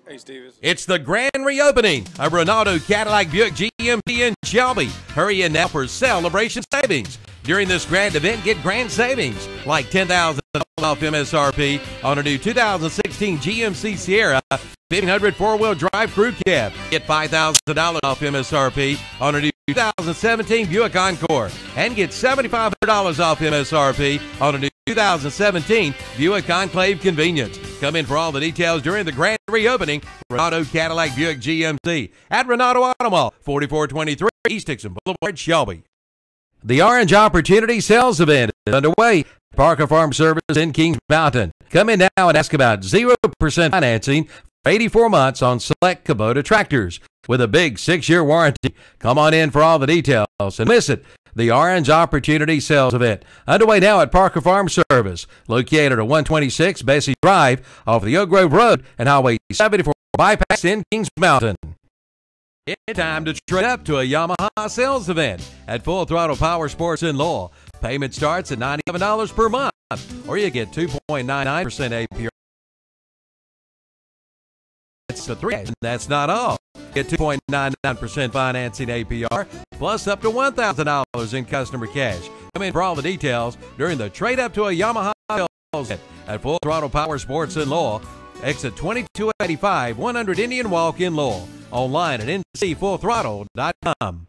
Hey, Stevens. It's the grand reopening of Ronaldo Cadillac Buick GMC in Shelby. Hurry in now for celebration savings. During this grand event, get grand savings like $10,000 off MSRP on a new 2016 GMC Sierra 1500 four-wheel drive crew cab. Get $5,000 off MSRP on a new 2017 Buick Encore. And get $7,500 off MSRP on a new 2017 Buick Enclave Convenience. Come in for all the details during the grand reopening. Ronaldo Cadillac Buick GMC at Ronaldo Auto Mall, 4423 East Dixon Boulevard, Shelby. The Orange Opportunity Sales Event is underway. Parker Farm Service in Kings Mountain. Come in now and ask about 0% financing for 84 months on select Kubota tractors with a big 6-year warranty. Come on in for all the details and miss it. The Orange Opportunity Sales Event underway now at Parker Farm Service, located at 126 Bessie Drive off the Oak Grove Road and Highway 74 bypass in Kings Mountain. It's time to trade up to a Yamaha sales event at Full Throttle Power Sports in Lowell. Payment starts at $97 per month, or you get 2.99% APR. That's the three, and that's not all. Get 2.99% financing APR, plus up to $1,000 in customer cash. Come in for all the details during the trade up to a Yamaha sales event at Full Throttle Power Sports in Lowell. Exit 2285, 100 Indian Walk in Lowell. Online at ncfullthrottle.com.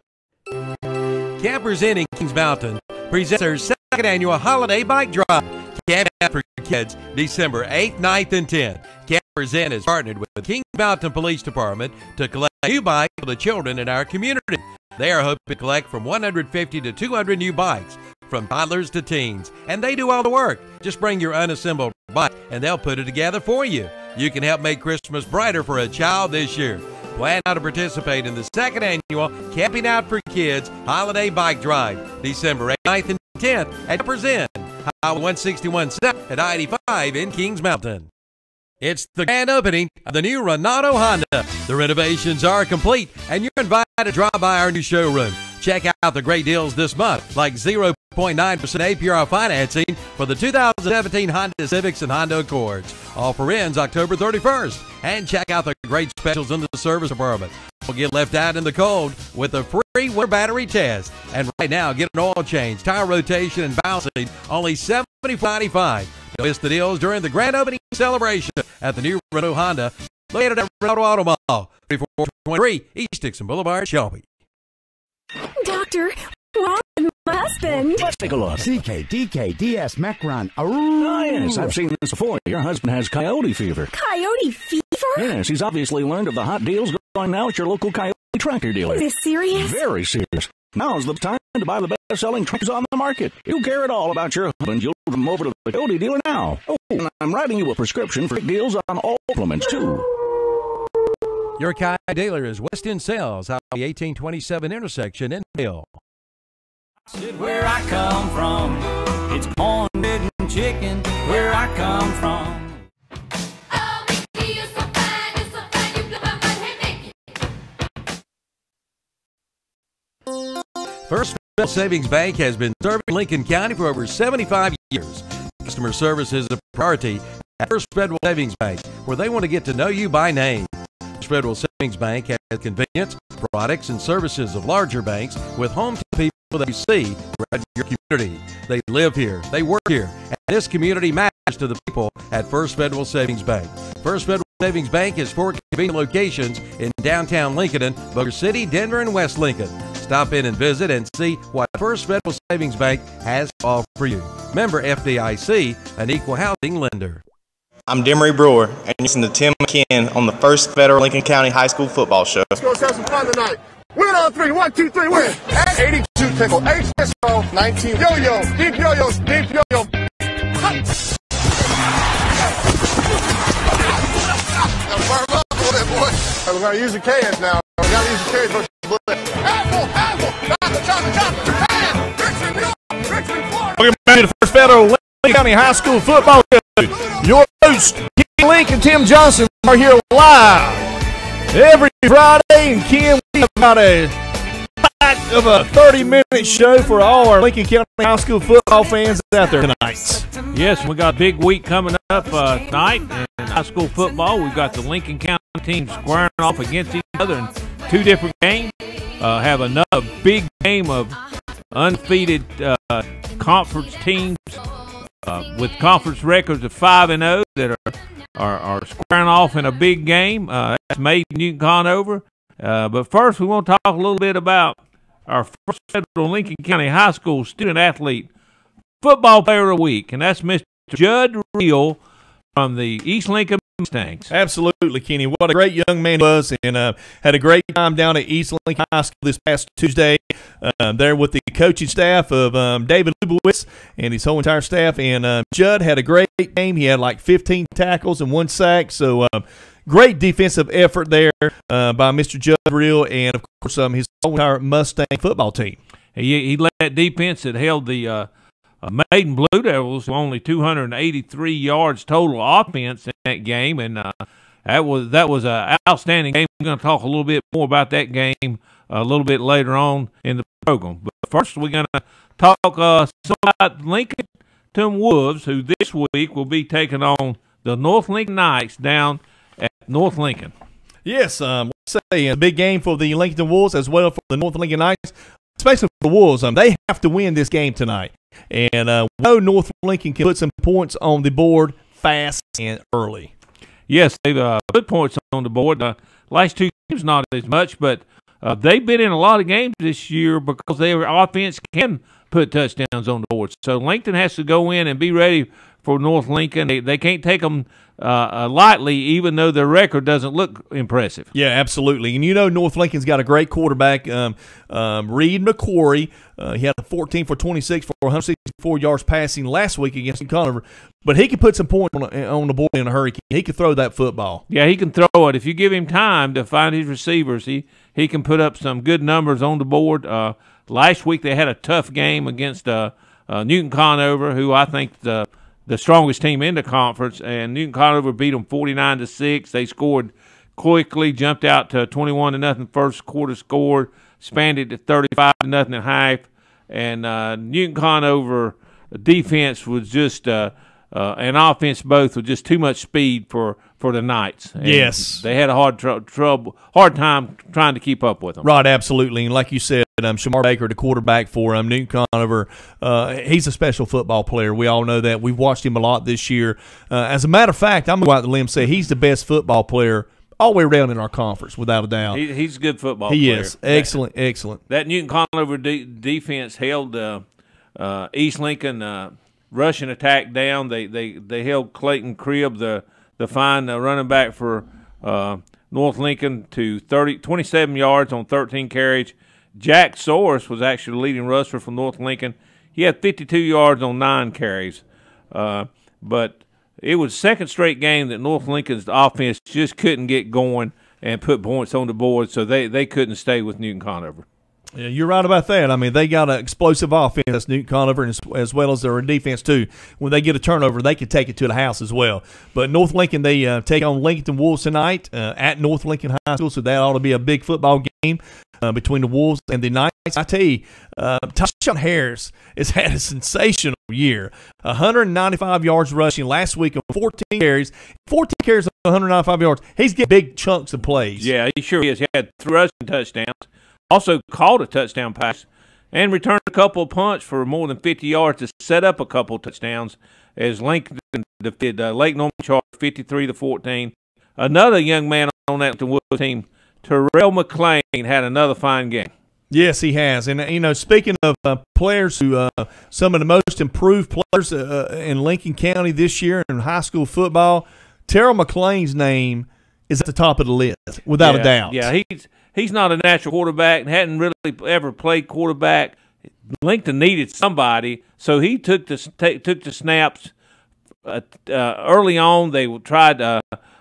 Campers Inn in Kings Mountain presents their second annual holiday bike drive. Camp out for kids December 8th, 9th, and 10th. Campers Inn is partnered with the Kings Mountain Police Department to collect new bikes for the children in our community. They are hoping to collect from 150 to 200 new bikes, from toddlers to teens, and they do all the work. Just bring your unassembled bike and they'll put it together for you. You can help make Christmas brighter for a child this year. Plan how to participate in the second annual Camping Out for Kids Holiday Bike Drive, December 8th and 10th at Campers Inn, Highway 161 South at I-85 in Kings Mountain. It's the grand opening of the new RENALDO Honda. The renovations are complete, and you're invited to drop by our new showroom. Check out the great deals this month, like 0.9% APR financing for the 2017 Honda Civics and Honda Accords. Offer ends October 31st. And check out the great specials in the service department. Don't get left out in the cold with a free winter battery test. And right now, get an oil change, tire rotation, and balancing, only $74.95. Don't miss the deals during the grand opening celebration at the new Renault Honda, located at Ronaldo Auto Mall, 3423 East Dixon Boulevard, Shelby. Doctor, wrong with my husband. Let's take a look. CKDKDS Macron. Oh, yes, I've seen this before. Your husband has coyote fever. Coyote fever? Yes, he's obviously learned of the hot deals going now at your local coyote tractor dealer. Is this serious? Very serious. Now's the time to buy the best-selling tractors on the market. You care at all about your husband, you'll come over to the coyote dealer now. Oh, and I'm writing you a prescription for deals on all implements, too. Your coyote dealer is West End Sales, out the 1827 intersection in Hill. Where I come from, it's corn, bread, and chicken. Where I come from. Oh, Mickey, you're so fine, you blow my mind, hey, Mickey. First Federal Savings Bank has been serving Lincoln County for over 75 years. Customer service is a priority at First Federal Savings Bank, where they want to get to know you by name. First Federal Savings Bank has convenience, products, and services of larger banks with home to people that you see throughout your community. They live here, they work here, and this community matters to the people at First Federal Savings Bank. First Federal Savings Bank has 4 convenient locations in downtown Lincolnton, Boulder City, Denver, and West Lincoln. Stop in and visit and see what First Federal Savings Bank has to offer for you. Member FDIC, an equal housing lender. I'm Demery Brewer, and you're listening to Tim McKinn on the First Federal Lincoln County High School Football Show. Let's go have some fun tonight. Win on 3. 1, 2, 3, win. 82 pickle, HSO, 19 yo-yo, deep yo-yo, deep yo-yo. Now firm up a little bit, boy. We're going to use the cans now. We got to use the cans. Welcome back to the First Federal Lincoln County High School Football Show. Your host, Ken Link and Tim Johnson, are here live every Friday. And Ken, we have about a of a 30-minute show for all our Lincoln County High School football fans out there tonight. Yes, we got a big week coming up tonight in high school football. We've got the Lincoln County teams squaring off against each other in two different games. Have another big game of undefeated conference teams with conference records of 5-0 that are squaring off in a big game. That's made Newton Conover. But first, we want to talk a little bit about our first Federal Lincoln County High School student athlete football player of the week, and that's Mr. Judd Reel from the East Lincoln Mustangs. Absolutely, Kenny. What a great young man he was, and had a great time down at East Lincoln High School this past Tuesday. There with the coaching staff of David Lubowitz and his whole entire staff. And Judd had a great game. He had like 15 tackles and 1 sack. So great defensive effort there by Mr. Judd Reel and, of course, his whole entire Mustang football team. He led that defense that held the Maiden Blue Devils to only 283 yards total offense in that game, and that was an outstanding game. We're going to talk a little bit more about that game a little bit later on in the program. But first, we're going to talk some about Lincolnton Wolves, who this week will be taking on the North Lincoln Knights down at North Lincoln. Yes, let's say a big game for the Lincolnton Wolves as well for the North Lincoln Knights, especially for the Wolves. They have to win this game tonight. And we know North Lincoln can put some points on the board fast and early. Yes, they've put points on the board. Last two games not as much, but they've been in a lot of games this year because their offense can put touchdowns on the board. So Lincoln has to go in and be ready for North Lincoln. They can't take them lightly, even though their record doesn't look impressive. Yeah, absolutely. And you know North Lincoln's got a great quarterback, Reed McQuarrie. He had a 14 for 26 for 164 yards passing last week against Conover. But he can put some points on the board in a hurry. He can throw that football. Yeah, he can throw it. If you give him time to find his receivers, he can put up some good numbers on the board. Last week they had a tough game against Newton Conover, who I think the strongest team in the conference, and Newton Conover beat them 49-6. They scored quickly, jumped out to 21-0 first quarter score, expanded to 35-0 at half, and Newton Conover defense was just and offense both with just too much speed for the Knights. And yes, they had a hard time trying to keep up with them. Right, absolutely, and like you said, Shamar Baker, the quarterback for Newton Conover, he's a special football player. We all know that. We've watched him a lot this year. As a matter of fact, I'm going to go out the limb and say he's the best football player all the way around in our conference, without a doubt. He's a good football player. He is. Excellent, excellent. That Newton Conover defense held East Lincoln rushing attack down. They held Clayton Cribb, the fine running back for North Lincoln, to 27 yards on 13 carries. Jack Soros was actually the leading rusher from North Lincoln. He had 52 yards on 9 carries. But it was the second straight game that North Lincoln's offense just couldn't get going and put points on the board, so they couldn't stay with Newton Conover. Yeah, you're right about that. I mean, they got an explosive offense, that's Newton Conover, as well as their defense, too. When they get a turnover, they can take it to the house as well. But North Lincoln, they take on Lincolnton Wolves tonight at North Lincoln High School, so that ought to be a big football game between the Wolves and the Knights. I tell you, Tashawn Harris has had a sensational year. 195 yards rushing last week on 14 carries. 14 carries on 195 yards. He's getting big chunks of plays. Yeah, he sure is. He had 3 rushing touchdowns. Also caught a touchdown pass and returned a couple of punts for more than 50 yards to set up a couple of touchdowns as Lincoln defeated Lake Norman Charge 53-14. Another young man on that Wolves team, Terrell McClain, had another fine game. Yes, he has. And, you know, speaking of players who some of the most improved players in Lincoln County this year in high school football, Terrell McClain's name is at the top of the list, without a doubt. Yeah, he's not a natural quarterback and hadn't really ever played quarterback. Lincoln needed somebody, so he took the snaps early on. They tried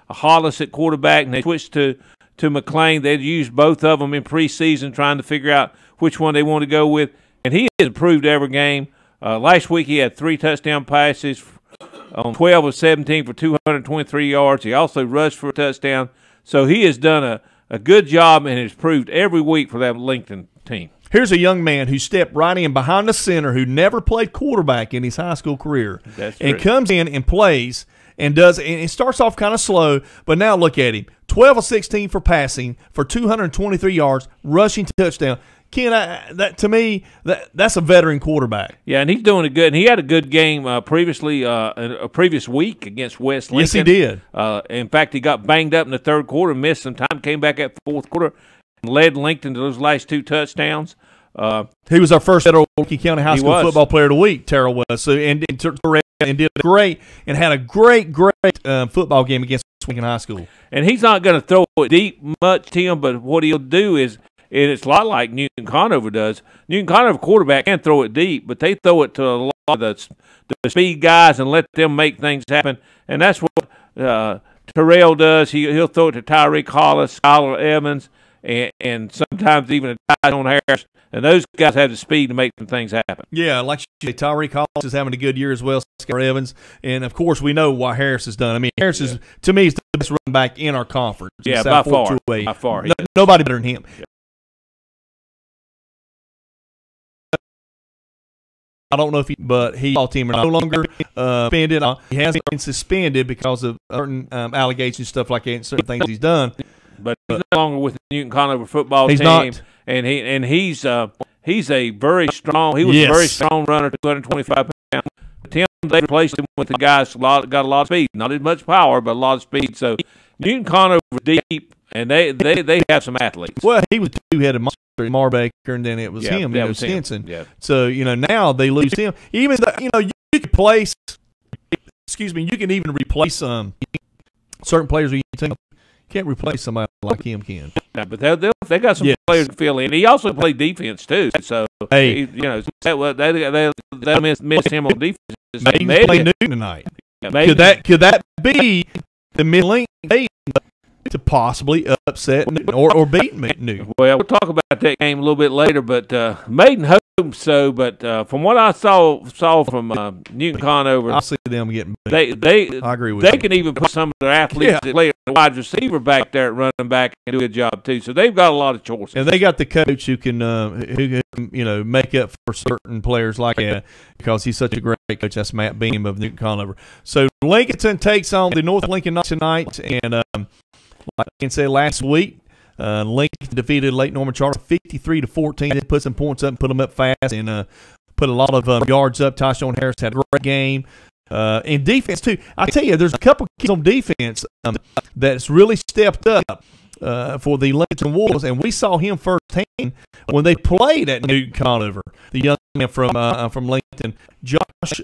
Hollis at quarterback, and they switched to McClain. They'd used both of them in preseason trying to figure out which one they want to go with, and he has improved every game. Last week he had 3 touchdown passes on 12 of 17 for 223 yards. He also rushed for a touchdown. So he has done a good job and has improved every week for that Lincoln team. Here's a young man who stepped right in behind the center who never played quarterback in his high school career. And comes in and plays and does, and it starts off kind of slow, but now look at him. 12 of 16 for passing for 223 yards, rushing touchdown. Ken, that to me, that's a veteran quarterback. Yeah, and he's doing it good. And he had a good game previously, a previous week against West Lincoln. Yes, he did. In fact, he got banged up in the third quarter, missed some time, came back at fourth quarter, and led Lincoln to those last 2 touchdowns. He was our first Federal Lincoln County High School Football Player of the Week, Terrell was. So and did great and had a great football game against Lincoln High School. And he's not going to throw it deep much, Tim, but what he'll do is, and it's a lot like Newton Conover does. Newton Conover quarterback can throw it deep, but they throw it to a lot of the speed guys and let them make things happen. And that's what Terrell does. He'll throw it to Tyreek Hollis, Skylar Evans, and sometimes even a Tyson Harris. And those guys have the speed to make some things happen. Yeah, like you say, Tyreek Hollis is having a good year as well, Skylar Evans. And, of course, we know what Harris has done. I mean, Harris is, to me, is the best running back in our conference. Yeah, by far. By far. Nobody better than him. Yeah. I don't know if but he team are no longer suspended. He has been suspended because of certain allegations, stuff like that, and certain things he's done. But he's no longer with the Newton Conover football team. Not. And he's a very strong. He was a very strong runner, 225 pounds. Tim, they replaced him with the guys got a lot of speed, not as much power, but a lot of speed. So Newton Conover deep, and they have some athletes. Well, he was two-headed monster, Marbaker, and then it was him, Stinson. Yeah. So now they lose him. Even though, you can place. Excuse me, you can even replace certain players. You can't replace somebody like him, Ken. Yeah, but they got some players to fill in. He also played defense too. So they missed him on defense. Maybe play Newton tonight. Yeah, maybe. Could that be the mid-length to possibly upset Newton or beat Newton? Well, we'll talk about that game a little bit later, but Maiden hoped so. But from what I saw from Newton Conover, I see them getting beat. I agree with you. They can even put some of their athletes that play a wide receiver back there at running back and do a good job too. So they've got a lot of choices. And they got the coach who can make up for certain players like that because he's such a great coach. That's Matt Beam of Newton Conover. So Lincolnton takes on the North Lincoln Knights tonight, and like I can say last week, Lincoln defeated Lake Norman Charter 53-14. They put some points up and put them up fast and put a lot of yards up. Tyson Harris had a great game. In defense, too. I tell you, there's a couple kids on defense that's really stepped up for the Lincolnton Wolves, and we saw him firsthand when they played at Newton Conover. The young man from Lincoln, Josh,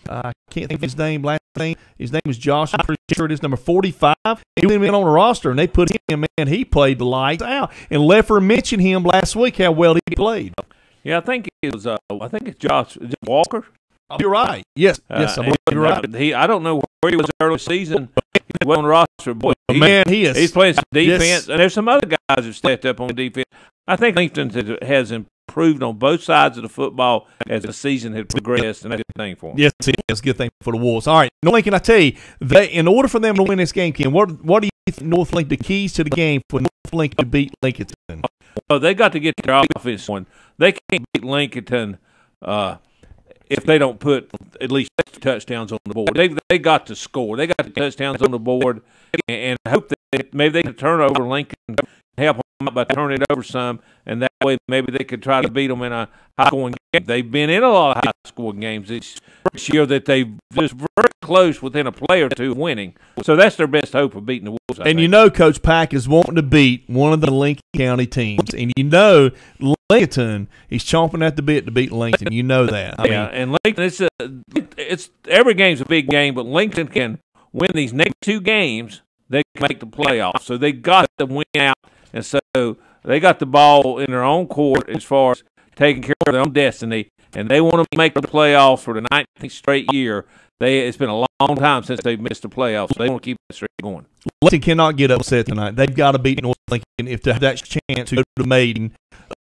I can't think of his name, last name. His name is Josh. I'm pretty sure it is number 45. He went on the roster, and they put him, man, he played the lights out. And Leffer mentioned him last week, how well he played. Yeah, I think it was, I think it's Josh Walker. You're right. Yes, I believe you're right. I don't know where he was early season. He was on the roster. Boy, he's playing some defense, and there's some other guys who stepped up on defense. I think Lincoln has improved on both sides of the football as the season had progressed, and that's a good thing for them. Yes, it's a good thing for the Wolves. All right, North Lincoln, I tell you, in order for them to win this game, Ken, what do you think North Lincoln, the keys to the game for North Lincoln to beat Lincolnton? Well, they got to get their offense one. They can't beat Lincolnton if they don't put at least touchdowns on the board. They got to score. They got the touchdowns on the board, and hope that maybe they can turn over Lincoln, help them out by turning it over some, and that way maybe they could try to beat them in a high-scoring game. They've been in a lot of high-scoring games this year that they've just very close within a play or two of winning. So that's their best hope of beating the Wolves, I think. You know Coach Pack is wanting to beat one of the Lincoln County teams, and you know Lincolnton, he's chomping at the bit to beat Lincoln. You know that. I mean, and Lincoln, it's every game's a big game, but Lincoln can win these next two games. They can make the playoffs. So they got to win out, and so they got the ball in their own court as far as taking care of their own destiny, and they want to make the playoffs for the 19th straight year. It's been a long time since they've missed the playoffs, so they want to keep that streak going. Lincoln cannot get upset tonight. They've got to beat North Lincoln if they have that chance to go to Maiden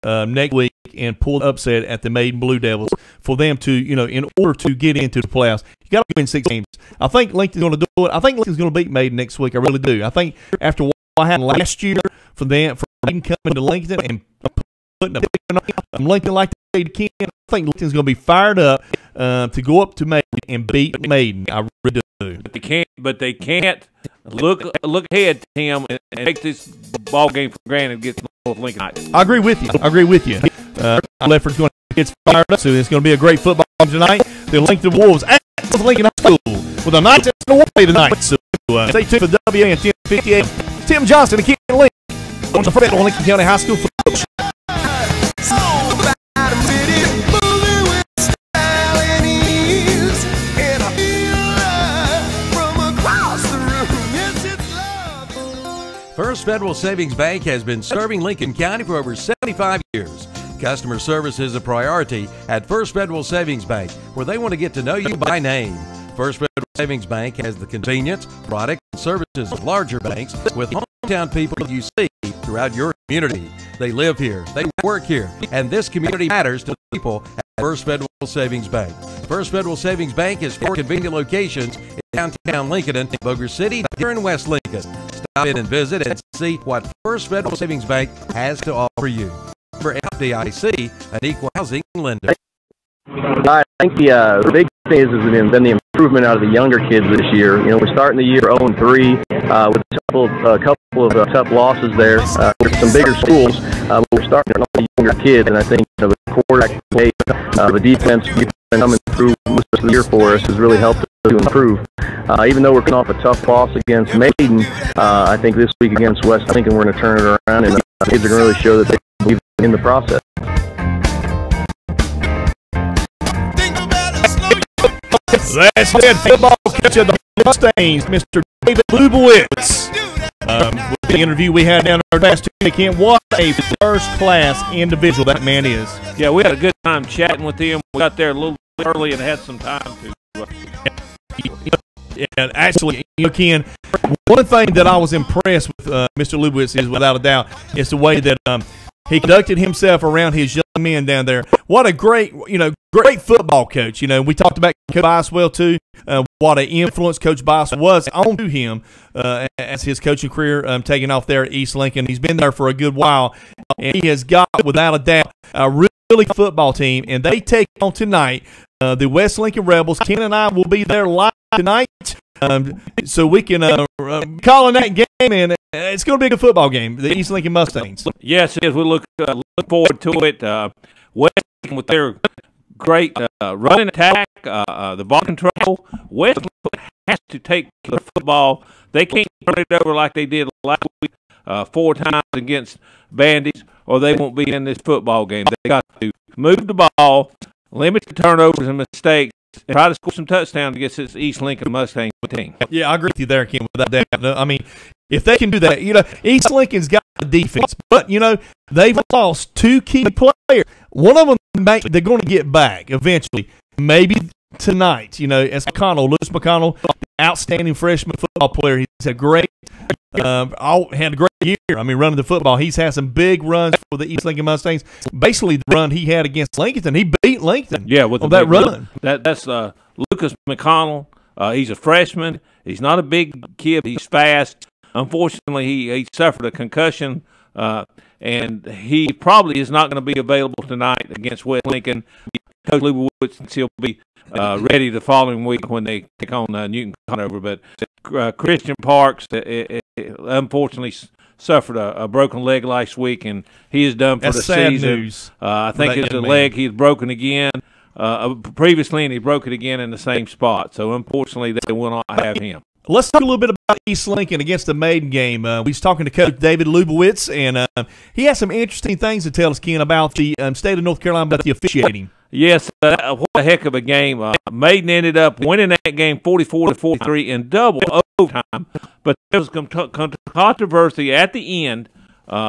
next week and pull the upset at the Maiden Blue Devils for them to, in order to get into the playoffs. You got to win 6 games. I think Lincoln's going to do it. I think Lincoln's going to beat Maiden next week. I really do. I think after what happened last year for Maiden coming to Lincoln and put putting a Lincoln like they did. I think Lincoln's going to be fired up to go up to Maiden and beat Maiden. I really do. But they can't look ahead to him and take this ball game for granted against North Lincoln Heights. I agree with you. Lefford's going to get fired up, so it's going to be a great football game tonight. The Lincoln Wolves at North Lincoln High School with a night away tonight. So stay tuned for WLON 1058. Tim Johnson and Ken Lincoln on the Fred Lincoln County High School football show. First Federal Savings Bank has been serving Lincoln County for over 75 years. Customer service is a priority at First Federal Savings Bank, where they want to get to know you by name. First Federal Savings Bank has the convenience, products, and services of larger banks with hometown people you see throughout your community. They live here, they work here, and this community matters to the people at First Federal Savings Bank. First Federal Savings Bank has 4 convenient locations in downtown Lincoln, Boger City, here in West Lincoln. Stop in and visit and see what First Federal Savings Bank has to offer you. For FDIC, an equal housing lender. I think the big thing is been the improvement out of the younger kids this year. You know, we're starting the year 0-3 with a couple of tough losses there. With some bigger schools, but we're starting with all the younger kids, and I think the quarterback play, the defense coming through most of the year for us has really helped us to improve. Even though we're coming off a tough loss against Maiden, I think this week against West Lincoln we're going to turn it around, and the kids are going to really show that they believe in the process. That's head football coach of the Mustangs, Mr. David Lubowitz. With the interview we had down there last weekend, what a first-class individual that man is. Yeah, we had a good time chatting with him. We got there a little bit early and had some time to. And actually, Ken, one thing that I was impressed with Mr. Lubowitz is, without a doubt, is the way that he conducted himself around his young men down there. What a great football coach. You know, we talked about Coach Boswell too. What an influence Coach Boswell was on to him as his coaching career taking off there at East Lincoln. He's been there for a good while, and he has got, without a doubt, a really good football team. And they take on tonight the West Lincoln Rebels. Ken and I will be there live tonight, so we can call in that game, and it's going to be a good football game. The East Lincoln Mustangs. Yes, it is. We look forward to it. West Lincoln with their great running attack, the ball control. West Lincoln has to take the football. They can't turn it over like they did last week 4 times against Bandits, or they won't be in this football game. They got to move the ball, limit the turnovers and mistakes, and try to score some touchdowns against this East Lincoln Mustang team. Yeah, I agree with you there, Ken, without that. I mean, if they can do that, East Lincoln's got a defense, but, they've lost 2 key players. One of them, they're going to get back eventually, maybe tonight, as Lewis McConnell, outstanding freshman football player. He's had had a great year. Running the football. He's had some big runs for the East Lincoln Mustangs. Basically, the run he had against Lincolnton, he beat Lincoln. Yeah, with that run. That's Lucas McConnell. He's a freshman. He's not a big kid. He's fast. Unfortunately, he suffered a concussion, and he probably is not going to be available tonight against West Lincoln. Coach Lubowitz, he'll be ready the following week when they take on Newton Conover. But Christian Parks, unfortunately, suffered a broken leg last week, and he is done for the season. News. I think his leg he's broken again previously, and he broke it again in the same spot. So unfortunately, they will not have him. Let's talk a little bit about East Lincoln against the Maiden game. We was talking to Coach David Lubowitz, and he has some interesting things to tell us, Ken, about the state of North Carolina, about the officiating. Yes, what a heck of a game. Maiden ended up winning that game 44-43 in double overtime, but there was controversy at the end.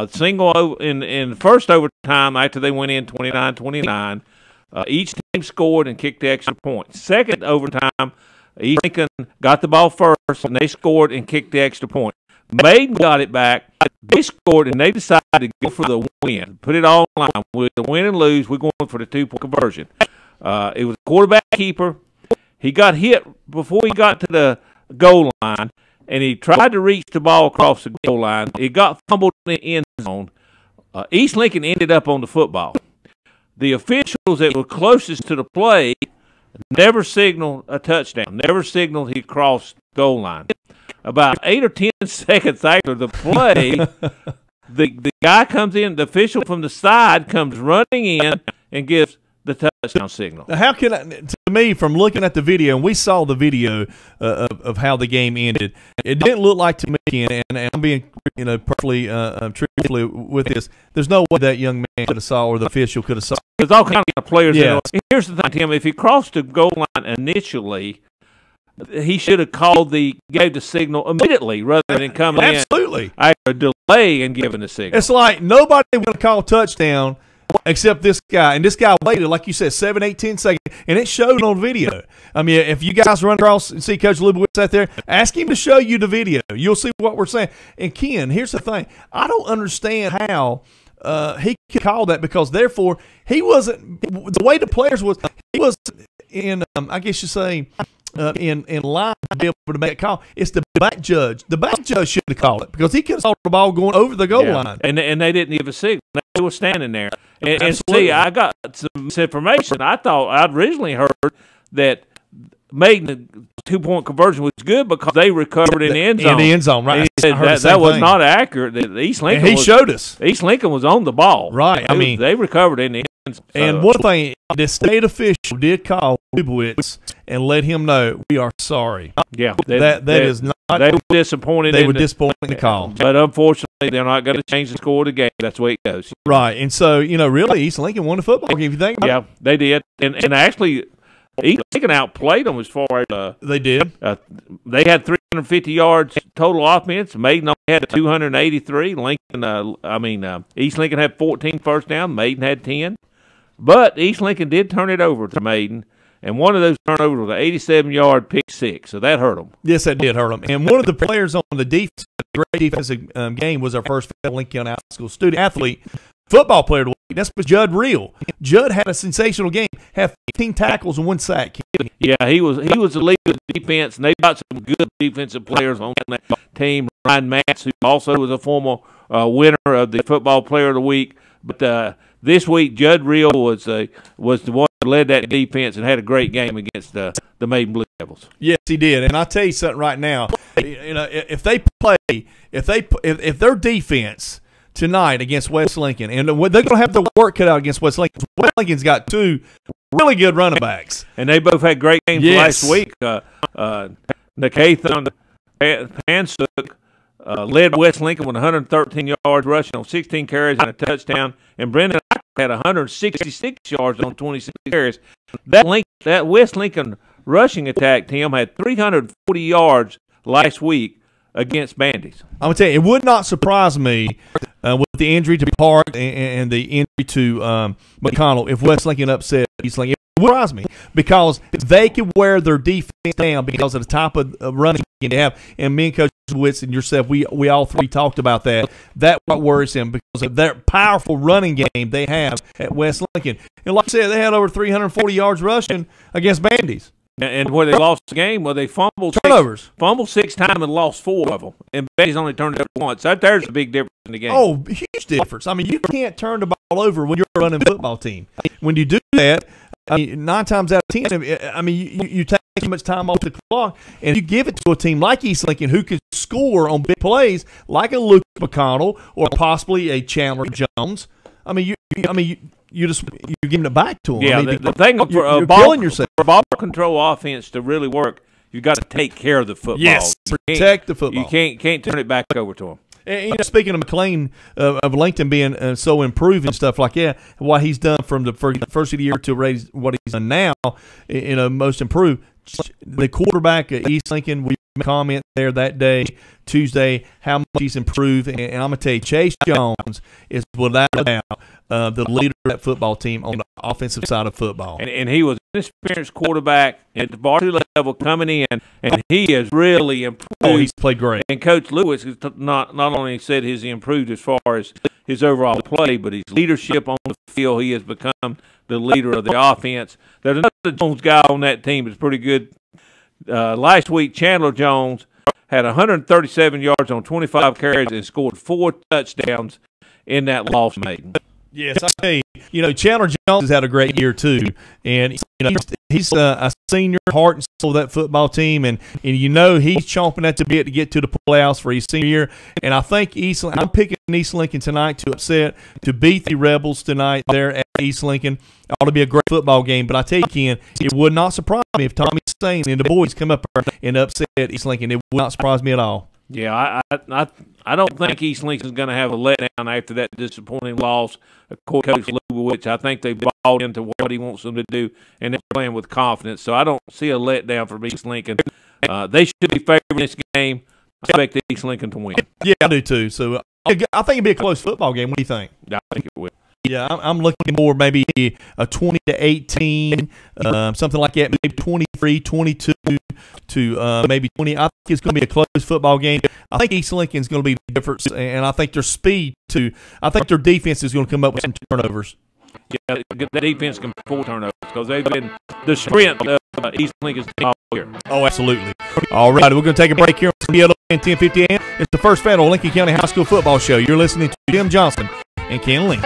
Single in the first overtime after they went in 29-29. Each team scored and kicked the extra point. Second overtime, East Lincoln got the ball first, and they scored and kicked the extra point. Maiden got it back. They scored, and they decided to go for the win. Put it all on line. With the win and lose, we're going for the 2-point conversion. It was a quarterback keeper. He got hit before he got to the goal line, and he tried to reach the ball across the goal line. It got fumbled in the end zone. East Lincoln ended up on the football. The officials that were closest to the play never signaled a touchdown, never signaled he crossed the goal line. About 8 or 10 seconds after the play, the guy comes in, the official from the side comes running in and gives the touchdown signal. Now, how can to me, from looking at the video, and we saw the video of how the game ended, it didn't look like to me, and I'm being perfectly truthfully with this. There's no way that young man could have saw, or the official could have saw. There's all kinds of players. Yeah. Here's the thing, Tim. If he crossed the goal line initially, he should have gave the signal immediately rather than coming Absolutely. in after a delay and giving the signal. It's like nobody would have called touchdown except this guy. And this guy waited, like you said, 7, 8, 10 seconds, and it showed on video. I mean, if you guys run across and see Coach Lubowitz out there, ask him to show you the video. You'll see what we're saying. And Ken, here's the thing. I don't understand how he could call that, because therefore he wasn't – the way the players was – he was in I guess you say in line to be able to make a call. It's the back judge. The back judge should have called it, because he could have saw the ball going over the goal line. And they didn't give a signal. They were standing there. And see, I got some misinformation. I thought I'd originally heard that making the 2-point conversion was good because they recovered in the end zone. In the end zone, right. That was not accurate. That East Lincoln and he showed us. East Lincoln was on the ball. Right. I mean, they recovered in the end zone. And one thing, the state official did call Lubowitz and let him know, we are sorry. Yeah. That is not. They were disappointed. They were disappointed in the call. But unfortunately, they're not going to change the score of the game. That's the way it goes. Right. And so, really, East Lincoln won the football game, if you think about it. Yeah, they did. And actually, East Lincoln outplayed them as far as they did. They had 350 yards total offense. Maiden only had 283. East Lincoln had 14 first down. Maiden had 10. But East Lincoln did turn it over to Maiden, and one of those turnovers was an 87-yard pick six, so that hurt them. Yes, that did hurt them. And one of the players on the defense, great defensive game, was our first Lincoln High School student athlete, football player of the week. That's Judd Reel. Judd had a sensational game, had 15 tackles and 1 sack. Yeah, he was the leader of the defense, and they got some good defensive players on that team. Ryan Matz, who also was a former winner of the football player of the week, but this week, Judd Reel was the one that led that defense and had a great game against the Maiden Blue Devils. Yes, he did. And I'll tell you something right now. If their defense tonight against West Lincoln, and they're going to have the work cut out against West Lincoln. West Lincoln's got 2 really good running backs, and they both had great games last week. Nakathan Pansuk led West Lincoln with 113 yards rushing on 16 carries and a touchdown, and Brendan had 166 yards on 26 carries. That West Lincoln rushing attack, Tim, had 340 yards last week against Bandies. I'm going to tell you, it would not surprise me with the injury to Park and the injury to McConnell if West Lincoln upset East Lincoln. It would surprise me, because they could wear their defense down because of the type of running game they have. And me and Coach Witz and yourself, we all three talked about that. That what worries him, because of their powerful running game they have at West Lincoln. And like I said, they had over 340 yards rushing against Bandies. And where they lost the game, they fumbled turnovers. Fumbled 6 times and lost 4 of them. And Bandies only turned it over once. There's a big difference in the game. Oh, huge difference. I mean, you can't turn the ball over when you're running a football team. When you do that, 9 times out of 10, you take too much time off the clock, and you give it to a team like East Lincoln who can score on big plays, like a Luke McConnell or possibly a Chandler Jones. You're giving it back to them. Yeah, the thing you're killing yourself. For ball control offense to really work, you've got to take care of the football. Yes, protect the football. You can't turn it back over to them. And speaking of McLean, of Lincoln being so improved and stuff like that, what he's done from the first of the year to raise what he's done now, most improved. The quarterback at East Lincoln, we comment there that day, Tuesday, how much he's improved. And I'm going to tell you, Chase Jones is without a doubt the leader of that football team on the offensive side of football. And he was an experienced quarterback at the varsity level coming in, and he has really improved. Oh, he's played great. And Coach Lewis has not only said he improved as far as his overall play, but his leadership on the field. He has become the leader of the offense. There's another Jones guy on that team that's pretty good. Last week, Chandler Jones had 137 yards on 25 carries and scored 4 touchdowns. in that loss, Maiden. Yes, I tell you, Chandler Jones has had a great year too, and he's a senior, heart and soul of that football team, and he's chomping at the bit to get to the playoffs for his senior year. And I think I'm picking East Lincoln tonight to beat the Rebels tonight there at East Lincoln. It ought to be a great football game. But I tell you, Ken, it would not surprise me if Tommy Stain and the boys come up there and upset East Lincoln. It would not surprise me at all. Yeah, I don't think East Lincoln's going to have a letdown after that disappointing loss. Of course, Coach Lubowitz, I think they bought into what he wants them to do, and they're playing with confidence. So I don't see a letdown from East Lincoln. They should be favored in this game. I expect East Lincoln to win. Yeah, I do too. So I think it'll be a close football game. What do you think? I think it will. Yeah, I'm looking more maybe a 20-18, something like that, maybe 23-22 to maybe 20. I think it's going to be a close football game. I think East Lincoln's going to be the difference, and I think their speed too. I think their defense is going to come up with some turnovers. Yeah, the defense can pull turnovers because they've been the strength of East Lincoln's team all year. Oh, absolutely. All right, we're going to take a break here on WLON 1050 AM. It's the First Federal Lincoln County High School Football Show. You're listening to Jim Johnson and Ken Link.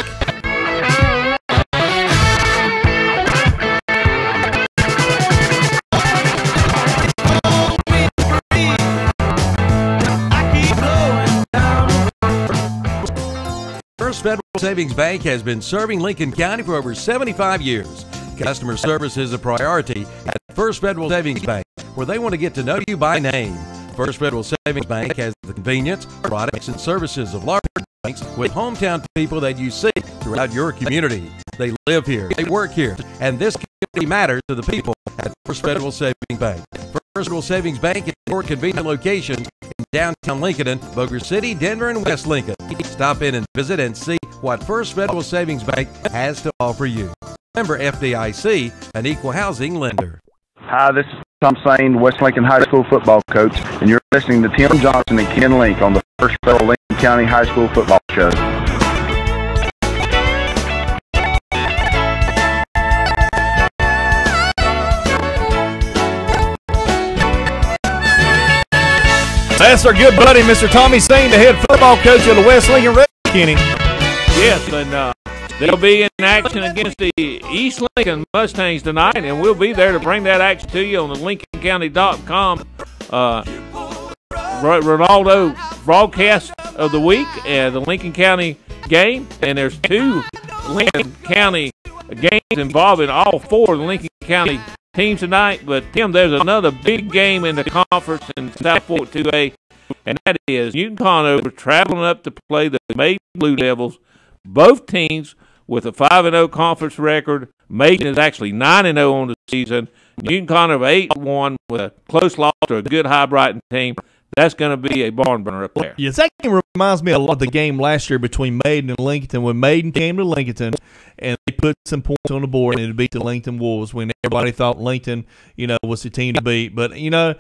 First Federal Savings Bank has been serving Lincoln County for over 75 years. Customer service is a priority at First Federal Savings Bank, where they want to get to know you by name. First Federal Savings Bank has the convenience, products, and services of large banks with hometown people that you see throughout your community. They live here, they work here, and this community matters to the people at First Federal Savings Bank. First Federal Savings Bank is more convenient locations in downtown Lincoln, Boger City, Denver, and West Lincoln. Stop in and visit and see what First Federal Savings Bank has to offer you. Member FDIC, an equal housing lender. Hi, this is Tom Sane, West Lincoln High School football coach, and you're listening to Tim Johnson and Ken Link on the First Federal Lincoln County High School Football Show. That's our good buddy, Mr. Tommy Sane, the head football coach of the West Lincoln Red, Kenny. Yes, and they'll be in action against the East Lincoln Mustangs tonight, and we'll be there to bring that action to you on the LincolnCounty.com RENALDO broadcast of the week, the Lincoln County game. And there's 2 Lincoln County games involving all 4 of the Lincoln County teams tonight. But, Tim, there's another big game in the conference in South Fork 2A, and that is Newton Conover traveling up to play the Maiden Blue Devils. Both teams with a 5-0 conference record. Maiden is actually 9-0 on the season. Newton Conover 8-1 with a close loss to a good High Brighton team. That's going to be a barn burner up there. Yes, that game reminds me a lot of the game last year between Maiden and Lincolnton, when Maiden came to Lincolnton and they put some points on the board and it beat the Lincoln Wolves when everybody thought Lincoln, was the team to beat. But, can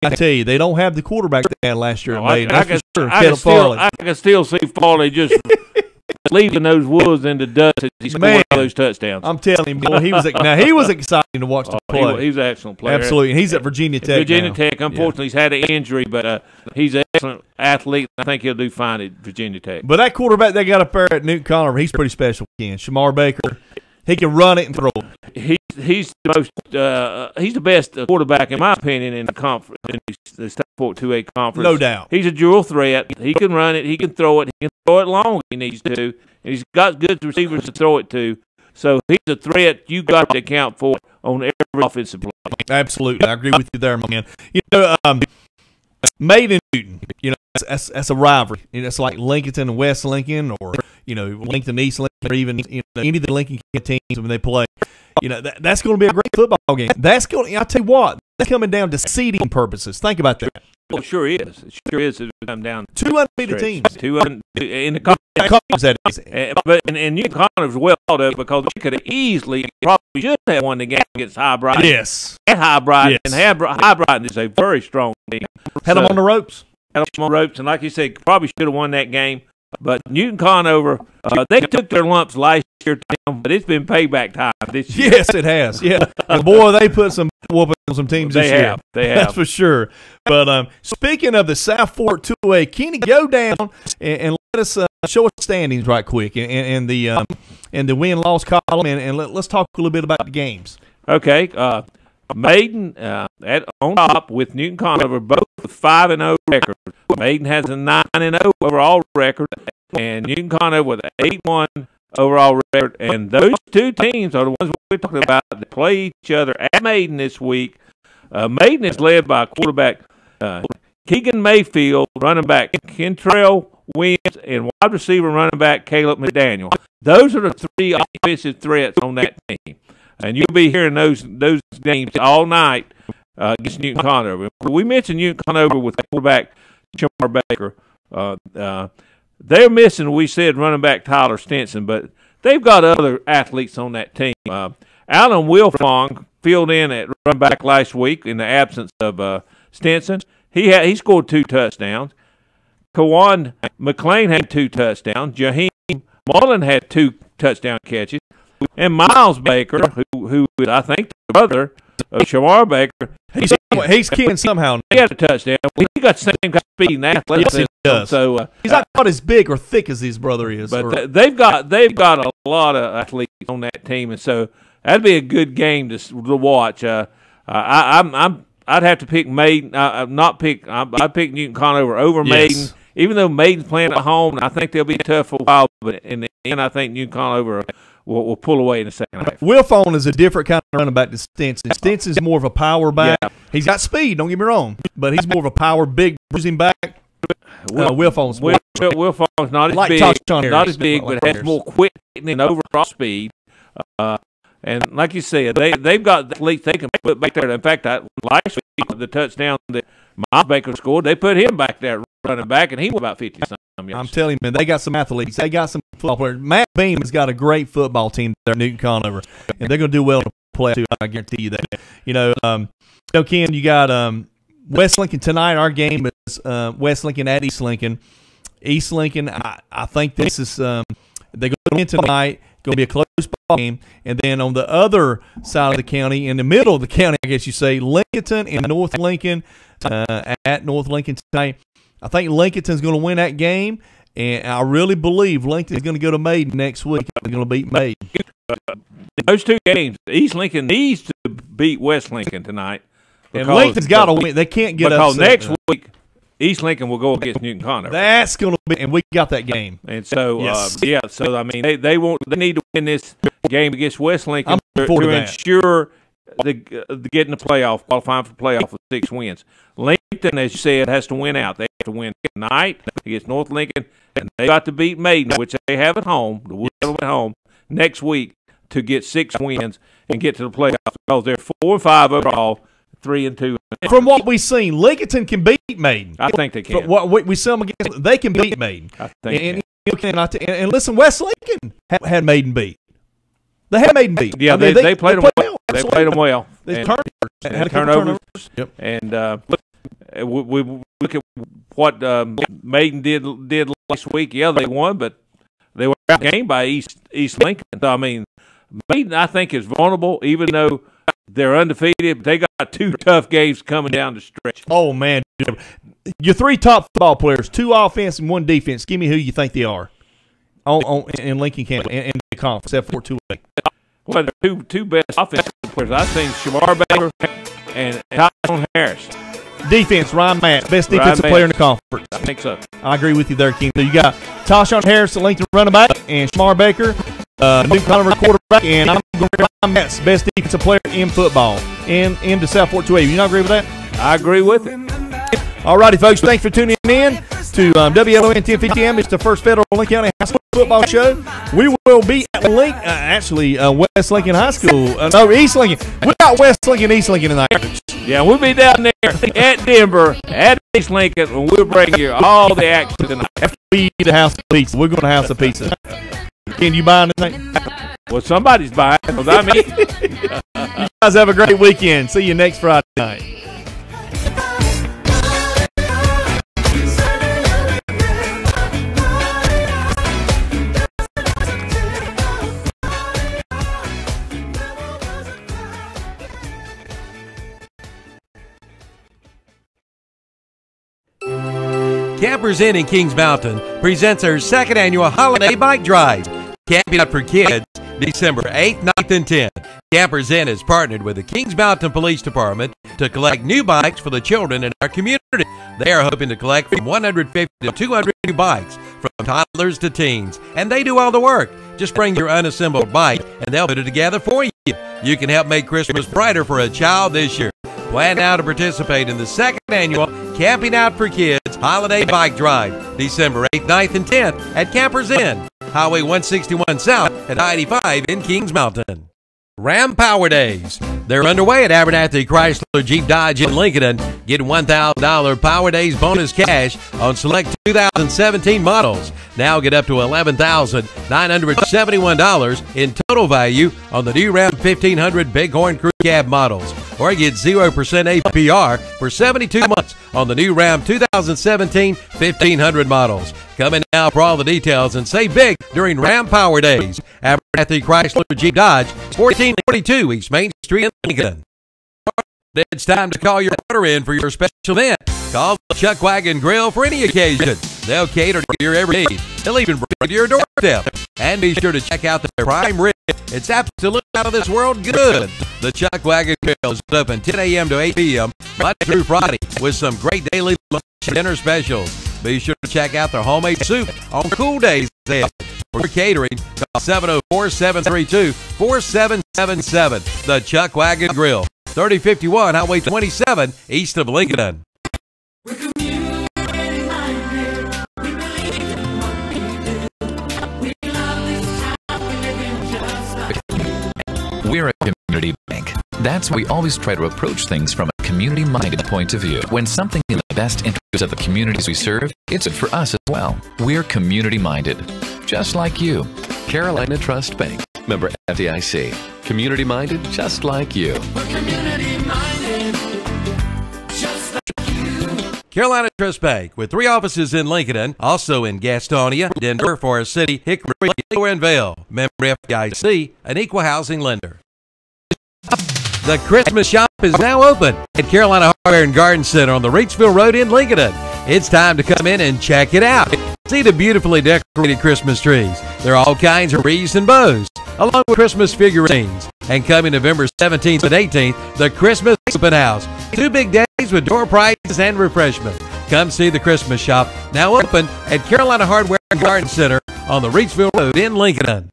I tell you, they don't have the quarterback they had last year at Maiden. I can still see Farley just leaving those Wolves in the dust as he scored all those touchdowns. I'm telling you, boy, he was exciting to watch the play. He's an excellent player. Absolutely, and he's at Virginia Tech Tech, unfortunately, he's had an injury, but he's an excellent athlete. I think he'll do fine at Virginia Tech. But that quarterback they got up there at Newton Conover, he's pretty special. Shamar Baker, he can run it and throw it. He's the best quarterback in my opinion in the conference, in the South Fork 2A conference. No doubt. He's a dual threat. He can run it. He can throw it. He can throw it long if he needs to. And he's got good receivers to throw it to. So he's a threat you got to account for on every offensive play. Absolutely, I agree with you there, man. Maiden and Newton, that's a rivalry. It's like Lincolnton and West Lincoln, or Lincoln East Lincoln, or even any of the Lincoln teams when they play. That's going to be a great football game. I tell you what, that's coming down to seeding purposes. Think about that. Well, it sure is. It sure is. It come down 2 undefeated teams. 2 in the conference. That is. But Newton Conover's well thought of because they could have easily, probably should have won the game against High Brighton. Yes. At High Brighton. Yes. And High Brighton is a very strong team. Had them on the ropes. Had them on the ropes. And like you said, probably should have won that game. But Newton Conover, they took their lumps last year, but it's been payback time this year. Yes, it has. Yeah, and boy, they put some whooping on some teams this year. They have. That's for sure. But speaking of the South Fork 2A, Kenny, go down and let us show us standings right quick and the win-loss column, and let's talk a little bit about the games. Okay. Maiden on top with Newton Conover, both with 5-0 records. Maiden has a 9-0 overall record, and Newton Conover with an 8-1 overall record. And those two teams are the ones we're talking about that play each other at Maiden this week. Maiden is led by quarterback Keegan Mayfield, running back Kentrell Williams, and wide receiver running back Caleb McDaniel. Those are the three offensive threats on that team. And you'll be hearing those games all night against Newton Conover. We mentioned Newton Conover with quarterback Shamar Baker. They're missing, we said, running back Tyler Stinson, but they've got other athletes on that team. Alan Wilfong filled in at running back last week in the absence of Stinson. He scored 2 touchdowns. Kawan McLean had 2 touchdowns. Jaheim Mullen had 2 touchdown catches. And Miles Baker, who is, I think, the brother of Shamar Baker, he's keen somehow. He had a touchdown. He got the same kind of speed and athleticism. Yes, he does. So he's not quite as big or thick as his brother is. But they've got a lot of athletes on that team, and so that'd be a good game to watch. I'd have to pick Maiden. I'd pick Newton Conover over Maiden, even though Maiden's playing at home. I think they'll be tough for a while, but in the end, I think Newton Conover will pull away in the second half. Wilfong is a different kind of running back to Stinson. Stinson's more of a power back. Yeah. He's got speed, don't get me wrong, but he's more of a power, big, bruising back. Wilfong's not as like big, but has more quick and overall speed. And like you said, they've got athletes they can put back there. In fact, last week, the touchdown that Miles Baker scored, they put him back there running back, and he was about 50-something. I'm telling you, man, they got some athletes. They got some football players. Matt Beam has got a great football team there at Newton Conover, and they're going to do well to play too. I guarantee you that. Ken, you got West Lincoln tonight. Our game is West Lincoln at East Lincoln. East Lincoln, I think this is they're going to win tonight. Going to be a close ball game. And then on the other side of the county, in the middle of the county, I guess you say, Lincolnton and North Lincoln at North Lincoln tonight. I think Lincolnton's going to win that game, and I really believe Lincoln's going to go to Maiden next week. They're going to beat Maiden. Those two games, East Lincoln needs to beat West Lincoln tonight. And Lincoln's got to win. They can't get because upset. Next week, East Lincoln will go against Newton Conover. That's going to be, and we got that game. And so, yes. So I mean, they need to win this game against West Lincoln to ensure getting the playoff, qualifying for playoff with 6 wins. Lincoln, as you said, has to win out. They have to win tonight against North Lincoln, and they got to beat Maiden, which they have at home. The Wheelers at home next week to get 6 wins and get to the playoffs because they're 4-5 overall. 3-2. From what we've seen, Lincolnton can beat Maiden. I think they can. From what we see them against, they can beat Maiden. I think. And listen, West Lincoln had Maiden beat. They had Maiden beat. Yeah, they played them well. They played them well. They had turnovers. Yep. And we look at what Maiden did last week. Yeah, they won, but they were outgained by East Lincoln. So, I mean, Maiden, I think, is vulnerable, even though they're undefeated. They got 2 tough games coming down the stretch. Oh, man. Your 3 top football players, 2 offense and 1 defense. Give me who you think they are in Lincoln County in the conference, except for 2A. Well, the two best offensive players, I think, Shamar Baker and Tyson Harris. Defense, Ryan Matt, best defensive player in the conference. I think so. I agree with you there, King. So you got Tashawn Harris, the Lincoln running back, and Shamar Baker, Newton Conover quarterback, and I'm going to Ryan Matt's best defensive player in football and in the South Fork 2A. You not agree with that? I agree with it. All righty, folks. Thanks for tuning in to WLON 1050M. It's the first Federal Lincoln County High School football show. We will be at West Lincoln High School. No, East Lincoln. We got West Lincoln, East Lincoln tonight. Yeah, we'll be down there at Denver, at East Lincoln, and we'll bring you all the action tonight. After we eat the house of pizza, we're going to house of pizza. Can you buy anything? Well, somebody's buying. Well, I mean, you guys have a great weekend. See you next Friday night. Campers Inn in Kings Mountain presents their second annual holiday bike drive. Camping Out for Kids, December 8th, 9th, and 10th. Campers Inn has partnered with the Kings Mountain Police Department to collect new bikes for the children in our community. They are hoping to collect from 150 to 200 new bikes, from toddlers to teens, and they do all the work. Just bring your unassembled bike, and they'll put it together for you. You can help make Christmas brighter for a child this year. Plan now to participate in the second annual Camping Out for Kids Holiday Bike Drive, December 8th, 9th, and 10th at Campers Inn, Highway 161 South at I-85 in Kings Mountain. Ram Power Days. They're underway at Abernathy Chrysler Jeep Dodge in Lincolnton. Get $1,000 Power Days bonus cash on select 2017 models. Now get up to $11,971 in total value on the new Ram 1500 Bighorn Crew Cab models. Or get 0% APR for 72 months on the new Ram 2017 1500 models. Come in now for all the details and save big during Ram Power Days. Abernathy Chrysler Jeep Dodge, 1442 East Main Street in Lincoln. It's time to call your order in for your special event. Call the Chuck Wagon Grill for any occasion. They'll cater to your every need. They'll even bring it to your doorstep. And be sure to check out their prime rib. It's absolutely out of this world good. The Chuck Wagon Grill is open 10 a.m. to 8 p.m. Monday through Friday with some great daily lunch and dinner specials. Be sure to check out their homemade soup on cool days. For catering, call 704-732-4777. The Chuck Wagon Grill, 3051 Highway 27 east of Lincoln. We're a community bank. That's why we always try to approach things from a community-minded point of view. When something in the best interest of the communities we serve, it's good for us as well. We're community-minded, just like you. Carolina Trust Bank, member FDIC. Community-minded, just like you. We're community-minded, just like you. Carolina Trust Bank, with 3 offices in Lincoln, also in Gastonia, Denver, Forest City, Hickory, and Vale. Member FDIC, an equal housing lender. The Christmas shop is now open at Carolina Hardware and Garden Center on the Reachville Road in Lincoln. It's time to come in and check it out. See the beautifully decorated Christmas trees. There are all kinds of wreaths and bows, along with Christmas figurines. And coming November 17th and 18th, the Christmas Open House. 2 big days with door prizes and refreshment. Come see the Christmas shop, now open at Carolina Hardware and Garden Center on the Reachville Road in Lincoln.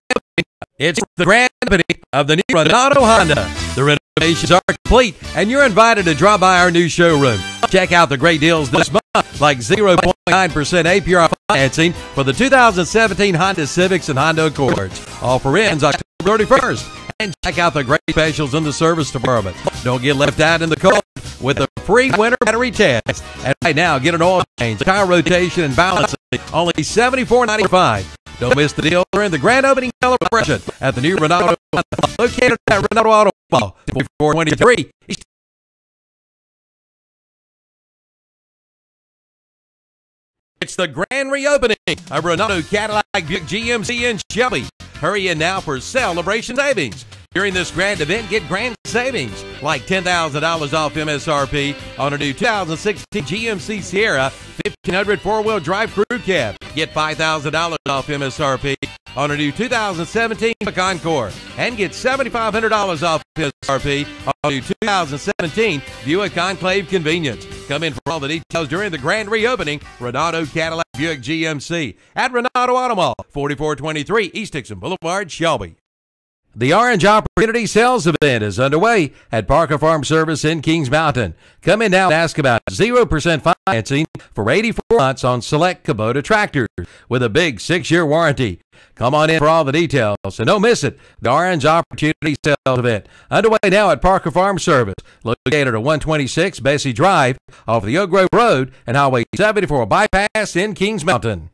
It's the grand opening of the new RENALDO Honda. The renovations are complete, and you're invited to drop by our new showroom. Check out the great deals this month, like 0.9% APR financing for the 2017 Honda Civics and Honda Accords. Offer ends October 31st. And check out the great specials in the service department. Don't get left out in the cold with a free winter battery test. And right now, get an oil change, tire rotation, and balancing, only $74.95. Don't miss the deal during the grand opening celebration at the new RENALDO, located at RENALDO Auto Mall, 2423 East. It's the grand reopening of RENALDO Cadillac Buick GMC in Shelby. Hurry in now for celebration savings. During this grand event, get grand savings like $10,000 off MSRP on a new 2016 GMC Sierra 1500 4-wheel drive crew cab. Get $5,000 off MSRP on a new 2017 Concord. And get $7,500 off MSRP on a new 2017 Buick Enclave Convenience. Come in for all the details during the grand reopening. RENALDO Cadillac Buick GMC at RENALDO Auto Mall, 4423 East Dixon Boulevard, Shelby. The Orange Opportunity Sales Event is underway at Parker Farm Service in Kings Mountain. Come in now and ask about 0% financing for 84 months on select Kubota tractors with a big 6-year warranty. Come on in for all the details and don't miss it. The Orange Opportunity Sales Event underway now at Parker Farm Service, located at 126 Bessie Drive off the Oak Grove Road and Highway 74 bypass in Kings Mountain.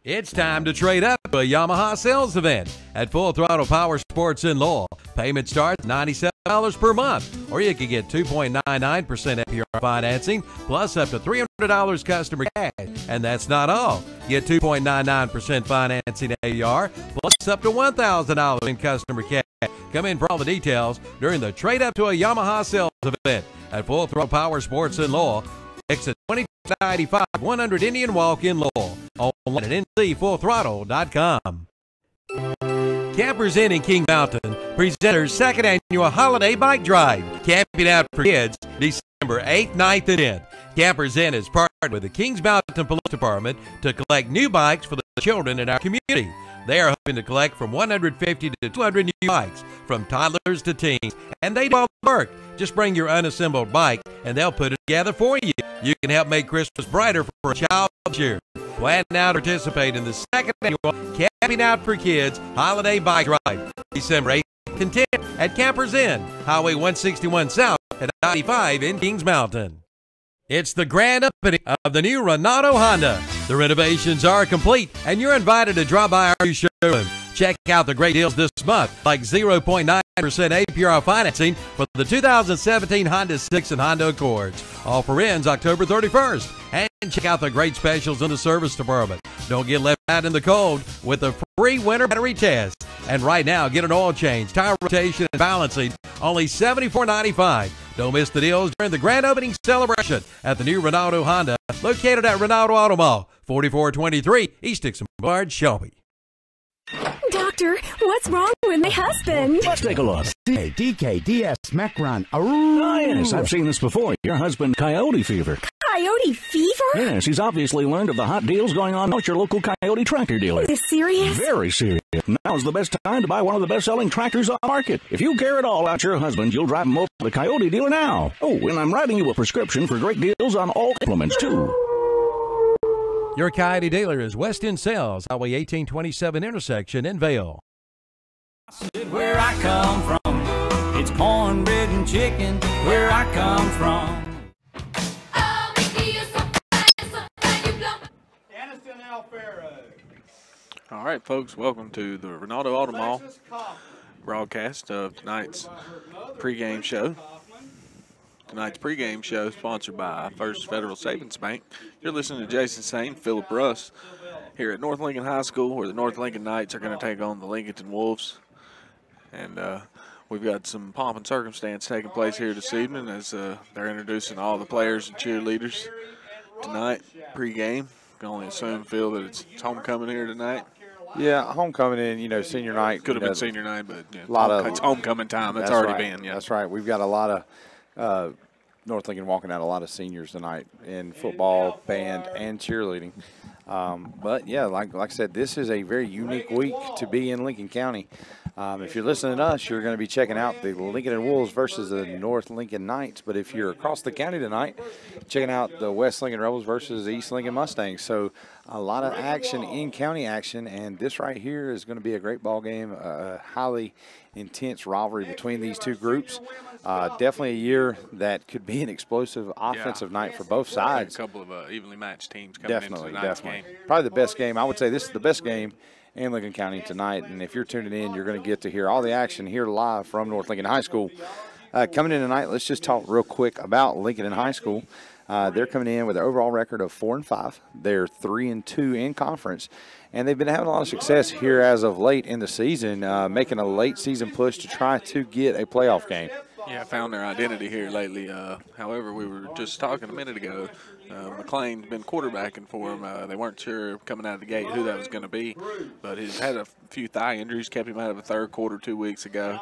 It's time to trade up to a Yamaha sales event at Full Throttle Power Sports in Lowell. Payment starts $97 per month, or you can get 2.99% APR financing plus up to $300 customer cash. And that's not all. Get 2.99% financing APR plus up to $1,000 in customer cash. Come in for all the details during the trade up to a Yamaha sales event at Full Throttle Power Sports in Lowell. Exit 2295 100 Indian Walk in Lowell. Online at ncfullthrottle.com. Campers Inn in King Mountain presents their second annual holiday bike drive. Camping out for kids, December 8th, 9th, and 10th. Campers Inn is partnered with the Kings Mountain Police Department to collect new bikes for the children in our community. They are hoping to collect from 150 to 200 new bikes, from toddlers to teens, and they do all the work. Just bring your unassembled bike, and they'll put it together for you. You can help make Christmas brighter for a child this year. Plan now to participate in the second annual Camping Out for Kids Holiday Bike Drive, December 8th and 10th at Campers Inn, Highway 161 South at 95 in Kings Mountain. It's the grand opening of the new RENALDO Honda. The renovations are complete, and you're invited to drop by our new showroom. Check out the great deals this month, like 0.9% APR financing for the 2017 Honda 6 and Honda Accords. Offer ends October 31st. And check out the great specials in the service department. Don't get left out in the cold with a free winter battery test. And right now, get an oil change, tire rotation, and balancing, only $74.95. Don't miss the deals during the grand opening celebration at the new RENALDO Honda, located at RENALDO Auto Mall, 4423 East Dixon Boulevard, Shelby. Doctor, what's wrong with my husband? Let's take a look. DKDS Macron. Ah, yes, I've seen this before. Your husband, coyote fever. Coyote fever? Yes, he's obviously learned of the hot deals going on at your local Coyote tractor dealer. Is this serious? Very serious. Now's the best time to buy one of the best-selling tractors on the market. If you care at all about your husband, you'll drive him over to the Coyote dealer now. Oh, and I'm writing you a prescription for great deals on all implements, too. Your Coyote dealer is West End Sales, Highway 1827 intersection in Vale. Where I come from, it's cornbread and chicken. Where I come from. All right, folks, welcome to the RENALDO Auto Mall broadcast of tonight's pregame show. Tonight's pregame show is sponsored by First Federal Savings Bank. You're listening to Jason Sane, Philip Russ, here at North Lincoln High School, where the North Lincoln Knights are going to take on the Lincolnton Wolves. And we've got some pomp and circumstance taking place here this evening as they're introducing all the players and cheerleaders tonight pregame. Can only assume, Phil, that it's homecoming here tonight. Yeah, homecoming and, senior night. Could have been senior night, but it's homecoming time. That's already been, yeah. That's right. We've got a lot of North Lincoln walking out a lot of seniors tonight in football, band, and cheerleading. But, yeah, like I said, this is a very unique week to be in Lincoln County. If you're listening to us, you're going to be checking out the Lincoln Wolves versus the North Lincoln Knights. But if you're across the county tonight, checking out the West Lincoln Rebels versus the East Lincoln Mustangs. So a lot of action, in-county action, and this right here is going to be a great ball game, a highly intense rivalry between these two groups. Definitely a year that could be an explosive offensive night for both sides. A couple of evenly matched teams coming into tonight's game. Probably the best game. I would say this is the best game in Lincoln County tonight, and if you're tuning in, you're going to get to hear all the action here live from North Lincoln High School. Coming in tonight, let's just talk real quick about Lincoln High School. They're coming in with an overall record of 4-5. They're 3-2 in conference, and they've been having a lot of success here as of late in the season, making a late season push to try to get a playoff game. Yeah, found their identity here lately. However, we were just talking a minute ago. McLean's been quarterbacking for him. They weren't sure coming out of the gate who that was going to be, but he's had a few thigh injuries, kept him out of the third quarter 2 weeks ago.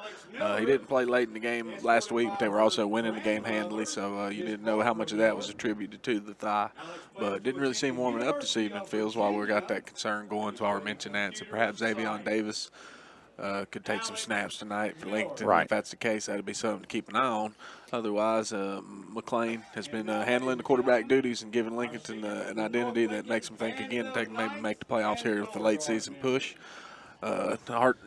He didn't play late in the game last week, but they were also winning the game handily, so you didn't know how much of that was attributed to the thigh. But didn't really see him warming up this evening, Phils, while we got that concern going, so I mentioned that. So perhaps Xavion Davis could take some snaps tonight for Lincoln. Right. If that's the case, that would be something to keep an eye on. Otherwise, McLean has been handling the quarterback duties and giving Lincoln an identity that makes them think again, maybe make the playoffs here with the late season push.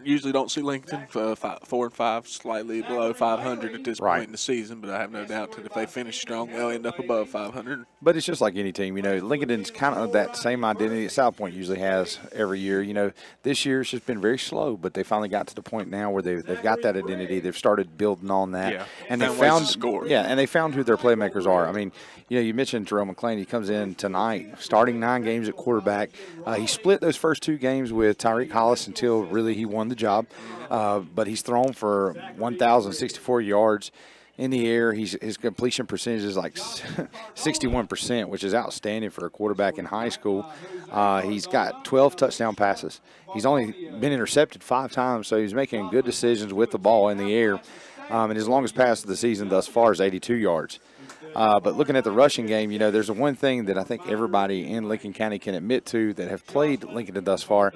Usually don't see Lincoln 4-5, slightly below 500 at this point in the season, but I have no doubt that if they finish strong, they'll end up above 500. But it's just like any team, Lincoln's kind of that same identity that South Point usually has every year. This year it's just been very slow, but they finally got to the point now where they've got that identity. They've started building on that, and they found who their playmakers are. I mean, you mentioned Terrell McLean. He comes in tonight, starting 9 games at quarterback. He split those first 2 games with Tyreek Hollis until really he won the job. But he's thrown for 1,064 yards in the air. His completion percentage is like 61%, which is outstanding for a quarterback in high school. He's got 12 touchdown passes. He's only been intercepted 5 times, so he's making good decisions with the ball in the air. And his longest pass of the season thus far is 82 yards. But looking at the rushing game, you know, there's one thing that I think everybody in Lincoln County can admit to that have played Lincolnton thus far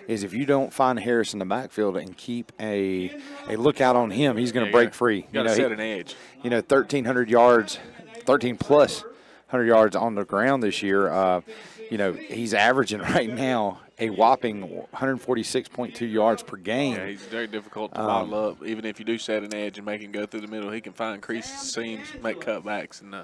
is if you don't find Harris in the backfield and keep a lookout on him, he's going to break free. You got to set an edge. You know, 1,300 yards, 13-plus 100 yards on the ground this year. You know, he's averaging right now a whopping 146.2 yards per game. Yeah, he's very difficult to bottle up. Even if you do set an edge and make him go through the middle, he can find creases, seams, make cutbacks, and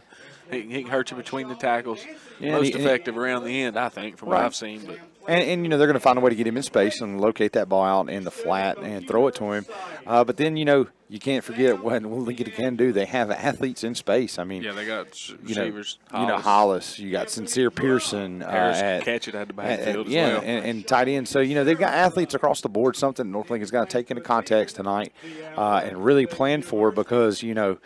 he can hurt you between the tackles. Yeah, Most effective around the end, I think, from what I've seen. But And, you know, they're going to find a way to get him in space and locate that ball out in the flat and throw it to him. But then, you know, you can't forget what Lincoln can do. They have athletes in space. I mean, yeah, they got receivers. Hollis. You got Sincere Pearson. Harris can catch it at the backfield as well. And tight end. So, you know, they've got athletes across the board, something North Lincoln's got to take into context tonight and really plan for because, you know,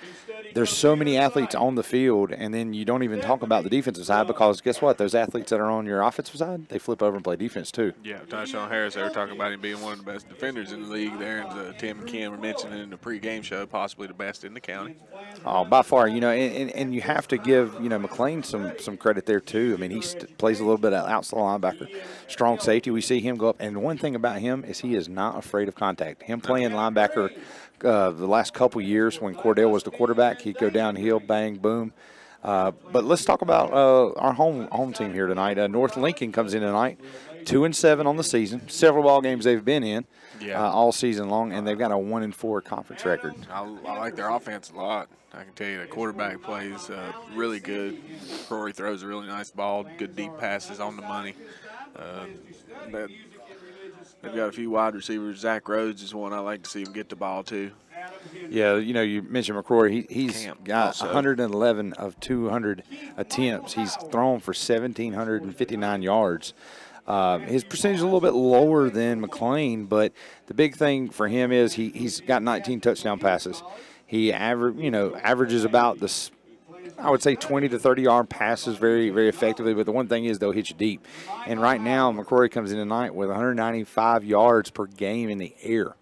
there's so many athletes on the field, and then you don't even talk about the defensive side because guess what? Those athletes that are on your offensive side, they flip over and play defense too. Yeah, Tyshawn Harris, they were talking about him being one of the best defenders in the league there, and Tim and Ken were mentioning in the pregame show, possibly the best in the county. Oh, by far, you know, and you have to give, you know, McLean some credit there too. I mean, he plays a little bit of outside linebacker, strong safety. We see him go up, and one thing about him is he is not afraid of contact. Him playing linebacker the last couple years when Cordell was the quarterback, he'd go downhill, bang, boom. But let's talk about our home team here tonight. North Lincoln comes in tonight, 2-7 on the season. Several ball games they've been in all season long, and they've got a 1-4 conference record. I like their offense a lot. I can tell you the quarterback plays really good. Rory throws a really nice ball, good deep passes on the money. They've got a few wide receivers. Zach Rhodes is one I like to see him get the ball to. Yeah, you know, you mentioned McCrory. He's got 111 of 200 attempts. He's thrown for 1,759 yards. His percentage is a little bit lower than McLean, but the big thing for him is he's got 19 touchdown passes. He averages about this, I would say 20 to 30-yard passes very, very effectively. But the one thing is they'll hit you deep. And right now, McCrory comes in tonight with 195 yards per game in the air.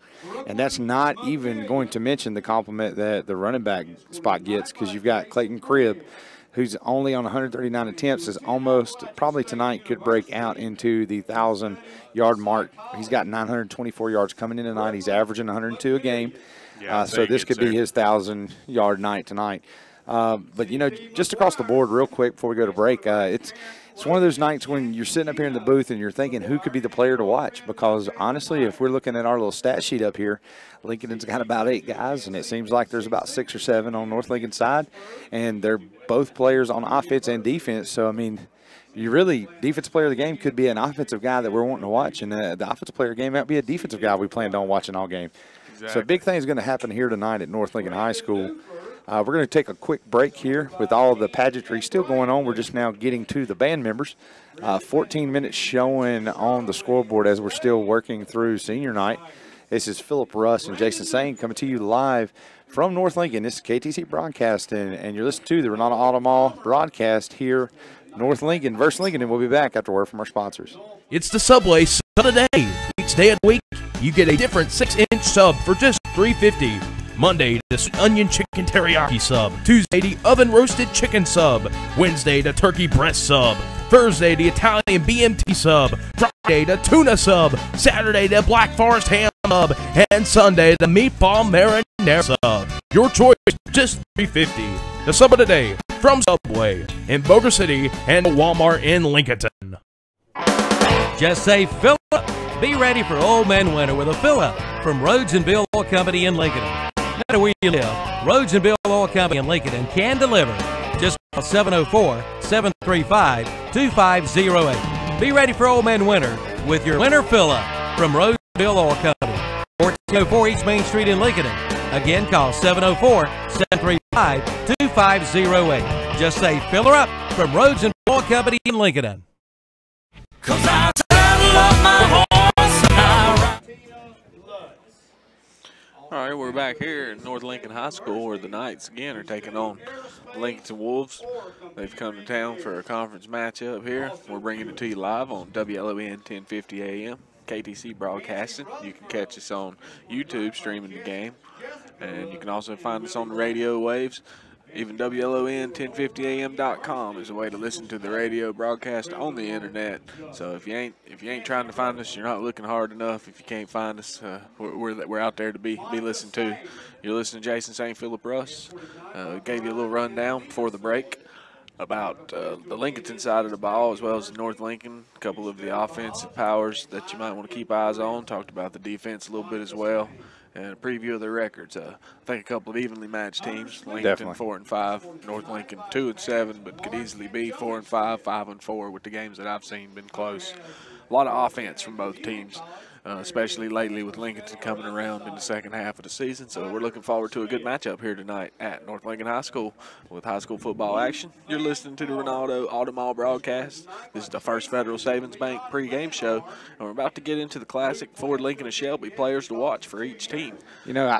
And that's not even going to mention the compliment that the running back spot gets because you've got Clayton Cribb, who's only on 139 attempts, is almost probably tonight could break out into the 1,000-yard mark. He's got 924 yards coming in tonight. He's averaging 102 a game. So this could be his 1,000-yard night tonight. But, you know, just across the board real quick before we go to break, it's one of those nights when you're sitting up here in the booth and you're thinking who could be the player to watch because, honestly, if we're looking at our little stat sheet up here, Lincoln's got about 8 guys, and it seems like there's about 6 or 7 on North Lincoln's side, and they're both players on offense and defense. So, I mean, you really – defensive player of the game could be an offensive guy that we're wanting to watch, and the offensive player of the game might be a defensive guy we planned on watching all game. Exactly. So a big thing is going to happen here tonight at North Lincoln High School. We're going to take a quick break here with all the pageantry still going on. We're just now getting to the band members. 14 minutes showing on the scoreboard as we're still working through senior night. This is Philip Russ and Jason Sane coming to you live from North Lincoln. This is KTC Broadcasting, and you're listening to the RENALDO Auto Mall broadcast here, North Lincoln versus Lincoln, and we'll be back after word from our sponsors. It's the Subway Sub of the Day. Each day of the week, you get a different 6-inch sub for just $3.50. Monday, the sweet onion chicken teriyaki sub. Tuesday, the oven roasted chicken sub. Wednesday, the turkey breast sub. Thursday, the Italian BMT sub. Friday, the tuna sub. Saturday, the Black Forest ham sub. And Sunday, the meatball marinara sub. Your choice, just $3.50. The sub of the day from Subway in Boulder City and Walmart in Lincolnton. Just say fill up. Be ready for Old Man Winter with a fill up from Rhodes and Bill Oil Company in Lincoln. No matter where you live, Rhodes and Bill Oil Company in Lincoln can deliver. Just call 704-735-2508. Be ready for Old Man Winter with your winter fill-up from Rhodes and Bill Oil Company. 1404 East Main Street in Lincoln. Again, call 704-735-2508. Just say fill her up from Rhodes and Bill Oil Company in Lincoln. 'Cause I saddle up my horse and I ride. All right, we're back here at North Lincoln High School where the Knights again are taking on the Lincolnton Wolves. They've come to town for a conference matchup here. We're bringing it to you live on WLON 1050 AM, KTC broadcasting. You can catch us on YouTube streaming the game, and you can also find us on the radio waves. Even WLON1050am.com is a way to listen to the radio broadcast on the internet. So if you ain't trying to find us, you're not looking hard enough. If you can't find us, we're out there to be listened to. You're listening to Jason St. Philip Russ. Gave you a little rundown before the break about the Lincolnton side of the ball as well as the North Lincoln. A couple of the offensive powers that you might want to keep eyes on. Talked about the defense a little bit as well. And a preview of their records. I think a couple of evenly matched teams. Lincoln 4-5, North Lincoln 2-7, but could easily be 4-5, 5-4 with the games that I've seen been close. A lot of offense from both teams, especially lately with Lincolnton coming around in the second half of the season. So we're looking forward to a good matchup here tonight at North Lincoln High School with high school football action. You're listening to the RENALDO Automall broadcast. This is the First Federal Savings Bank pregame show, and we're about to get into the classic Ford, Lincoln, and Shelby players to watch for each team. You know,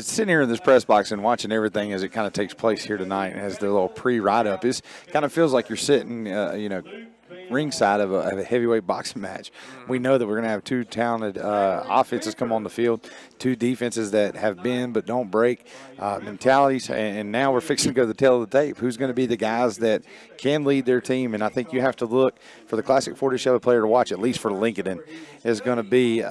sitting here in this press box and watching everything as it kind of takes place here tonight as the little pre-write-up, is kind of feels like you're sitting, you know, ringside of a heavyweight boxing match. We know that we're going to have two talented offenses come on the field, two defenses that have bend but don't break mentalities, and now we're fixing to go to the tail of the tape. Who's going to be the guys that can lead their team? And I think you have to look for the classic Ford or Shelby player to watch, at least for Lincoln, is going to be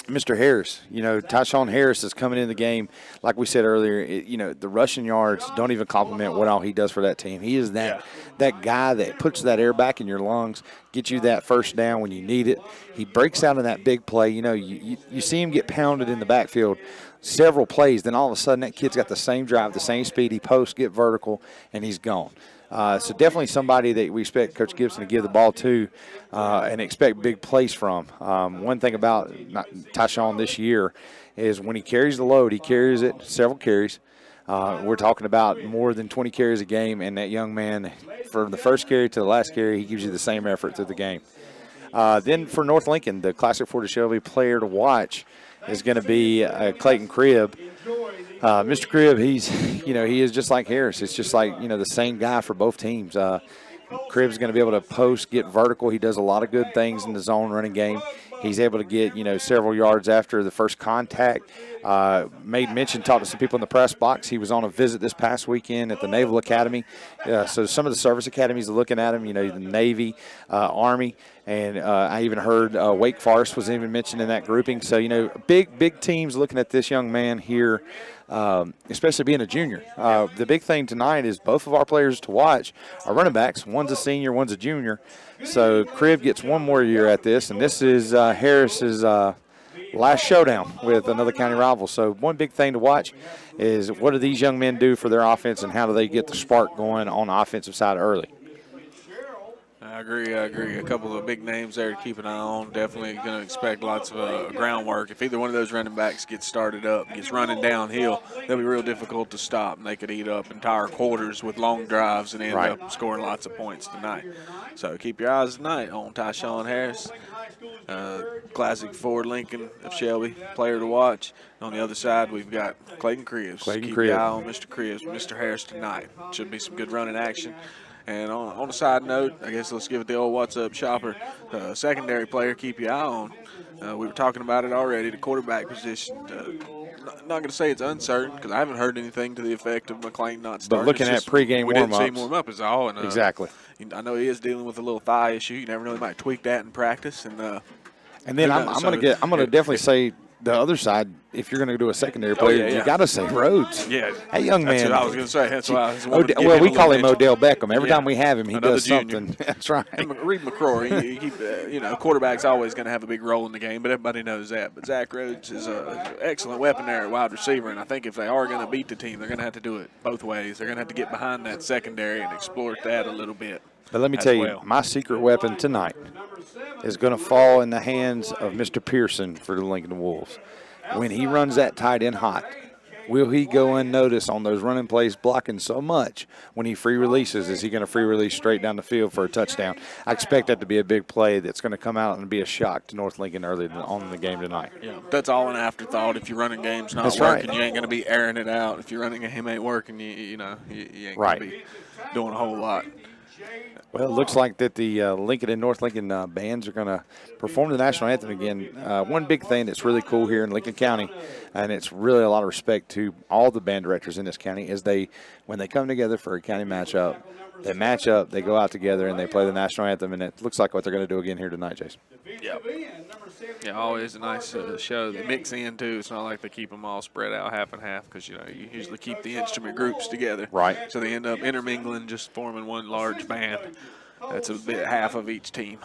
Mr. Harris. You know, Tyshawn Harris is coming in the game. Like we said earlier, you know, the rushing yards don't even compliment what all he does for that team. He is that guy that puts that air back in your lungs, gets you that first down when you need it. He breaks out in that big play. You know, you see him get pounded in the backfield several plays, then all of a sudden that kid's got the same drive, the same speed. He posts, get vertical, and he's gone. So definitely somebody that we expect Coach Gibson to give the ball to and expect big plays from. One thing about Tyshawn this year is when he carries the load, he carries it several carries. We're talking about more than 20 carries a game, and that young man, from the first carry to the last carry, he gives you the same effort through the game. Then for North Lincoln, the Classic Ford or Shelby player to watch is going to be Clayton Cribb. Mr. Cribb, he is just like Harris. It's just like, you know, the same guy for both teams. Cribb's going to be able to post, get vertical. He does a lot of good things in the zone running game. He's able to get, you know, several yards after the first contact. Made mention, talked to some people in the press box. He was on a visit this past weekend at the Naval Academy. So some of the service academies are looking at him, you know, the Navy, Army, and I even heard Wake Forest was even mentioned in that grouping. So, you know, big teams looking at this young man here, especially being a junior. The big thing tonight is both of our players to watch are running backs. One's a senior, one's a junior. So Cribb gets one more year at this, and this is Harris's last showdown with another county rival. So one big thing to watch is what do these young men do for their offense, and how do they get the spark going on the offensive side early. I agree. A couple of big names there to keep an eye on. Definitely going to expect lots of groundwork. If either one of those running backs gets started up, gets running downhill, they'll be real difficult to stop, and they could eat up entire quarters with long drives and end up scoring lots of points tonight. So keep your eyes tonight on Tyshawn Harris, Classic Ford Lincoln of Shelby, player to watch. On the other side, we've got Clayton Cribbs. Keep your eye on Mr. Cribbs, Mr. Harris tonight. Should be some good running action. And on a side note, I guess let's give it the old what's up shopper. Secondary player, keep your eye on. We were talking about it already, the quarterback position. Not going to say it's uncertain because I haven't heard anything to the effect of McLean not starting. But looking at pregame warm-ups. We didn't see him warm up is all. And, exactly. I know he is dealing with a little thigh issue. You never know, he might tweak that in practice. And then I'm going to definitely say the other side, if you're going to do a secondary player, you got to say Rhodes. Yeah. That young man. That's what I was going to say. That's why well, we call him Odell Beckham. Every time we have him, he does something. That's right. And Reed McCrory, quarterback's always going to have a big role in the game, but everybody knows that. But Zach Rhodes is an excellent weapon there at wide receiver, and I think if they are going to beat the team, they're going to have to do it both ways. They're going to have to get behind that secondary and explore that a little bit. But let me tell you, my secret weapon tonight is going to fall in the hands of Mr. Pearson for the Lincoln Wolves. When he runs that tight end hot, Will he go unnoticed on those running plays, blocking so much when he free releases? Is he going to free release straight down the field for a touchdown? I expect that to be a big play that's going to come out and be a shock to North Lincoln early on in the game tonight. Yeah, that's all an afterthought. If your running game's not That's working, right. you ain't going to be airing it out. If your running game ain't working, you ain't going to be doing a whole lot. Well, it looks like that the Lincoln and North Lincoln bands are going to perform the national anthem again. One big thing that's really cool here in Lincoln County, and it's really a lot of respect to all the band directors in this county, is when they come together for a county matchup, they match up, they go out together, and they play the national anthem, and it looks like what they're going to do again here tonight, Jason. Yeah. Yeah, always a nice show. They mix in, too. It's not like they keep them all spread out half and half because, you usually keep the instrument groups together. Right. So they end up intermingling, just forming one large band. That's a bit half of each team.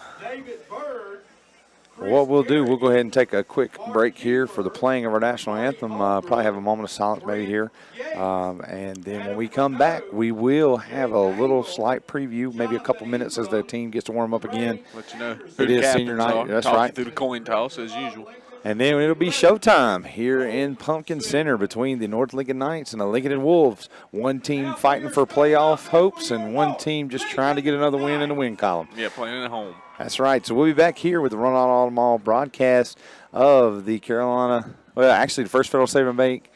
What we'll do, we'll go ahead and take a quick break here for the playing of our national anthem. Probably have a moment of silence maybe here. And then when we come back, we will have a little slight preview, maybe a couple minutes as the team gets to warm up again. Let you know it is senior night. That's talk right. You through the coin toss as usual. And then it'll be showtime here in Pumpkin Center between the North Lincoln Knights and the Lincoln Wolves. One team fighting for playoff hopes and one team just trying to get another win in the win column. Yeah, playing at home. That's right. So we'll be back here with the Ronaldo Automall broadcast of the the First Federal Savings Bank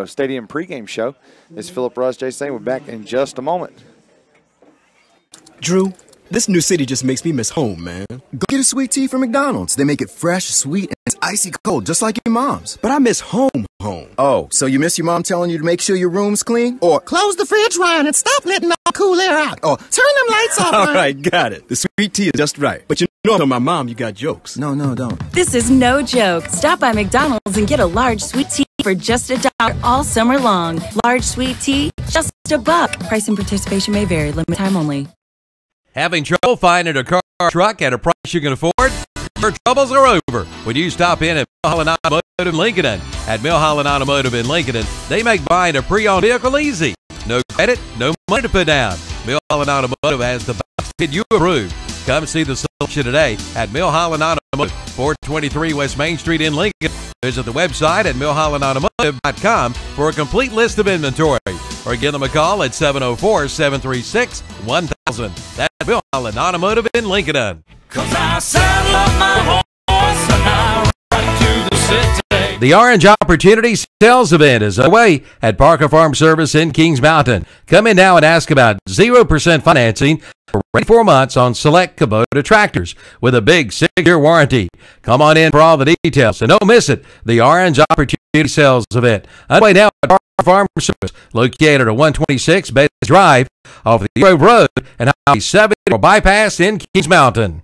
Stadium pregame show. This is Philip Russ, Jason. We're back in just a moment. Drew, this new city just makes me miss home, man. Go get a sweet tea from McDonald's. They make it fresh, sweet, and it's icy cold, just like your mom's. But I miss home. Oh, so you miss your mom telling you to make sure your room's clean? Or Close the fridge, Ryan, and stop letting all cool air out. Or turn them lights off, All Ryan. right, got it. The sweet tea is just right. But you know, my mom, you got jokes. No, don't. This is no joke. Stop by McDonald's and get a large sweet tea for just $1 all summer long. Large sweet tea, just $1. Price and participation may vary. Limited time only. Having trouble finding a car or truck at a price you can afford? Your troubles are over when you stop in at Milholland Automotive in Lincolnton. At Milholland Automotive in Lincolnton, they make buying a pre-owned vehicle easy. No credit, no money to put down. Milholland Automotive has the best fit you approve. Come see the selection today at Milholland Automotive, 423 West Main Street in Lincoln. Visit the website at milhollandautomotive.com for a complete list of inventory. Or give them a call at 704-736-1000. That's Milholland Automotive in Lincoln. 'Cause I saddle up my horse and I ride to the city. The Orange Opportunity Sales Event is underway at Parker Farm Service in Kings Mountain. Come in now and ask about 0% financing for 24 months on select Kubota tractors with a big 6-year warranty. Come on in for all the details and don't miss it. The Orange Opportunity Sales Event underway now at Parker Farm Service, located at 126 Bates Drive off the Grove Road and Highway 70 or bypass in Kings Mountain.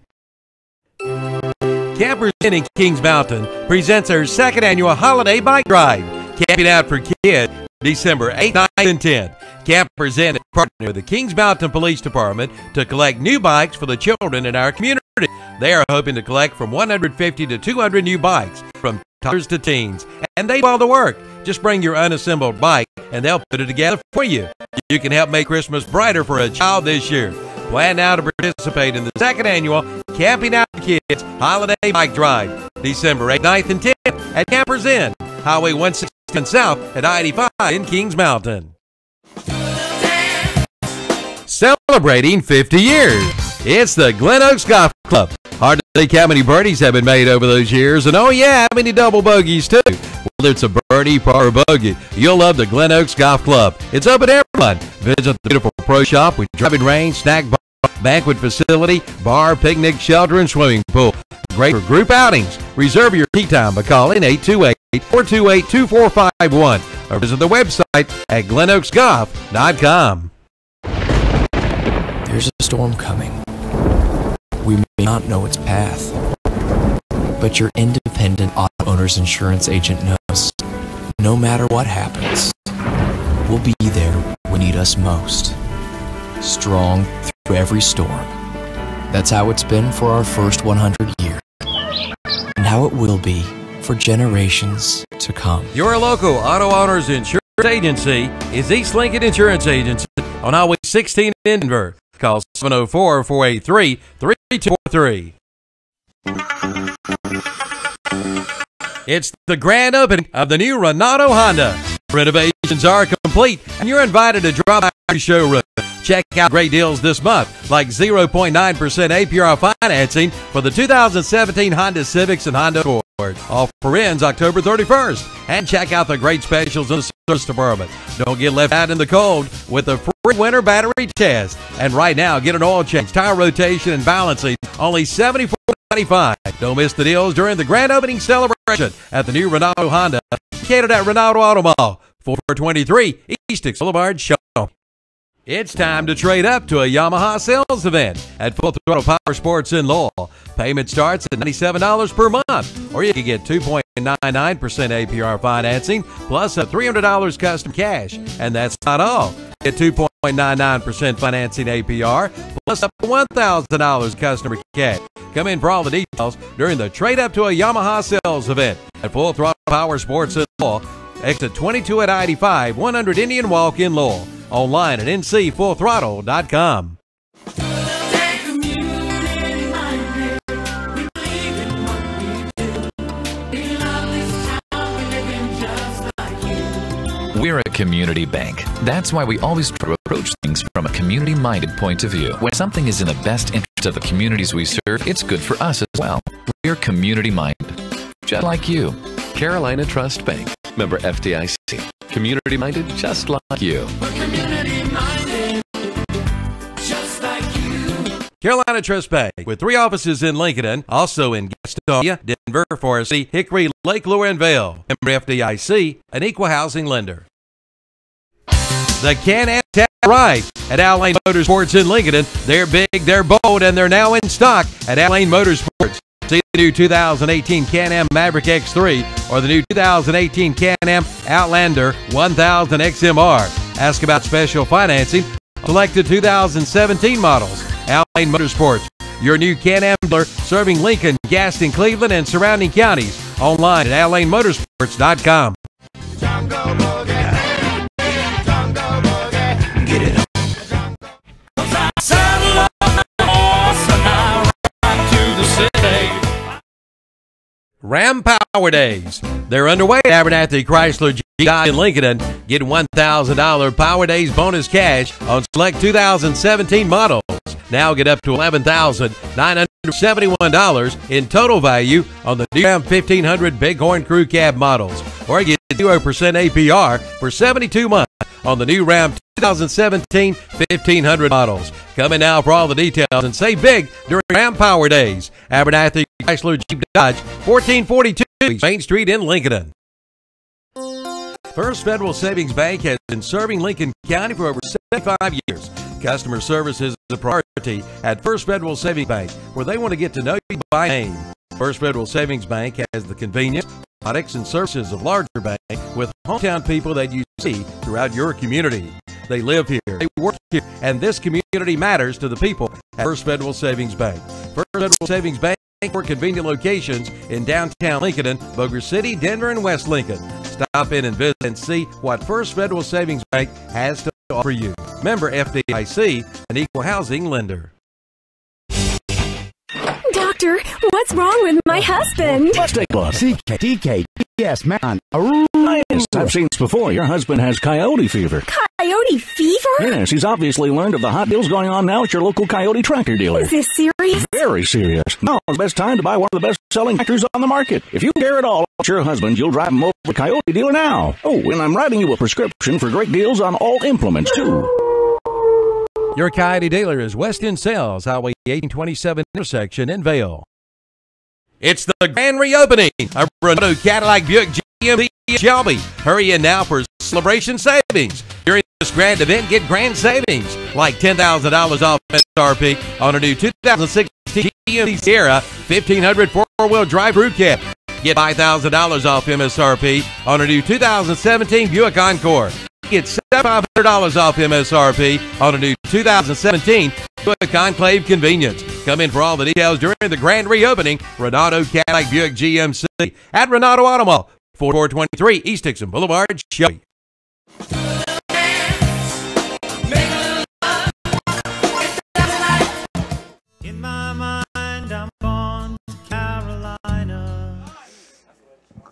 Campers Inn in Kings Mountain presents their second annual holiday bike drive. Camping out for kids December 8th, 9th, and 10th. Campers Inn is partnering with the Kings Mountain Police Department to collect new bikes for the children in our community. They are hoping to collect from 150 to 200 new bikes from toddlers to teens. And they do all the work. Just bring your unassembled bike and they'll put it together for you. You can help make Christmas brighter for a child this year. Plan now to participate in the second annual Camping Out for Kids Holiday Bike Drive, December 8th, 9th, and 10th at Campers Inn, Highway 116 South at I-85 in Kings Mountain. Celebrating 50 years, it's the Glen Oaks Golf Club. Hard to think how many birdies have been made over those years, and oh yeah, how many double bogeys too. Whether it's a birdie, par, or bogey, you'll love the Glen Oaks Golf Club. It's open to everyone. Visit the beautiful pro shop with driving range, snack bar, banquet facility, bar, picnic, shelter, and swimming pool. Great for group outings. Reserve your tee time by calling 828-428-2451 or visit the website at glenoaksgolf.com. There's a storm coming. We may not know its path, but your independent auto owner's insurance agent knows no matter what happens, we'll be there when you need us most. Strong through every storm. That's how it's been for our first 100 years, and how it will be for generations to come. Your local auto owner's insurance agency is East Lincoln Insurance Agency on Highway 16 in Denver. Call 704-483-3243. It's the grand opening of the new RENALDO Honda. Renovations are complete, and you're invited to drop by our showroom. Check out great deals this month, like 0.9% APR financing for the 2017 Honda Civics and Honda Accord. Offer ends October 31st. And check out the great specials in the service department. Don't get left out in the cold with the free winter battery test. And right now, get an oil change, tire rotation, and balancing, only $74.95. Don't miss the deals during the grand opening celebration at the new RENALDO Honda, located at RENALDO Auto Mall, 423 East Dix Boulevard, Shaw. It's time to trade up to a Yamaha sales event at Full Throttle Power Sports in Lowell. Payment starts at $97 per month, or you can get 2.99% APR financing plus a $300 custom cash. And that's not all. Get 2.99% financing APR plus up to $1,000 customer cash. Come in for all the details during the trade up to a Yamaha sales event at Full Throttle Power Sports in Lowell. Exit 22 at I-85, 100 Indian Walk in Lowell. Online at ncfullthrottle.com. We're a community bank. That's why we always try to approach things from a community-minded point of view. When something is in the best interest of the communities we serve, it's good for us as well. We're community-minded, just like you. Carolina Trust Bank, member FDIC. Community-minded, just like you. We're community-minded, just like you. Carolina Trust Bank, with 3 offices in Lincolnton, also in Gastonia, Denver, Forest City, Hickory, Lake Lure, and Vail. Member FDIC, an equal housing lender. The Can-Am Tap Right at Alane Motorsports in Lincolnton. They're big, they're bold, and they're now in stock at Alane Motorsports. See the new 2018 Can-Am Maverick X3 or the new 2018 Can-Am Outlander 1000 XMR. Ask about special financing. Selected 2017 models. Alane Motorsports, your new Can-Am dealer serving Lincoln, Gaston, Cleveland, and surrounding counties. Online at alanemotorsports.com. Get it on. Ram Power Days. They're underway at Abernathy Chrysler Jeep Dodge in Lincoln. Get $1,000 Power Days bonus cash on select 2017 models. Now get up to $11,971 in total value on the new Ram 1500 Bighorn Crew Cab models. Or get 0% APR for 72 months on the new Ram 2017 1500 models. Come in now for all the details and save big during Ram Power Days. Abernathy Chrysler Jeep Dodge, 1442 Main Street in Lincoln. First Federal Savings Bank has been serving Lincoln County for over 75 years. Customer service is a priority at First Federal Savings Bank, where they want to get to know you by name. First Federal Savings Bank has the convenience, products, and services of larger bank with hometown people that you see throughout your community. They live here, they work here, and this community matters to the people at First Federal Savings Bank. First Federal Savings Bank for convenient locations in downtown Lincoln, Bossier City, Denver, and West Lincoln. Stop in and visit and see what First Federal Savings Bank has to offer you. Member FDIC, an equal housing lender. Doctor, what's wrong with my husband? Let's take a look. Yes, man. Yes, I've seen this before. Your husband has coyote fever. Coyote fever? Yes, he's obviously learned of the hot deals going on now at your local Coyote tractor dealer. Is this serious? Very serious. Now is the best time to buy one of the best-selling tractors on the market. If you care at all about your husband, you'll drive him over to the Coyote dealer now. Oh, and I'm writing you a prescription for great deals on all implements, too. Your Coyote dealer is West End Sales, Highway 1827 intersection in Vail. It's the grand reopening of RENALDO Cadillac Buick GMC Shelby. Hurry in now for celebration savings. During this grand event, get grand savings like $10,000 off MSRP on a new 2016 GMC Sierra 1500 4-wheel drive crew cab. Get $5,000 off MSRP on a new 2017 Buick Encore. Get $7,500 off MSRP on a new 2017 Buick Enclave Convenience. Come in for all the details during the grand reopening. RENALDO Cadillac Buick GMC at RENALDO Auto Mall, 423 East Dixon Boulevard, Shelby. In my mind, I'm gone to Carolina.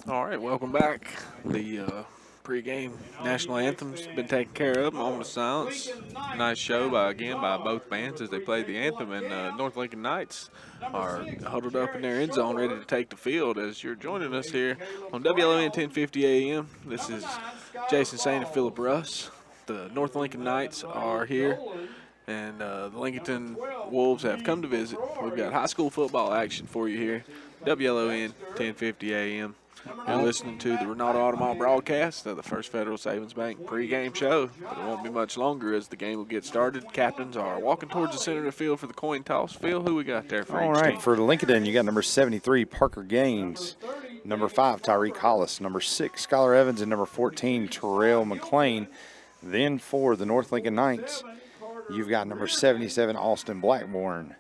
All right, welcome back. The Pre-game national anthem's been taken care of. Moment of silence. Nice show by both bands as they played the anthem. And North Lincoln Knights are huddled up in their end zone, ready to take the field. As you're joining us here on WLON 1050 AM, this is Jason Saint and Philip Russ. The North Lincoln Knights are here, and the Lincolnton Wolves have come to visit. We've got high school football action for you here, WLON 1050 AM. You're listening to the RENALDO Automall broadcast of the First Federal Savings Bank pregame show. But it won't be much longer as the game will get started. Captains are walking towards the center of the field for the coin toss. Phil, who we got there for All each right, team? for Lincolnton, you got number 73, Parker Gaines, number 5, Tyreek Hollis, number 6, Skylar Evans, and number 14, Terrell McLean. Then for the North Lincoln Knights, you've got number 77, Austin Blackburn,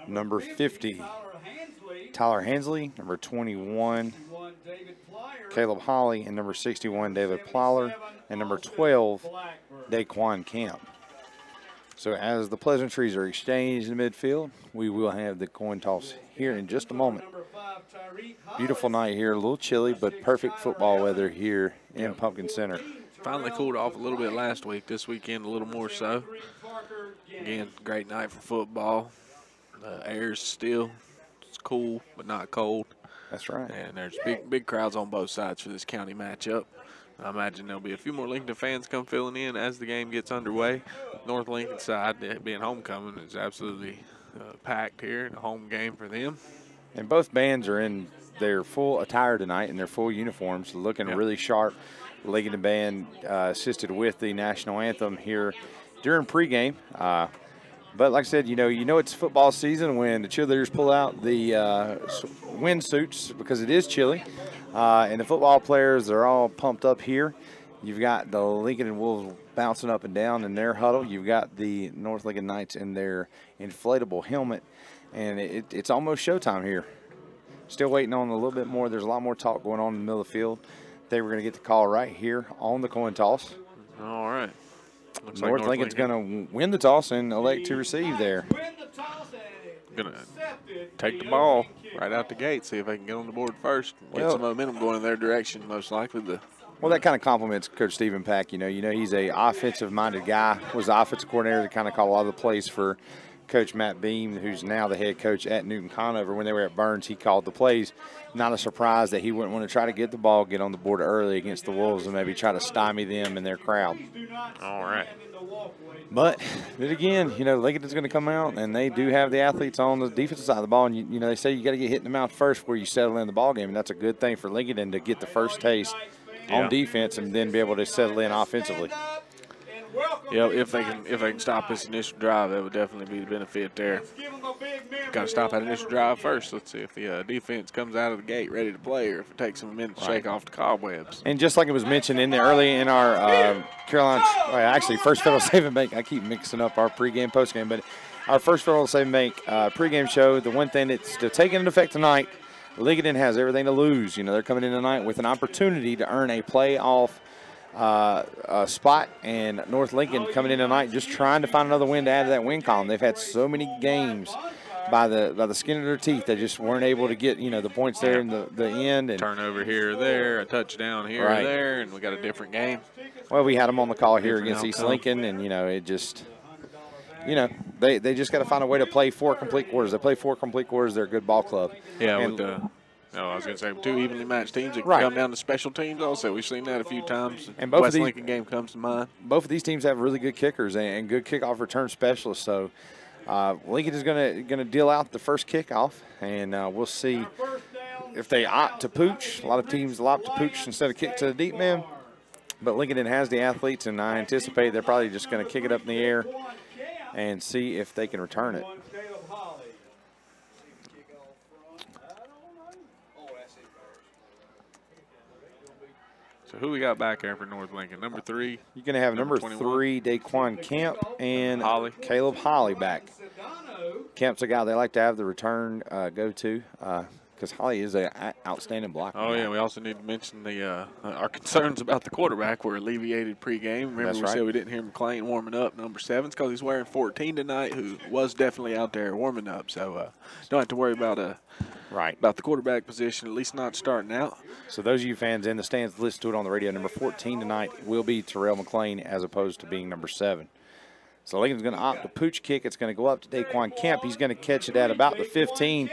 number 50, Tyler Hensley, number 21, Caleb Holly, and number 61, David Plyler, and number 12, Daquan Camp. So as the pleasantries are exchanged in the midfield, we will have the coin toss here in just a moment. Beautiful night here, a little chilly, but perfect football weather here in Pumpkin Center. Finally cooled off a little bit last week. This weekend a little more so. Again, great night for football. The air's still, it's cool but not cold. That's right. And there's big crowds on both sides for this county matchup. I imagine there'll be a few more Lincoln fans come filling in as the game gets underway. North Lincoln side, being homecoming, is absolutely packed here. A home game for them. And both bands are in their full attire tonight in their full uniforms, looking really sharp. The Lincoln band assisted with the national anthem here during pregame. But like I said, you know it's football season when the cheerleaders pull out the wind suits because it is chilly. And the football players are all pumped up here. You've got the Lincoln Wolves bouncing up and down in their huddle. You've got the North Lincoln Knights in their inflatable helmet. And it's almost showtime here. Still waiting on a little bit more. There's a lot more talk going on in the middle of the field. They were going to get the call right here on the coin toss. All right. Looks North like Lincoln's going to win the toss and elect to receive there. Going to take the ball right out the gate, see if they can get on the board first. Get some momentum going in their direction, most likely. Well, that kind of compliments Coach Stephen Pack. You know he's a offensive-minded guy. Was the offensive coordinator to kind of call a lot of the plays for Coach Matt Beam, who's now the head coach at Newton Conover. When they were at Burns, he called the plays. Not a surprise that he wouldn't want to try to get the ball, get on the board early against the Wolves, and maybe try to stymie them in their crowd. All right. But then again, Lincoln's going to come out, and they do have the athletes on the defensive side of the ball. And they say you got to get hit in the mouth first before you settle in the ball game, and that's a good thing for Lincoln to get the first taste on defense and then be able to settle in offensively. Yeah, if they can stop this initial drive, that would definitely be the benefit there. Got to stop that initial drive first. Let's see if the defense comes out of the gate ready to play, or if it takes them a minute to shake off the cobwebs. And just like it was mentioned early in our First Federal Savings Bank, I keep mixing up our pregame, postgame, but our First Federal Savings Bank pregame show, the one thing that's still taking into effect tonight, Lincoln has everything to lose. They're coming in tonight with an opportunity to earn a playoff spot, and North Lincoln coming in tonight just trying to find another win to add to that win column. They've had so many games by the skin of their teeth. They just weren't able to get the points there in the end. And turnover here or there, a touchdown here or there, and we got a different game. Well, we had them on the call here against East Lincoln, and it just they just got to find a way to play 4 complete quarters. They play 4 complete quarters. They're a good ball club. Yeah, I was going to say, 2 evenly matched teams that come down to special teams also. We've seen that a few times. And both West of these, Lincoln game comes to mind. Both of these teams have really good kickers and good kickoff return specialists. So Lincoln is going to deal out the first kickoff, and we'll see if they opt to pooch. A lot of teams opt to pooch instead of kick to the deep man. But Lincoln has the athletes, and I anticipate they're probably just going to kick it up in the air and see if they can return it. So who we got back there for North Lincoln? Number 3. You're going to have number 3, Daquan Camp, and Caleb Holly back. Camp's a guy they like to have the return go to. because Holly is an outstanding blocker. Oh, yeah, we also need to mention the our concerns about the quarterback were alleviated pregame. Remember, That's we right. said we didn't hear McClain warming up, number 7, because he's wearing 14 tonight, who was definitely out there warming up. So don't have to worry about about the quarterback position, at least not starting out. So those of you fans in the stands, listen to it on the radio. Number 14 tonight will be Terrell McClain as opposed to being number 7. So Lincoln's going to opt a pooch kick. It's going to go up to Daquan Kemp. He's going to catch it at about the 15,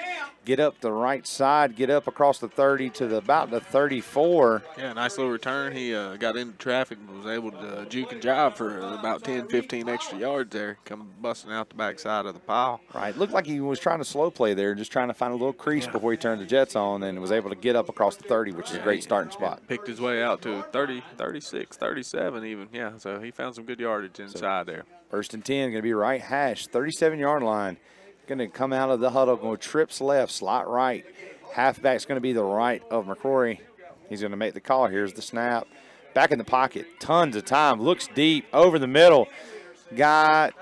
get up the right side, get up across the 30 to about the 34. Yeah, nice little return. He got into traffic and was able to juke and jive for about 10, 15 extra yards there, coming busting out the backside of the pile. Right. Looked like he was trying to slow play there, just trying to find a little crease before he turned the jets on, and was able to get up across the 30, which is a great starting spot. Picked his way out to 30, 36, 37 even. Yeah, so he found some good yardage inside there. First and 10, going to be right hash, 37-yard line. Going to come out of the huddle, going trips left, slot right. Halfback's going to be the right of McCrory. He's going to make the call. Here's the snap. Back in the pocket, tons of time. Looks deep, over the middle. Got,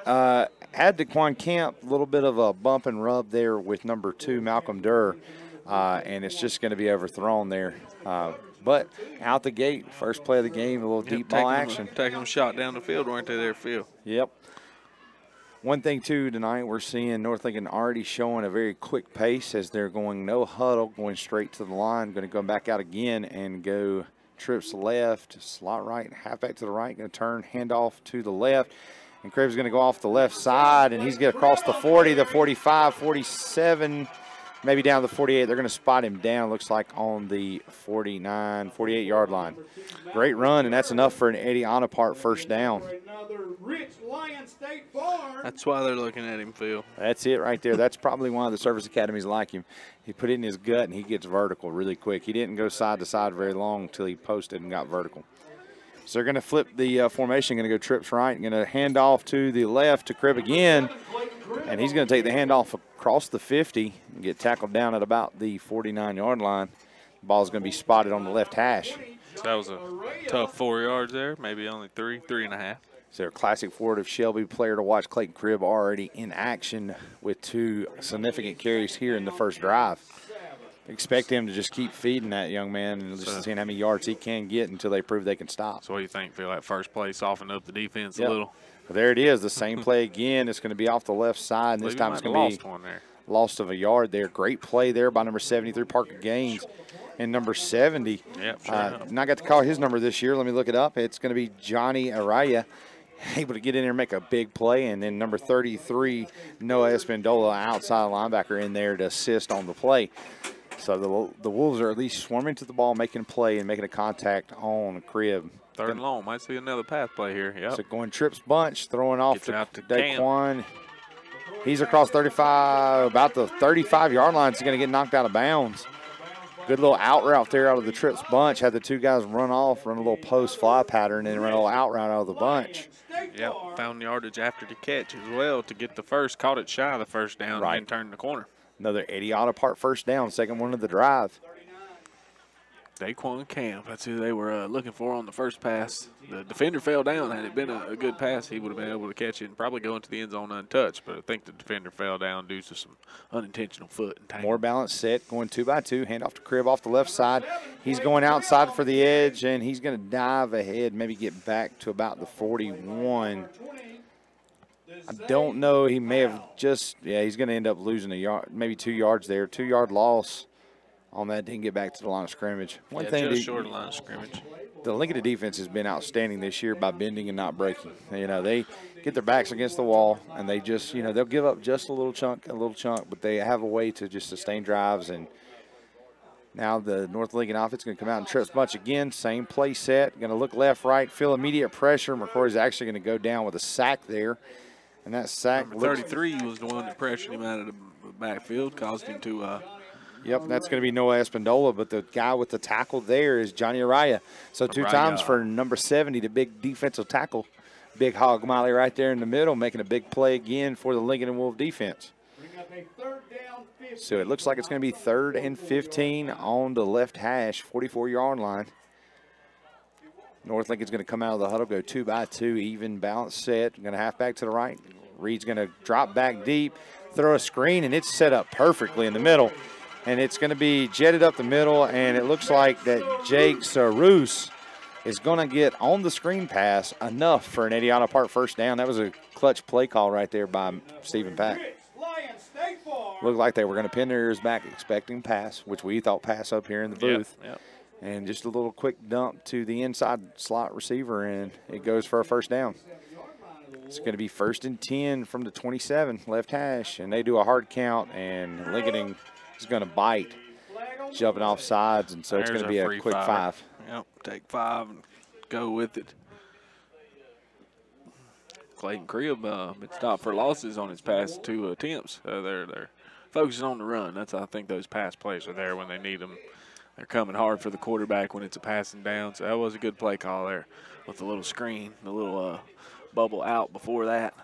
had Daquan Kemp, a little bit of a bump and rub there with number 2, Malcolm Durr. And it's just going to be overthrown there. But out the gate, first play of the game, a little deep ball action. Taking them shot down the field, weren't they there, Phil? Yep. One thing, too, tonight we're seeing North Lincoln already showing a very quick pace as they're going no huddle, going straight to the line, going to go back out again and go trips left, slot right, halfback to the right, going to turn, handoff to the left. And Cribb's going to go off the left side, and he's going to cross the 40, the 45, 47, maybe down to the 48. They're going to spot him down, looks like on the 49, 48-yard line. Great run, and that's enough for an Eddie Onapart first down. That's why they're looking at him, Phil. That's it right there. That's probably why the service academies like him. He put it in his gut, and he gets vertical really quick. He didn't go side to side very long until he posted and got vertical. So they're going to flip the formation, going to go trips right, going to hand off to the left to Cribb again, and he's going to take the handoff across the 50 and get tackled down at about the 49-yard line. The ball's going to be spotted on the left hash. So that was a tough 4 yards there, maybe only 3.5. So a classic Ford of Shelby player to watch. Clayton Cribb already in action with 2 significant carries here in the first drive. Expect him to just keep feeding that young man and just seeing how many yards he can get until they prove they can stop. So what do you think, Phil? That first play softened up the defense a little? Well, there it is, the same play again. It's going to be off the left side, and this time it's going to be lost of a yard there. Great play there by number 73, Parker Gaines. And number 70, not got to call his number this year. Let me look it up. It's going to be Johnny Araya, able to get in there and make a big play. And then number 33, Noah Espendola, outside linebacker, in there to assist on the play. So the Wolves are at least swarming to the ball, making a play and making a contact on Cribb. Third and long. Might see another pass play here. Yep. So going trips bunch, throwing off to Daquan. He's across 35, about the 35-yard line. He's going to get knocked out of bounds. Good little out route there out of the trips bunch. Had the 2 guys run off, run a little post fly pattern, and run a little out route out of the bunch. Yep, found yardage after the catch as well to get the first. Caught it shy of the first down and turned the corner. Another Eddie Onapart first down, second one of the drive. Daquan Camp, that's who they were looking for on the first pass. The defender fell down. Had it been a good pass, he would have been able to catch it and probably go into the end zone untouched. But I think the defender fell down due to some unintentional foot and tangle. More balanced set, going 2 by 2. Hand off to Cribb off the left side. He's going outside for the edge, and he's going to dive ahead, maybe get back to about the 41. I don't know. He may have just, he's going to end up losing a yard, maybe 2 yards there. 2-yard loss on that. Didn't get back to the line of scrimmage. One thing just short of the line of scrimmage. The Lincoln defense has been outstanding this year by bending and not breaking. You know, they get their backs against the wall, and they just, you know, they'll give up just a little chunk, but they have a way to just sustain drives. And now the North Lincoln offense is going to come out and trips bunch again. Same play set. Going to look left, right, feel immediate pressure. McCrory's actually going to go down with a sack there. And that sack. Number 33 was the one that pressured him out of the backfield, caused him to. Yep, that's going to be Noah Espendola, but the guy with the tackle there is Johnny Araya. So 2 times for number 70, the big defensive tackle. Big hog molly right there in the middle, making a big play again for the Lincoln and Wolf defense. So it looks like it's going to be 3rd and 15 on the left hash, 44-yard line. North Lincoln's going to come out of the huddle, go 2 by 2, even balance set. Going to half back to the right. Reed's going to drop back deep, throw a screen, and it's set up perfectly in the middle. and it's going to be jetted up the middle, and it looks like that Jake Saroos is going to get on the screen pass enough for an Ediana Park first down. That was a clutch play call right there by Stephen Pack. Looked like they were going to pin their ears back expecting pass, which we thought pass up here in the booth. Yep. And just a little quick dump to the inside slot receiver, and it goes for a first down. It's going to be 1st and 10 from the 27, left hash, and they do a hard count, and Lincolnton is going to bite, jumping off sides, and so it's going to be a quick 5. Yep, take 5 and go with it. Clayton Cribb been stopped for losses on his past 2 attempts. They're focusing on the run. That's, I think, those pass plays are there when they need them. They're coming hard for the quarterback when it's a passing down. So that was a good play call there with the little screen, the little bubble out before that,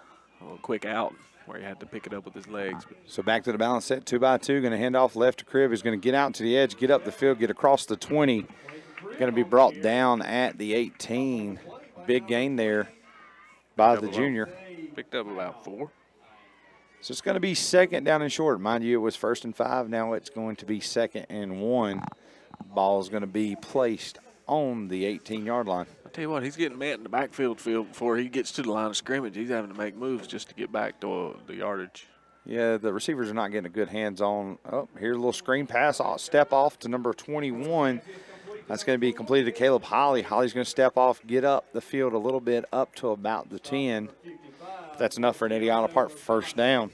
a little quick out where he had to pick it up with his legs. So back to the balance set, 2-by-2, going to hand off left to Cribb. He's going to get out to the edge, get up the field, get across the 20. Going to be brought down at the 18. Big gain there by the junior. Picked up about 4. So it's going to be 2nd down and short. Mind you, it was 1st and 5. Now it's going to be 2nd and 1. Ball is going to be placed on the 18-yard line. I'll tell you what, he's getting met in the backfield before he gets to the line of scrimmage. He's having to make moves just to get back to the yardage. Yeah, the receivers are not getting a good hands-on. Oh, here's a little screen pass, step off to number 21. That's going to be completed to Caleb Holly. Holly's going to step off, get up the field a little bit up to about the 10. That's enough for an Ediana Park first down.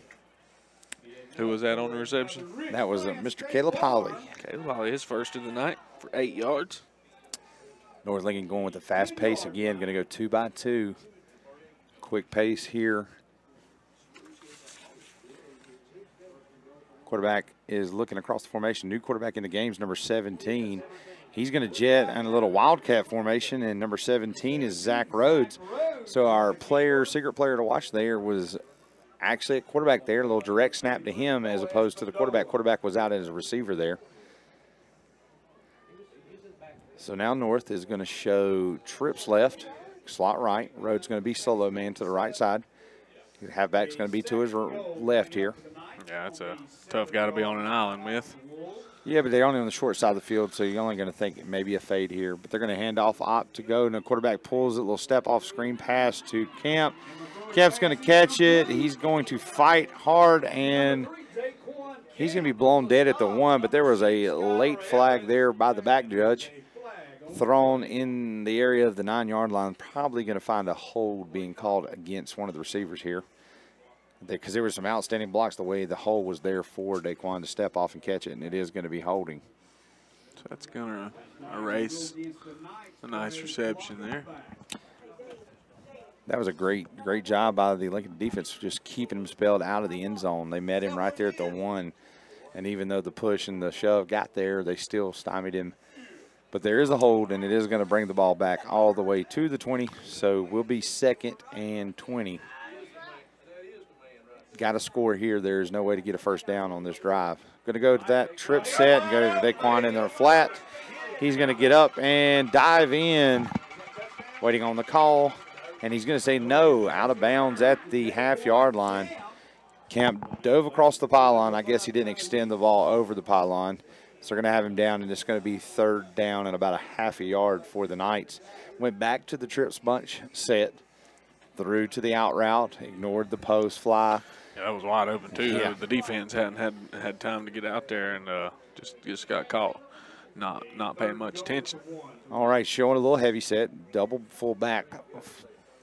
Who was that on the reception? That was Mr. Caleb Holly. Caleb Holly, his first of the night for 8 yards. North Lincoln going with the fast pace again, going to go 2-by-2. Quick pace here. Quarterback is looking across the formation. New quarterback in the game is number 17. He's going to jet in a little wildcat formation, and number 17 is Zach Rhodes. So our secret player to watch there was actually at quarterback there, a little direct snap to him as opposed to the quarterback. Quarterback was out as a receiver there. So now North is going to show trips left, slot right. Rhodes going to be solo man to the right side. Halfback's going to be to his left here. Yeah, that's a tough guy to be on an island with. Yeah, but they're only on the short side of the field, so you're only going to think maybe a fade here. But they're going to hand off opt to go, and the quarterback pulls it, a little step-off screen pass to Camp. Camp's going to catch it. He's going to fight hard, and he's going to be blown dead at the 1, but there was a late flag there by the back judge thrown in the area of the 9-yard line. Probably going to find a hold being called against one of the receivers here, because there were some outstanding blocks the way the hole was there for Daquan to step off and catch it, and it is going to be holding. So that's going to erase a nice reception there. That was a great job by the Lincoln defense, just keeping him spelled out of the end zone. They met him right there at the 1, and even though the push and the shove got there, they still stymied him. But there is a hold, and it is going to bring the ball back all the way to the 20, so we'll be 2nd and 20. Got to score here. There's no way to get a first down on this drive. Going to go to that trip set and go to Daquan in the flat. He's going to get up and dive in, waiting on the call, and he's going to say no, out of bounds at the half-yard line. Camp dove across the pylon. I guess he didn't extend the ball over the pylon. So they're going to have him down, and it's going to be 3rd down and about a half a yard for the Knights. Went back to the trips bunch set, threw to the out route, ignored the post fly. Yeah, that was wide open too. Yeah. The defense hadn't had time to get out there and just got caught, not paying much attention. All right, showing a little heavy set, double full back.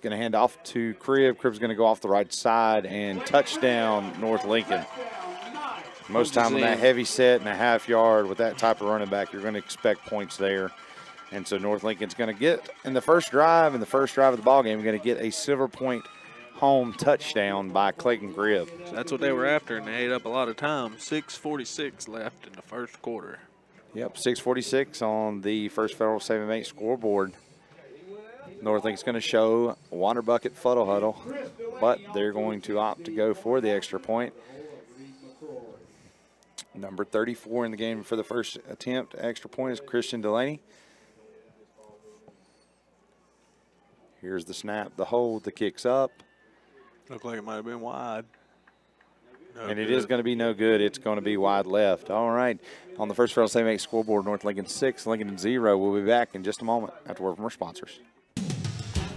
Going to hand off to Cribb. Cribb's going to go off the right side and touchdown North Lincoln. Most time on that heavy set and a half yard with that type of running back, you're going to expect points there. And so North Lincoln's going to get in the first drive of the ballgame, going to get a Silver Point home touchdown by Clayton Cribb. So that's what they were after, and they ate up a lot of time. 6:46 left in the first quarter. Yep, 6:46 on the First Federal 7-8 scoreboard. North Lincoln's going to show water bucket fuddle huddle, but they're going to opt to go for the extra point. Number 34 in the game for the first attempt, extra point, is Christian Delaney. Here's the snap, the hold, the kick's up. Looked like it might have been wide. And it is going to be no good. It's going to be wide left. All right. On the first Federal State Bank scoreboard, North Lincoln 6, Lincoln 0. We'll be back in just a moment after word from our sponsors.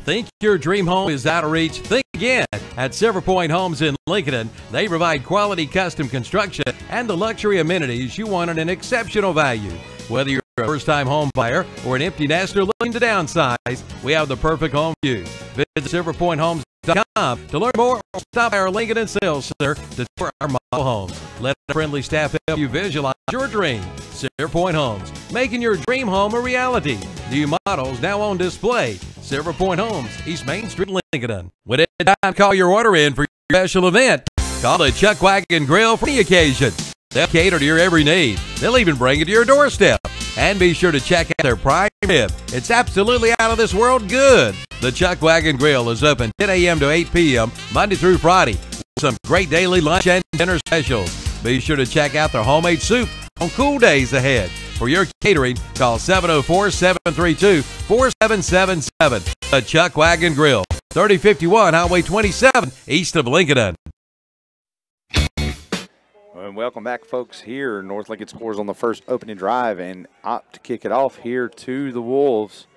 Think your dream home is out of reach? Think again. At Silver Point Homes in Lincolnton, they provide quality custom construction and the luxury amenities you want at an exceptional value. Whether you're a first-time home buyer or an empty nester looking to downsize, we have the perfect home for you. Visit silverpointhomes.com to learn more or stop by our Lincoln Sales Center to tour our model homes. Let our friendly staff help you visualize your dream. Silver Point Homes, making your dream home a reality. New models now on display. Silver Point Homes, East Main Street, Lincolnton. When it's time to call your order in for your special event, call the Chuck Wagon Grill for the occasion. They'll cater to your every need. They'll even bring it to your doorstep. And be sure to check out their prime rib. It's absolutely out of this world good. The Chuck Wagon Grill is open 10 a.m. to 8 p.m. Monday through Friday. Some great daily lunch and dinner specials. Be sure to check out their homemade soup on cool days ahead. For your catering, call 704-732-4777. The Chuck Wagon Grill, 3051 Highway 27, east of Lincolnton. And welcome back, folks. Here, North Lincoln scores on the first opening drive and opt to kick it off here to the Wolves.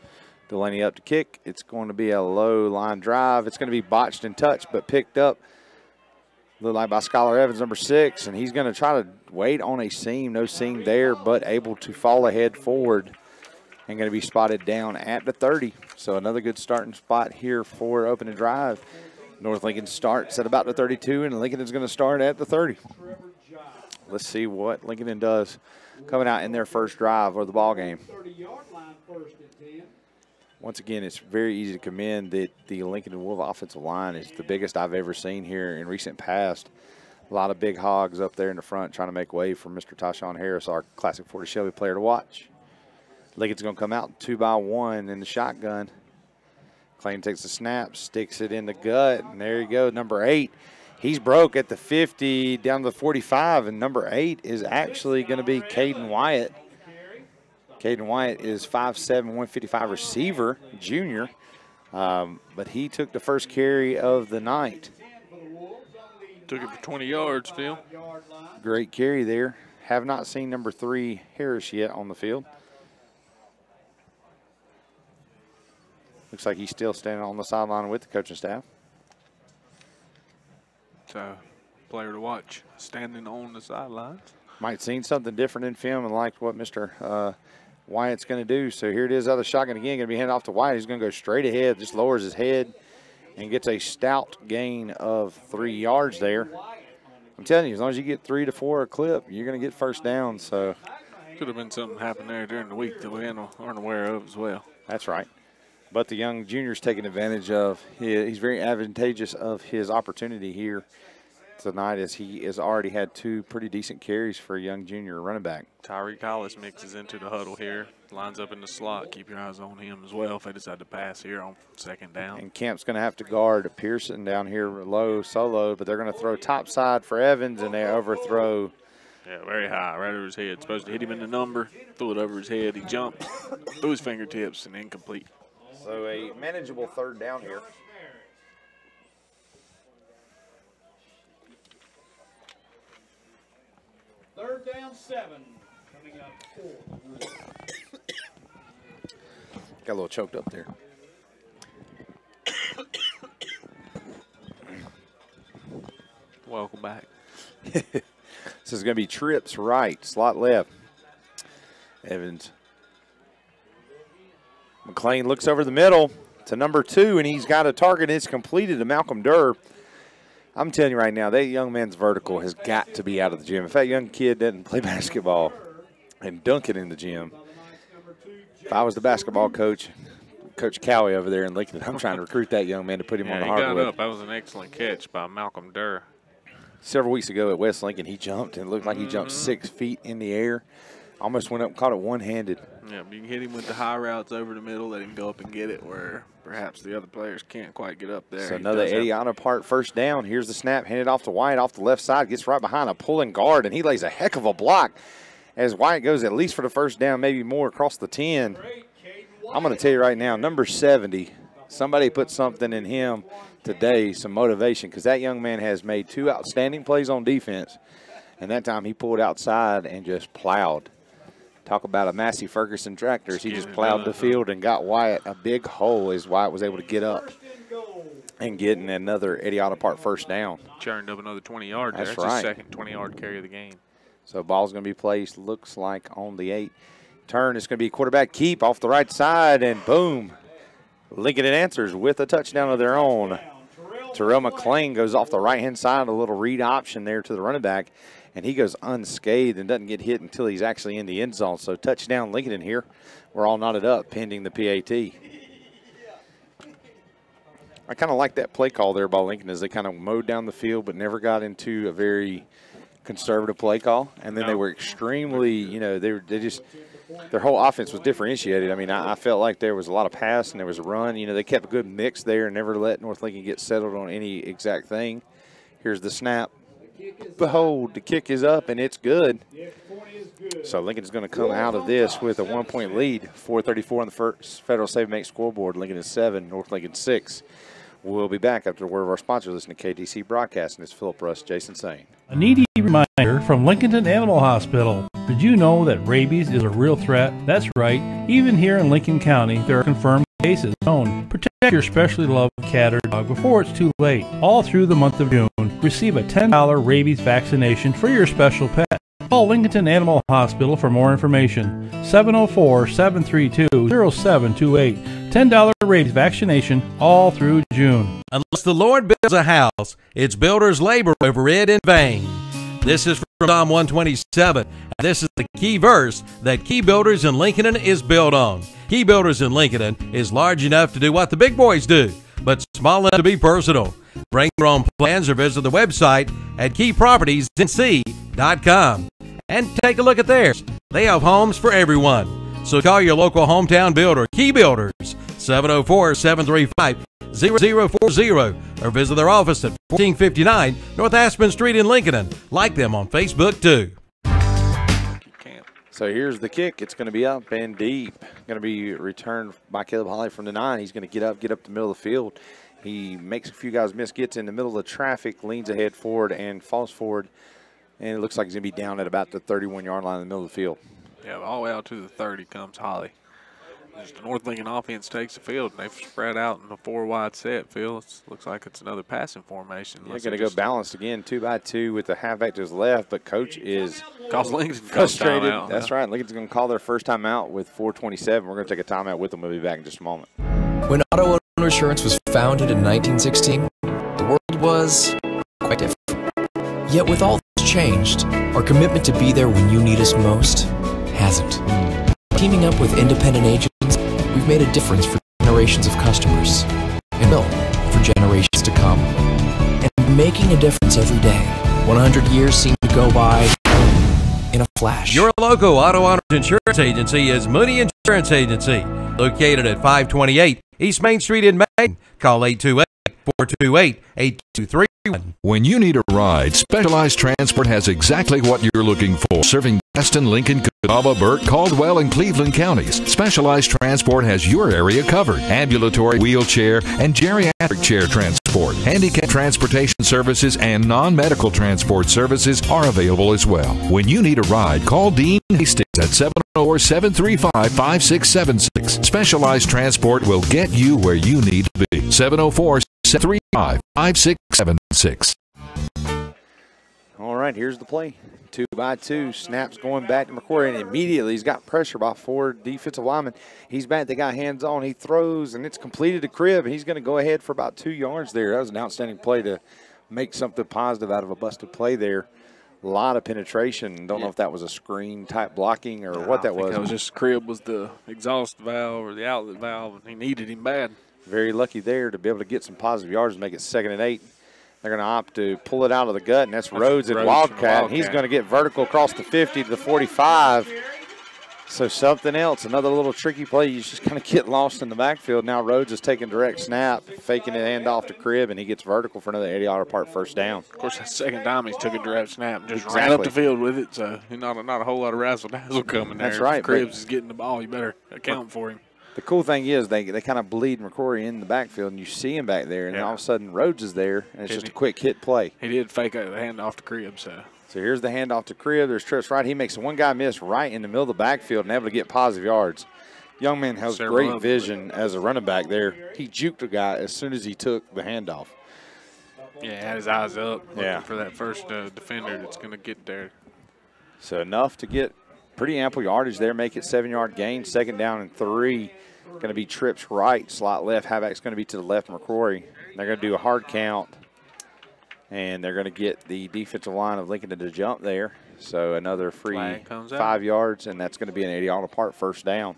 Delaney up to kick. It's going to be a low line drive. It's going to be botched and touched, but picked up. Looked like by Skylar Evans, number 6, and he's going to try to wait on a seam. No seam there, but able to fall ahead forward and going to be spotted down at the 30. So another good starting spot here for opening drive. North Lincoln starts at about the 32, and Lincoln is going to start at the 30. Let's see what Lincoln does coming out in their first drive of the ball game. Once again, it's very easy to commend that the Lincoln Wolf offensive line is the biggest I've ever seen here in recent past. A lot of big hogs up there in the front trying to make way for Mr. Tyshawn Harris, our Classic 40 Shelby player to watch. Lincoln's going to come out 2-by-1 in the shotgun. Clayton takes the snap, sticks it in the gut, and there you go, number 8. He's broke at the 50 down to the 45, and number 8 is actually going to be Caden Wyatt. Caden Wyatt is 5'7", 155 receiver, junior, but he took the first carry of the night. Took it for 20 yards, Phil. Great carry there. Have not seen number 3 Harris yet on the field. Looks like he's still standing on the sideline with the coaching staff. So, player to watch, standing on the sidelines. Might have seen something different in film and liked what Mr. Wyatt's going to do. So here it is, other shotgun again, going to be handed off to Wyatt. He's going to go straight ahead, just lowers his head and gets a stout gain of 3 yards there. I'm telling you, as long as you get 3 to 4 a clip, you're going to get first down. So could have been something happened there during the week that we aren't aware of as well. That's right. But the young junior's taking advantage of he's very advantageous of his opportunity here tonight, as he has already had 2 pretty decent carries for a young junior running back. Tyreek Hollis mixes into the huddle here, lines up in the slot. Keep your eyes on him as well if they decide to pass here on second down. And Camp's going to have to guard Pearson down here low, solo, but they're going to throw top side for Evans, and they overthrow. Yeah, very high, right over his head. Supposed to hit him in the number, threw it over his head. He jumped, threw his fingertips, and incomplete. So a manageable third down here. Third down 7, coming up 4. Got a little choked up there. Welcome back. This is going to be trips right, slot left. Evans. McLean looks over the middle to number 2, and he's got a target. It's completed to Malcolm Durr. I'm telling you right now, that young man's vertical has got to be out of the gym. If that young kid doesn't play basketball and dunk it in the gym, if I was the basketball coach, Coach Cowie over there in Lincoln, I'm trying to recruit that young man to put him on the hardwood. He got up. That was an excellent catch by Malcolm Durr. Several weeks ago at West Lincoln, he jumped, and it looked like he jumped 6 feet in the air. Almost went up and caught it one-handed. Yeah, you can hit him with the high routes over the middle, let him go up and get it where perhaps the other players can't quite get up there. So another Eddie Otto Park first down. Here's the snap, handed off to Wyatt off the left side, gets right behind a pulling guard, and he lays a heck of a block as Wyatt goes at least for the first down, maybe more across the 10. I'm going to tell you right now, number 70, somebody put something in him today some motivation, because that young man has made 2 outstanding plays on defense, and that time he pulled outside and just plowed. Talk about a Massey Ferguson tractors. He just plowed the field and got Wyatt a big hole, is Wyatt was able to get up and get in another Eddie Auto Part first down. Churned up another 20 yards there. That's That's right. his second 20-yard carry of the game. So ball's going to be placed, looks like on the 8. Turn, it's going to be quarterback keep off the right side, and boom. Lincoln answers with a touchdown of their own. Terrell McClain goes off the right-hand side, a little read option there to the running back, and he goes unscathed and doesn't get hit until he's actually in the end zone. So touchdown Lincoln here. We're all knotted up pending the PAT. I kind of like that play call there by Lincoln as they kind of mowed down the field but never got into a very conservative play call. And then they were extremely, you know, they just – their whole offense was differentiated. I mean, I felt like there was a lot of pass and there was a run. You know, they kept a good mix there and never let North Lincoln get settled on any exact thing. Here's the snap. Behold, the kick is up and it's good. So Lincoln is going to come out of this with a 1-point lead. 4:34 on the first Federal Save Make scoreboard. Lincoln is 7, North Lincoln 6. We'll be back after a word of our sponsor. Listen to KTC Broadcasting. It's Philip Russ, Jason Sane. A needy reminder from Lincolnton Animal Hospital. Did you know that rabies is a real threat? That's right. Even here in Lincoln County, there are confirmed cases known. Protect your specially loved cat or dog before it's too late. All through the month of June, receive a $10 rabies vaccination for your special pet. Call Lincolnton Animal Hospital for more information. 704-732-0728. $10 rabies vaccination all through June. Unless the Lord builds a house, its builders labor over it in vain. This is from Psalm 127, and this is the key verse that Key Builders in Lincoln is built on. Key Builders in Lincoln is large enough to do what the big boys do, but small enough to be personal. Bring your own plans or visit the website at keypropertiesnc.com and take a look at theirs. They have homes for everyone. So call your local hometown builder, Key Builders, 704-735-0040, or visit their office at 1459 North Aspen Street in Lincoln. Like them on Facebook, too. So here's the kick. It's going to be up and deep. Going to be returned by Caleb Holly from the 9. He's going to get up the middle of the field. He makes a few guys miss, gets in the middle of the traffic, leans ahead forward, and falls forward. And it looks like he's going to be down at about the 31-yard line in the middle of the field. Yeah, all the way out to the 30 comes Holly. As the North Lincoln offense takes the field, and they've spread out in a 4-wide set, Phil. It looks like it's another passing formation. They're going to go balanced again, 2-by-2 with the halfback to his left, but Coach is frustrated. That's right. Lincoln's going to call their first time out with 4:27. We're going to take a timeout with them. We'll be back in just a moment. When auto owner insurance was founded in 1916, the world was quite different. Yet with all that's changed, our commitment to be there when you need us most hasn't. Teaming up with independent agents, we've made a difference for generations of customers and will for generations to come. And making a difference every day. 100 years seem to go by in a flash. Your local auto owners insurance agency is Mooney Insurance Agency, located at 528 East Main Street in Maine. Call 828-428-8231. When you need a ride, Specialized Transport has exactly what you're looking for. Serving Gaston, Lincoln, Catawba, Burke, Caldwell, and Cleveland counties, Specialized Transport has your area covered. Ambulatory, wheelchair, and geriatric chair transport. Handicap transportation services and non-medical transport services are available as well. When you need a ride, call Dean Hastings at 704-735-5676. Specialized Transport will get you where you need to be. 704-735-5676. All right, here's the play. 2-by-2, snaps going back to McCoy, and immediately he's got pressure by 4 defensive linemen. He's back, they got hands on, he throws, and it's completed to Cribb, and he's going to go ahead for about 2 yards there. That was an outstanding play to make something positive out of a busted play there. A lot of penetration. Don't know if that was a screen type blocking or what that was. That was just Cribb was the exhaust valve or the outlet valve, and he needed him bad. Very lucky there to be able to get some positive yards and make it 2nd and 8. They're going to opt to pull it out of the gut, and that's Rhodes and Wildcat. He's going to get vertical across the 50 to the 45. So something else, another little tricky play. You just kind of get lost in the backfield. Now Rhodes is taking direct snap, faking it handoff to Cribb, and he gets vertical for another 80-yard part first down. Of course, that second time he took a direct snap and just ran up the field with it. So not a whole lot of razzle-dazzle coming there. That's right. If Cribbs is getting the ball, you better account for him. The cool thing is they kind of bleed McCrory in the backfield, and you see him back there, and then all of a sudden Rhodes is there, and it's just a quick hit play. He did fake a handoff to Cribb, so here's the handoff to Cribb. There's trips right. He makes one guy miss right in the middle of the backfield and able to get positive yards. Young man has great vision as a running back there. He juked a guy as soon as he took the handoff. Yeah, had his eyes up looking for that first defender that's going to get there. So enough to get pretty ample yardage there, make it 7-yard gain, 2nd down and 3. Going to be trips right, slot left. Halfback's going to be to the left, McCrory. They're going to do a hard count, and they're going to get the defensive line of Lincolnton to jump there. So another free 5 yards, and that's going to be an 80-yard apart first down.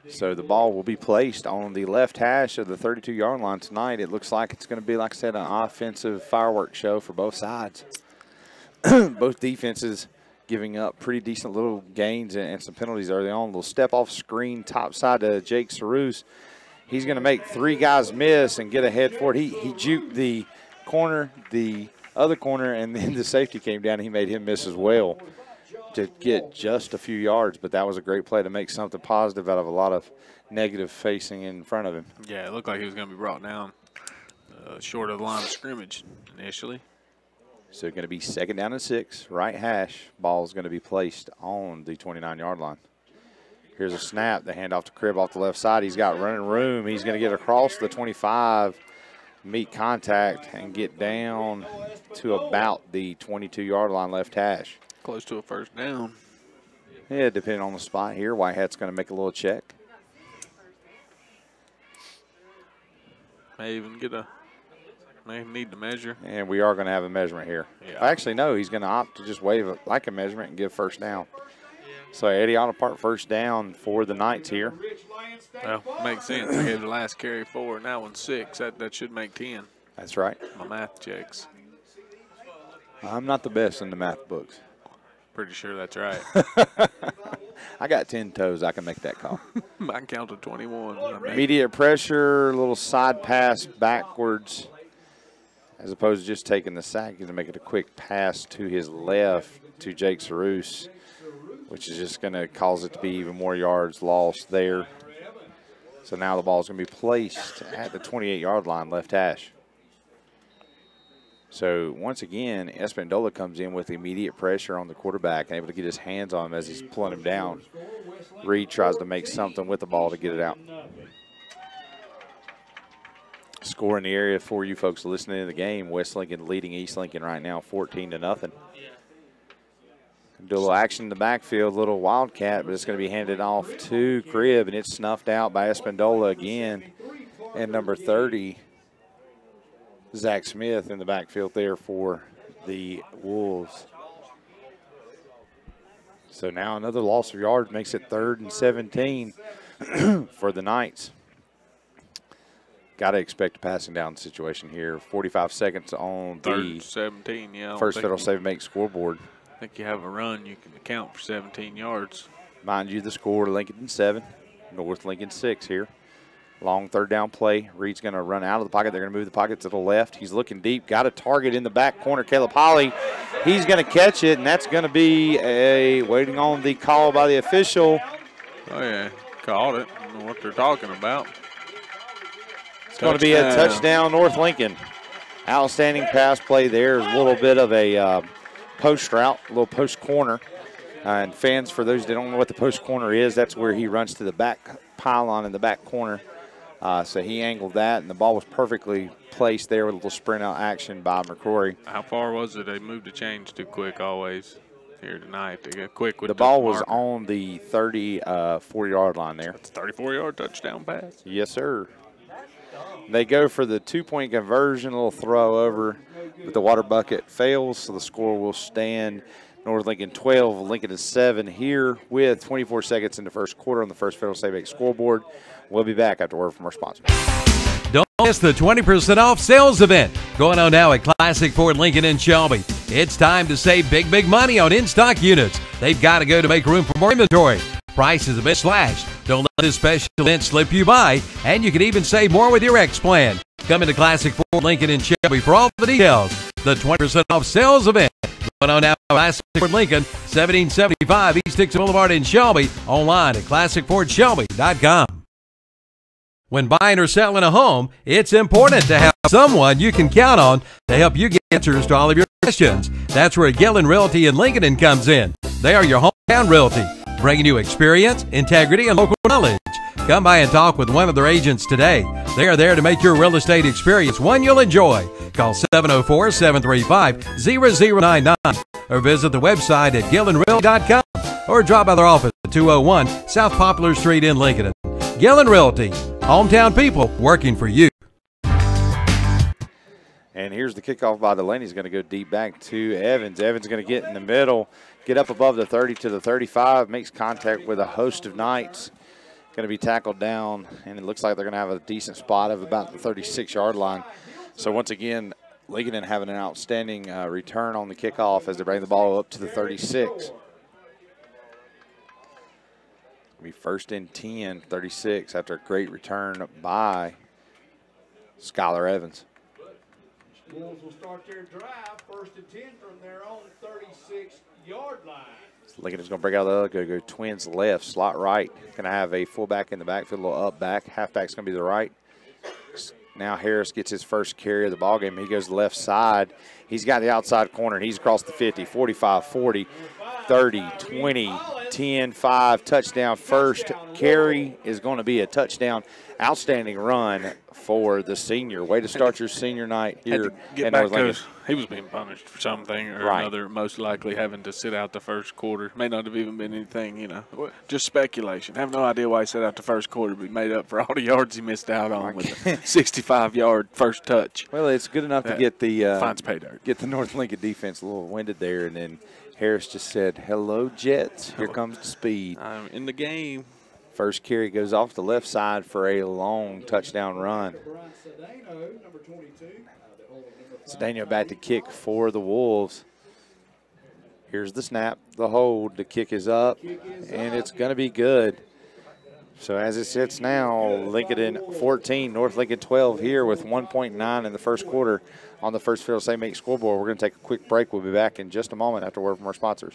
So the ball will be placed on the left hash of the 32-yard line tonight. It looks like it's going to be, like I said, an offensive fireworks show for both sides. Both defenses giving up pretty decent little gains and some penalties early on. A little step-off screen top side to Jake Ceruse. He's going to make 3 guys miss and get ahead for it. He juked the corner, the other corner, and then the safety came down and he made him miss as well to get just a few yards. But that was a great play to make something positive out of a lot of negative facing in front of him. Yeah, it looked like he was going to be brought down short of the line of scrimmage initially. So it's going to be 2nd down and 6, right hash. Ball is going to be placed on the 29-yard line. Here's a snap. The handoff to Cribb off the left side. He's got running room. He's going to get across the 25, meet contact, and get down to about the 22-yard line left hash. Close to a first down. Yeah, depending on the spot here. Whitehat's going to make a little check. May even get a – may need to measure. And we are going to have a measurement here. Yeah. Actually, no, he's going to opt to just wave it like a measurement and give first down. So 80-yard apart first down for the Knights here. Well, makes sense. I gave the last carry 4, and that one's 6. That should make 10. That's right. My math checks. I'm not the best in the math books. Pretty sure that's right. I got 10 toes. I can make that call. I can count to 21. Immediate pressure, a little side pass backwards. As opposed to just taking the sack, he's going to make it a quick pass to his left to Jake Ceruse, which is just going to cause it to be even more yards lost there. So now the ball is going to be placed at the 28-yard line, left hash. So once again, Espindola comes in with immediate pressure on the quarterback and able to get his hands on him as he's pulling him down. Reed tries to make something with the ball to get it out. Score in the area for you folks listening to the game. West Lincoln leading East Lincoln right now 14-0. Do a little action in the backfield, little wildcat, but it's going to be handed off to Cribb, and it's snuffed out by Espindola again. And number 30, Zach Smith in the backfield there for the Wolves. So now another loss of yards makes it 3rd and 17 for the Knights. Got to expect a passing down situation here. 45 seconds on the 3rd and 17, yeah. First Federal Save Make scoreboard. I think you have a run, you can account for 17 yards. Mind you, the score, Lincolnton 7, North Lincoln 6 here. Long 3rd down play. Reed's going to run out of the pocket. They're going to move the pocket to the left. He's looking deep. Got a target in the back corner, Caleb Holly. He's going to catch it, and that's going to be a waiting on the call by the official. Oh, yeah, called it. I don't know what they're talking about. It's going to be a touchdown, North Lincoln. Outstanding pass play there. A little bit of a post route, a little post corner. And fans, for those that don't know what the post corner is, that's where he runs to the back pylon in the back corner. So he angled that, and the ball was perfectly placed there with a little sprint out action by McCrory. How far was it? They moved the change too quick always here tonight. They get quick with the ball was on the 34-yard line there. That's a 34-yard touchdown pass. Yes, sir. They go for the 2-point conversion, a little throw over, but the water bucket fails, so the score will stand North Lincoln 12, Lincoln is 7 here with 24 seconds in the first quarter on the First Federal Save Make scoreboard. We'll be back after word from our sponsor. Don't miss the 20% off sales event going on now at Classic Ford Lincoln in Shelby. It's time to save big money on in-stock units. They've got to go to make room for more inventory. Prices have been slashed. Don't let this special event slip you by, and you can even save more with your X plan. Come into Classic Ford Lincoln in Shelby for all the details. The 20% off sales event Going on now, Classic Ford Lincoln, 1775 East Dixon Boulevard in Shelby. Online at classicfordshelby.com. When buying or selling a home, it's important to have someone you can count on to help you get answers to all of your questions. That's where Gillen Realty in Lincolnton comes in. They are your hometown realty, bringing you experience, integrity, and local knowledge. Come by and talk with one of their agents today. They are there to make your real estate experience one you'll enjoy. Call 704-735-0099 or visit the website at GillenRealty.com or drop by their office at 201 South Poplar Street in Lincoln. Gillen Realty, hometown people working for you. And here's the kickoff by Delaney. He's going to go deep back to Evans. Evans going to get in the middle, get up above the 30 to the 35, makes contact with a host of Knights. Going to be tackled down, and it looks like they're going to have a decent spot of about the 36-yard line. So once again, Lincolnton having an outstanding return on the kickoff as they bring the ball up to the 36. It'll be first and 10, 36 after a great return by Skylar Evans. Wolves will start their drive, first and 10 from their own 36-yard line. Lincoln's going to break out the other, go twins left, slot right. Going to have a fullback in the backfield, a little up back. Halfback's going to be the right. Now Harris gets his first carry of the ballgame. He goes left side. He's got the outside corner, and he's across the 50, 45, 40, 30, 20, 10, 5, touchdown. First carry is going to be a touchdown. Outstanding run for the senior. Way to start your senior night here at North Lincoln. He was being punished for something or another, most likely having to sit out the first quarter. May not have even been anything, you know, just speculation. I have no idea why he sat out the first quarter, but he made up for all the yards he missed out on with a 65-yard first touch. Well, it's good enough to get the finds pay dirt. Get the North Lincoln defense a little winded there, and then Harris just said, "Hello, Jets. Here comes the speed." I'm in the game. First carry goes off the left side for a long touchdown run. Cedeno back to kick for the Wolves. Here's the snap, the hold, the kick is up, and it's going to be good. So as it sits now, Lincoln 14, North Lincoln 12 here with 1.9 in the first quarter on the First Federal Save Make scoreboard. We're going to take a quick break. We'll be back in just a moment after a word from our sponsors.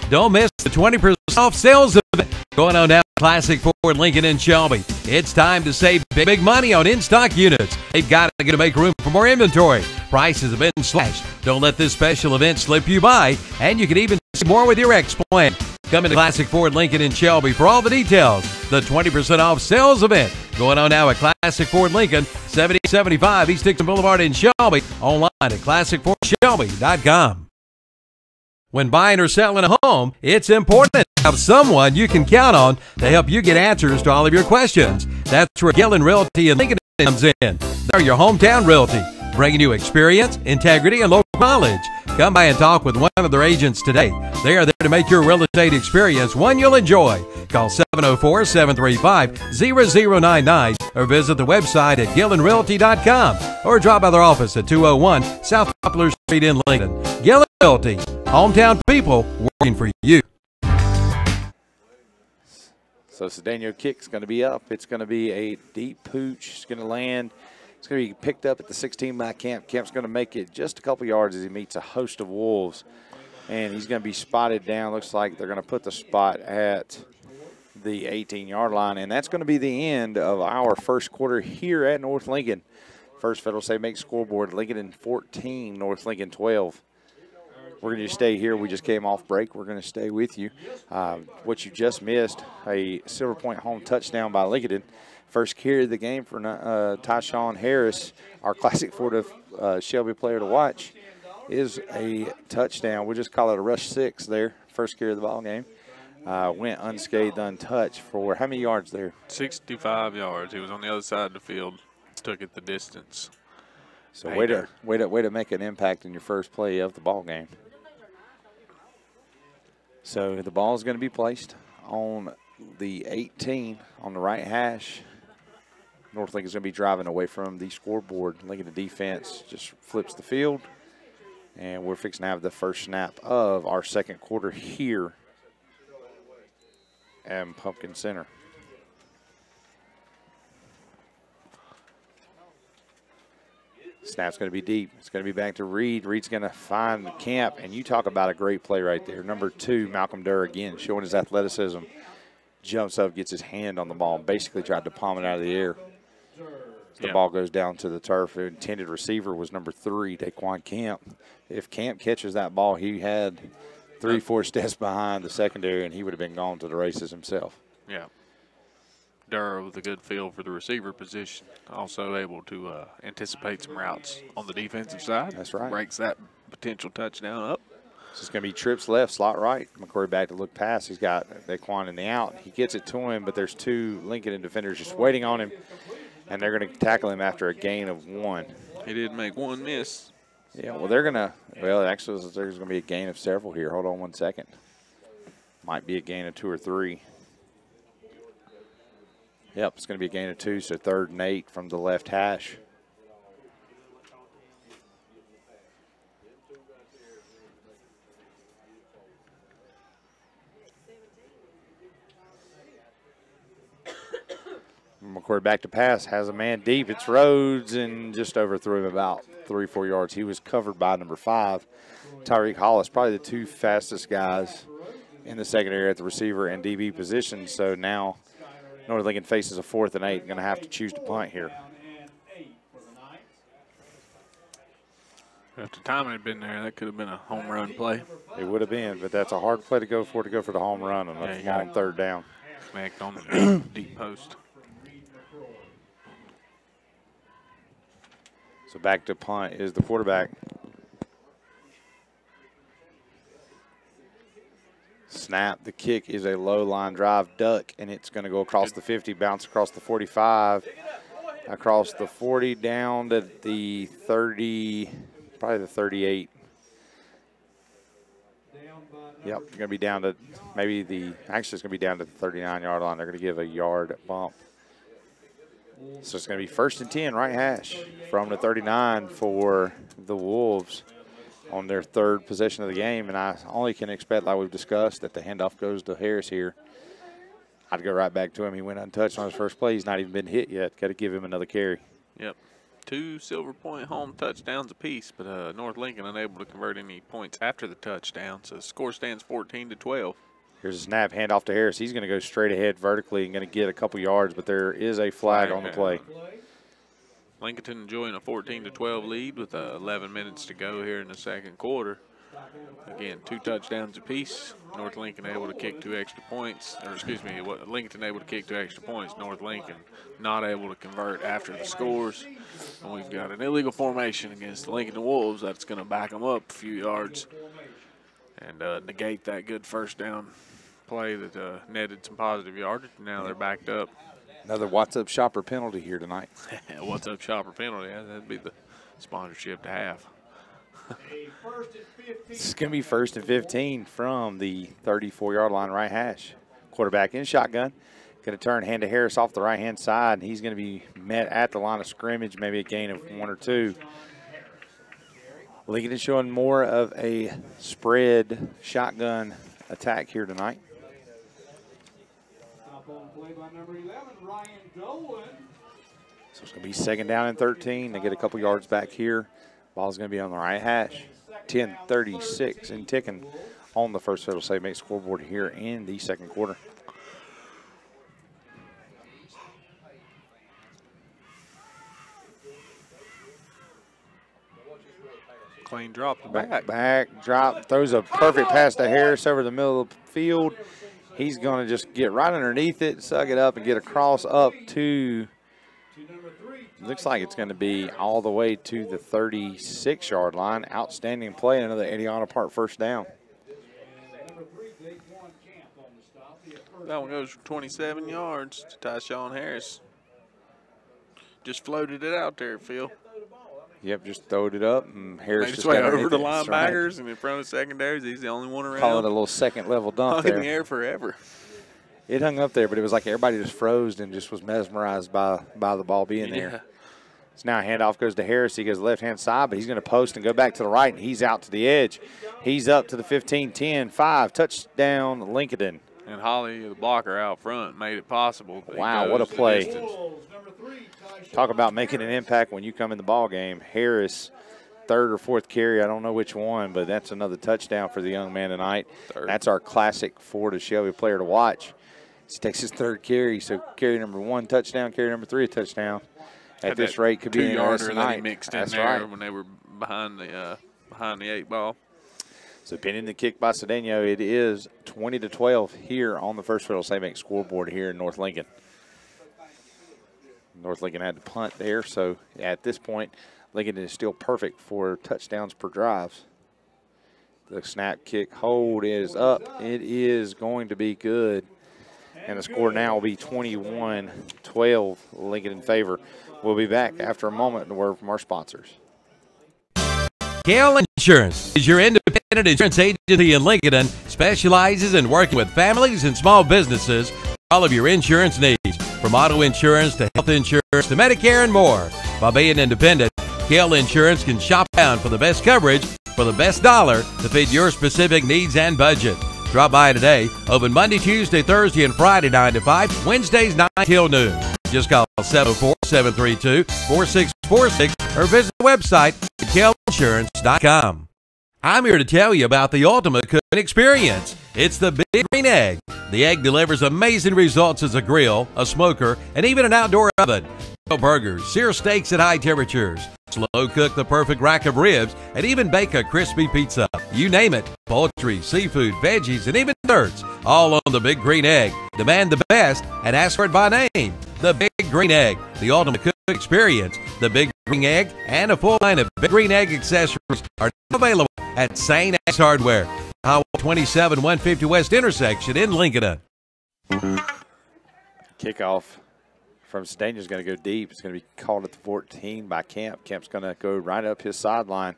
Don't miss the 20% off sales event going on now at Classic Ford Lincoln in Shelby. It's time to save big money on in-stock units. They've got to make room for more inventory. Prices have been slashed. Don't let this special event slip you by, and you can even see more with your X plan. Come into Classic Ford Lincoln in Shelby for all the details. The 20% off sales event going on now at Classic Ford Lincoln, 7075 East Dixon Boulevard in Shelby. Online at classicfordshelby.com. When buying or selling a home, it's important to have someone you can count on to help you get answers to all of your questions. That's where Gillen Realty in Lincoln comes in. They're your hometown realty, bringing you experience, integrity, and local knowledge. Come by and talk with one of their agents today. They are there to make your real estate experience one you'll enjoy. Call 704-735-0099 or visit the website at GillenRealty.com or drop by their office at 201 South Poplar Street in Lincoln. Gillen Realty, hometown people working for you. So Cedeno kick's going to be up. It's going to be a deep pooch. It's going to land. It's going to be picked up at the 16 by Camp. Camp's going to make it just a couple yards as he meets a host of Wolves. And he's going to be spotted down. Looks like they're going to put the spot at the 18-yard line. And that's going to be the end of our first quarter here at North Lincoln. First Federal Save Make scoreboard, Lincoln 14, North Lincoln 12. We're going to stay here. We just came off break. We're going to stay with you. What you just missed, a Silver Point home touchdown by Lincoln. First carry of the game for Tyshawn Harris, our Classic Ford Shelby player to watch, is a touchdown. We'll just call it a rush 6 there. First carry of the ball game. Went unscathed, untouched for how many yards there? 65 yards. He was on the other side of the field. Took it the distance. So way to make an impact in your first play of the ball game. So the ball is going to be placed on the 18 on the right hash. North Lincoln's going to be driving away from the scoreboard. Lincoln, the defense just flips the field. And we're fixing to have the first snap of our second quarter here at Pumpkin Center. Snap's going to be deep. It's going to be back to Reed. Reed's going to find Camp, and you talk about a great play right there. Number 2, Malcolm Durr, again, showing his athleticism. Jumps up, gets his hand on the ball, and basically tried to palm it out of the air. The ball goes down to the turf. The intended receiver was number 3, Daquan Camp. If Camp catches that ball, he had 3-4 steps behind the secondary, and he would have been gone to the races himself. Yeah. Durr with a good feel for the receiver position. Also able to anticipate some routes on the defensive side. That's right. Breaks that potential touchdown up. So it's going to be trips left, slot right. McCory back to look past. He's got Daquan in the out. He gets it to him, but there's 2 Lincoln defenders just waiting on him, and they're going to tackle him after a gain of 1. He did make 1 miss. Yeah, well, they're going to – well, actually, there's going to be a gain of several here. Hold on 1 second. Might be a gain of 2 or 3. Yep, it's going to be a gain of 2, so 3rd and 8 from the left hash. McCoy back to pass, has a man deep. It's Rhodes, and just overthrew him about 3-4 yards. He was covered by number 5, Tyreek Hollis, probably the 2 fastest guys in the secondary at the receiver and DB position. So now North Lincoln faces a 4th and 8, going to have to choose to punt here. If the timing had been there, that could have been a home run play. It would have been, but that's a hard play to go for the home run on a long 3rd down. Connect on the deep post. So back to punt is the quarterback. Snap. The kick is a low line drive duck, and it's going to go across the 50, bounce across the 45, across the 40, down to the 30, probably the 38. Yep, going to be down to maybe actually it's going to be down to the 39-yard line. They're going to give a yard bump. So it's going to be 1st and 10, right hash, from the 39 for the Wolves on their 3rd possession of the game. And I only can expect, like we've discussed, that the handoff goes to Harris here. I'd go right back to him. He went untouched on his first play. He's not even been hit yet. Got to give him another carry. Yep. 2 Silver Point home touchdowns apiece, but North Lincoln unable to convert any points after the touchdown. So the score stands 14-12. Here's a snap, handoff to Harris. He's going to go straight ahead vertically and going to get a couple yards, but there is a flag on the play. Lincolnton enjoying a 14-12 lead with 11 minutes to go here in the 2nd quarter. Again, 2 touchdowns apiece. North Lincoln able to kick 2 extra points, or excuse me, Lincoln able to kick 2 extra points. North Lincoln not able to convert after the scores. And we've got an illegal formation against the Lincoln Wolves that's going to back them up a few yards and negate that good 1st down play that netted some positive yardage. Now they're backed up. Another What's Up Shopper penalty here tonight. What's Up Shopper penalty? That'd be the sponsorship to have. This is going to be 1st and 15 from the 34-yard line, right hash. Quarterback in shotgun. Going to turn, hand to Harris off the right-hand side, and he's going to be met at the line of scrimmage, maybe a gain of 1 or 2. Lincoln is showing more of a spread shotgun attack here tonight. So it's going to be 2nd down and 13. They get a couple yards back here. Ball's going to be on the right hash. 10:36 and ticking on the First Federal Save Make scoreboard here in the 2nd quarter. Clean drop. Back drop. Throws a perfect pass to Harris over the middle of the field. He's going to just get right underneath it, suck it up, and get across up to, looks like it's going to be all the way to the 36-yard line. Outstanding play, another Adiana Park 1st down. That one goes for 27 yards to Tyshawn Harris. Just floated it out there, Phil. Yep, just throwed it up, and Harris Made just his way got over the linebackers linebackers and in front of secondaries. He's the only one around. Call it a little 2nd-level dunk Hung there. in the air forever. It hung up there, but it was like everybody just froze and just was mesmerized by the ball being there. So now handoff goes to Harris. He goes left-hand side, but he's going to post and go back to the right, and he's out to the edge. He's up to the 15, 10, 5. Touchdown, Lincolnton. And Holly, the blocker out front, made it possible. Wow, what a play. Talk about making an impact when you come in the ball game. Harris, third or fourth carry, I don't know which one, but that's another touchdown for the young man tonight. That's our classic Florida Shelby player to watch. He takes his third carry, so carry number 1, touchdown, carry number 3, a touchdown. At this rate, could be an interesting night. That he mixed in there when they were behind the 8 ball. So pending the kick by Cedeno, it is 20-12 here on the First Federal Savings scoreboard here in North Lincoln. North Lincoln had to punt there, so at this point, Lincoln is still perfect for touchdowns per drive. The snap, kick, hold is up. It is going to be good. And the score now will be 21-12, Lincoln in favor. We'll be back after a moment to word from our sponsors. KL Insurance is your independent insurance agency in Lincoln and specializes in working with families and small businesses for all of your insurance needs, from auto insurance to health insurance to Medicare and more. By being independent, KL Insurance can shop around for the best coverage for the best dollar to fit your specific needs and budget. Drop by today. Open Monday, Tuesday, Thursday, and Friday 9 to 5. Wednesdays 9 till noon. Just call 704-732-4646 or visit the website at kelinsurance.com. I'm here to tell you about the ultimate cooking experience. It's the Big Green Egg. The egg delivers amazing results as a grill, a smoker, and even an outdoor oven. Grill burgers, sear steaks at high temperatures, slow cook the perfect rack of ribs, and even bake a crispy pizza. You name it, poultry, seafood, veggies, and even desserts, all on the Big Green Egg. Demand the best and ask for it by name. The Big Green Egg, the ultimate cooking experience. The Big Green Egg and a full line of Big Green Egg accessories are available at St. Axe Hardware, Highway 27 150 West intersection in Lincoln. Kickoff from Cedeno is going to go deep. It's going to be called at the 14 by Kemp. Kemp's going to go right up his sideline.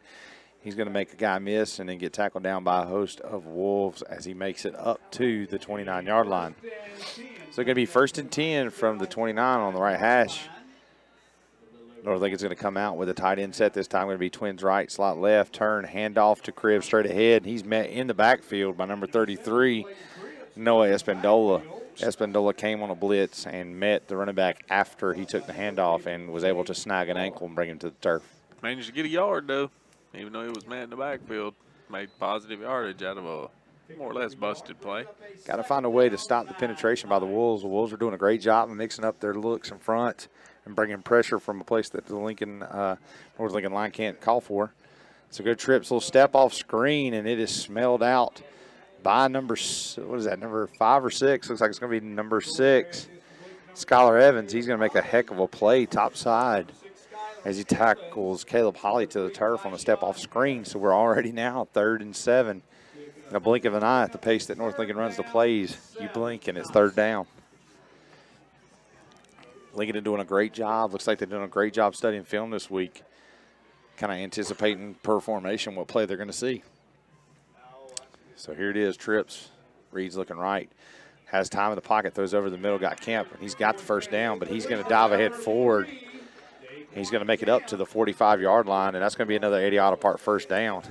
He's going to make a guy miss and then get tackled down by a host of Wolves as he makes it up to the 29-yard line. So going to be 1st and 10 from the 29 on the right hash. North Lincoln's going to come out with a tight end set this time. Going to be twins right, slot left, turn, handoff to Cribb straight ahead. He's met in the backfield by number 33, Noah Espendola. Espendola came on a blitz and met the running back after he took the handoff and was able to snag an ankle and bring him to the turf. Managed to get a yard, though, even though he was met in the backfield. Made positive yardage out of a more or less busted play. Got to find a way to stop the penetration by the Wolves. The Wolves are doing a great job of mixing up their looks in front and bringing pressure from a place that the North Lincoln line can't call for. It's a good trip. It's a little step off screen, and it is smelled out by number 5 or 6? Looks like it's going to be number 6, Skylar Evans. He's going to make a heck of a play top side as he tackles Caleb Holly to the turf on a step off screen. So we're already now 3rd and 7. In a blink of an eye at the pace that North Lincoln runs the plays, you blink and it's 3rd down. Lincoln is doing a great job. Looks like they're doing a great job studying film this week, kind of anticipating per formation what play they're going to see. So here it is, trips. Reed's looking right. Has time in the pocket, throws over the middle, got Kemp. He's got the 1st down, but he's going to dive ahead forward. He's going to make it up to the 45-yard line, and that's going to be another 80-yard-apart 1st down.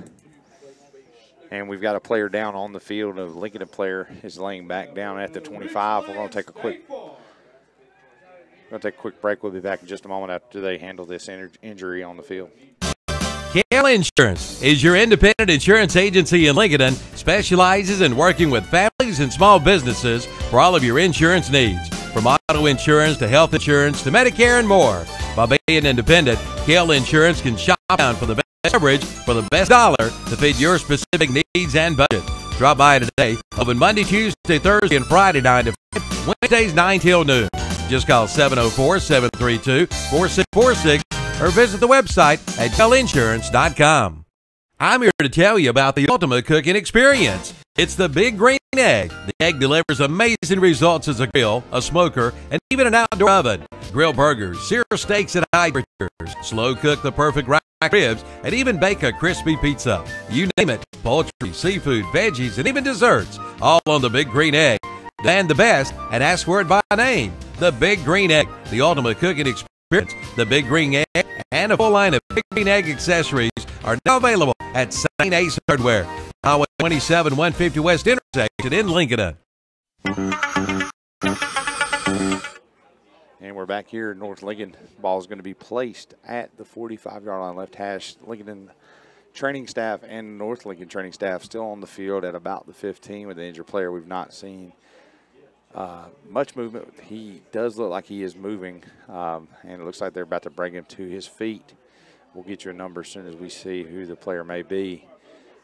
And we've got a player down on the field. The Lincoln player is laying back down at the 25. We're going to take a quick break. We'll be back in just a moment after they handle this injury on the field. KL Insurance is your independent insurance agency in Lincoln and specializes in working with families and small businesses for all of your insurance needs, from auto insurance to health insurance to Medicare and more. By being independent, KL Insurance can shop around for the best coverage for the best dollar to fit your specific needs and budget. Drop by today. Open Monday, Tuesday, Thursday, and Friday 9 to 5. Wednesdays 9 till noon. Just call 704-732-4646 or visit the website at kelinsurance.com. I'm here to tell you about the ultimate cooking experience. It's the Big Green Egg. The egg delivers amazing results as a grill, a smoker, and even an outdoor oven. Grill burgers, sear steaks at high temperatures, slow cook the perfect rack of ribs, and even bake a crispy pizza. You name it, poultry, seafood, veggies, and even desserts, all on the Big Green Egg. And the best, and ask for it by name. The Big Green Egg, the ultimate cooking experience. The Big Green Egg and a full line of Big Green Egg accessories are now available at St. Ace Hardware, Highway 27 150 West intersection in Lincoln. And we're back here in North Lincoln. Ball is going to be placed at the 45-yard line, left hash. Lincoln training staff and North Lincoln training staff still on the field at about the 15 with the injured player. We've not seen much movement. He does look like he is moving, and it looks like they're about to bring him to his feet. We'll get you a number as soon as we see who the player may be.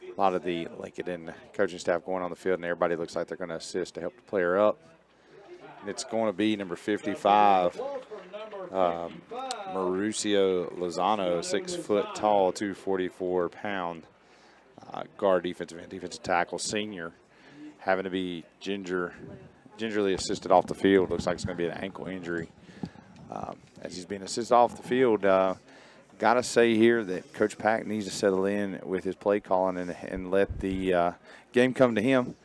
A lot of the Lincoln coaching staff going on the field, and everybody looks like they're going to assist to help the player up. And it's going to be number 55, Mauricio Lozano, 6 foot tall, 244-pound guard, defensive tackle, senior, having to be gingerly assisted off the field. Looks like it's going to be an ankle injury. As he's being assisted off the field, got to say here that Coach Pack needs to settle in with his play calling and let the game come to him.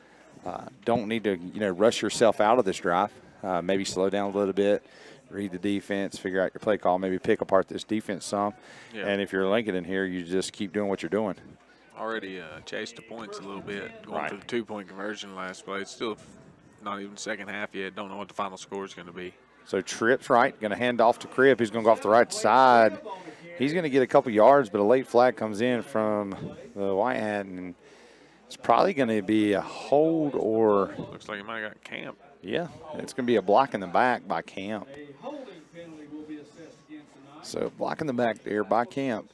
Don't need to rush yourself out of this drive. Maybe slow down a little bit, read the defense, figure out your play call, maybe pick apart this defense some. Yeah. And if you're Lincoln in here, you just keep doing what you're doing. Already chased the points a little bit, going for the 2-point conversion last play. It's still not even second half yet. Don't know what the final score is going to be. So Tripp's right, going to hand off to Cribb. He's going to go off the right side. He's going to get a couple yards, but a late flag comes in from the White Hat, and it's probably going to be a hold or – looks like he might have got Camp. Yeah, it's going to be a block in the back by Camp. So block in the back there by Camp.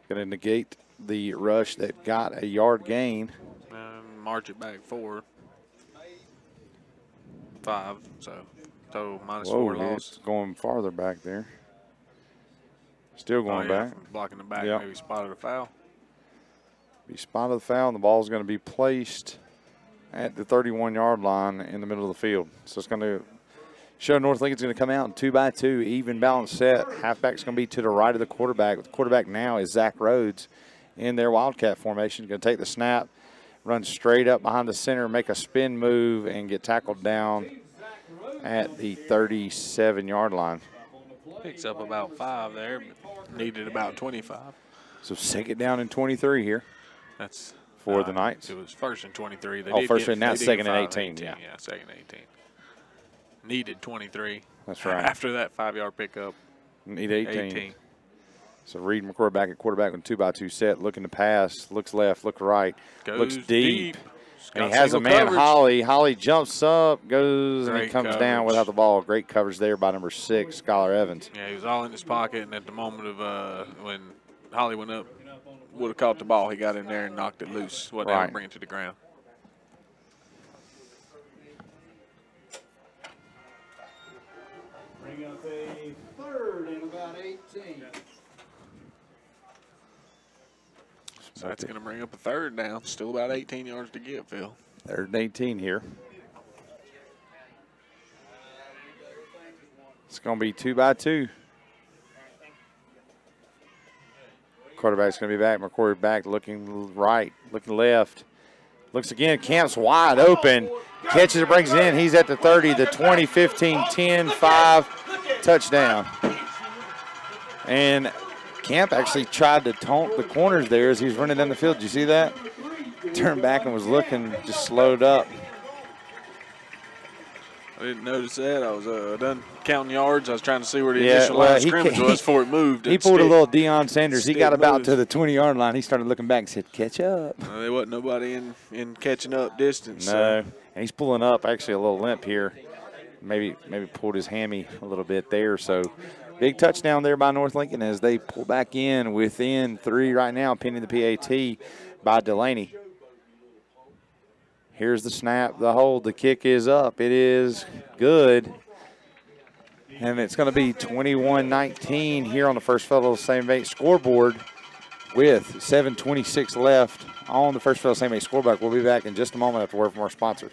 Going to negate the rush that got a yard gain. March it back 4. 5, so total minus 4 loss. It's going farther back there. Still going back. Blocking the back, maybe spotted a foul. Be spotted the foul, and the ball is going to be placed at the 31-yard line in the middle of the field. So it's going to show North Lincoln's going to come out in 2-by-2, even balance set. Halfback's going to be to the right of the quarterback. The quarterback now is Zach Rhodes in their Wildcat formation. Going to take the snap, run straight up behind the center, make a spin move, and get tackled down at the 37-yard line. Picks up about 5 there, but needed about 25. So second down and 23 here. That's for the Knights. It was first and 23. First and now second and 18. Yeah, second and 18. Needed 23. That's right. After that 5-yard pickup. Need 18. So Reed McCord back at quarterback with 2-by-2 set, looking to pass, looks left, looks right, looks deep. And he has a man, Holly. Holly jumps up, goes, and he comes down without the ball. Great coverage there by number 6, Skylar Evans. Yeah, he was all in his pocket, and at the moment of when Holly went up, would have caught the ball, he got in there and knocked it loose. Wasn't able to bring it to the ground. Bring up a 3rd and about 18. So that's going to bring up a 3rd down. Still about 18 yards to get, Phil. 3rd and 18 here. It's going to be 2-by-2. Quarterback's going to be back. McCoy back, looking right, looking left. Looks again. Camp's wide open. Catches it, brings it in. He's at the 30, the 20, 15, 10, 5, touchdown. And Camp actually tried to taunt the corners there as he was running down the field. Did you see that? Turned back and was looking, just slowed up. I didn't notice that. I was done counting yards. I was trying to see where the initial line of scrimmage was before it moved. He pulled a little Deion Sanders. He got about to the 20-yard line. He started looking back and said, catch up. There wasn't nobody in catching up distance. No, so. And he's pulling up, actually a little limp here. Maybe pulled his hammy a little bit there. So big touchdown there by North Lincoln as they pull back in within 3 right now, pending the PAT by Delaney. Here's the snap, the hold, the kick is up. It is good. And it's going to be 21-19 here on the First Federal St. Mate scoreboard with 7:26 left on the First Federal St. Mate scoreboard. We'll be back in just a moment after word from our sponsors.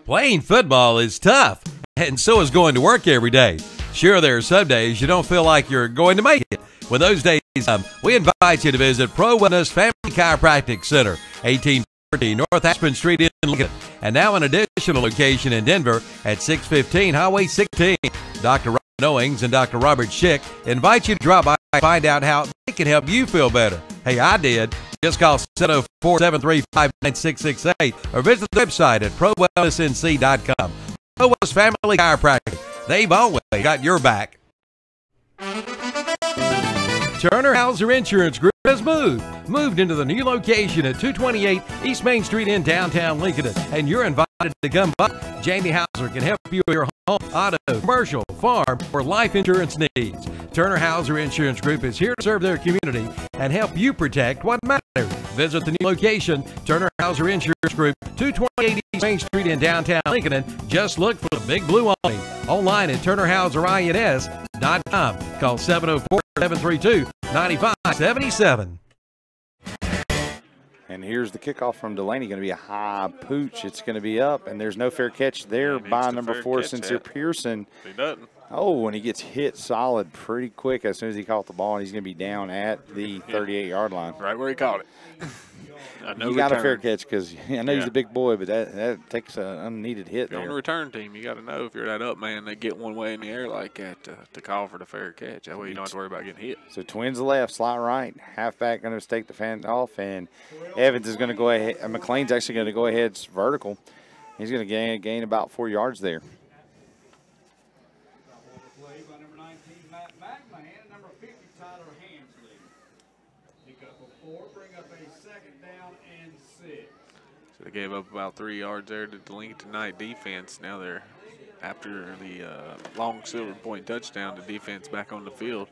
Playing football is tough, and so is going to work every day. Sure, there are some days you don't feel like you're going to make it. When those days come, we invite you to visit Pro Wellness Family Chiropractic Center, 1840 North Aspen Street in Lincoln, and now an additional location in Denver at 615 Highway 16. Dr. Robert Owings and Dr. Robert Schick invite you to drop by and find out how they can help you feel better. Hey, I did. Just call 704-735-9668 or visit the website at prowellnessnc.com. West Family Chiropractic. They've always got your back. Turner Hauser Insurance Group has moved into the new location at 228 East Main Street in downtown Lincolnton, and you're invited to come by. Jamie Hauser can help you with your home, auto, commercial, farm, or life insurance needs. Turner Hauser Insurance Group is here to serve their community and help you protect what matters. Visit the new location, Turner Hauser Insurance Group, 228 East Main Street in downtown Lincolnton. Just look for the big blue awning. Online at turnerhauserins.com. Call 704-732-9577. And here's the kickoff from Delaney. Going to be a high pooch. It's going to be up, and there's no fair catch there by number 4, Sincere Pearson. He doesn't. Oh, and he gets hit solid pretty quick as soon as he caught the ball, and he's going to be down at the 38-yard line. Right where he caught it. You got a fair catch because I know he's a big boy, but that takes an unneeded hit there. On the return team, you got to know if you're that up man, they get one way in the air like that to call for the fair catch. That way you don't have to worry about getting hit. So twins left, slot right, halfback going to mistake the fan off, and Evans is going to go ahead. McLean's actually going to go ahead vertical. He's going to gain about 4 yards there. So they gave up about 3 yards there to the Lincolnton Knight defense. Now they're, after the long Silver Point touchdown, the defense back on the field,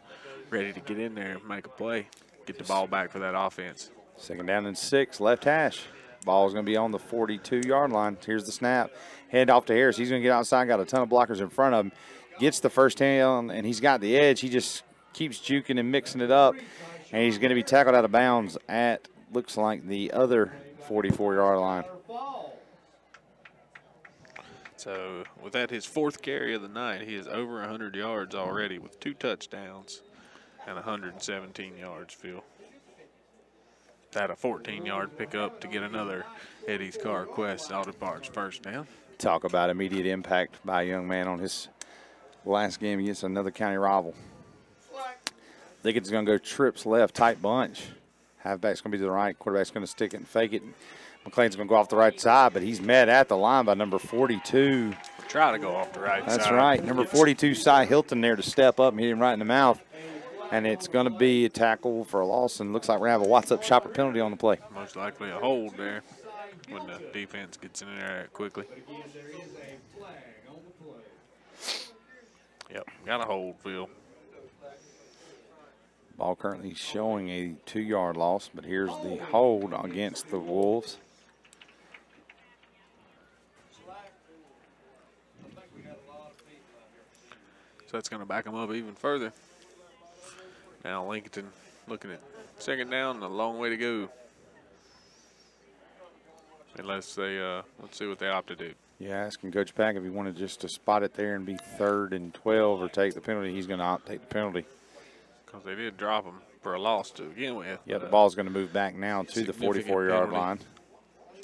ready to get in there and make a play, get the ball back for that offense. 2nd down and 6, left hash. Ball is going to be on the 42-yard line. Here's the snap. Hand off to Harris. He's going to get outside, got a ton of blockers in front of him. Gets the first down, and he's got the edge. He just keeps juking and mixing it up, and he's going to be tackled out of bounds at, looks like, the other 44-yard line. So with that, his 4th carry of the night, he is over 100 yards already with 2 touchdowns and 117 yards, Phil. Had a 14-yard pickup to get another Eddie's Car Quest Auto Parts first down. Talk about immediate impact by a young man on his last game against another county rival. Lincoln's going to go trips left, tight bunch. Halfback's going to be to the right. Quarterback's going to stick it and fake it. McLean's going to go off the right side, but he's met at the line by number 42. Try to go off the right side. That's right. Number 42, Cy Hilton there to step up and hit him right in the mouth. And it's going to be a tackle for a loss, and looks like we're going to have a What's Up Shopper penalty on the play. Most likely a hold there when the defense gets in there quickly. Yep, got a hold, Phil. Ball currently showing a 2-yard loss, but here's the hold against the Wolves. So that's going to back them up even further. Now Lincolnton looking at 2nd down, a long way to go. Unless they, let's see what they opt to do. Yeah, asking Coach Pack if he wanted just to spot it there and be 3rd and 12 or take the penalty, he's going to opt to take the penalty. Because they did drop him for a loss to begin with. Yeah, the ball's going to move back now to the 44-yard line.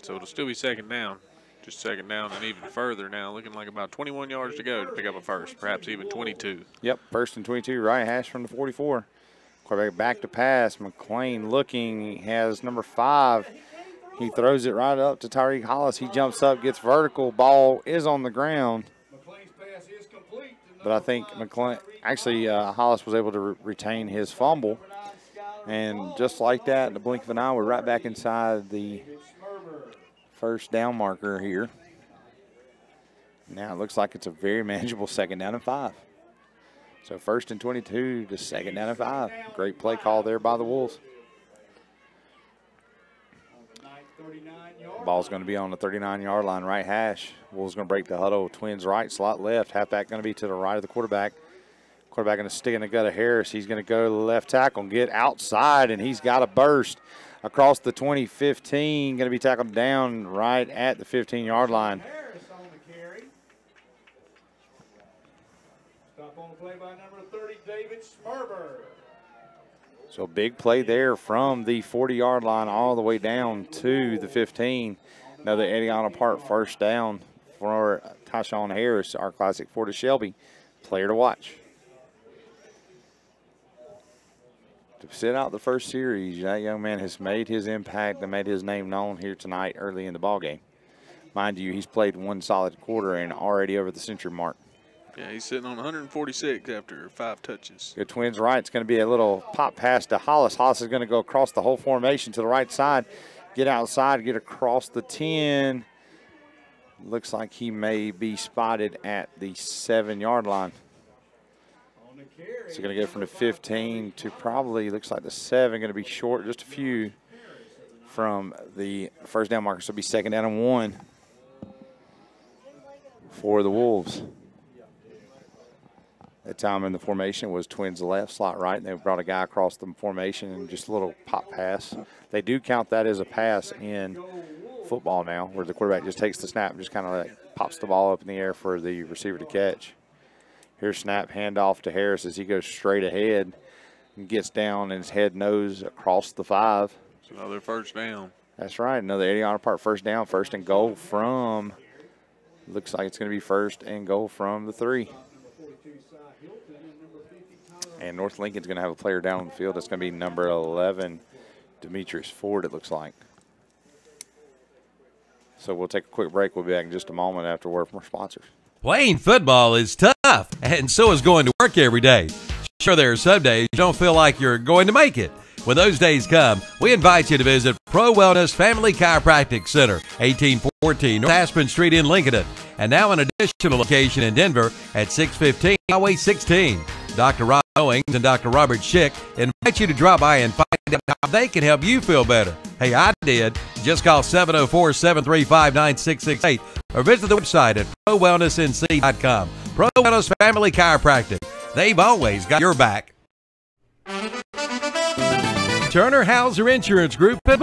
So it'll still be 2nd down. Just 2nd down and even further now, looking like about 21 yards to go to pick up a first, perhaps even 22. Yep, 1st and 22, right hash from the 44. Quarterback back to pass. McLean looking, he has number 5. He throws it right up to Tyreek Hollis. He jumps up, gets vertical. Ball is on the ground. But I think McLean, actually Hollis was able to retain his fumble. And just like that, in the blink of an eye, we're right back inside the 1st down marker here. Now it looks like it's a very manageable 2nd down and 5. So 1st and 22 to 2nd down and 5. Great play call there by the Wolves. Ball's going to be on the 39-yard line, right hash. Wolves going to break the huddle. Twins right, slot left. Halfback going to be to the right of the quarterback. Quarterback going to stick in the gut of Harris. He's going to go to the left tackle and get outside, and he's got a burst across the 20-15. Going to be tackled down right at the 15-yard line. Stop on the play by number 30, David Smerber. So big play there from the 40-yard line all the way down to the 15. Another Eddie Auto Park 1st down for Tyshawn Harris, our Classic Ford of Shelby player to watch. To sit out the first series, that young man has made his impact and made his name known here tonight early in the ballgame. Mind you, he's played one solid quarter and already over the century mark. Yeah, he's sitting on 146 after 5 touches. Good Twins right. It's going to be a little pop pass to Hollis. Hollis is going to go across the whole formation to the right side, get outside, get across the 10. Looks like he may be spotted at the 7-yard line. So going to go from the 15 to probably, looks like the 7, going to be short just a few from the first down marker. So it'll be 2nd down and 1 for the Wolves. That time in the formation was Twins left, slot right, and they brought a guy across the formation and just a little pop pass. They do count that as a pass in football now, where the quarterback just takes the snap and just kind of like pops the ball up in the air for the receiver to catch. Here's snap, handoff to Harris as he goes straight ahead and gets down and his head nose across the 5. It's another first down. That's right, another 80-yard part first down, 1st and goal from, looks like it's going to be 1st and goal from the 3. And North Lincoln's going to have a player down on the field. That's going to be number 11, Demetrius Ford, it looks like. So we'll take a quick break. We'll be back in just a moment after a word from our sponsors. Playing football is tough, and so is going to work every day. Sure, there are some days you don't feel like you're going to make it. When those days come, we invite you to visit Pro Wellness Family Chiropractic Center, 1814 North Aspen Street in Lincolnton, and now an additional location in Denver at 615 Highway 16. Dr. Rob Owings and Dr. Robert Schick invite you to drop by and find out how they can help you feel better. Hey, I did. Just call 704-735-9668 or visit the website at ProWellnessNC.com. Pro Wellness Family Chiropractic. They've always got your back. Turner Hauser Insurance Group had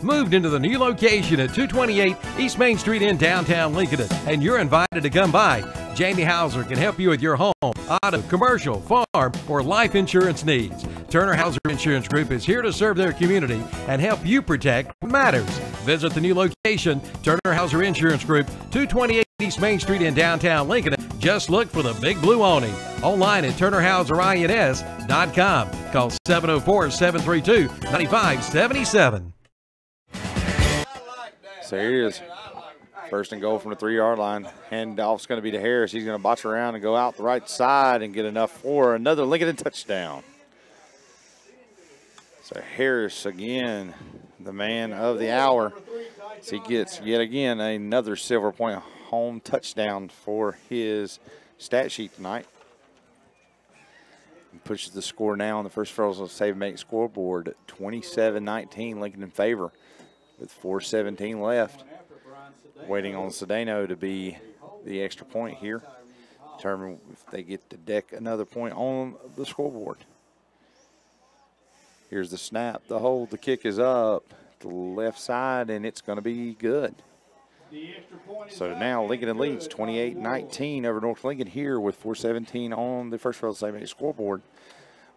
moved into the new location at 228 East Main Street in downtown Lincolnton, and you're invited to come by. Jamie Hauser can help you with your home, auto, commercial, farm, or life insurance needs. Turner Hauser Insurance Group is here to serve their community and help you protect what matters. Visit the new location, Turner Hauser Insurance Group, 228 East Main Street in downtown Lincoln. Just look for the big blue awning. Online at TurnerHauserINS.com. Call 704-732-9577. So here it is. 1st and goal from the 3-yard line. Handoff's going to be to Harris. He's going to botch around and go out the right side and get enough for another Lincoln touchdown. So Harris again, the man of the hour. So he gets yet again another Silver Point home touchdown for his stat sheet tonight. And pushes the score now on the First Federal Save and Make scoreboard, 27-19, Lincoln in favor with 4:17 left. Waiting on Cedeno to be the extra point here. Determine if they get to deck another point on the scoreboard. Here's the snap, the hold, the kick is up the left side, and it's going to be good. So now Lincoln leads 28-19 over North Lincoln here with 4:17 on the First Federal Save and Make scoreboard.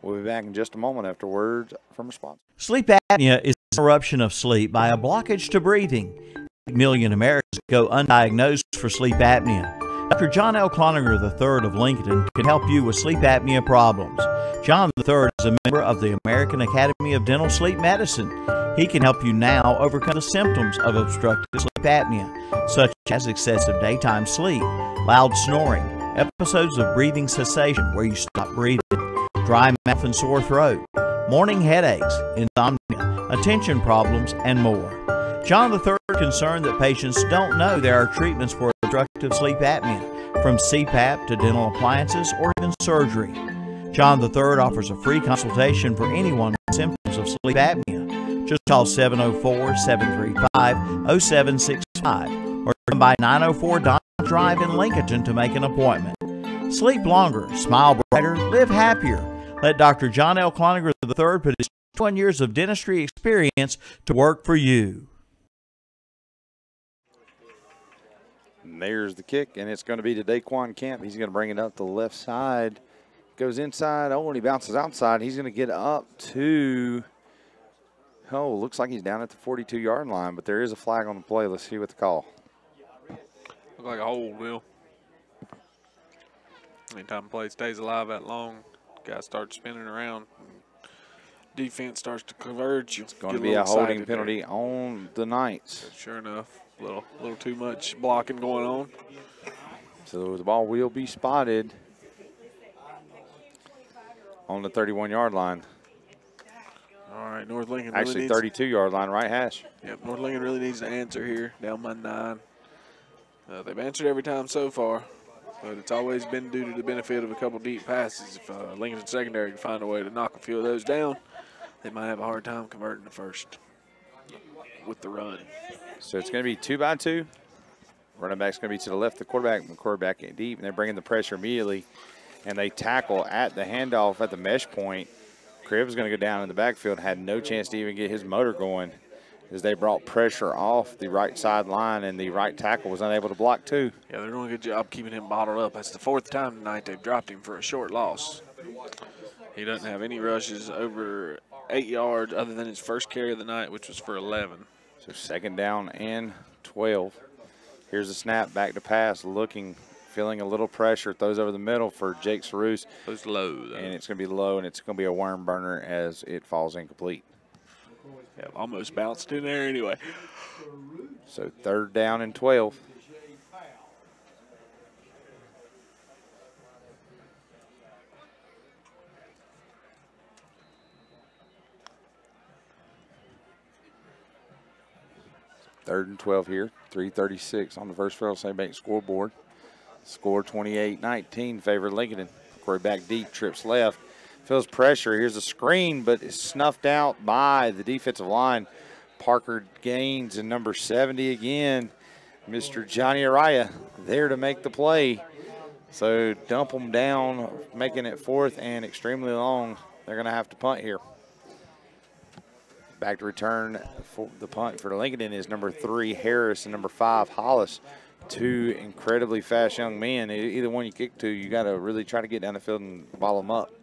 We'll be back in just a moment after words from a sponsor. Sleep apnea is an interruption of sleep by a blockage to breathing. 8 million Americans go undiagnosed for sleep apnea. Dr. John L. Cloninger III of Lincolnton can help you with sleep apnea problems. John III is a member of the American Academy of Dental Sleep Medicine. He can help you now overcome the symptoms of obstructive sleep apnea, such as excessive daytime sleep, loud snoring, episodes of breathing cessation where you stop breathing, dry mouth and sore throat, morning headaches, insomnia, attention problems, and more. John III is concerned that patients don't know there are treatments for obstructive sleep apnea, from CPAP to dental appliances or even surgery. John III offers a free consultation for anyone with symptoms of sleep apnea. Just call 704-735-0765 or come by 904 Don Drive in Lincolnton to make an appointment. Sleep longer, smile brighter, live happier. Let Dr. John L. Cloninger III put his 21 years of dentistry experience to work for you. And there's the kick, and it's going to be to Daquan Camp. He's going to bring it up the left side. Goes inside. Oh, and he bounces outside. He's going to get up to, oh, looks like he's down at the 42-yard line, but there is a flag on the play. Let's see what the call. Look like a hold, Will. Anytime a play stays alive that long, guy starts spinning around. defense starts to converge, it's going to be a holding penalty on the Knights. Sure enough, a little too much blocking going on. So the ball will be spotted on the 31-yard line. All right, North Lincoln actually 32-yard line, right hash. Yep, North Lincoln really needs to answer here, down by 9. They've answered every time so far, but it's always been due to the benefit of a couple deep passes. If Lincoln's secondary can find a way to knock a few of those down, they might have a hard time converting the first with the run. So it's going to be 2-by-2. Running back's going to be to the left of the quarterback deep, and they're bringing the pressure immediately, and they tackle at the handoff at the mesh point. Cribb's going to go down in the backfield, had no chance to even get his motor going as they brought pressure off the right sideline, and the right tackle was unable to block too. Yeah, they're doing a good job keeping him bottled up. That's the 4th time tonight they've dropped him for a short loss. He doesn't have any rushes over 8 yards other than his first carry of the night, which was for 11. So 2nd down and 12. Here's the snap, back to pass, feeling a little pressure, throws over the middle for Jake Sarouse. It's low, though. And it's going to be low, and it's going to be a worm burner as it falls incomplete. Yeah, almost bounced in there anyway. So 3rd down and 12. Third and 12 here, 3:36 on the First Federal State Bank scoreboard. Score 28-19, favor Lincolnton. Quarterback deep, trips left, feels pressure. Here's a screen, but it's snuffed out by the defensive line. Parker Gaines and number 70 again, Mr. Johnny Araya, there to make the play. So dump them down, making it 4th and extremely long. They're going to have to punt here. Back to return for the punt for Lincolnton is number 3, Harris, and number 5, Hollis. 2 incredibly fast young men. Either one you kick to, you got to really try to get down the field and ball them up.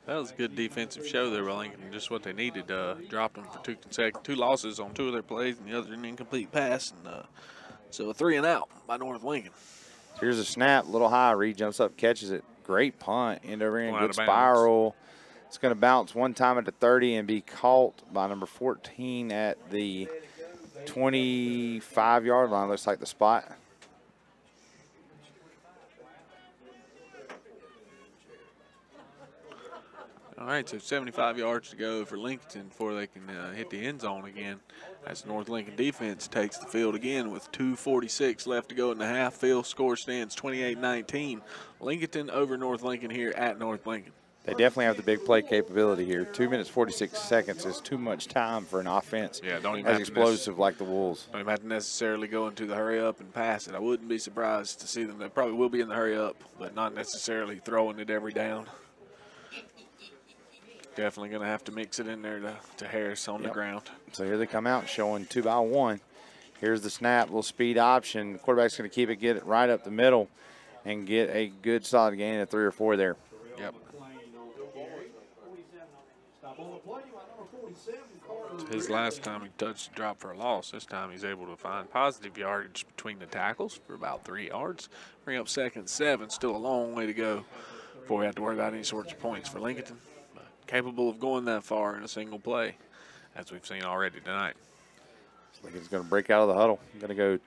That was a good defensive show there by Lincoln. Just what they needed. Dropped them for 2 losses on 2 of their plays, and the other an incomplete pass. And so a 3 and out by North Lincoln. Here's a snap, a little high. Reed jumps up, catches it. Great punt. End over in, good spiral. It's going to bounce one time at the 30 and be caught by number 14 at the 25-yard line. Looks like the spot. All right, so 75 yards to go for Lincolnton before they can hit the end zone again. As the North Lincoln defense takes the field again with 2:46 left to go in the half. Field score stands 28-19. Lincolnton over North Lincoln here at North Lincoln. They definitely have the big play capability here. 2 minutes, 46 seconds is too much time for an offense as explosive like the Wolves. Don't even have to necessarily go into the hurry up and pass it. I wouldn't be surprised to see them. They probably will be in the hurry up, but not necessarily throwing it every down. Definitely going to have to mix it in there to Harris on the ground. So here they come out showing 2-by-1. Here's the snap, little speed option. The quarterback's going to keep it, get it right up the middle, and get a good solid gain of 3 or 4 there. Yep. His last time he touched the drop for a loss. This time he's able to find positive yardage between the tackles for about 3 yards. Bring up 2nd and 7. Still a long way to go before we have to worry about any sorts of points for Lincolnton. But capable of going that far in a single play, as we've seen already tonight. Lincoln's going to break out of the huddle. Going to go,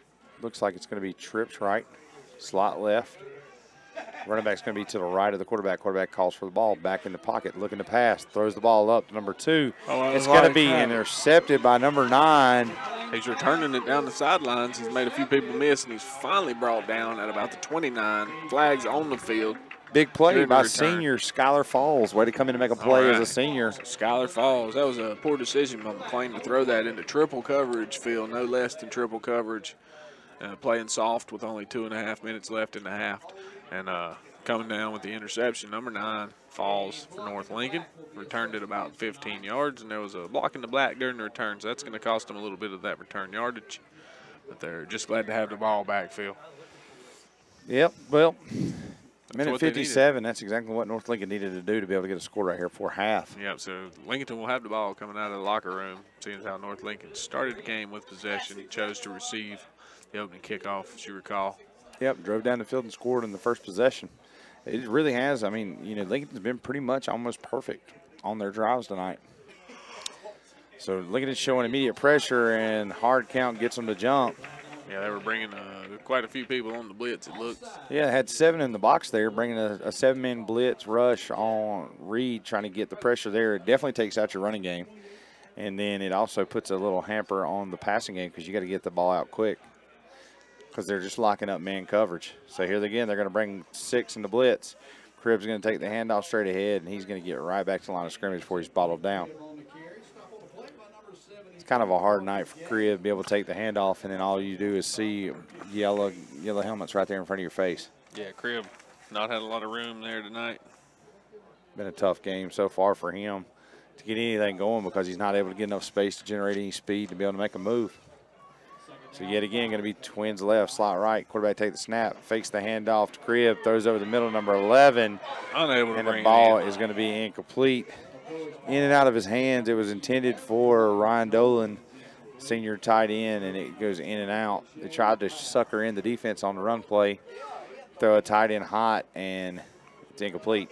looks like it's going to be trips right, slot left. Running back's going to be to the right of the quarterback. Quarterback calls for the ball, back in the pocket, looking to pass, throws the ball up to number 2. It's going to be intercepted by number 9. He's returning it down the sidelines. He's made a few people miss, and he's finally brought down at about the 29. Flags on the field. Big play by senior Skylar Falls. Way to come in to make a play as a senior. So Skylar Falls. That was a poor decision by McLean to throw that into triple coverage field, no less than triple coverage. Playing soft with only 2.5 minutes left in the half. And coming down with the interception, number 9, Falls for North Lincoln. Returned it about 15 yards, and there was a block in the black during the return, so that's going to cost them a little bit of that return yardage. But they're just glad to have the ball back, Phil. Yep, well, minute 57, that's exactly what North Lincoln needed to do to be able to get a score right here for half. Yep, so Lincolnton will have the ball coming out of the locker room, seeing how North Lincoln started the game with possession. He chose to receive the opening kickoff, as you recall. Yep, drove down the field and scored in the first possession. It really has. I mean, you know, Lincoln's been pretty much almost perfect on their drives tonight. So Lincoln is showing immediate pressure, and hard count gets them to jump. Yeah, they were bringing quite a few people on the blitz, it looks. Yeah, it had 7 in the box there, bringing a 7-man blitz rush on Reed, trying to get the pressure there. It definitely takes out your running game. And then it also puts a little hamper on the passing game because you got to get the ball out quick because they're just locking up man coverage. So here again, they're going to bring 6 in the blitz. Cribb's going to take the handoff straight ahead, and he's going to get right back to the line of scrimmage before he's bottled down. It's kind of a hard night for Cribb to be able to take the handoff, and then all you do is see yellow helmets right there in front of your face. Yeah, Cribb not had a lot of room there tonight. Been a tough game so far for him to get anything going because he's not able to get enough space to generate any speed to be able to make a move. So yet again, going to be twins left, slot right. Quarterback take the snap, fakes the handoff to Cribb, throws over the middle, number 11. Unable to and the bring ball it in. is going to be incomplete. In and out of his hands. It was intended for Ryan Dolan, senior tight end, and it goes in and out. They tried to sucker in the defense on the run play, throw a tight end hot, and it's incomplete.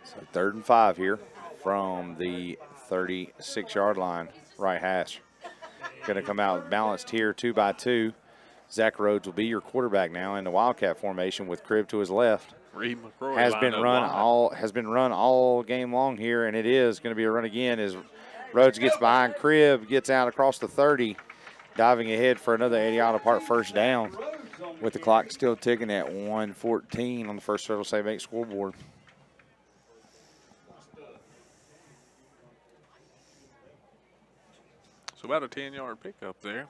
So 3rd and 5 here from the 36-yard line, right hash. Going to come out balanced here 2 by 2. Zach Rhodes will be your quarterback now in the Wildcat formation with Cribb to his left. Reed McCrory has been run all game long here, and it is going to be a run again as Rhodes gets behind Cribb, gets out across the 30, diving ahead for another 80-yard apart first down with the clock still ticking at 1:14 on the First Federal Save Bank scoreboard. So about a 10-yard pickup there.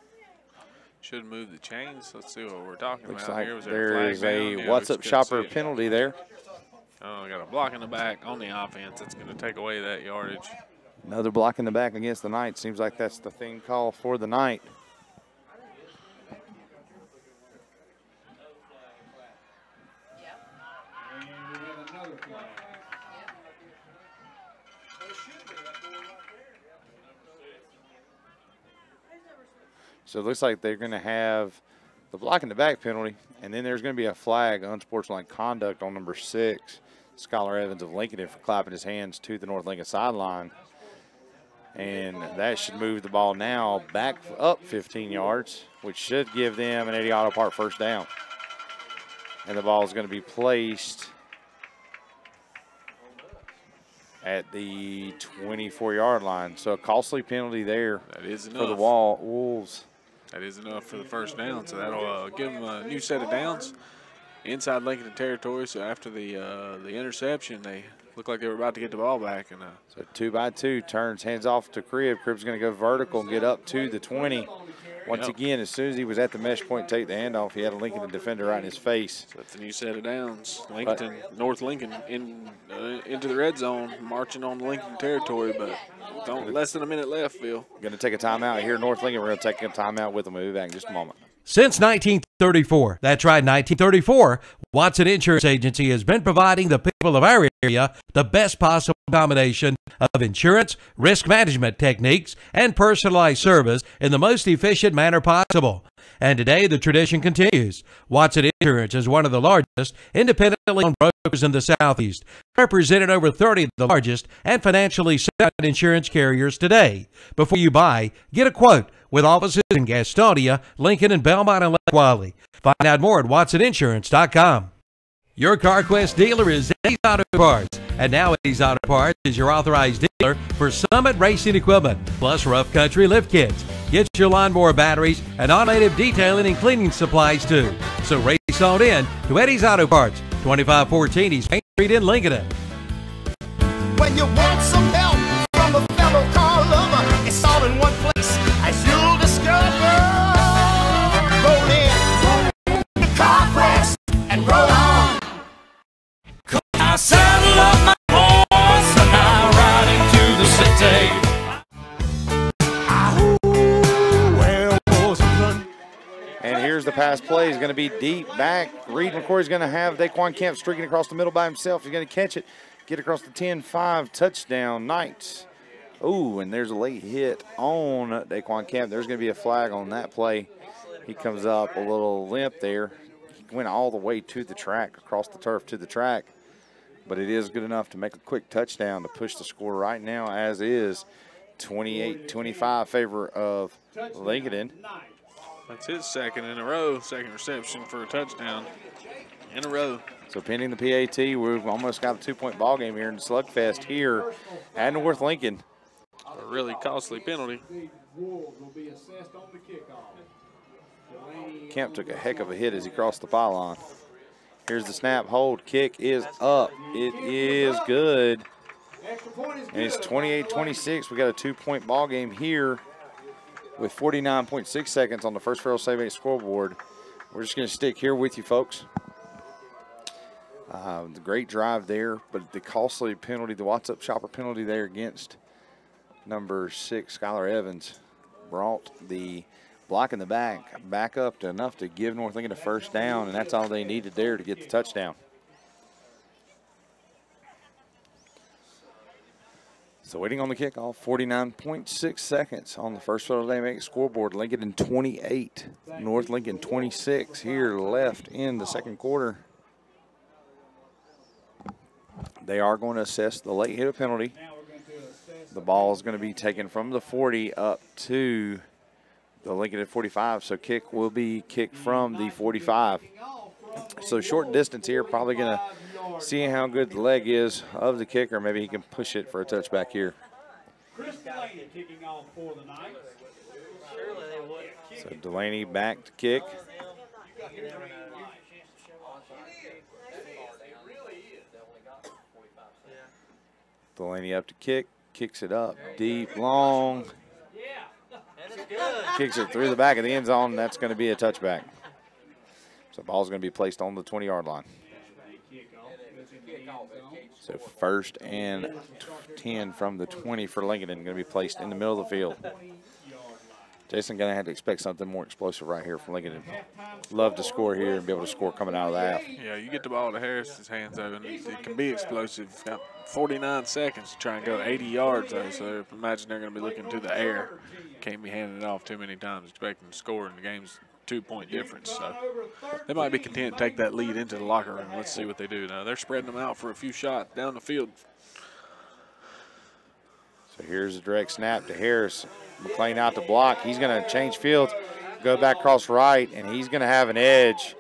Should move the chains. Let's see what we're talking Looks about like here. Was there is a Yeah, what's up shopper see it. penalty there. Oh, got a block in the back on the offense. That's going to take away that yardage. Another block in the back against the Knights. Seems like that's the thing call for the night. So it looks like they're going to have the block in the back penalty, and then there's going to be a flag, unsportsmanlike conduct on number 6, Skylar Evans of Lincoln, for clapping his hands to the North Lincoln sideline. And that should move the ball now back up 15 yards, which should give them an 80-yard apart first down. And the ball is going to be placed at the 24-yard line. So a costly penalty there That is for the enough. Wolves. That is enough for the first down. So that'll give them a new set of downs inside Lincoln territory. So after the interception, they looked like they were about to get the ball back. And So 2 by 2 turns, hands off to Cribb. Cribb's going to go vertical and get up to the 20. Once again, as soon as he was at the mesh point, take the handoff, he had a Lincoln defender right in his face. So that's a new set of downs. Lincoln, North Lincoln into the red zone, marching on Lincoln territory, but less than a minute left, Phil. Going to take a timeout here, North Lincoln. We're going to take a timeout with them. We'll be back in just a moment. Since 1934, that's right, 1934, Watson Insurance Agency has been providing the people of our area the best possible combination of insurance, risk management techniques, and personalized service in the most efficient manner possible. And today, the tradition continues. Watson Insurance is one of the largest independently owned brokers in the Southeast, representing over 30 of the largest and financially sound insurance carriers today. Before you buy, get a quote with offices in Gastonia, Lincoln, and Belmont and Lake Wylie. Find out more at watsoninsurance.com. Your CarQuest dealer is Eddie's Auto Parts. And now Eddie's Auto Parts is your authorized dealer for Summit Racing Equipment, plus rough country lift kits. Get your lawnmower batteries and automotive detailing and cleaning supplies too. So race on in to Eddie's Auto Parts, 2514 East Main Street in Lincoln. When you want some help from a fellow car lover, it's all in one place, as you'll discover. Roll in the CarQuest and roll on. I saddle up my horse and I ride into the city. And here's the pass play. He's going to be deep back. Reed McCoy's going to have Daquan Kemp streaking across the middle by himself. He's going to catch it, get across the 10-5, touchdown, Knights. Ooh, and there's a late hit on Daquan Kemp. There's going to be a flag on that play. He comes up a little limp there. went all the way to the track, across the turf to the track. But it is good enough to make a quick touchdown to push the score right now, as is 28-25 favor of Lincolnton. That's his second in a row, second reception for a touchdown in a row. So pending the PAT, we've almost got a 2-point ball game here in the slugfest here at North Lincoln. A really costly penalty. Kemp took a heck of a hit as he crossed the pylon. Here's the snap, hold, kick is up. It is good. And it's 28-26. We got a 2-point ball game here with 49.6 seconds on the first Federal Save 8 scoreboard. We're just going to stick here with you, folks. The great drive there, but the costly penalty, the What's Up Shopper penalty there against number 6, Skylar Evans, brought the block in the back up to enough to give North Lincoln a first down, and that's all they needed there to get the touchdown. So waiting on the kickoff, 49.6 seconds on the first Federal Save 8 scoreboard. Lincoln 28, North Lincoln 26 here left in the second quarter. They are going to assess the late hit penalty. The ball is going to be taken from the 40 up to the Lincoln at 45, so kick will be kicked from the 45. So short distance here, probably going to see how good the leg is of the kicker. Maybe he can push it for a touchback here. So Delaney back to kick. Delaney up to kick, kicks it up deep, long. Kicks it through the back of the end zone, and that's going to be a touchback. So the ball's going to be placed on the 20-yard line. So first and 10 from the 20 for Lincoln, going to be placed in the middle of the field. Jason going to have to expect something more explosive right here from Lincoln. Love to score here and be able to score coming out of the half. Yeah, you get the ball to Harris's hands, though, and it can be explosive. Got 49 seconds to try and go 80 yards, though, so imagine they're going to be looking to the air. Can't be handing it off too many times, expecting to score, and the game's 2-point difference. So they might be content to take that lead into the locker room. Let's see what they do now. They're spreading them out for a few shots down the field. So here's a direct snap to Harris. McLean out to block. He's going to change fields, go back across right, and he's going to have an edge.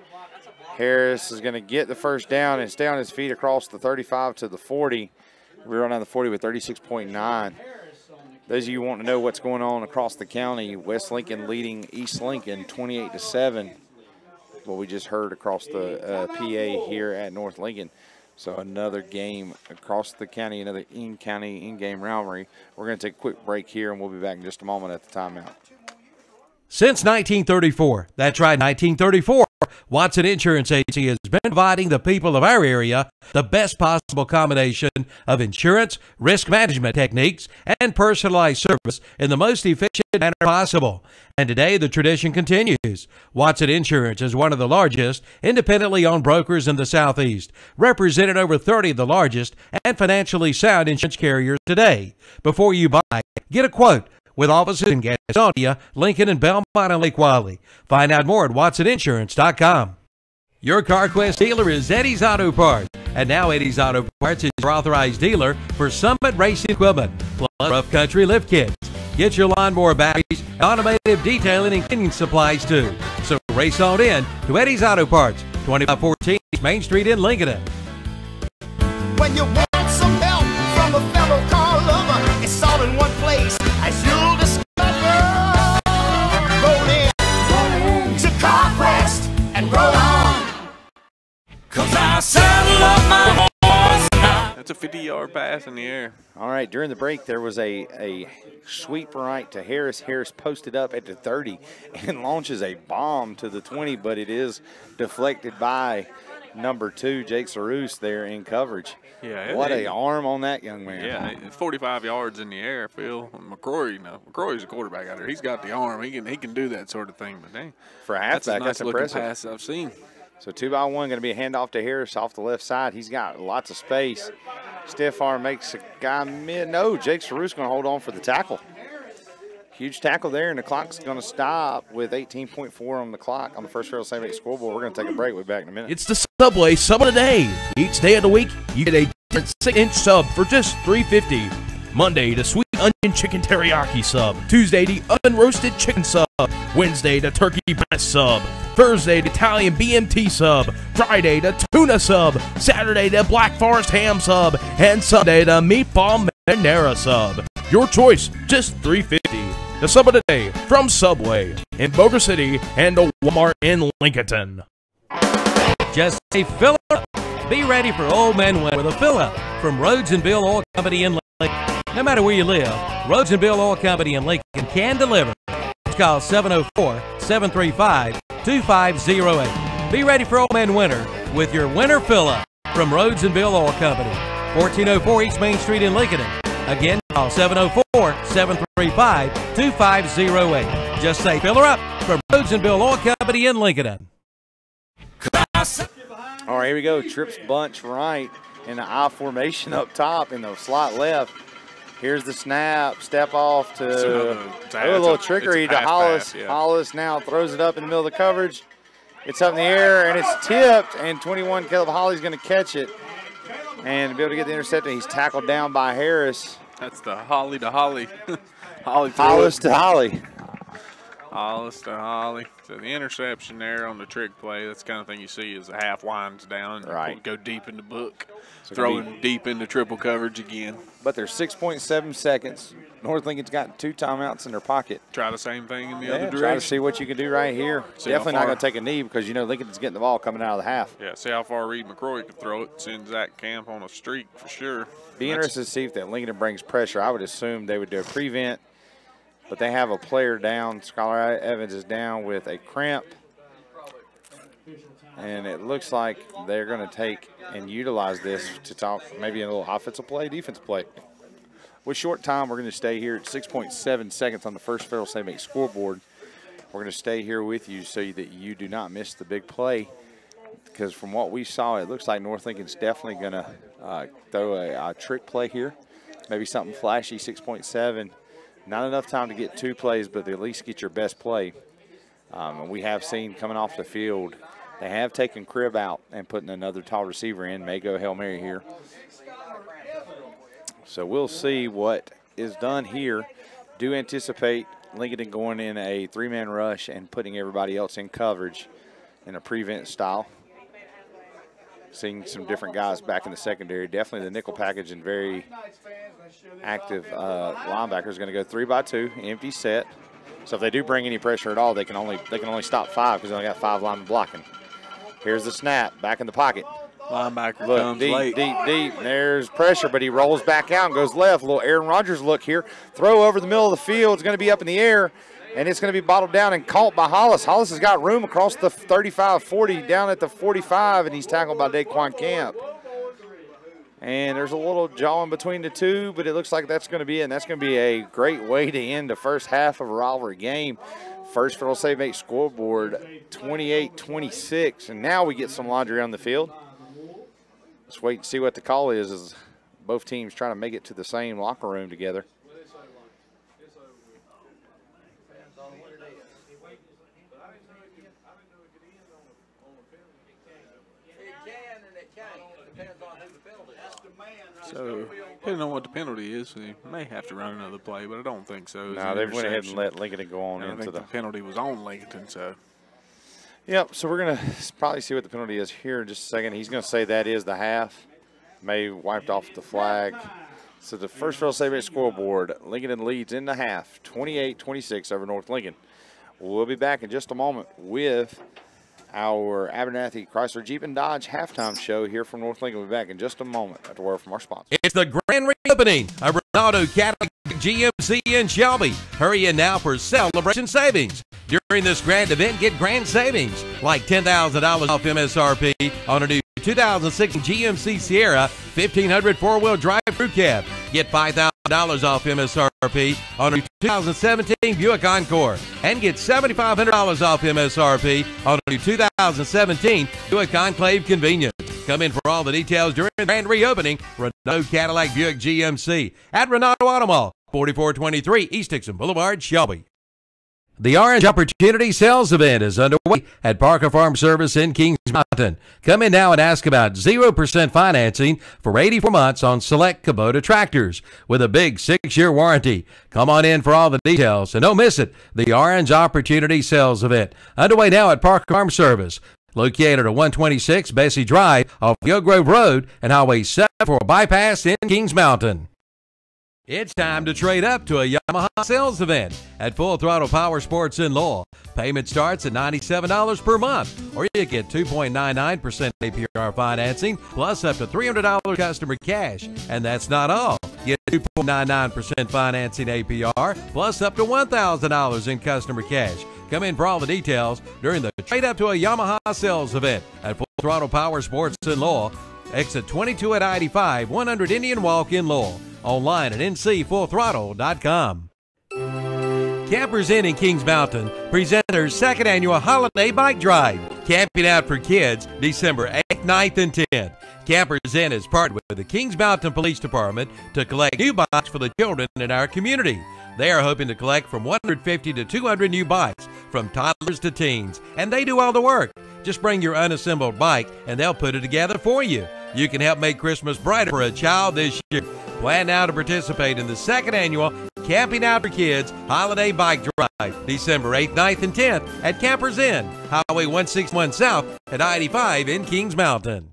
Harris is going to get the first down and stay on his feet across the 35 to the 40. We run down the 40 with 36.9. Those of you want to know what's going on across the county, West Lincoln leading East Lincoln 28-7. What we just heard across the PA here at North Lincoln. So another game across the county, another in-game rivalry. We're going to take a quick break here, and we'll be back in just a moment at the timeout. Since 1934, that's right, 1934, Watson Insurance Agency has been providing the people of our area the best possible combination of insurance, risk management techniques, and personalized service in the most efficient manner possible. And today, the tradition continues. Watson Insurance is one of the largest independently owned brokers in the Southeast, representing over 30 of the largest and financially sound insurance carriers today. Before you buy, get a quote. With offices in Gastonia, Lincoln, and Belmont and Lake Wiley. Find out more at WatsonInsurance.com. Your CarQuest dealer is Eddie's Auto Parts. And now Eddie's Auto Parts is your authorized dealer for Summit Racing Equipment, plus rough country lift kits. Get your lawnmower batteries, automotive detailing, and cleaning supplies too. So race on in to Eddie's Auto Parts, 2514 Main Street in Lincoln. When you want some help from a fellow car lover, it's all in one place. As you'll discover, roll in to CarQuest and roll on. 'Cause I saddle up my horse. That's a 50-yard pass in the air. All right, during the break, there was a sweep right to Harris. Harris posted up at the 30 and launches a bomb to the 20, but it is deflected by number 2, Jake Sarouse, there in coverage. Yeah, what a arm on that young man. Yeah, 45 yards in the air, Phil. McCrory's a quarterback out there. He's got the arm. He can do that sort of thing. But dang, for a halfback, that's a nice impressive pass I've seen. So 2-by-1, going to be a handoff to Harris off the left side. He's got lots of space. Stiff arm makes a guy mid. No, Jake Sarouse going to hold on for the tackle. Huge tackle there, and the clock's going to stop with 18.4 on the clock on the first Federal Save 8 scoreboard. We're going to take a break. We'll be back in a minute. It's the Subway Sub of the Day. Each day of the week, you get a different 6-inch sub for just $3.50. Monday, the sweet onion chicken teriyaki sub. Tuesday, the oven roasted chicken sub. Wednesday, the turkey breast sub. Thursday, the Italian BMT sub. Friday, the tuna sub. Saturday, the Black Forest ham sub. And Sunday, the meatball marinara sub. Your choice, just $3.50. The Sub of the Day from Subway in Boulder City and the Walmart in Lincolnton. Just say fill up. Be ready for old men with a fill up from Rhodes and Bill Oil Company in Lincoln. No matter where you live, Rhodes and Bill Oil Company in Lincoln can deliver. Call 704-735-2508. Be ready for old man winter with your winter fill up from Rhodes and Bill Oil Company, 1404 East Main Street in Lincoln. Again, call 704-735-2508. Just say fill her up from Rhodes and Bill Oil Company in Lincoln. All right, here we go. Trips bunch right in the I formation up top in the slot left. Here's the snap, step off to a little trickery to Hollis. Yeah. Hollis now throws it up in the middle of the coverage. It's up in the air, and it's tipped, and 21 Caleb Holly's going to catch it and be able to get the interception. He's tackled down by Harris. That's the Holly to Holly. Hollis to Holly. Hollis to Holly. So the interception there on the trick play, that's the kind of thing you see is the half winds down. Right. Go deep in the book. So throwing deep into triple coverage again. But there's 6.7 seconds. North Lincoln's got 2 timeouts in their pocket. Try the same thing in the other direction. Try to see what you can do right here. Definitely not going to take a knee because you know Lincoln's getting the ball coming out of the half. Yeah, see how far Reed McCrory can throw it. Send Zach Camp on a streak for sure. Be interested to see if that Lincoln brings pressure. I would assume they would do a prevent, but they have a player down. Skylar Evans is down with a cramp. And it looks like they're going to take and utilize this to talk maybe a little offensive play, defensive play. With short time, we're going to stay here at 6.7 seconds on the first Federal Save 8 scoreboard. We're going to stay here with you so that you do not miss the big play. Because from what we saw, it looks like North Lincoln's definitely going to throw a trick play here. Maybe something flashy, 6.7. Not enough time to get 2 plays, but at least get your best play. And we have seen coming off the field, they have taken Cribb out and putting another tall receiver in. May go Hail Mary here. So we'll see what is done here. Do anticipate Lincoln going in a 3-man rush and putting everybody else in coverage in a prevent style. Seeing some different guys back in the secondary. Definitely the nickel package and very active linebacker is going to go 3-by-2, empty set. So if they do bring any pressure at all, they can only stop 5 because they only got 5 linemen blocking. Here's the snap, back in the pocket. Linebacker look, comes deep, late. deep. There's pressure, but he rolls back out and goes left. A little Aaron Rodgers look here. Throw over the middle of the field. It's going to be up in the air, and it's going to be bottled down and caught by Hollis. Hollis has got room across the 35-40 down at the 45, and he's tackled by Daquan Camp. And there's a little jawing between the two, but it looks like that's going to be it, and that's going to be a great way to end the first half of a rivalry game. First Federal Save 8 scoreboard, 28-26, and now we get some laundry on the field. Let's wait and see what the call is as both teams trying to make it to the same locker room together. So, depending on what the penalty is, we may have to run another play, but I don't think so. No, they went ahead and let Lincoln go on into the penalty was on Lincoln, so. Yep, so we're going to probably see what the penalty is here in just a second. He's going to say that is the half. May wiped off the flag. So the first Federal Save 8 scoreboard, Lincoln leads in the half, 28-26 over North Lincoln. We'll be back in just a moment with our Abernathy Chrysler Jeep and Dodge halftime show here from North Lincoln. We'll be back in just a moment after a word from our sponsor. It's the grand reopening of Ronaldo Cadillac GMC in Shelby. Hurry in now for celebration savings. During this grand event, get grand savings like $10,000 off MSRP on a new 2006 GMC Sierra 1500 four-wheel drive crew cab. Get $5,000 off MSRP on a 2017 Buick Encore. And get $7,500 off MSRP on a 2017 Buick Enclave Convenience. Come in for all the details during the grand reopening. Renault Cadillac Buick GMC at Renato Auto Mall. 4423 East Dixon Boulevard, Shelby. The Orange Opportunity Sales Event is underway at Parker Farm Service in Kings Mountain. Come in now and ask about 0% financing for 84 months on select Kubota tractors with a big 6-year warranty. Come on in for all the details and don't miss it. The Orange Opportunity Sales Event underway now at Parker Farm Service, located at 126 Bessie Drive off Young Grove Road and Highway 7 for a bypass in Kings Mountain. It's time to trade up to a Yamaha sales event at Full Throttle Power Sports in Lowell. Payment starts at $97 per month, or you get 2.99% APR financing plus up to $300 customer cash. And that's not all. Get 2.99% financing APR plus up to $1,000 in customer cash. Come in for all the details during the trade up to a Yamaha sales event at Full Throttle Power Sports in Lowell. Exit 22 at I-85, 100 Indian Walk in Lowell. Online at ncfullthrottle.com. Campers Inn in Kings Mountain present their second annual holiday bike drive. Camping out for kids December 8th, 9th, and 10th. Campers Inn is partnered with the Kings Mountain Police Department to collect new bikes for the children in our community. They are hoping to collect from 150 to 200 new bikes, from toddlers to teens, and they do all the work. Just bring your unassembled bike and they'll put it together for you. You can help make Christmas brighter for a child this year. Plan now to participate in the second annual Camping Out for Kids Holiday Bike Drive, December 8th, 9th, and 10th at Campers Inn, Highway 161 South at I-85 in Kings Mountain.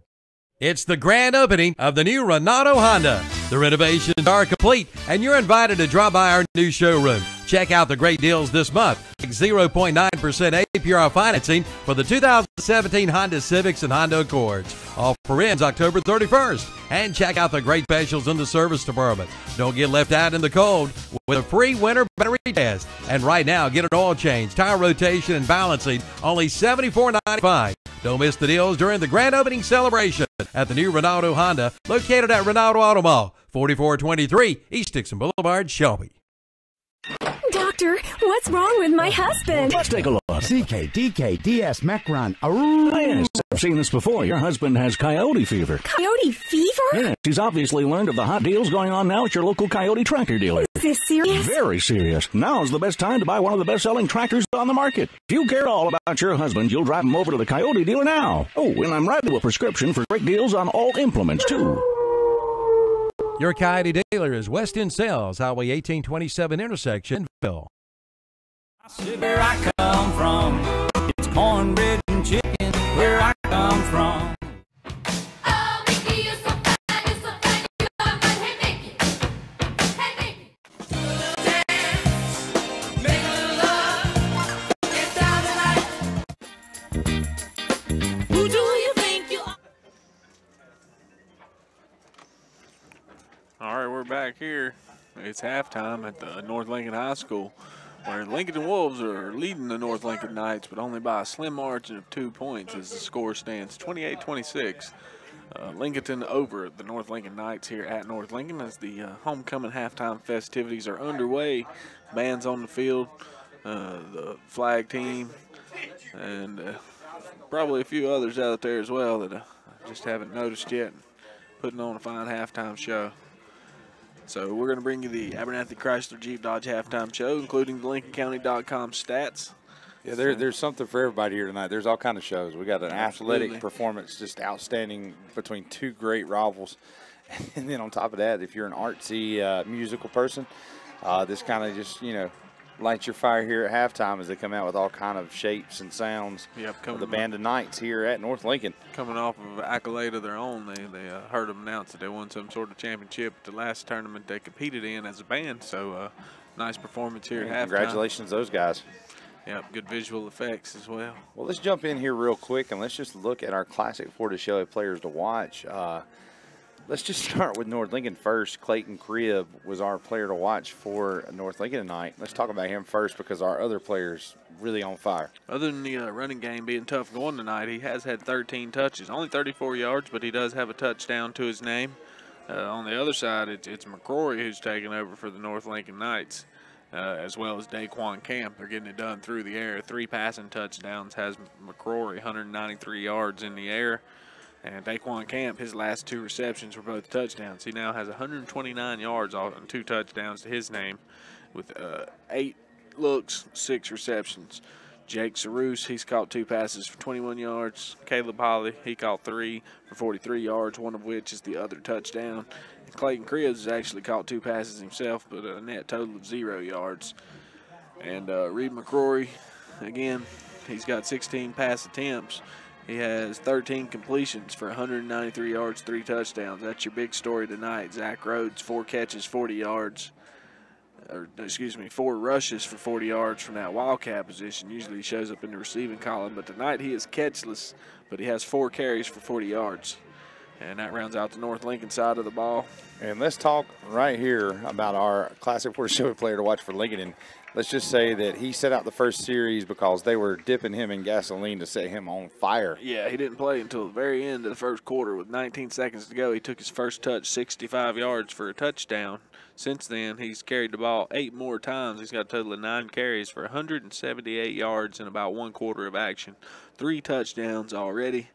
It's the grand opening of the new RENALDO Honda. The renovations are complete, and you're invited to drop by our new showroom. Check out the great deals this month, like 0.9% APR financing for the 2017 Honda Civics and Honda Accords. Offer ends October 31st. And check out the great specials in the service department. Don't get left out in the cold with a free winter battery test. And right now, get an oil change, tire rotation, and balancing, only $74.95. Don't miss the deals during the grand opening celebration at the new RENALDO Honda, located at RENALDO Auto Mall, 4423 East Dixon Boulevard, Shelby. Doctor, what's wrong with my husband? Let's take a look. CKDKDS Macron. Yes, I've seen this before. Your husband has coyote fever. Coyote fever? Yes, he's obviously learned of the hot deals going on now at your local Coyote tractor dealer. Is this serious? Very serious. Now is the best time to buy one of the best-selling tractors on the market. If you care at all about your husband, you'll drive him over to the Coyote dealer now. Oh, and I'm writing you a prescription for great deals on all implements, too. Your Coyote dealer is West End Sales, Highway 1827 intersection, Ville. Where I come from, it's cornbread and chicken. Where I come from. Oh, Mickey, you're so fine, you're so fine, you love my hey, Mickey. Hey, Mickey. Dance, make a little love, get down tonight. Who do you think you are? All right, we're back here. It's halftime at the North Lincoln High School, where Lincolnton Wolves are leading the North Lincoln Knights, but only by a slim margin of 2 points as the score stands 28-26. Lincolnton over the North Lincoln Knights here at North Lincoln as the homecoming halftime festivities are underway. Bands on the field, the flag team, and probably a few others out there as well that I just haven't noticed yet, putting on a fine halftime show. So we're going to bring you the Abernathy Chrysler Jeep Dodge halftime show, including the LincolnCounty.com stats. Yeah, there's something for everybody here tonight. There's all kind of shows. We got an athletic performance, just outstanding between two great rivals. And then on top of that, if you're an artsy musical person, this kind of just, lights your fire here at halftime as they come out with all kind of shapes and sounds. Of the Band of Knights here at North Lincoln. Coming off of an accolade of their own, they heard them announce that they won some sort of championship at the last tournament they competed in as a band. So nice performance here at halftime. Congratulations to those guys. Yep, good visual effects as well. Well, let's jump in here real quick and let's just look at our Classic Florida Show players to watch. Let's just start with North Lincoln first. Clayton Cribb was our player to watch for North Lincoln tonight. Let's talk about him first because our other players really on fire. Other than the running game being tough going tonight, he has had 13 touches, only 34 yards, but he does have a touchdown to his name. On the other side, it's McCrory who's taking over for the North Lincoln Knights, as well as Daquan Camp. They're getting it done through the air. 3 passing touchdowns has McCrory, 193 yards in the air. And Daquan Camp, his last 2 receptions were both touchdowns. He now has 129 yards on 2 touchdowns to his name with 8 looks, 6 receptions. Jake Sarouse, he's caught 2 passes for 21 yards. Caleb Holly, he caught 3 for 43 yards, one of which is the other touchdown. And Clayton Cribs has actually caught 2 passes himself, but a net total of 0 yards. And Reed McCrory, again, he's got 16 pass attempts. He has 13 completions for 193 yards, 3 touchdowns. That's your big story tonight. Zach Rhodes, 4 catches, 40 yards. 4 rushes for 40 yards from that wildcat position. Usually he shows up in the receiving column, but tonight he is catchless, but he has 4 carries for 40 yards. And that rounds out the North Lincoln side of the ball. And let's talk right here about our Classic 4 Show player to watch for Lincoln. Let's just say that he set out the first series because they were dipping him in gasoline to set him on fire. Yeah, he didn't play until the very end of the first quarter. With 19 seconds to go, he took his first touch, 65 yards for a touchdown. Since then, he's carried the ball 8 more times. He's got a total of 9 carries for 178 yards in about 1 quarter of action. 3 touchdowns already.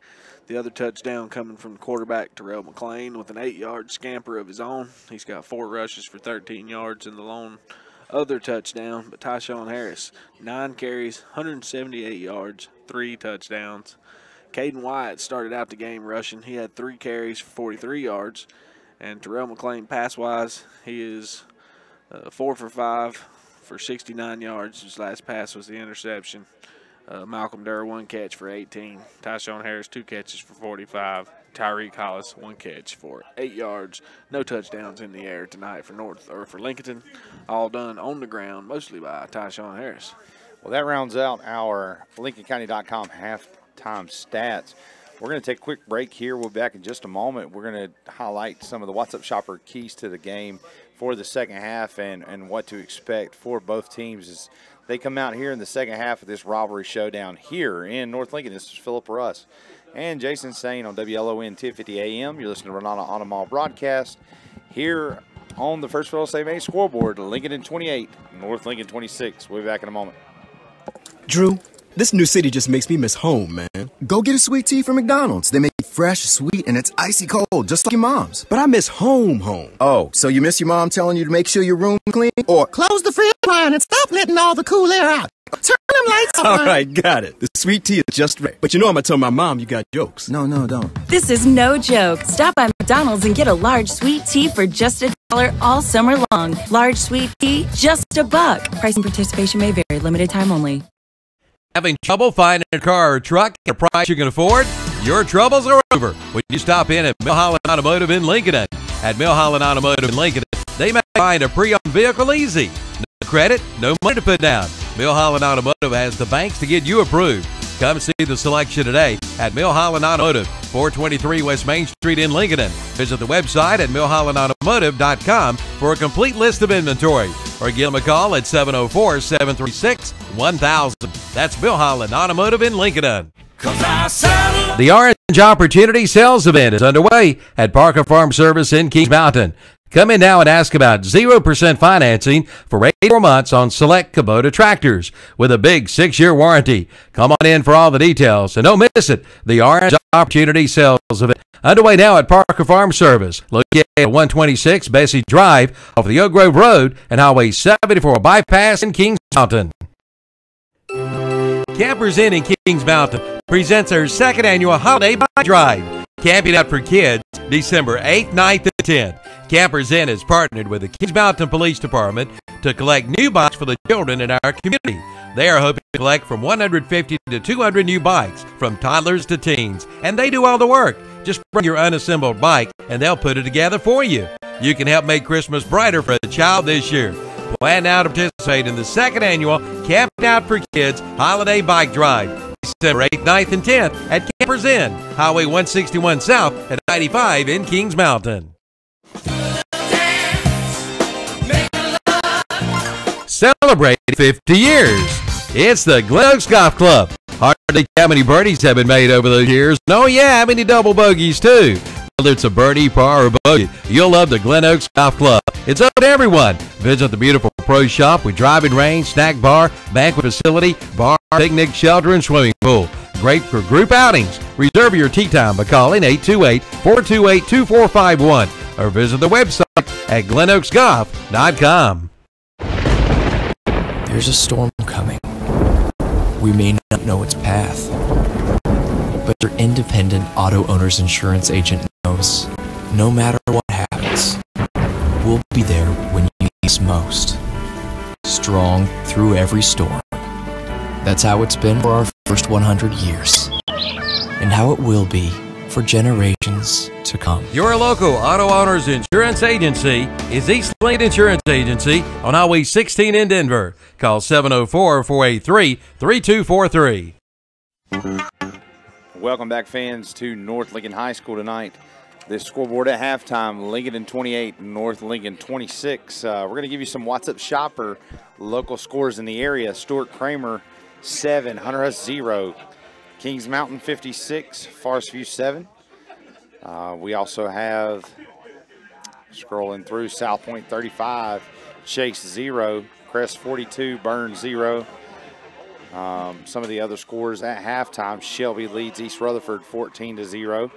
The other touchdown coming from the quarterback, Terrell McClain, with an 8-yard scamper of his own. He's got 4 rushes for 13 yards in the lone other touchdown. But Tyshawn Harris, 9 carries, 178 yards, 3 touchdowns. Caden Wyatt started out the game rushing. He had 3 carries for 43 yards. And Terrell McClain, pass-wise, he is 4 for 5 for 69 yards. His last pass was the interception. Malcolm Durr, 1 catch for 18. Tyshawn Harris, 2 catches for 45. Tyreek Hollis, 1 catch for 8 yards. No touchdowns in the air tonight for Lincolnton. All done on the ground, mostly by Tyshawn Harris. Well, that rounds out our LincolnCounty.com halftime stats. We're going to take a quick break here. We'll be back in just a moment. We're going to highlight some of the What's Up Shopper keys to the game for the second half and what to expect for both teams as they come out here in the second half of this rivalry showdown here in North Lincoln. This is Philip Russ and Jason Sane on WLON 1050 AM. You're listening to Renaldo Automall broadcast here on the First Federal State Bank scoreboard. Lincoln 28, North Lincoln 26. We'll be back in a moment. Drew, this new city just makes me miss home, man. Go get a sweet tea from McDonald's. They make it fresh, sweet, and it's icy cold, just like your mom's. But I miss home. Oh, so you miss your mom telling you to make sure your room's clean? Or close the fridge line and stop letting all the cool air out. Turn them lights on. All right, got it. The sweet tea is just right. But you know I'm going to tell my mom you got jokes. No, don't. This is no joke. Stop by McDonald's and get a large sweet tea for just $1 all summer long. Large sweet tea, just $1. Price and participation may vary. Limited time only. Having trouble finding a car or truck at a price you can afford? Your troubles are over when you stop in at Milholland Automotive in Lincolnton. At Milholland Automotive in Lincoln, they make find a pre-owned vehicle easy. No credit, no money to put down. Milholland Automotive has the banks to get you approved. Come see the selection today at Milholland Automotive, 423 West Main Street in Lincoln. Visit the website at milhollandautomotive.com for a complete list of inventory or give them a call at 704-736-1000. That's Milholland Automotive in Lincoln. The Orange Opportunity Sales Event is underway at Parker Farm Service in Kings Mountain. Come in now and ask about 0% financing for 84 months on select Kubota tractors with a big 6-year warranty. Come on in for all the details and don't miss it. The Orange Opportunity Sales Event underway now at Parker Farm Service, located at 126 Bessie Drive off the Oak Grove Road and Highway 74 bypass in Kings Mountain. Campers Inn in Kings Mountain presents their 2nd annual holiday bike drive. Camping out for kids, December 8th, 9th, and 10th. Campers Inn has partnered with the Kings Mountain Police Department to collect new bikes for the children in our community. They are hoping to collect from 150 to 200 new bikes, from toddlers to teens, and they do all the work. Just bring your unassembled bike, and they'll put it together for you. You can help make Christmas brighter for a child this year. Plan now to participate in the 2nd annual Camping Out for Kids Holiday Bike Drive, December 8th, 9th, and 10th at Campers Inn, Highway 161 South at 95 in Kings Mountain. Celebrate 50 years. It's the Glen Oaks Golf Club. Hardly how many birdies have been made over those years. Oh yeah, how many double bogeys too. Whether it's a birdie, par, or bogey, you'll love the Glen Oaks Golf Club. It's open to everyone. Visit the beautiful pro shop with driving range, snack bar, banquet facility, bar, picnic, shelter, and swimming pool. Great for group outings. Reserve your tee time by calling 828-428-2451 or visit the website at glenoaksgolf.com. There's a storm coming. We may not know its path, but your independent auto owner's insurance agent knows no matter what happens, we'll be there when you need us most. Strong through every storm. That's how it's been for our first 100 years, and how it will be for generations to come. Your local auto owner's insurance agency is East Lincoln Insurance Agency on Highway 16 in Denver. Call 704-483-3243. Welcome back, fans, to North Lincoln High School tonight. This scoreboard at halftime, Lincolnton 28, North Lincoln 26. We're going to give you some What's Up Shopper local scores in the area. Stuart Kramer, 7. Hunter Huss, 0. Kings Mountain, 56. Forest View, 7. We also have, scrolling through, South Point, 35. Chase, 0. Crest, 42. Burns, 0. Some of the other scores at halftime, Shelby leads East Rutherford 14-0.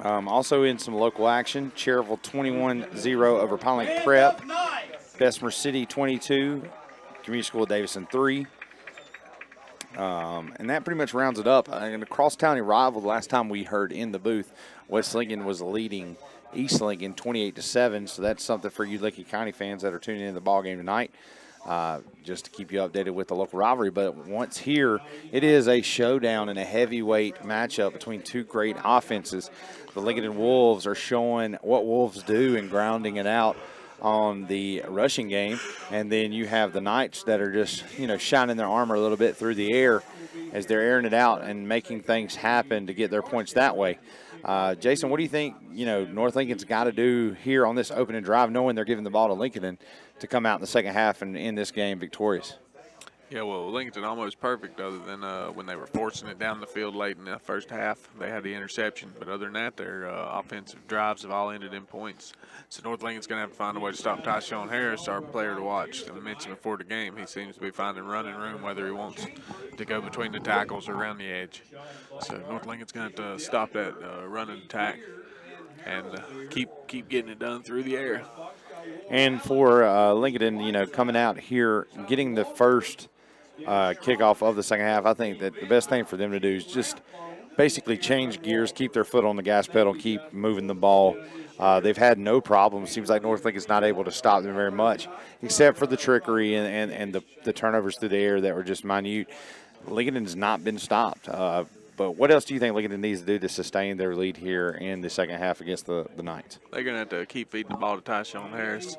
Also in some local action, Cherryville 21-0 over Pine Lake Prep. Bessemer City 22, Community School of Davison 3. And that pretty much rounds it up. In a cross-county rival, the last time we heard in the booth, West Lincoln was leading East Lincoln 28-7. So that's something for you Lincoln County fans that are tuning in to the ball game tonight. Just to keep you updated with the local rivalry. But once here, it is a showdown and a heavyweight matchup between two great offenses. The Lincoln Wolves are showing what Wolves do in grounding it out on the rushing game. And then you have the Knights that are just, shining their armor a little bit through the air as they're airing it out and making things happen to get their points that way. Jason, what do you think, North Lincoln's got to do here on this opening drive, knowing they're giving the ball to Lincoln to come out in the second half and end this game victorious? Yeah, well, Lincolnton almost perfect other than when they were forcing it down the field late in the first half. They had the interception. But other than that, their offensive drives have all ended in points. So North Lincoln's going to have to find a way to stop Tyshawn Harris, our player to watch. I mentioned before the game, he seems to be finding running room, whether he wants to go between the tackles or around the edge. So North Lincoln's going to have to stop that running attack and keep getting it done through the air. And for Lincoln, coming out here, getting the first kickoff of the second half, I think that the best thing for them to do is just basically change gears, keep their foot on the gas pedal, keep moving the ball. They've had no problems. Seems like North Lincoln's not able to stop them very much, except for the trickery and the turnovers through the air that were just minute. Lincoln has not been stopped. But what else do you think Lincoln needs to do to sustain their lead here in the second half against the Knights? They're going to have to keep feeding the ball to Tyshawn Harris.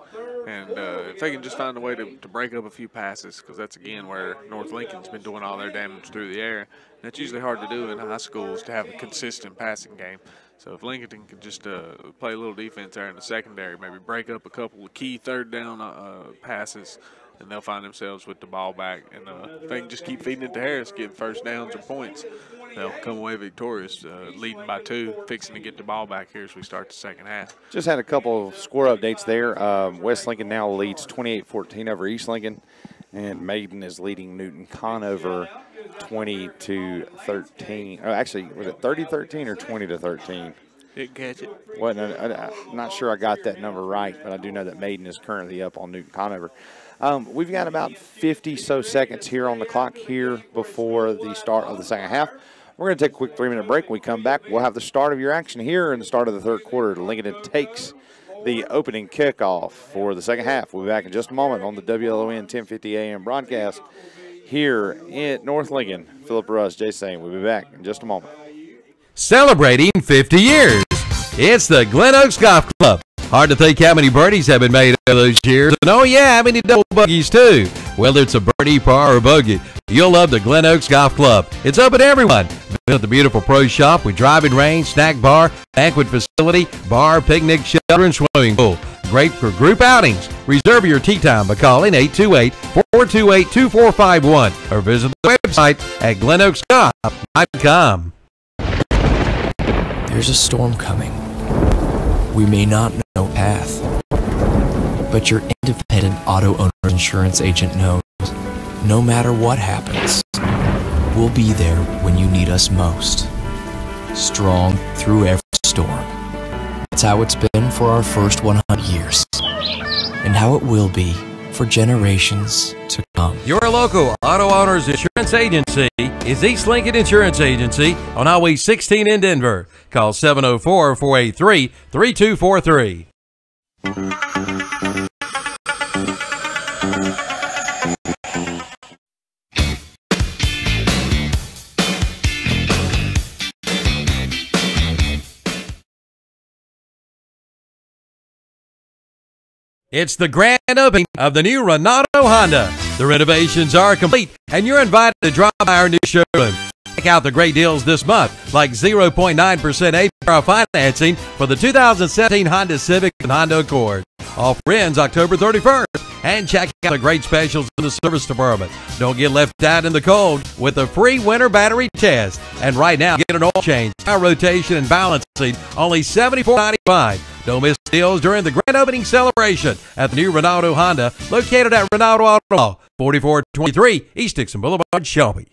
And if they can just find a way to break up a few passes, because that's, again, where North Lincoln's been doing all their damage through the air. And that's usually hard to do in high schools, to have a consistent passing game. So if Lincoln can just play a little defense there in the secondary, maybe break up a couple of key third down passes, and they'll find themselves with the ball back. And if they can just keep feeding it to Harris, get first downs or points, they'll come away victorious, leading by 2, fixing to get the ball back here as we start the second half. Just had a couple of score updates there. West Lincoln now leads 28-14 over East Lincoln, and Maiden is leading Newton Conover 20-13. Oh, actually, was it 30-13 or 20-13? Didn't catch it. Well, I'm not sure I got that number right, but I do know that Maiden is currently up on Newton Conover. We've got about 50 so seconds here on the clock here before the start of the second half. We're going to take a quick 3-minute break. When we come back, we'll have the start of your action here in the start of the third quarter. Lincoln takes the opening kickoff for the second half. We'll be back in just a moment on the WLON 1050 AM broadcast here in North Lincoln. Philip Russ, Jay Sane. We'll be back in just a moment. Celebrating 50 years. It's the Glen Oaks Golf Club. Hard to think how many birdies have been made over those years. And oh yeah, how many double bogey's too. Whether it's a birdie, par, or bogey, you'll love the Glen Oaks Golf Club. It's open to everyone. Visit the beautiful pro shop with driving range, snack bar, banquet facility, bar, picnic, shelter, and swimming pool. Great for group outings. Reserve your tee time by calling 828-428-2451 or visit the website at glenoaksgolf.com. There's a storm coming. We may not know path, but your independent auto owner's insurance agent knows no matter what happens, we'll be there when you need us most. Strong through every storm. That's how it's been for our first 100 years. And how it will be for generations to come. Your local auto owners insurance agency is East Lincoln Insurance Agency on Highway 16 in Denver. Call 704-483-3243. It's the grand opening of the new RENALDO Honda. The renovations are complete, and you're invited to drop by our new showroom. Check out the great deals this month, like 0.9% APR financing for the 2017 Honda Civic and Honda Accord. Offer ends October 31st. And check out the great specials in the service department. Don't get left out in the cold with a free winter battery test. And right now, get an oil change, tire rotation, and balancing, only $74.95. Don't miss deals during the grand opening celebration at the new RENALDO Honda, located at RENALDO Auto Mall, 4423 East Dixon Boulevard, Shelby.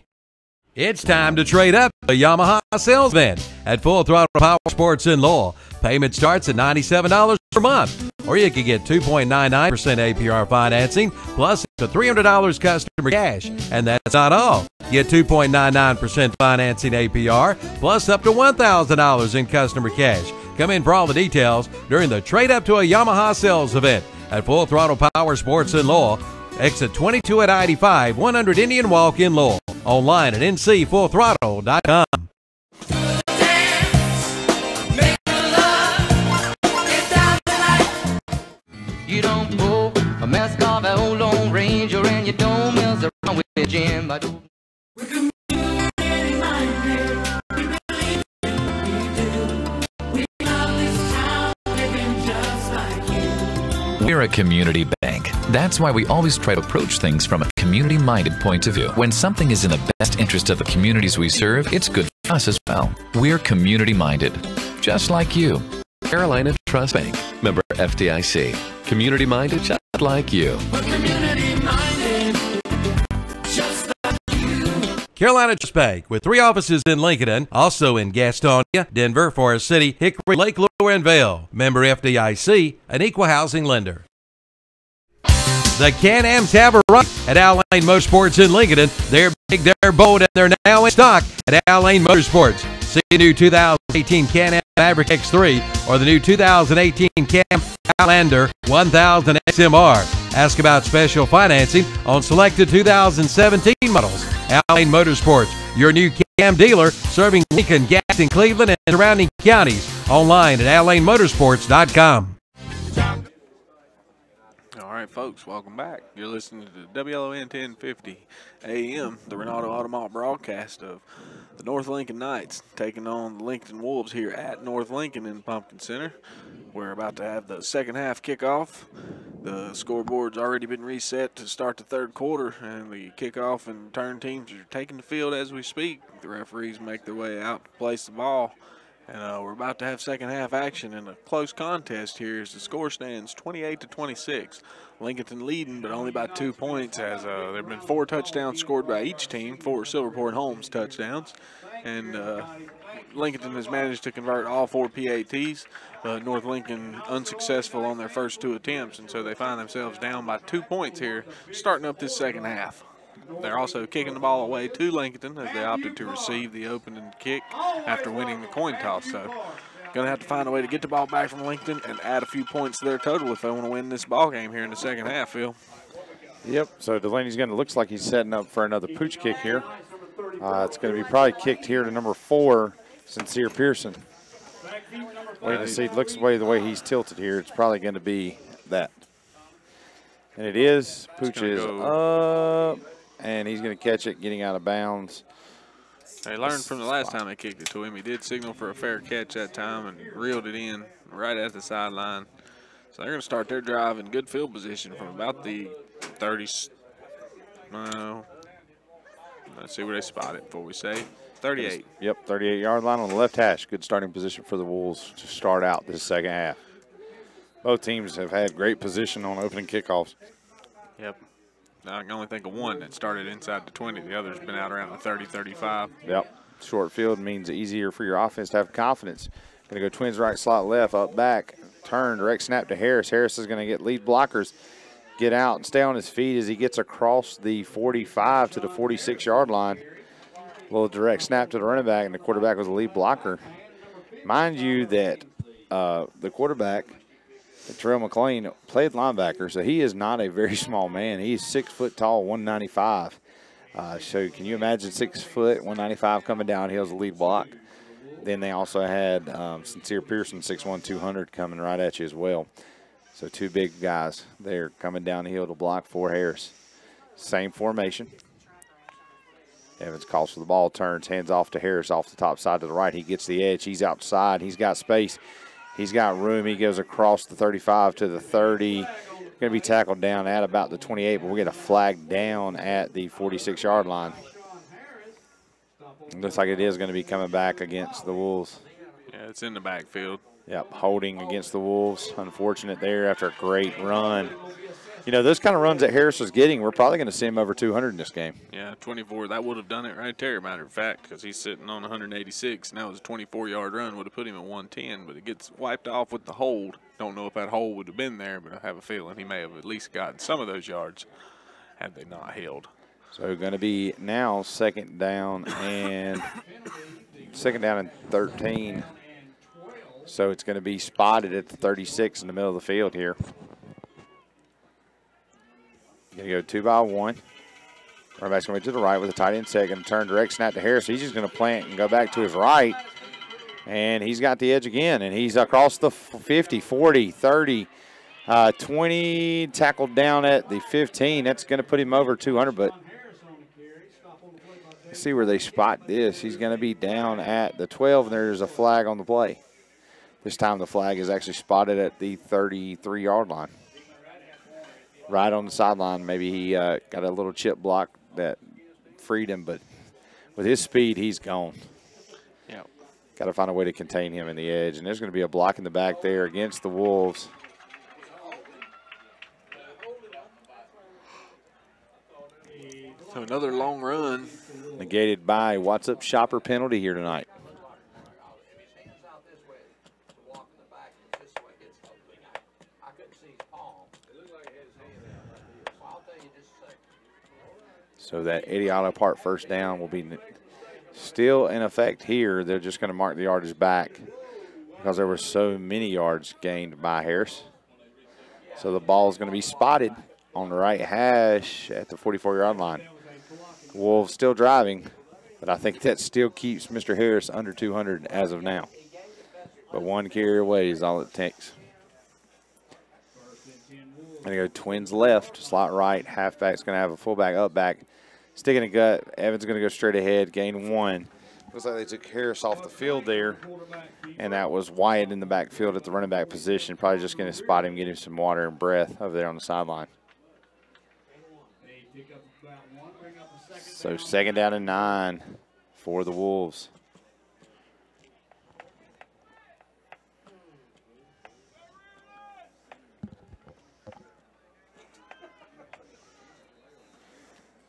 It's time to trade up a Yamaha sales event at Full Throttle Power Sports in Lowell. Payment starts at $97 per month, or you can get 2.99% APR financing plus up to $300 customer cash. And that's not all. Get 2.99% financing APR plus up to $1,000 in customer cash. Come in for all the details during the Trade Up to a Yamaha sales event at Full Throttle Power Sports in Lowell. Exit 22 at I-85, 100 Indian Walk in Lowell. Online at ncfullthrottle.com. You don't pull a mask off an old Lone Ranger, and you don't mess around with the gym. We're a community bank. That's why we always try to approach things from a community-minded point of view. When something is in the best interest of the communities we serve, it's good for us as well. We're community-minded, just like you. Carolina Trust Bank, member FDIC. Community-minded, just like you. Carolina Trust Bank, with 3 offices in Lincolnton, also in Gastonia, Denver, Forest City, Hickory, Lake Lure, and Vail. Member FDIC, an equal housing lender. The Can-Am Tavern at Al Lane Motorsports in Lincolnton. They're big, they're bold, and they're now in stock at Al Lane Motorsports. See the new 2018 Can-Am Maverick X3 or the new 2018 Can-Am Outlander 1000 XMR. Ask about special financing on selected 2017 models. Al Lane Motorsports, your new Can-Am dealer, serving Lincoln, Gaston, Cleveland, and surrounding counties. Online at allanemotorsports.com. All right, folks, welcome back. You're listening to the WLON 1050 AM, the RENALDO Automall broadcast of the North Lincoln Knights taking on the Lincoln Wolves here at North Lincoln in Pumpkin Center. We're about to have the second half kickoff. The scoreboard's already been reset to start the third quarter, and the kickoff and turn teams are taking the field as we speak. The referees make their way out to place the ball. And we're about to have second half action in a close contest here as the score stands 28-26. Lincolnton leading, but only by 2 points, as there have been 4 touchdowns scored by each team, 4 Silverport Holmes touchdowns. And Lincolnton has managed to convert all 4 PATs. North Lincoln unsuccessful on their first 2 attempts, and so they find themselves down by 2 points here, starting up this second half. They're also kicking the ball away to Lincolnton as they opted to receive the opening kick after winning the coin toss. So going to have to find a way to get the ball back from Lincoln and add a few points to their total if they want to win this ball game here in the second half, Phil. Yep, so Delaney's going to, looks like he's setting up for another pooch kick here. It's going to be probably kicked here to number 4, Sincere Pearson. Wait to see, looks the way he's tilted here, it's probably going to be that. And it is. Pooch is up, and he's going to catch it, getting out of bounds. They learned from the last time they kicked it to him. He did signal for a fair catch that time and reeled it in right at the sideline. So they're going to start their drive in good field position from about the 30s. Let's see where they spot it before we say 38. Yep, 38-yard line on the left hash. Good starting position for the Wolves to start out this second half. Both teams have had great position on opening kickoffs. Yep. I can only think of one that started inside the 20. The other's been out around the 30, 35. Yep. Short field means easier for your offense to have confidence. Going to go twins right, slot left, up back, turn, direct snap to Harris. Harris is going to get lead blockers, get out and stay on his feet as he gets across the 45 to the 46-yard line. A little direct snap to the running back, and the quarterback was a lead blocker. Mind you that the quarterback, Terrell McLean, played linebacker, so he is not a very small man. He's 6 foot tall, 195. So can you imagine 6 foot, 195 coming downhill as a lead block? Then they also had Sincere Pearson, 6'1", 200, coming right at you as well. So two big guys there coming down the hill to block for Harris. Same formation. Evans calls for the ball, turns, hands off to Harris off the top side to the right. He gets the edge. He's outside. He's got space. He's got room. He goes across the 35 to the 30. Going to be tackled down at about the 28, but we'll get a flag down at the 46-yard line. Looks like it is going to be coming back against the Wolves. Yeah, it's in the backfield. Yep, holding against the Wolves. Unfortunate there after a great run. You know, those kind of runs that Harris was getting, we're probably going to see him over 200 in this game. Yeah, 24. That would have done it right there, matter of fact, because he's sitting on 186. Now his 24-yard run would have put him at 110, but it gets wiped off with the hold. Don't know if that hold would have been there, but I have a feeling he may have at least gotten some of those yards had they not held. So going to be now second down and 13. So it's going to be spotted at the 36 in the middle of the field here. Going to go 2 by 1. Running back's going to be to the right with a tight end second. Turn direct snap to Harris. He's just going to plant and go back to his right. And he's got the edge again. And he's across the 50, 40, 30, 20. Tackled down at the 15. That's going to put him over 200. But let's see where they spot this. He's going to be down at the 12. And there's a flag on the play. This time the flag is actually spotted at the 33-yard line. Right on the sideline. Maybe he got a little chip block that freed him, but with his speed, he's gone. Yep. Got to find a way to contain him in the edge. And there's going to be a block in the back there against the Wolves. So another long run. Negated by What's Up Shopper penalty here tonight. So that Eddie Auto Part first down will be still in effect here. They're just going to mark the yardage back because there were so many yards gained by Harris. So the ball is going to be spotted on the right hash at the 44-yard line. Wolves still driving, but I think that still keeps Mr. Harris under 200 as of now. But one carry away is all it takes. Going to go twins left, slot right. Halfback's going to have a fullback, up back. Stick in the gut. Evans going to go straight ahead, gain 1. Looks like they took Harris off the field there, and that was Wyatt in the backfield at the running back position. Probably just going to spot him, get him some water and breath over there on the sideline. So second down and 9 for the Wolves.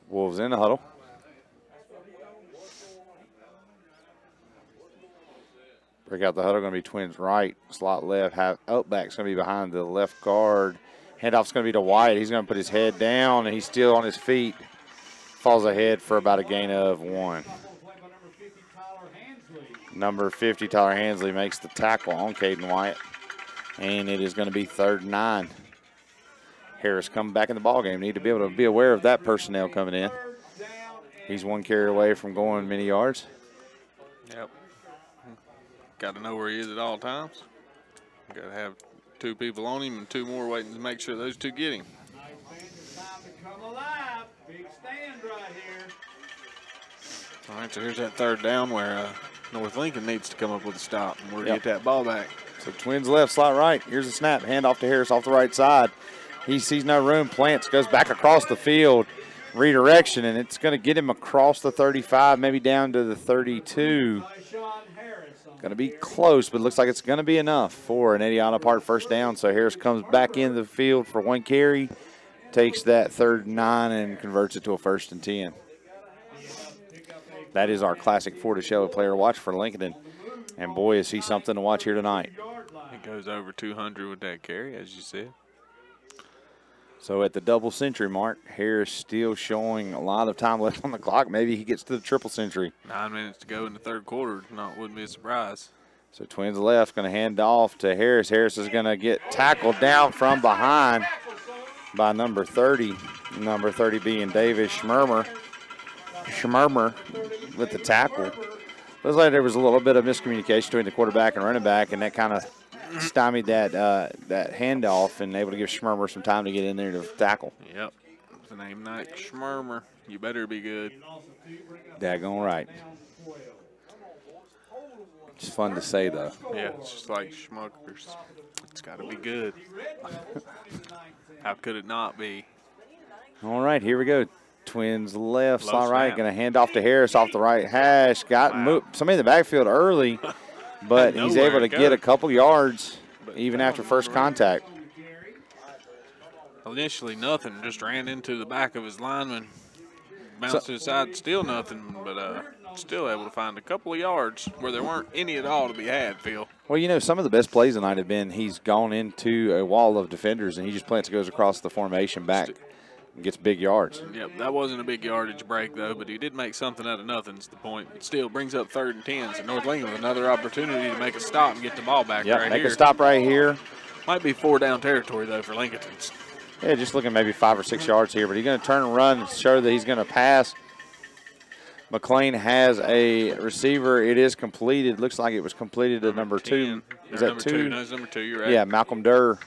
Wolves in the huddle. Break out the huddle, going to be twins right, slot left, back's going to be behind the left guard. Handoff's going to be to Wyatt. He's going to put his head down, and he's still on his feet. Falls ahead for about a gain of 1. Number 50, Tyler Hansley, makes the tackle on Caden Wyatt. And it is going to be 3rd and 9. Harris coming back in the ballgame. Need to be able to be aware of that personnel coming in. He's 1 carry away from going many yards. Yep. Got to know where he is at all times. Got to have 2 people on him and 2 more waiting to make sure those 2 get him. All right, so here's that 3rd down where North Lincoln needs to come up with a stop and we'll get that ball back. So twins left, slot right. Here's the snap. Hand off to Harris off the right side. He sees no room. Plants, goes back across the field. Redirection, and it's going to get him across the 35, maybe down to the 32. Going to be close, but it looks like it's going to be enough for an Eddie Auto Part first down. So Harris comes back in the field for 1 carry. takes that 3rd and 9 and converts it to a 1st and 10. That is our classic 4 to show player watch for Lincolnton. And boy, is he something to watch here tonight. It goes over 200 with that carry, as you said. So at the double century mark, Harris still showing a lot of time left on the clock. Maybe he gets to the triple century. 9 minutes to go in the 3rd quarter. Wouldn't be a surprise. So Twins left, going to hand off to Harris. Harris is going to get tackled down from behind by number 30. Number 30 being Davis Schmermer. Schmermer with the tackle. Looks like there was a little bit of miscommunication between the quarterback and running back, and that kind of stymied that handoff and able to give Schmermer some time to get in there to tackle. Yep. It's the name Night Schmermer. You better be good. Daggone right. It's fun to say, though. Yeah, it's just like Schmuckers. It's got to be good. How could it not be? All right, here we go. Twins left, Low slot right. snap. Going to hand off to Harris off the right hash. Got moved. Somebody in the backfield early, but he's able to get a couple yards even after first contact. Initially nothing, just ran into the back of his lineman. Bounced to the side, still nothing, but still able to find a couple of yards where there weren't any at all to be had, Phil. Well, you know, some of the best plays tonight have been he's gone into a wall of defenders and he just plants, goes across the formation back and gets big yards. Yep, that wasn't a big yardage break, though, but he did make something out of nothing is the point. It still brings up 3rd and 10, so North Lincoln with another opportunity to make a stop and get the ball back right make here. a stop right here. Might be 4 down territory, though, for Lincolnton's. Yeah, just looking maybe 5 or 6 yards here, but he's going to turn and run and show that he's going to pass. McLean has a receiver. It is completed. Looks like it was completed to number 2. Is that number 2? No, it's number 2. You're right. Yeah, Malcolm Durr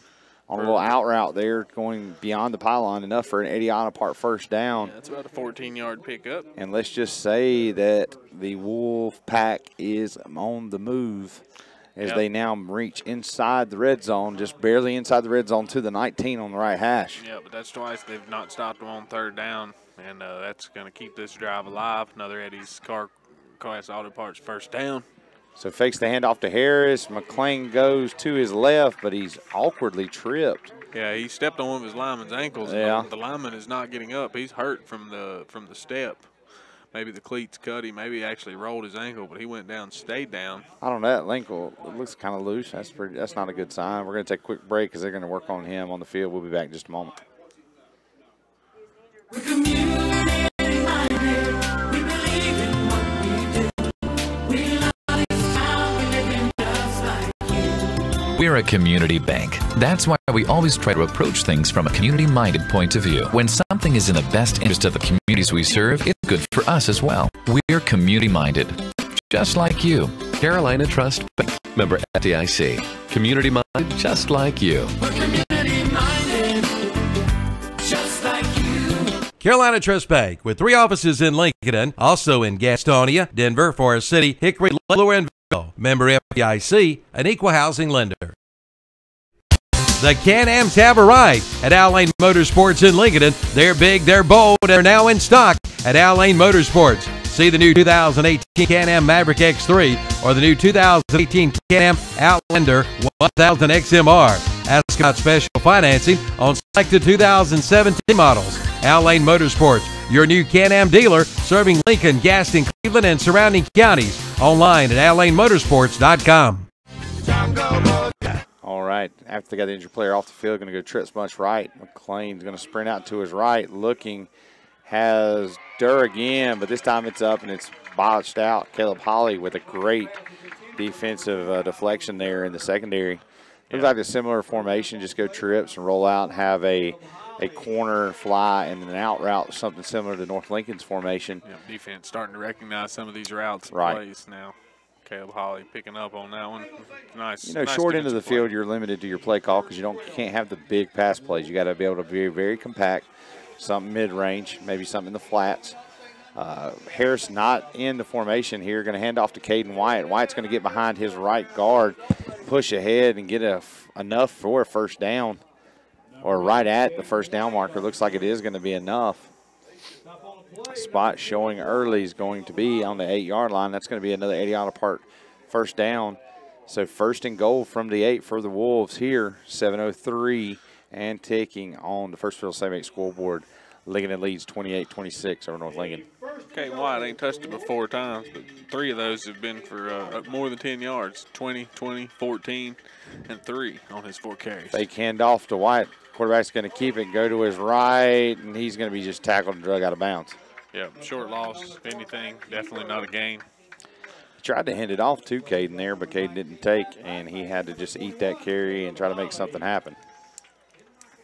on a little out route there, going beyond the pylon, enough for an 80-yard first down. Yeah, that's about a 14-yard pickup. And let's just say that the Wolf Pack is on the move as they now reach inside the red zone, just barely inside the red zone to the 19 on the right hash. Yeah, but that's twice they've not stopped them on 3rd down, and that's going to keep this drive alive. Another Eddie's Class Auto Parts first down. So fakes the handoff to Harris. McLean goes to his left, but he's awkwardly tripped. Yeah, he stepped on one of his lineman's ankles. Yeah. The lineman is not getting up. He's hurt from the step. Maybe the cleats cut him. Maybe he actually rolled his ankle, but he went down, stayed down. I don't know. That ankle looks kind of loose. That's not a good sign. We're going to take a quick break because they're going to work on him on the field. We'll be back in just a moment. We're a community bank. That's why we always try to approach things from a community-minded point of view. When something is in the best interest of the communities we serve, it's good for us as well. We're community-minded, just like you. Carolina Trust Bank, member FDIC. Community-minded, just like you. Carolina Trust Bank, with 3 offices in Lincoln, also in Gastonia, Denver, Forest City, Hickory, Lower, and Ville. Member FDIC, an equal housing lender. The Can-Ams have arrived at Al Lane Motorsports in Lincoln. They're big, they're bold, and are now in stock at Al Lane Motorsports. See the new 2018 Can-Am Maverick X3 or the new 2018 Can-Am Outlander 1000 XMR. Ascot special financing on selected 2017 models. Al Lane Motorsports, your new Can-Am dealer, serving Lincoln, Gaston, Cleveland, and surrounding counties. Online at allanemotorsports.com. All right, after they got the injured player off the field, going to go trips much right. McLean's going to sprint out to his right, looking, has Durr again, but this time it's up and it's botched out. Caleb Holly with a great defensive deflection there in the secondary. Looks like a similar formation, just go trips and roll out and have a corner fly and an out route, something similar to North Lincoln's formation. Yeah, defense starting to recognize some of these routes and plays now. Caleb Holly picking up on that one. Nice. You know, nice short end of the defensive play. field, you're limited to your play call because you can't have the big pass plays. You got to be able to be very compact, something mid-range, maybe something in the flats. Harris not in the formation here. Going to hand off to Caden Wyatt. Wyatt's going to get behind his right guard, push ahead, and get enough for a first down, or right at the first down marker. Looks like it is going to be enough. Spot showing early is going to be on the 8-yard line. That's going to be another 80-yard apart first down. So first and goal from the 8 for the Wolves here. 7:03 and ticking on the First Field Savings scoreboard. Lincoln leads 28-26 over North Lincoln. Kate White ain't touched it but 4 times, but 3 of those have been for more than 10 yards. 20, 20, 14, and 3 on his 4 carries. Fake handoff to White. Quarterback's going to keep it, go to his right, and he's going to be just tackled and drug out of bounds. Yeah, short loss, if anything, definitely not a gain. He tried to hand it off to Caden there, but Caden didn't take, and he had to just eat that carry and try to make something happen.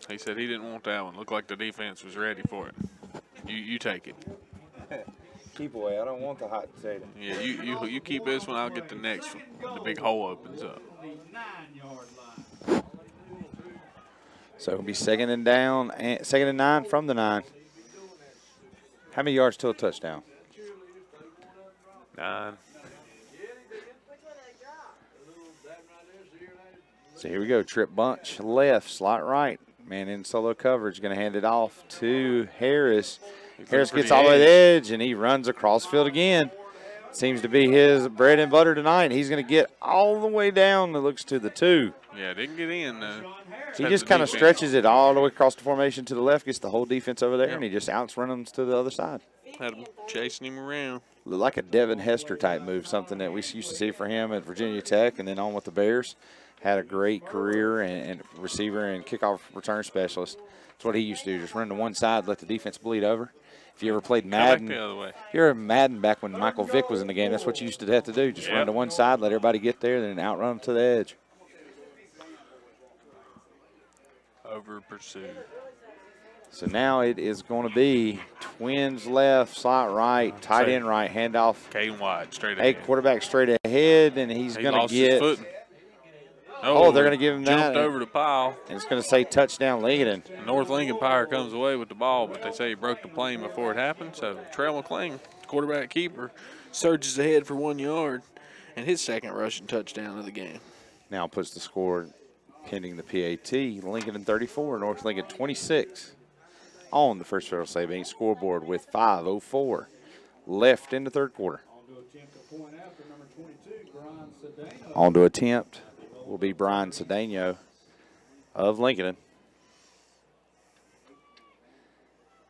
He said he didn't want that one. Looked like the defense was ready for it. You take it. Keep away. I don't want the hot potato. Yeah, you keep this one. I'll get the next one. The big hole opens up. So it'll be second and 9 from the 9. How many yards till a touchdown? 9. So here we go. Trip bunch left, slot right. Man in solo coverage, going to hand it off to Harris. Harris gets all the way to the edge, and he runs across field again. Seems to be his bread and butter tonight. He's going to get all the way down, it looks, to the 2. Yeah, didn't get in. He just kind of stretches it all the way across the formation to the left, gets the whole defense over there, and he just outruns to the other side. Had him chasing him around. Looked like a Devin Hester type move, something that we used to see for him at Virginia Tech and then on with the Bears. Had a great career and receiver and kickoff return specialist. That's what he used to do, just run to one side, let the defense bleed over. If you ever played Madden, the other way. if you were Madden back when Michael Vick was in the game, that's what you used to have to do. Just run to one side, let everybody get there, then outrun them to the edge. Over pursued. So now it is going to be twins left, slot right, tight end right, handoff. Caden White straight ahead. Hey, quarterback straight ahead, and he's going to get. His footing. Oh, they're going to give him that. Jumped over the pile. And it's going to say touchdown Lincoln. North Lincoln Pyre comes away with the ball, but they say he broke the plane before it happened. So Trail McClain, quarterback keeper, surges ahead for 1 yard and his second rushing touchdown of the game. Now puts the score pending the PAT. Lincoln 34, North Lincoln 26 on the First Federal Savings scoreboard with 5:04 left in the third quarter. On to attempt will be Brian Cedeno of Lincoln.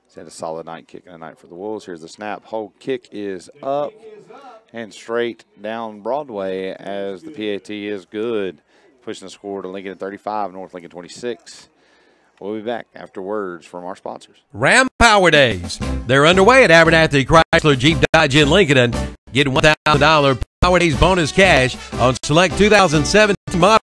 He's had a solid night kicking tonight for the Wolves. Here's the snap. Hold kick is up and straight down Broadway as the PAT is good. Pushing the score to Lincoln at 35, North Lincoln 26. We'll be back after words from our sponsors. Ram Power Days. They're underway at Abernathy Chrysler Jeep Dodge in Lincoln. Get $1,000 Power Days bonus cash on select 2017 models.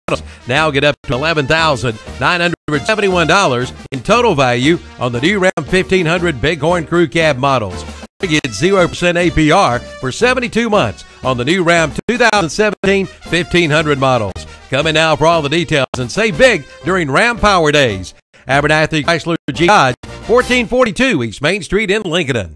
Now get up to $11,971 in total value on the new Ram 1500 Bighorn Crew Cab models. Get 0% APR for 72 months on the new Ram 2017 1500 models. Come in now for all the details and save big during Ram Power Days. Abernathy Chrysler Jeep Dodge, 1442 East Main Street in Lincoln.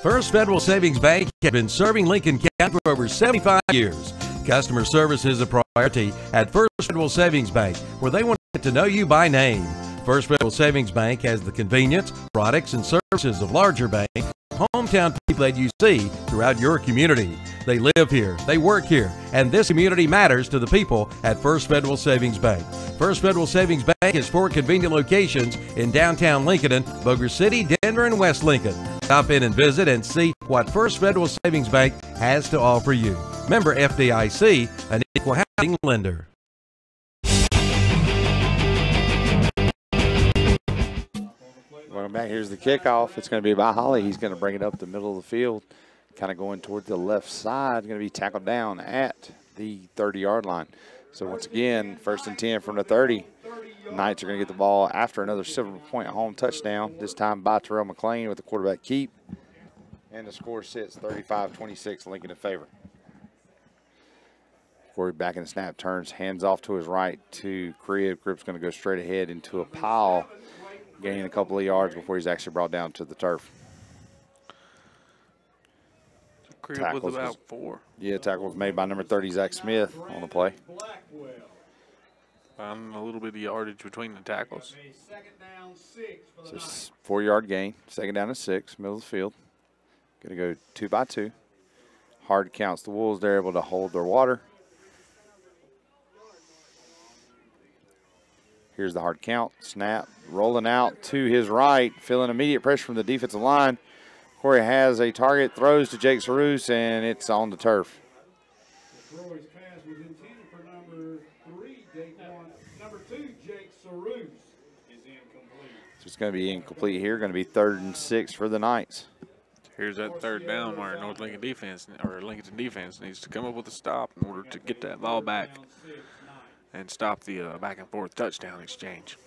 First Federal Savings Bank has been serving Lincoln County for over 75 years. Customer service is a priority at First Federal Savings Bank, where they want to get to know you by name. First Federal Savings Bank has the convenience, products, and services of larger banks, hometown people that you see throughout your community. They live here, they work here, and this community matters to the people at First Federal Savings Bank. First Federal Savings Bank has 4 convenient locations in downtown Lincoln, Boger City, Denver, and West Lincoln. Stop in and visit and see what First Federal Savings Bank has to offer you. Member FDIC, an equal housing lender. Welcome back. Here's the kickoff. It's going to be by Holly. He's going to bring it up the middle of the field, kind of going toward the left side. Going to be tackled down at the 30-yard line. So once again, 1st and 10 from the 30. Knights are going to get the ball after another Silver Point home touchdown, this time by Terrell McClain with the quarterback keep. And the score sits 35-26, Lincoln in favor. Corey back in the snap, turns, hands off to his right to Cribb. Cribb's going to go straight ahead into a pile, gaining a couple of yards before he's actually brought down to the turf. Cribb was about 4. Yeah, tackle was made by number 30, Zach Smith, on the play. Found a little bit of yardage between the tackles. So 4-yard gain, 2nd down and 6, middle of the field. Going to go 2 by 2. Hard counts. The Wolves, they're able to hold their water. Here's the hard count. Snap. Rolling out to his right. Feeling immediate pressure from the defensive line. Corey has a target. Throws to Jake Sarus, and it's on the turf. Troy's pass was intended for number 2, Jake Sarus, is incomplete. So it's going to be incomplete here. Going to be 3rd and 6 for the Knights. Here's that third down where North Lincoln defense, or Lincolnton defense, needs to come up with a stop in order to get that ball back and stop the back and forth touchdown exchange.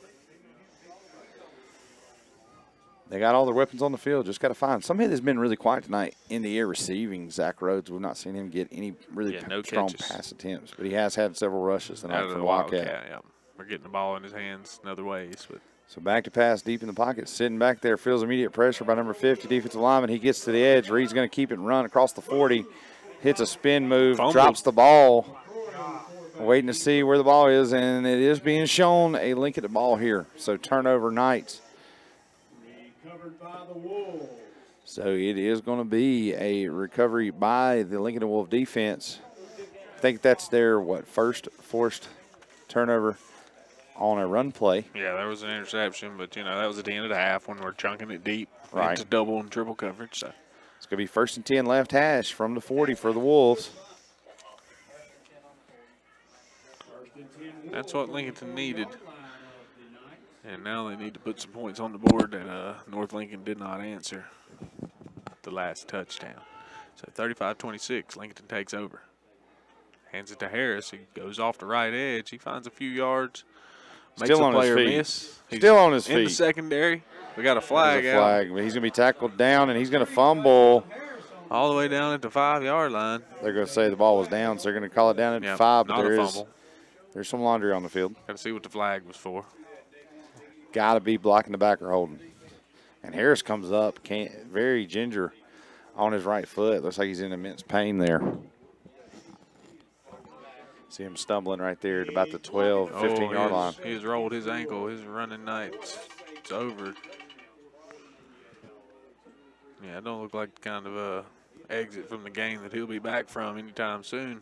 They got all their weapons on the field. Just got to find somebody that's been really quiet tonight in the air receiving. Zach Rhodes. We've not seen him get any really strong pass attempts, but he has had several rushes tonight for the Wildcat. Yeah, we're getting the ball in his hands in other ways. But so back to pass deep in the pocket, sitting back there, feels immediate pressure by number 50, defensive lineman. He gets to the edge. Reed's going to keep it and run across the 40. Hits a spin move, drops the ball. Waiting to see where the ball is, and it is being shown a Lincoln ball here. So turnover Knights. So it is going to be a recovery by the Lincoln Wolf defense. I think that's their, first forced turnover on a run play. Yeah, there was an interception, but, that was at the end of the half when we're chunking it deep right into double and triple coverage. So it's going to be 1st and 10 left hash from the 40 for the Wolves. That's what Lincolnton needed. And now they need to put some points on the board that North Lincoln did not answer the last touchdown. So 35-26, Lincolnton takes over. Hands it to Harris. He goes off the right edge. He finds a few yards. Makes Still a on player his feet. miss. He's Still on his in the feet. secondary. We got a flag There's a flag, but he's going to be tackled down, and he's going to fumble. All the way down at the 5-yard line. They're going to say the ball was down, so they're going to call it down at 5. But not a fumble. There's some laundry on the field. Got to see what the flag was for. Got to be blocking the back or holding. And Harris comes up, very ginger on his right foot. Looks like he's in immense pain there. See him stumbling right there at about the 12, 15-yard line. He's rolled his ankle. His running night, it's over. Yeah, it don't look like the kind of a exit from the game that he'll be back from anytime soon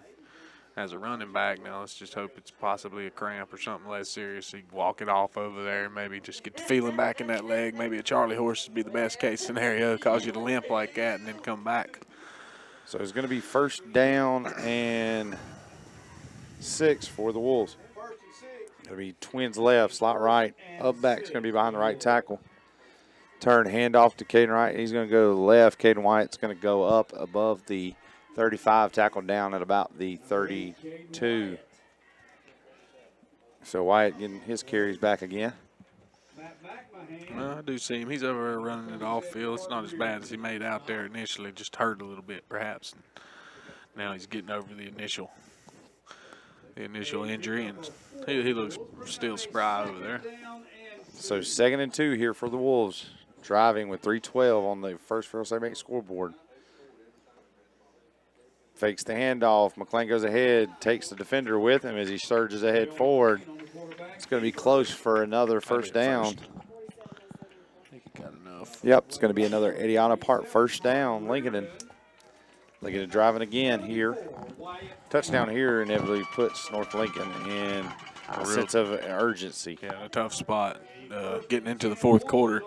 as a running back. Now let's just hope it's possibly a cramp or something less serious. He can walk it off over there, maybe just get the feeling back in that leg. Maybe a Charlie horse would be the best case scenario, cause you to limp like that and then come back. So it's going to be 1st down and 6 for the Wolves. It'll be twins left, slot right. Up back's going to be behind the right tackle. Turn, handoff to Caden Wright. He's going to go left. Caden White's going to go up above the 35, tackled down at about the 32. So Wyatt getting his carries back again. Well, I do see him. He's over there running it off field. It's not as bad as he made out there initially. Just hurt a little bit, perhaps. Now he's getting over the initial injury, and he looks still spry over there. So 2nd and 2 here for the Wolves, driving with 3:12 on the first Federal State Bank scoreboard. Fakes the handoff. McClain goes ahead, takes the defender with him as he surges ahead forward. It's going to be close for another 1st down. I think he got enough. Yep, it's going to be another Ediana Park 1st down. Lincolnton driving again here. Touchdown here inevitably puts North Lincoln in a sense of urgency. Yeah, a tough spot getting into the 4th quarter.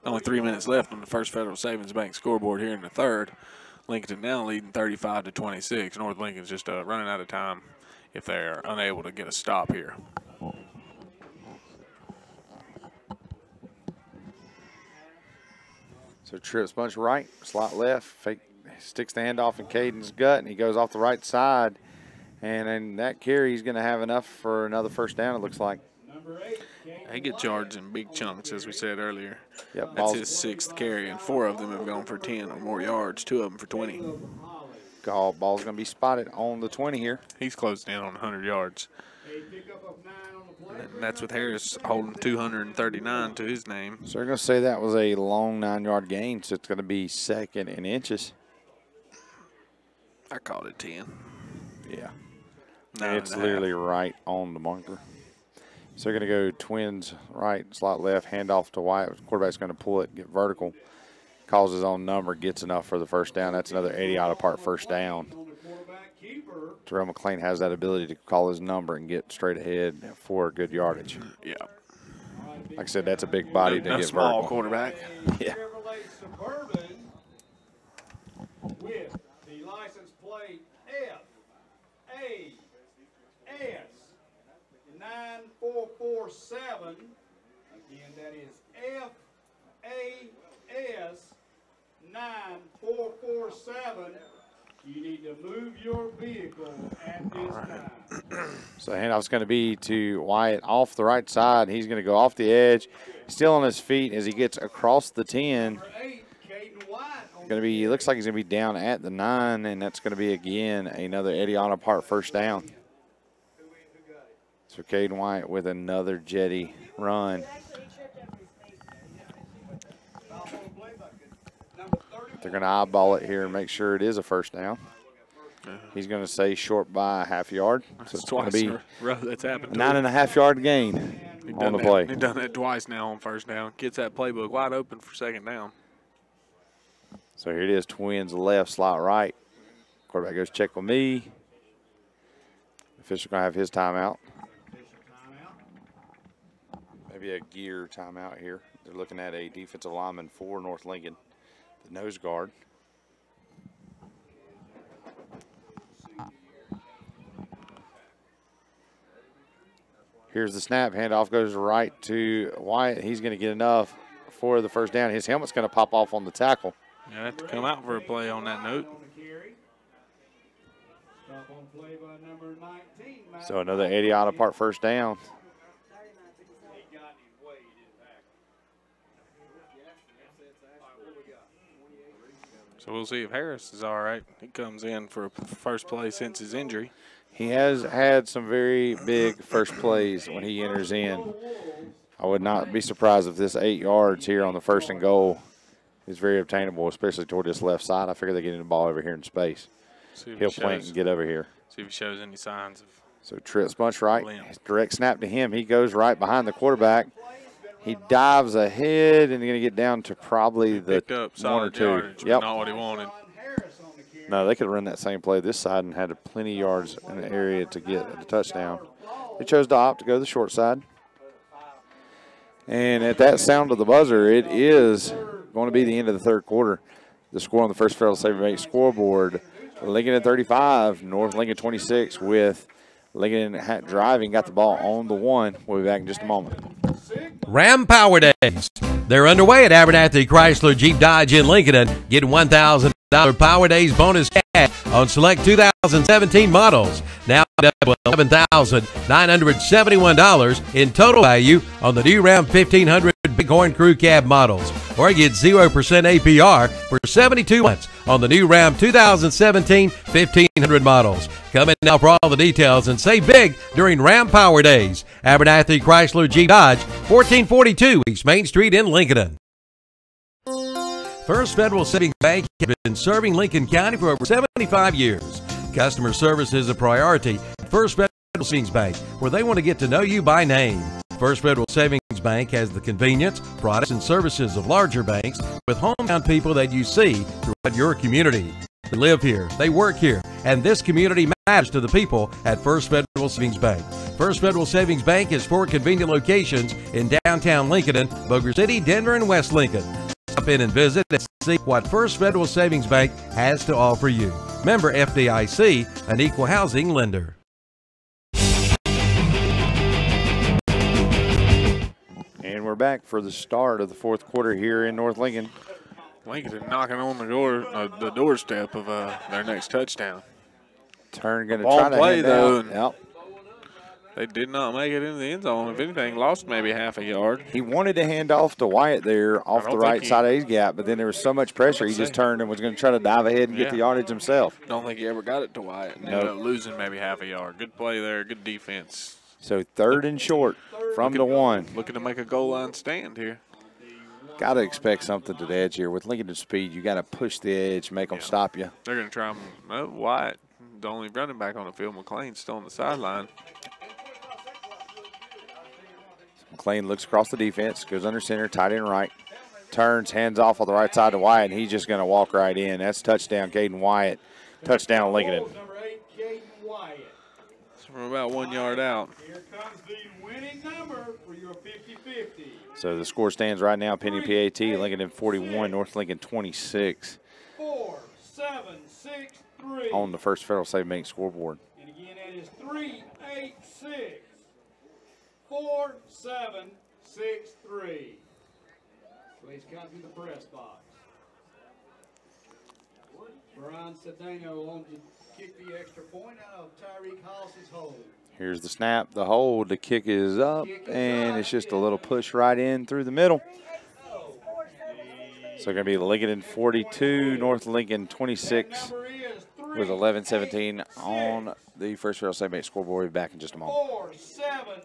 Only 3 minutes left on the First Federal Savings Bank scoreboard here in the 3rd. Lincoln now leading 35-26. North Lincoln's just running out of time if they're unable to get a stop here. So trips bunch right, slot left, fake, sticks the handoff in Caden's gut, and he goes off the right side. And in that carry, he's going to have enough for another 1st down, it looks like. He gets yards in big chunks, as we said earlier. Yep, that's his 6th carry, and 4 of them have gone for 10 or more yards, 2 of them for 20. Ball's going to be spotted on the 20 here. He's closed in on 100 yards. And that's with Harris holding 239 to his name. So they're going to say that was a long 9-yard gain, so it's going to be 2nd and inches. I called it 10. Yeah. It's literally right on the marker. So they're going to go twins right, slot left, handoff to White. Quarterback's going to pull it, get vertical, calls his own number, gets enough for the 1st down. That's another 80 out of part 1st down. Terrell McLean has that ability to call his number and get straight ahead for good yardage. Yeah. Like I said, that's a big body to get small vertical. quarterback. Yeah. With the license plate FAS 9447. Again, that is FAS 9447. You need to move your vehicle at this time. So handoff's going to be to Wyatt off the right side. He's going to go off the edge, still on his feet as he gets across the 10. Going to be, looks like he's going to be down at the 9, and that's going to be again another Eddie Onapart first down. So Caden Wyatt with another jetty run. They're going to eyeball it here and make sure it is a first down. He's going to say short by a half yard. So it's going to be that's happened. a 9.5-yard gain on the play. He's done that twice now on first down. Gets that playbook wide open for second down. So here it is, Twins left, slot right. Quarterback goes check with me. Official going to have his timeout. Maybe a gear timeout here. They're looking at a defensive lineman for North Lincoln, the nose guard. Here's the snap. Handoff goes right to Wyatt. He's going to get enough for the first down. His helmet's going to pop off on the tackle. You have to come out for a play on that note. So another 80 apart first down. So we'll see if Harris is all right. He comes in for first play since his injury. He has had some very big first plays when he enters in. I would not be surprised if this 8 yards here on the first and goal is very obtainable, especially toward this left side. I figure they're getting the ball over here in space. He'll plant and get over here. See if he shows any signs of. So trips bunch right. Direct snap to him. He goes right behind the quarterback. He dives ahead and going to get down to probably the 1 or 2. Yardage, yep. Not what he wanted. No, they could have run that same play this side and had plenty of yards in the area to get the touchdown. They chose to opt to go to the short side. And at that sound of the buzzer, it is going to be the end of the third quarter. The score on the First Federal Savings Bank scoreboard, Lincoln at 35, North Lincoln 26 with Lincoln driving, got the ball on the 1. We'll be back in just a moment. Ram Power Days. They're underway at Abernathy Chrysler Jeep Dodge in Lincoln. Get $1,000 Power Days bonus cash on select 2017 models. Now up to $11,971 in total value on the new Ram 1500 Bighorn Crew Cab models. Or get 0% APR for 72 months on the new Ram 2017 1500 models. Come in now for all the details and save big during Ram Power Days. Abernathy Chrysler Jeep Dodge, 1442 East Main Street in Lincoln. First Federal Savings Bank has been serving Lincoln County for over 75 years. Customer service is a priority at First Federal Savings Bank, where they want to get to know you by name. First Federal Savings Bank has the convenience, products, and services of larger banks with hometown people that you see throughout your community. They live here, they work here, and this community matters to the people at First Federal Savings Bank. First Federal Savings Bank has 4 convenient locations in downtown Lincoln, Bossier City, Denver, and West Lincoln. Stop in and visit and see what First Federal Savings Bank has to offer you. Member FDIC, an equal housing lender. And we're back for the start of the fourth quarter here in North Lincoln. Lincoln knocking on the doorstep of their next touchdown. Turn going to try to play hand though. out. Yep. They did not make it into the end zone. If anything, lost maybe half a yard. He wanted to hand off to Wyatt there off the right side of his gap, but then there was so much pressure, he just turned and was going to try to dive ahead and get the yardage himself. Don't think he ever got it to Wyatt. Ended up losing maybe half a yard. Good play there. Good defense. So 3rd and short from the 1. Looking to make a goal line stand here. Got to expect something to the edge here. With Lincoln's speed, you got to push the edge, make them stop you. They're going to try Wyatt, the only running back on the field. McLean's still on the sideline. McLean looks across the defense, goes under center, tight end right, turns, hands off on the right side to Wyatt, and he's just going to walk right in. That's touchdown, Caden Wyatt. Touchdown, Lincoln. from about 1 yard out. Here comes the winning number for your 50-50. So the score stands right now, Penny PAT, Lincoln 41, North Lincoln 26. 4, 7, 6, 3. On the First Federal Savings Bank scoreboard. And again, that is 3, 8, 6. 4, 7, 6, 3. Please come to the press box. Brian Cedeno on to kick the extra point out of Tyreek Hollis's hold. Here's the snap, the hold, the kick is up, and it's just a little push right in through the middle. So going to be Lincoln 42, North Lincoln 26 with 11-17 on the First Federal Savings Bank scoreboard. We'll be back in just a moment. 4, 7,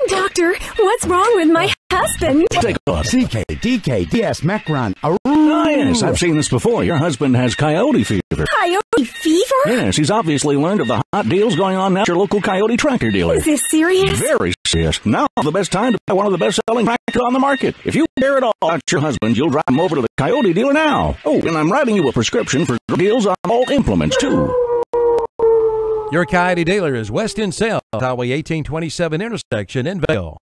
Doctor, what's wrong with my husband? Take a look. CK, DK, DS, Macron. Oh, yes, I've seen this before. Your husband has coyote fever. Coyote fever? Yes, he's obviously learned of the hot deals going on now at your local Coyote tractor dealer. Is this serious? Very serious. Now the best time to buy one of the best-selling tractors on the market. If you care at all about your husband, you'll drive him over to the Coyote dealer now. Oh, and I'm writing you a prescription for deals on all implements, too. Your Coyote dealer is West End South, Highway 1827 intersection in Vail.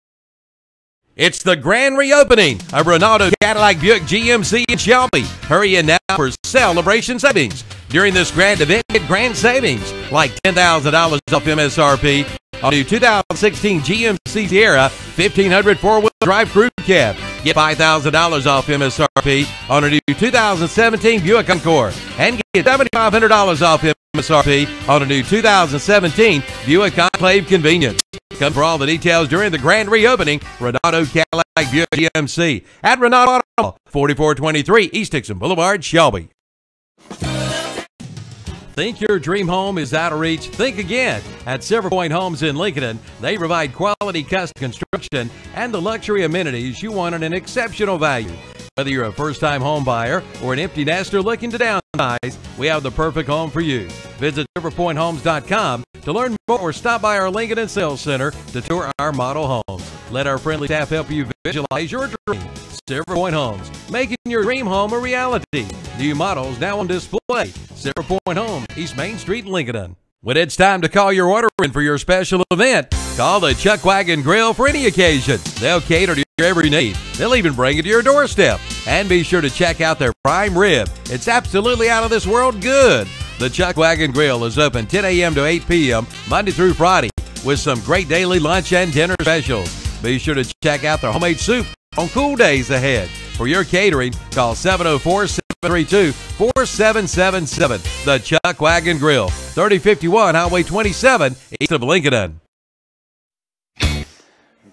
It's the grand reopening of Ronaldo Cadillac Buick GMC in Shelby. Hurry in now for celebration savings. During this grand event, get grand savings like $10,000 off MSRP on new 2016 GMC Sierra 1500 four-wheel drive crew cab. Get $5,000 off MSRP on a new 2017 Buick Encore. And get $7,500 off MSRP on a new 2017 Buick Enclave Convenience. Come for all the details during the grand reopening. Ronaldo Cadillac Buick GMC at Renaldo Auto, 4423 East Dixon Boulevard, Shelby. Think your dream home is out of reach? Think again. At Silver Point Homes in Lincolnton, they provide quality custom construction and the luxury amenities you want at an exceptional value. Whether you're a first-time home buyer or an empty nester looking to downsize, we have the perfect home for you. Visit silverpointhomes.com to learn more or stop by our Lincolnton Sales Center to tour our model homes. Let our friendly staff help you visualize your dream. Silver Point Homes, making your dream home a reality. New models now on display. Silver Point Home, East Main Street, Lincolnton. When it's time to call your order in for your special event, call the Chuck Wagon Grill for any occasion. They'll cater to your every need. They'll even bring it to your doorstep. And be sure to check out their prime rib. It's absolutely out of this world good. The Chuck Wagon Grill is open 10 a.m. to 8 p.m. Monday through Friday with some great daily lunch and dinner specials. Be sure to check out their homemade soup on cool days ahead. For your catering, call 704-732-4777. The Chuck Wagon Grill, 3051 Highway 27, east of Lincolnton.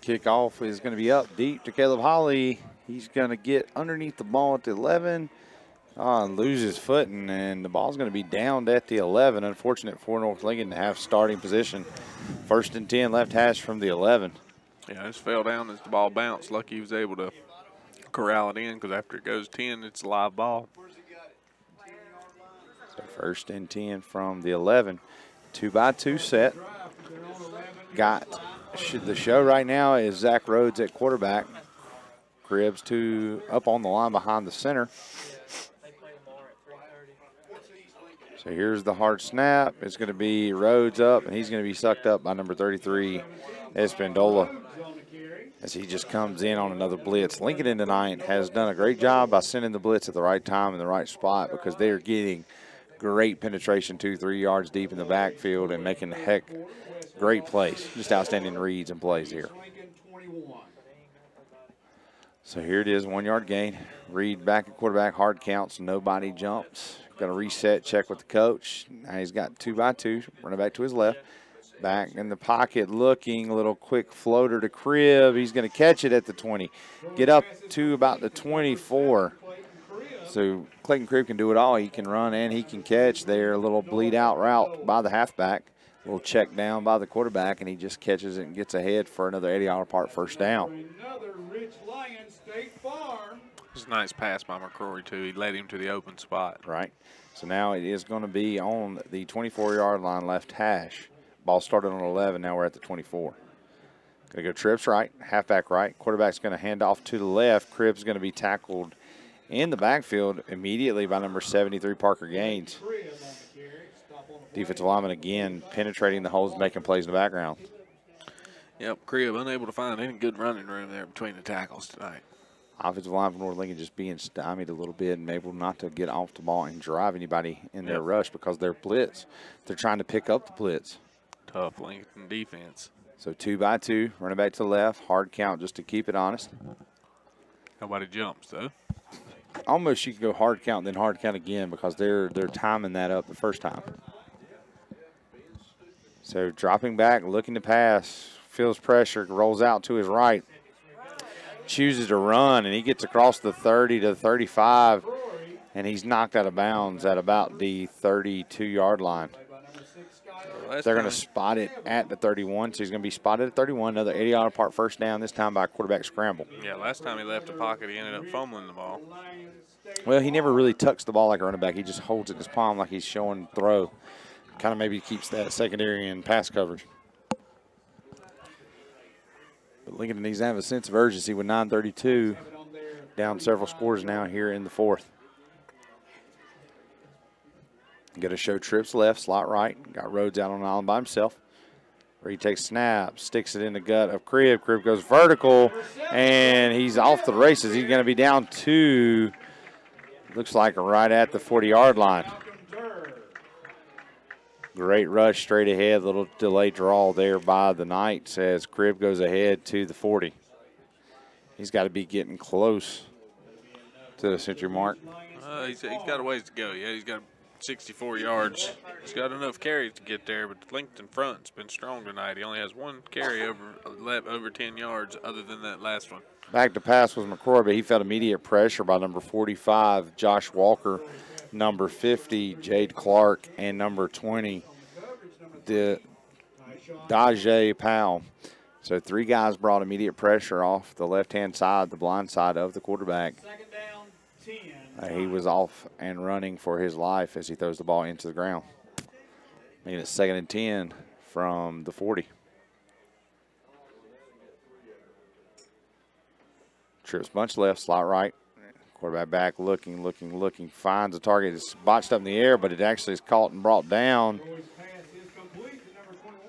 Kickoff is going to be up deep to Caleb Holly. He's going to get underneath the ball at the 11. And lose his footing, and the ball's going to be downed at the 11. Unfortunate for North Lincoln to have starting position. 1st and 10, left hash from the 11. Yeah, just fell down as the ball bounced. Lucky he was able to corral it in because after it goes 10, it's a live ball. So 1st and 10 from the 11. 2-by-2 set. Got the show right now is Zach Rhodes at quarterback. Cribbs up on the line behind the center. So here's the hard snap. It's going to be Rhodes up, and he's going to be sucked up by number 33, Espandola, as he just comes in on another blitz. Lincoln tonight has done a great job by sending the blitz at the right time in the right spot because they are getting great penetration 2-3 yards deep in the backfield and making great plays. Just outstanding reads and plays here. So here it is, 1 yard gain. Reed back at quarterback, hard counts, nobody jumps. Going to reset, check with the coach. Now he's got 2-by-2, running back to his left. Back in the pocket looking, a little quick floater to Cribb. He's going to catch it at the 20. Get up to about the 24. So Clayton Cribb can do it all. He can run and he can catch there. A little bleed out route by the halfback. A little check down by the quarterback, and he just catches it and gets ahead for another 80-yard part first down. It was a nice pass by McCrory, too. He led him to the open spot. Right. So now it is going to be on the 24-yard line left hash. Ball started on 11. Now we're at the 24. Going to go trips right, halfback right. Quarterback's going to hand off to the left. Cribb's going to be tackled in the backfield immediately by number 73, Parker Gaines. Defensive lineman again penetrating the holes, making plays in the background. Yep, Cribb unable to find any good running room there between the tackles tonight. Offensive line for North Lincoln just being stymied a little bit and able not to get off the ball and drive anybody in their rush because they're blitz. They're trying to pick up the blitz. Tough Lincoln defense. So 2 by 2, running back to the left, hard count just to keep it honest. Nobody jumps though. Almost you can go hard count then hard count again because they're timing that up the first time. So dropping back, looking to pass, feels pressure, rolls out to his right. Chooses to run, and he gets across the 30 to the 35, and he's knocked out of bounds at about the 32-yard line. They're going to spot it at the 31, so he's going to be spotted at 31. Another 80-yard apart first down, this time by a quarterback scramble. Yeah, last time he left the pocket, he ended up fumbling the ball. Well, he never really tucks the ball like a running back. He just holds it in his palm like he's showing throw. Kind of maybe keeps that secondary and pass coverage. But Lincoln needs to have a sense of urgency with 9:32 down several scores now here in the fourth. Got to show trips left, slot right. Got Rhodes out on an island by himself. Where he takes snap, sticks it in the gut of Cribb. Cribb goes vertical, and he's off the races. He's going to be down to, looks like right at the 40-yard line. Great rush straight ahead. Little delayed draw there by the Knights as Cribb goes ahead to the 40. He's got to be getting close to the century mark. He's got a ways to go. Yeah, he's got 64 yards. He's got enough carries to get there, but the Lincolnton front's been strong tonight. He only has one carry over 10 yards other than that last one. Back to pass was McCrory, but he felt immediate pressure by number 45, Josh Walker, number 50, Jade Clark, and number 20, Dajay Powell. So 3 guys brought immediate pressure off the left-hand side, the blind side of the quarterback. He was off and running for his life as he throws the ball into the ground. Making it 2nd and 10 from the 40. Trips bunch left, slot right. Quarterback back, looking, finds a target. It's botched up in the air, but it actually is caught and brought down.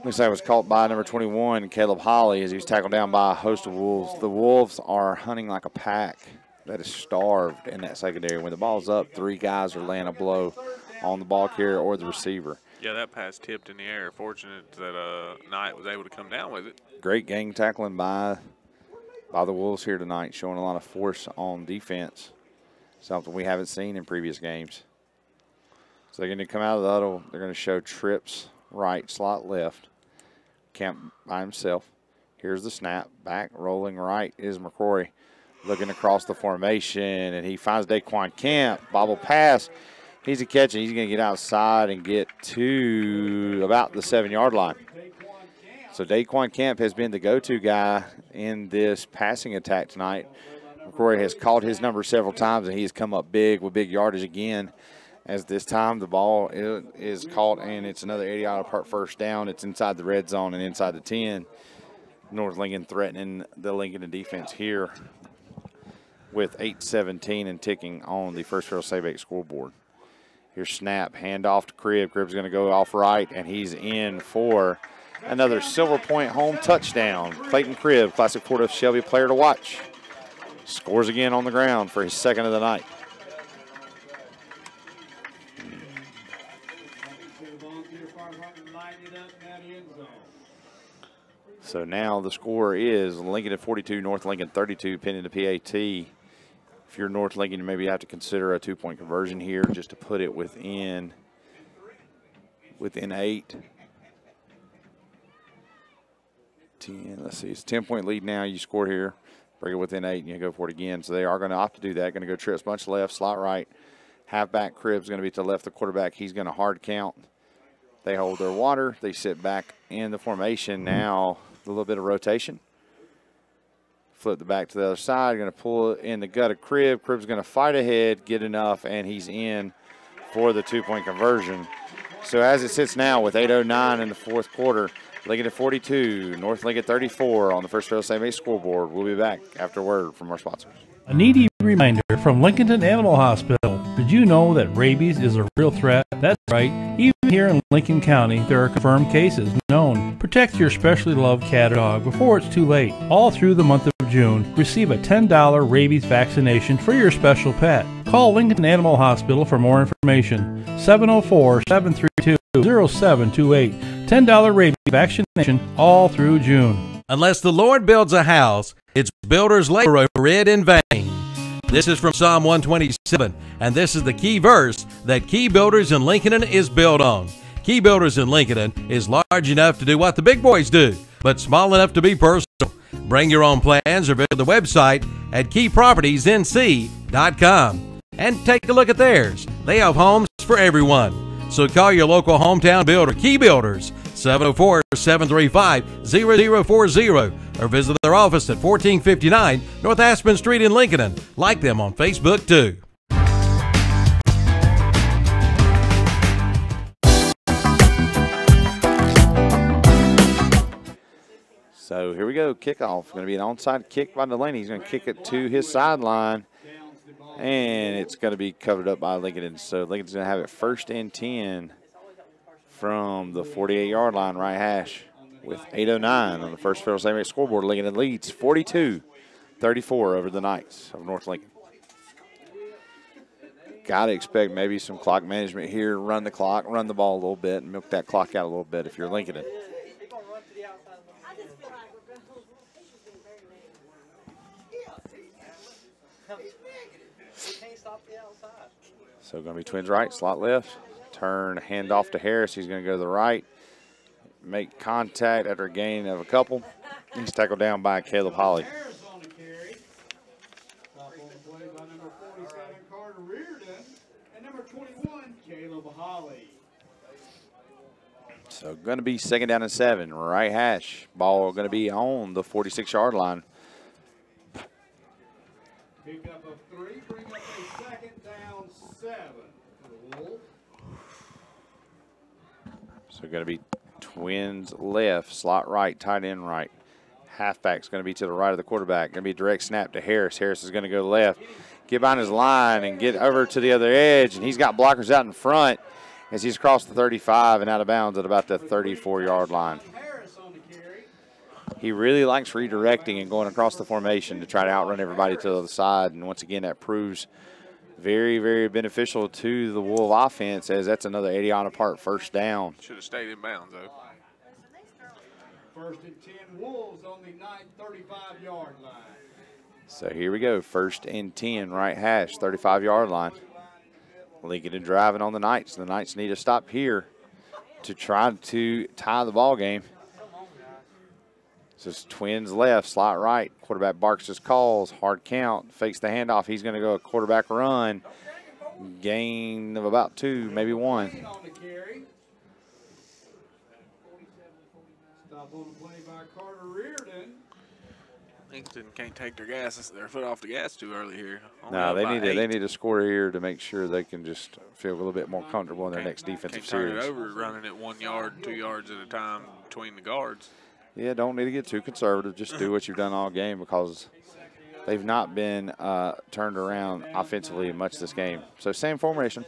Looks like it was caught by number 21, Caleb Holly, as he was tackled down by a host of Wolves. The Wolves are hunting like a pack that is starved in that secondary. When the ball's up, 3 guys are laying a blow on the ball carrier or the receiver. Yeah, that pass tipped in the air. Fortunate that Knight was able to come down with it. Great gang tackling by the Wolves here tonight, showing a lot of force on defense, something we haven't seen in previous games. So they're going to come out of the huddle. They're going to show trips right, slot left. Camp by himself. Here's the snap. Back, rolling right is McCrory. Looking across the formation, and he finds Daquan Camp. Bobble pass. He's a catch, and he's going to get outside and get to about the 7-yard line. So Daquan Camp has been the go-to guy in this passing attack tonight. McCrory has called his number several times, and he has come up big with big yardage again. As this time the ball is caught, and it's another 80-yard apart first down. It's inside the red zone and inside the 10. North Lincoln threatening the Lincoln defense here with 8:17 and ticking on the First Federal Save 8 scoreboard. Here's snap, handoff to Cribb. Cribb's going to go off right, and he's in for another Silver Point home touchdown. Clayton Cribb, Classic Port of Shelby player to watch. Scores again on the ground for his 2nd of the night. So now the score is Lincoln at 42, North Lincoln 32, pending the PAT. If you're North Lincoln, you maybe have to consider a 2-point conversion here just to put it within 8. 10, let's see, it's a 10-point lead now. You score here, bring it within 8, and you go for it again. So they are going to opt to do that. Going to go trips, bunch left, slot right. Halfback Cribb's going to be to the left of the quarterback. He's going to hard count. They hold their water. They sit back in the formation. Now a little bit of rotation. Flip the back to the other side. Going to pull it in the gut of Cribb. Cribb's going to fight ahead, get enough, and he's in for the 2-point conversion. So as it sits now with 8:09 in the fourth quarter, Lincoln at 42, North Lincoln 34 on the First Federal Save 8 scoreboard. We'll be back after a word from our sponsors. A needy reminder from Lincolnton Animal Hospital. Did you know that rabies is a real threat? That's right. Even here in Lincoln County, there are confirmed cases known. Protect your specially loved cat or dog before it's too late. All through the month of June, receive a $10 rabies vaccination for your special pet. Call Lincolnton Animal Hospital for more information. 704-732-0728. $10 rabies vaccination all through June. Unless the Lord builds a house, its builders labor over it in vain. This is from Psalm 127, and this is the key verse that Key Builders in Lincolnton is built on. Key Builders in Lincolnton is large enough to do what the big boys do, but small enough to be personal. Bring your own plans or visit the website at keypropertiesnc.com and take a look at theirs. They have homes for everyone. So call your local hometown builder, Key Builders, 704-735-0040, or visit their office at 1459 North Aspen Street in Lincolnton. Like them on Facebook, too. So here we go, kickoff. Going to be an onside kick by Delaney. He's going to kick it to his sideline, and it's going to be covered up by Lincolnton. So Lincolnton's going to have it 1st and 10 from the 48-yard line, right hash, with 8:09 on the First Federal Savings scoreboard. Lincolnton leads 42-34 over the Knights of North Lincoln. Got to expect maybe some clock management here, run the clock, run the ball a little bit, and milk that clock out a little bit if you're Lincolnton. So going to be Twins right, slot left. Turn, hand off to Harris. He's going to go to the right. Make contact after a gain of a couple. He's tackled down by Caleb Holly. So going to be 2nd down and 7, right hash. Ball going to be on the 46-yard line. Pick up a 3, bring up a 2nd down 7. So going to be Twins left, slot right, tight end right. Halfback's going to be to the right of the quarterback. Going to be direct snap to Harris. Harris is going to go left, get behind his line and get over to the other edge. And he's got blockers out in front as he's crossed the 35 and out of bounds at about the 34-yard line. He really likes redirecting and going across the formation to try to outrun everybody to the other side. And once again, that proves very, very beneficial to the Wolf offense, as that's another 80-yard apart 1st down. Should have stayed in bounds, though. 1st and 10 Wolves on the 35-yard line. So here we go, 1st and 10, right hash, 35-yard line. Lincoln driving on the Knights. The Knights need a stop here to try to tie the ball game. So it's Twins left, slot right. Quarterback barks his calls, hard count, fakes the handoff. He's going to go a quarterback run. Gain of about 2, maybe 1. Stop on the play by Carter Reardon. Lincoln can't take their foot off the gas too early here. No, they need to score here to make sure they can just feel a little bit more comfortable in their next defensive series. Turn it over running it 1 yard, 2 yards at a time between the guards. Yeah, don't need to get too conservative. Just do what you've done all game, because they've not been turned around offensively much this game. So same formation.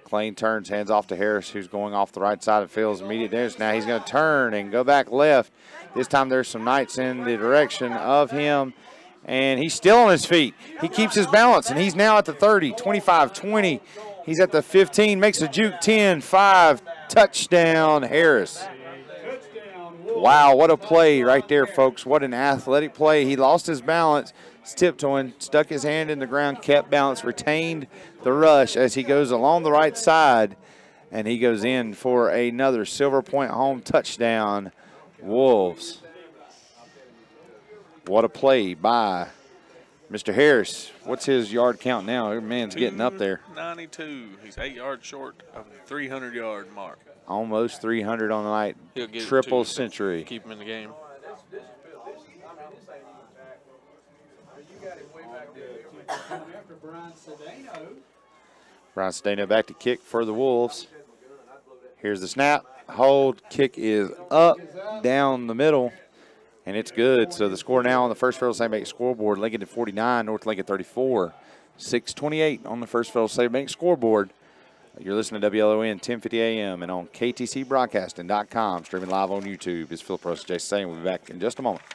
Klein turns, hands off to Harris, who's going off the right side of Phil's immediate distance. Now he's going to turn and go back left. This time there's some Knights in the direction of him, and he's still on his feet. He keeps his balance, and he's now at the 30, 25, 20. He's at the 15, makes a juke, 10, 5, touchdown, Harris. Wow, what a play right there, folks. What an athletic play. He lost his balance, tiptoeing, stuck his hand in the ground, kept balance, retained the rush as he goes along the right side, and he goes in for another Silver Point home touchdown, Wolves. What a play by Mr. Harris. What's his yard count now? Your man's getting up there. 92. He's 8 yards short of the 300-yard mark. Almost 300 on the night. He'll get triple century. Keep him in the game. Brian Sedano back to kick for the Wolves. Here's the snap. Hold. Kick is up, down the middle, and it's good. So the score now on the First Federal Savings Bank scoreboard, Lincoln at 49, North Lincoln 34. 6:28 on the First Federal Savings Bank scoreboard. You're listening to WLON 1050 AM and on KTCBroadcasting.com, streaming live on YouTube. It's Philip Russ, Jason saying. We'll be back in just a moment.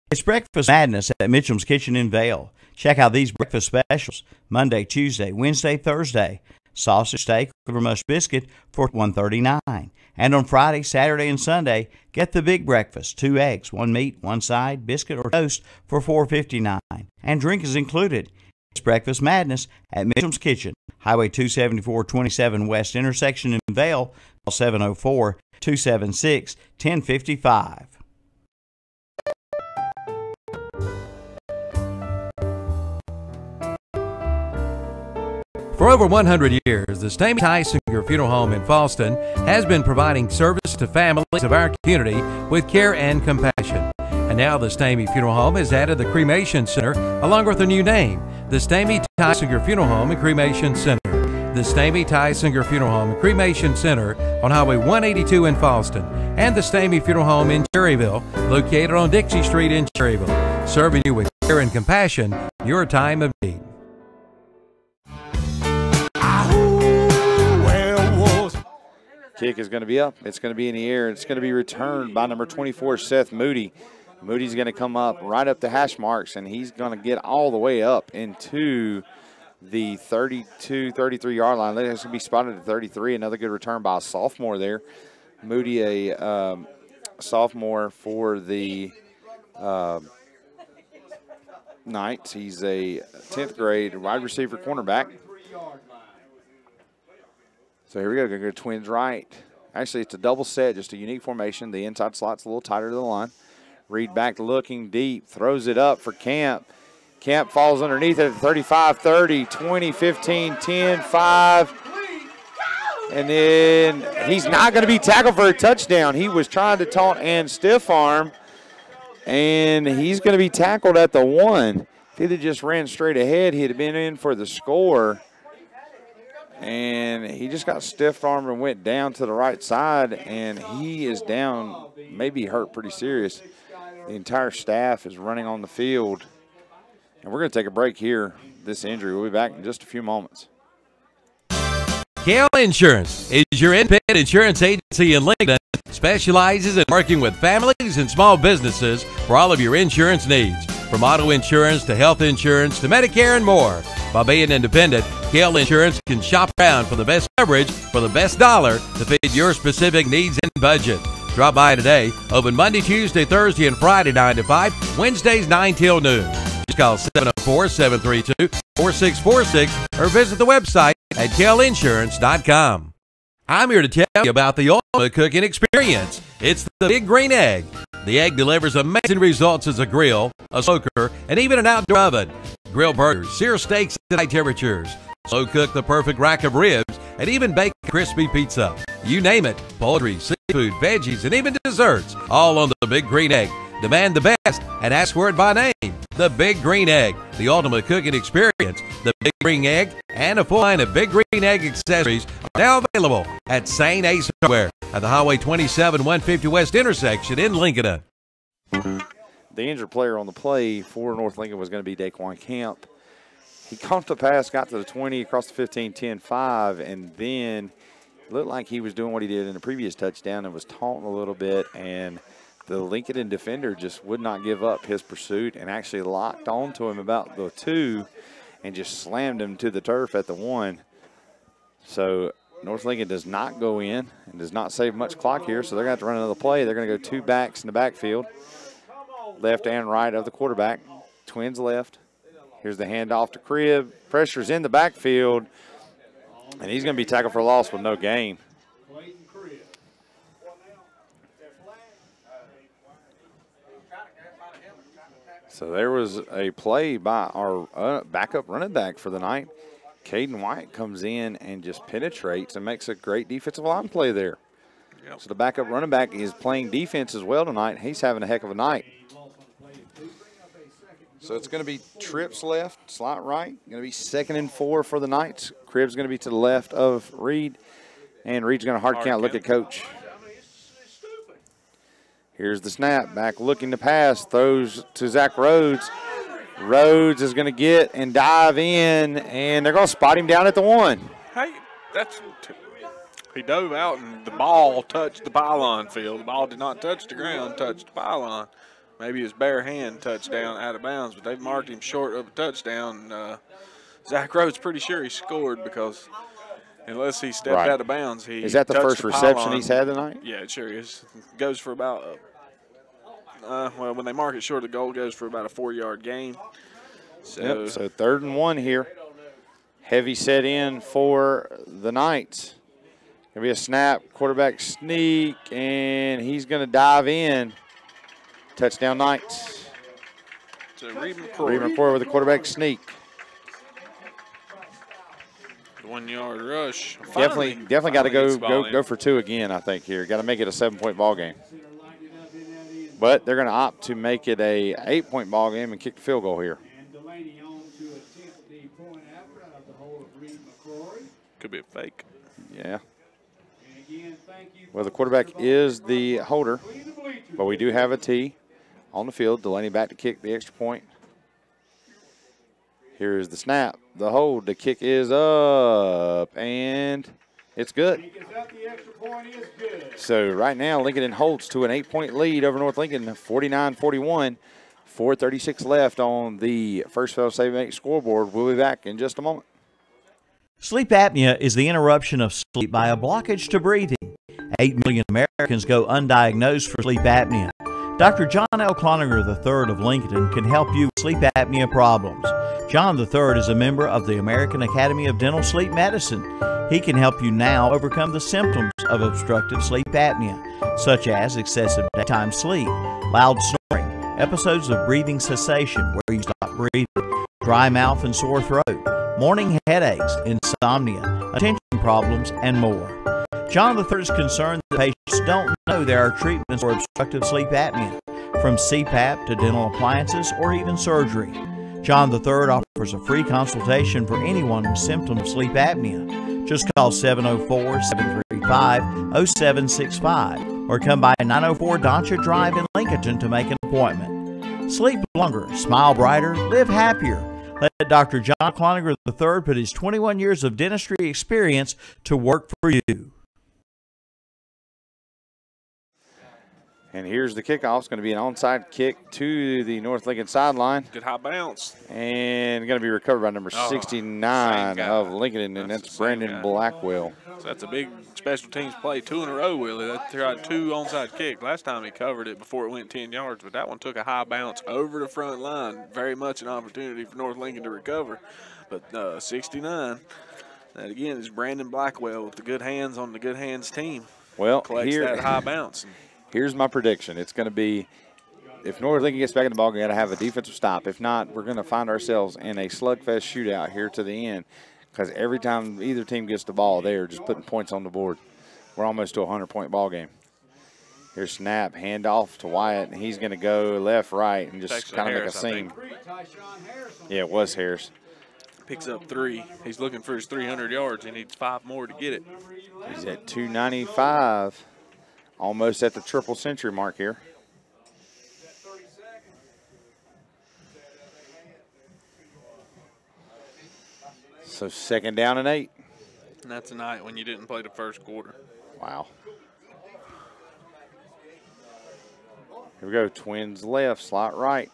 It's Breakfast Madness at Mitchum's Kitchen in Vail. Check out these breakfast specials: Monday, Tuesday, Wednesday, Thursday. Sausage steak, livermush biscuit for $1.39. And on Friday, Saturday, and Sunday, get the big breakfast: 2 eggs, 1 meat, 1 side, biscuit or toast for $4.59. And drink is included. It's Breakfast Madness at Mitchum's Kitchen, Highway 274-27 West intersection in Vail. Call 704-276-1055. For over 100 years, the Stamey Tysinger Funeral Home in Falston has been providing service to families of our community with care and compassion. And now the Stamey Funeral Home has added the Cremation Center along with a new name, the Stamey Tysinger Funeral Home and Cremation Center. The Stamey Tysinger Funeral Home and Cremation Center on Highway 182 in Falston, and the Stamey Funeral Home in Cherryville, located on Dixie Street in Cherryville, serving you with care and compassion in your time of need. Kick is going to be up. It's going to be in the air. It's going to be returned by number 24, Seth Moody. Moody's going to come up right up the hash marks, and he's going to get all the way up into the 32, 33-yard line. It's going to be spotted at 33. Another good return by a sophomore there. Moody, a sophomore for the Knights. He's a 10th grade wide receiver cornerback. So here we go. Going to go Twins right. Actually, it's a double set, just a unique formation. The inside slot's a little tighter to the line. Reed back looking deep, throws it up for Camp. Camp falls underneath it at 35, 30, 20, 15, 10, 5. And then he's not going to be tackled for a touchdown. He was trying to taunt and stiff arm, and he's going to be tackled at the 1. If he'd have just ran straight ahead, he'd have been in for the score. And he just got stiff armed and went down to the right side, and he is down, maybe hurt pretty serious. The entire staff is running on the field. And we're going to take a break here, this injury. We'll be back in just a few moments. Gale Insurance is your independent insurance agency in Lincoln. Specializes in working with families and small businesses for all of your insurance needs. From auto insurance to health insurance to Medicare and more. By being independent, Gale Insurance can shop around for the best coverage for the best dollar to fit your specific needs and budget. Drop by today. Open Monday, Tuesday, Thursday, and Friday 9 to 5. Wednesdays 9 till noon. Just call 704-732-4646 or visit the website at galeinsurance.com. I'm here to tell you about the ultimate cooking experience. It's the Big Green Egg. The egg delivers amazing results as a grill, a smoker, and even an outdoor oven. Grill burgers, sear steaks at high temperatures, slow cook the perfect rack of ribs, and even bake crispy pizza. You name it, poultry, seafood, veggies, and even desserts, all on the Big Green Egg. Demand the best and ask for it by name. The Big Green Egg, the ultimate cooking experience. The Big Green Egg and a full line of Big Green Egg accessories are now available at St. Ace Hardware at the Highway 27-150 West intersection in Lincolnton. The injured player on the play for North Lincoln was going to be Daquan Camp. He caught the pass, got to the 20, across the 15, 10, 5, and then it looked like he was doing what he did in the previous touchdown and was taunting a little bit, and the Lincoln defender just would not give up his pursuit and actually locked onto him about the 2 and just slammed him to the turf at the 1. So North Lincoln does not go in and does not save much clock here, so they're going to have to run another play. They're going to go 2 backs in the backfield, left and right of the quarterback. Twins left. Here's the handoff to Cribb. Pressure's in the backfield, and he's going to be tackled for a loss with no gain. So there was a play by our backup running back for the night. Caden White comes in and just penetrates and makes a great defensive line play there. Yep. So the backup running back is playing defense as well tonight. He's having a heck of a night. So it's going to be trips left, slot right. Going to be 2nd and 4 for the Knights. Cribb's going to be to the left of Reed. And Reed's going to hard count, look at coach. Here's the snap, back looking to pass, throws to Zach Rhodes. Rhodes is going to get and dive in, and they're going to spot him down at the 1. He dove out and the ball touched the pylon field. The ball did not touch the ground, touched the pylon. Maybe his bare hand touched down out of bounds, but they've marked him short of a touchdown. Zach Rhodes pretty sure he scored because unless he stepped out of bounds, he is that the first reception he's had tonight? Yeah, it sure is. Goes for about well, when they mark it short of the goal, it goes for about a 4-yard gain. So, so 3rd and 1 here. Heavy set in for the Knights. Gonna be a snap, quarterback sneak, and he's gonna dive in. Touchdown Knights. So Reed McCrory. Reed McCrory with a quarterback sneak. 1-yard rush. Definitely got to go for 2 again, I think, here. Got to make it a 7-point ball game. But they're going to opt to make it a 8-point ball game and kick the field goal here. Could be a fake. Yeah. Well, the quarterback is the holder, but we do have a tee on the field. Delaney back to kick the extra point. Here is the snap, the hold, the kick is up, and it's good. So right now, Lincoln holds to an 8-point lead over North Lincoln, 49-41. 4:36 left on the First Federal Savings Bank scoreboard. We'll be back in just a moment. Sleep apnea is the interruption of sleep by a blockage to breathing. 8 million Americans go undiagnosed for sleep apnea. Dr. John L. Cloninger III of Lincolnton can help you with sleep apnea problems. John III is a member of the American Academy of Dental Sleep Medicine. He can help you now overcome the symptoms of obstructive sleep apnea, such as excessive daytime sleep, loud snoring, episodes of breathing cessation where you stop breathing, dry mouth and sore throat, morning headaches, insomnia, attention problems, and more. John III is concerned that patients don't know there are treatments for obstructive sleep apnea, from CPAP to dental appliances or even surgery. John III offers a free consultation for anyone with symptoms of sleep apnea. Just call 704-735-0765 or come by 904 Doncha Drive in Lincolnton to make an appointment. Sleep longer, smile brighter, live happier. Let Dr. John Cloninger III put his 21 years of dentistry experience to work for you. And here's the kickoff. It's going to be an onside kick to the North Lincoln sideline. Good high bounce. And going to be recovered by number 69 of Lincoln, and that's Brandon Blackwell. So that's a big special teams play. 2 in a row, Willie. They tried 2 onside kicks. Last time he covered it before it went 10 yards, but that one took a high bounce over the front line. Very much an opportunity for North Lincoln to recover. But 69, that again is Brandon Blackwell with the good hands on the good hands team. Well, collects that high bounce. Here's my prediction. It's going to be, if North Lincoln gets back in the ball game, got to have a defensive stop. If not, we're going to find ourselves in a slugfest shootout here to the end, because every time either team gets the ball, they are just putting points on the board. We're almost to a 100-point ball game. Here's snap, handoff to Wyatt, and he's going to go left, right, and just kind of make a seam. Yeah, it was Harris. Picks up 3. He's looking for his 300 yards. He needs 5 more to get it. He's at 295. Almost at the triple century mark here. So 2nd down and 8. And that's a night when you didn't play the first quarter. Wow. Here we go. Twins left, slot right.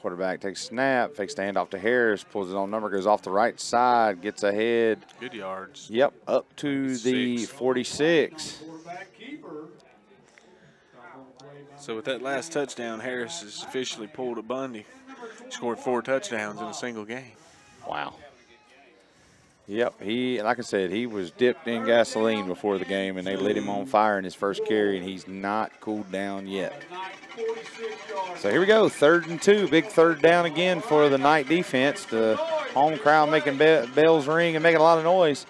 Quarterback takes snap, fakes the handoff to Harris, pulls his own number, goes off the right side, gets ahead. Good yards. Yep, up to the 46. So with that last touchdown, Harris has officially pulled a Bundy. Scored 4 touchdowns in a single game. Wow. Yep, like I said, he was dipped in gasoline before the game, and they lit him on fire in his first carry, and he's not cooled down yet. So here we go, 3rd and 2, big 3rd down again for the Knight defense. The home crowd making bells ring and making a lot of noise.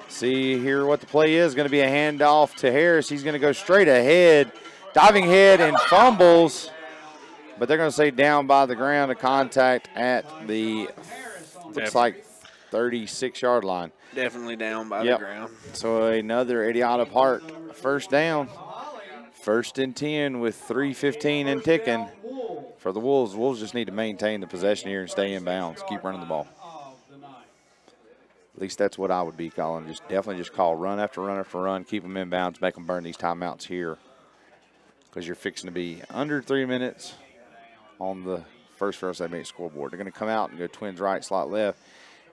See here what the play is. Going to be a handoff to Harris. He's going to go straight ahead, diving head and fumbles, but they're going to say down by the ground, a contact at the, looks like 36-yard line. Definitely down by the ground. So another Idiotta Park 1st down. 1st and 10 with 3:15 and ticking for the Wolves. Wolves just need to maintain the possession here and stay in bounds. Keep running the ball. At least that's what I would be calling. Definitely just call run after run after run, keep them inbounds, make them burn these timeouts here, because you're fixing to be under 3 minutes on the first they make scoreboard. They're going to come out and go twins right, slot left,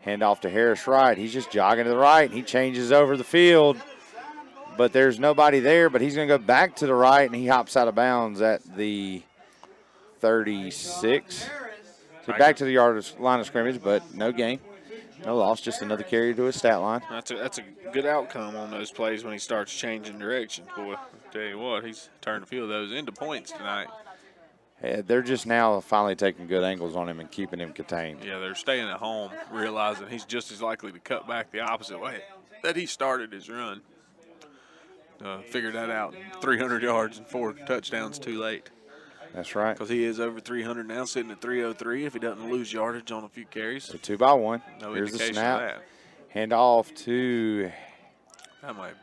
hand off to Harris right. He's just jogging to the right, and he changes over the field, but there's nobody there, but he's going to go back to the right, and he hops out of bounds at the 36. So back to the line of scrimmage, but no gain. No loss, just another carry to his stat line. That's a good outcome on those plays when he starts changing directions. Boy, I'll tell you what, he's turned a few of those into points tonight. Yeah, they're just now finally taking good angles on him and keeping him contained. Yeah, they're staying at home, realizing he's just as likely to cut back the opposite way that he started his run. Figured that out. 300 yards and 4 touchdowns too late. That's right. Because he is over 300 now, sitting at 303 if he doesn't lose yardage on a few carries. So 2 by 1. No Here's the indication snap. of that. Hand off to. That might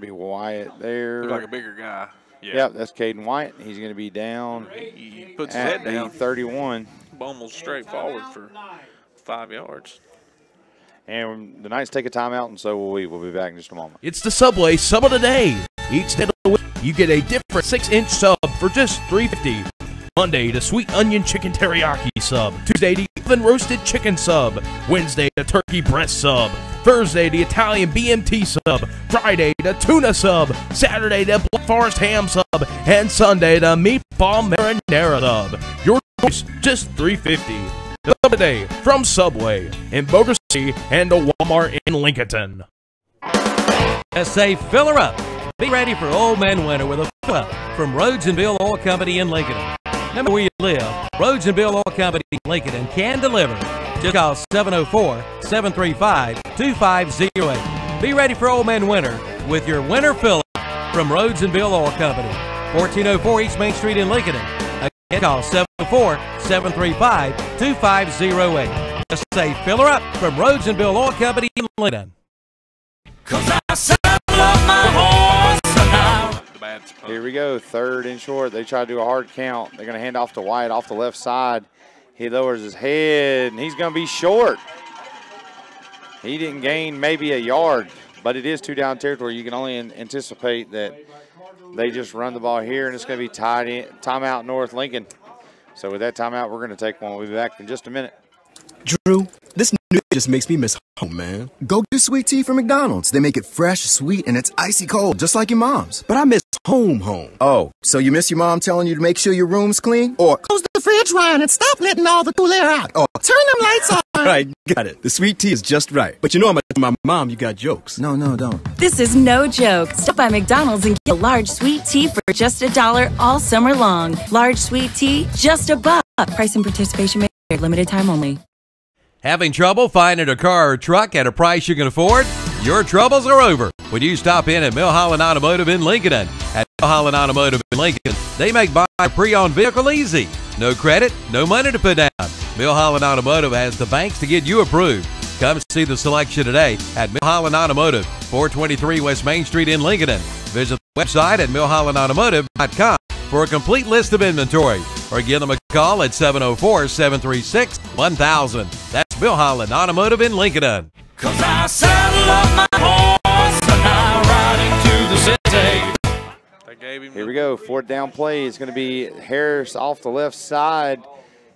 be Wyatt there. Looks like a bigger guy. Yeah. Yep, that's Caden White. He's going to be down. He puts his at head down. 31. Almost straight forward for 5 yards. And the Knights take a timeout, and so will we. We'll be back in just a moment. It's the Subway Sub of the Day. Each day of the week, you get a different 6-inch sub for just $3.50. Monday, the sweet onion chicken teriyaki sub. Tuesday, the oven roasted chicken sub. Wednesday, the turkey breast sub. Thursday, the Italian BMT sub. Friday, the tuna sub. Saturday, the Black Forest ham sub. And Sunday, the meatball marinara sub. Your choice, just $3.50. The sub of the day from Subway in Boulder City and the Walmart in Lincolnton. Just say fill her up. Be ready for Old Man Winter with a fill up from Rhodes and Bill Oil Company in Lincoln. No matter where you live, Rhodes and Bill Oil Company in Lincoln can deliver. Just call 704-735-2508. Be ready for Old Man Winter with your winter fill up from Rhodes and Bill Oil Company, 1404 East Main Street in Lincoln. Again, call 704-735-2508. Just say fill her up from Rhodes and Bill Oil Company in Lincoln. 'Cause I saddle up my horse now. Here we go, 3rd and short. They try to do a hard count. They're going to hand off to Wyatt off the left side. He lowers his head, and he's going to be short. He didn't gain maybe a yard, but it is 2 down territory. You can only anticipate that they just run the ball here, and it's going to be tied in. Timeout North Lincoln. So with that timeout, we're going to take one. We'll be back in just a minute. Drew, this new just makes me miss home, man. Go get a sweet tea from McDonald's. They make it fresh, sweet, and it's icy cold, just like your mom's. But I miss home. Oh, so you miss your mom telling you to make sure your room's clean? Or close the fridge, Ryan, and stop letting all the cool air out. Or turn them lights on. Right, got it. The sweet tea is just right. But you know I'm a my mom, you got jokes. No, don't. This is no joke. Stop by McDonald's and get a large sweet tea for just $1 all summer long. Large sweet tea, just $1. Price and participation may vary. Limited time only. Having trouble finding a car or truck at a price you can afford? Your troubles are over when you stop in at Milholland Automotive in Lincoln. At Milholland Automotive in Lincoln, they make buying a pre-owned vehicle easy. No credit, no money to put down. Milholland Automotive has the banks to get you approved. Come see the selection today at Milholland Automotive, 423 West Main Street in Lincoln. Visit the website at milhollandautomotive.com for a complete list of inventory, or give them a call at 704-736-1000. That's Milholland Automotive in Lincoln. 'Cause I saddle up my horse and I'm riding to the city. Here we go, 4th down play. It's going to be Harris off the left side.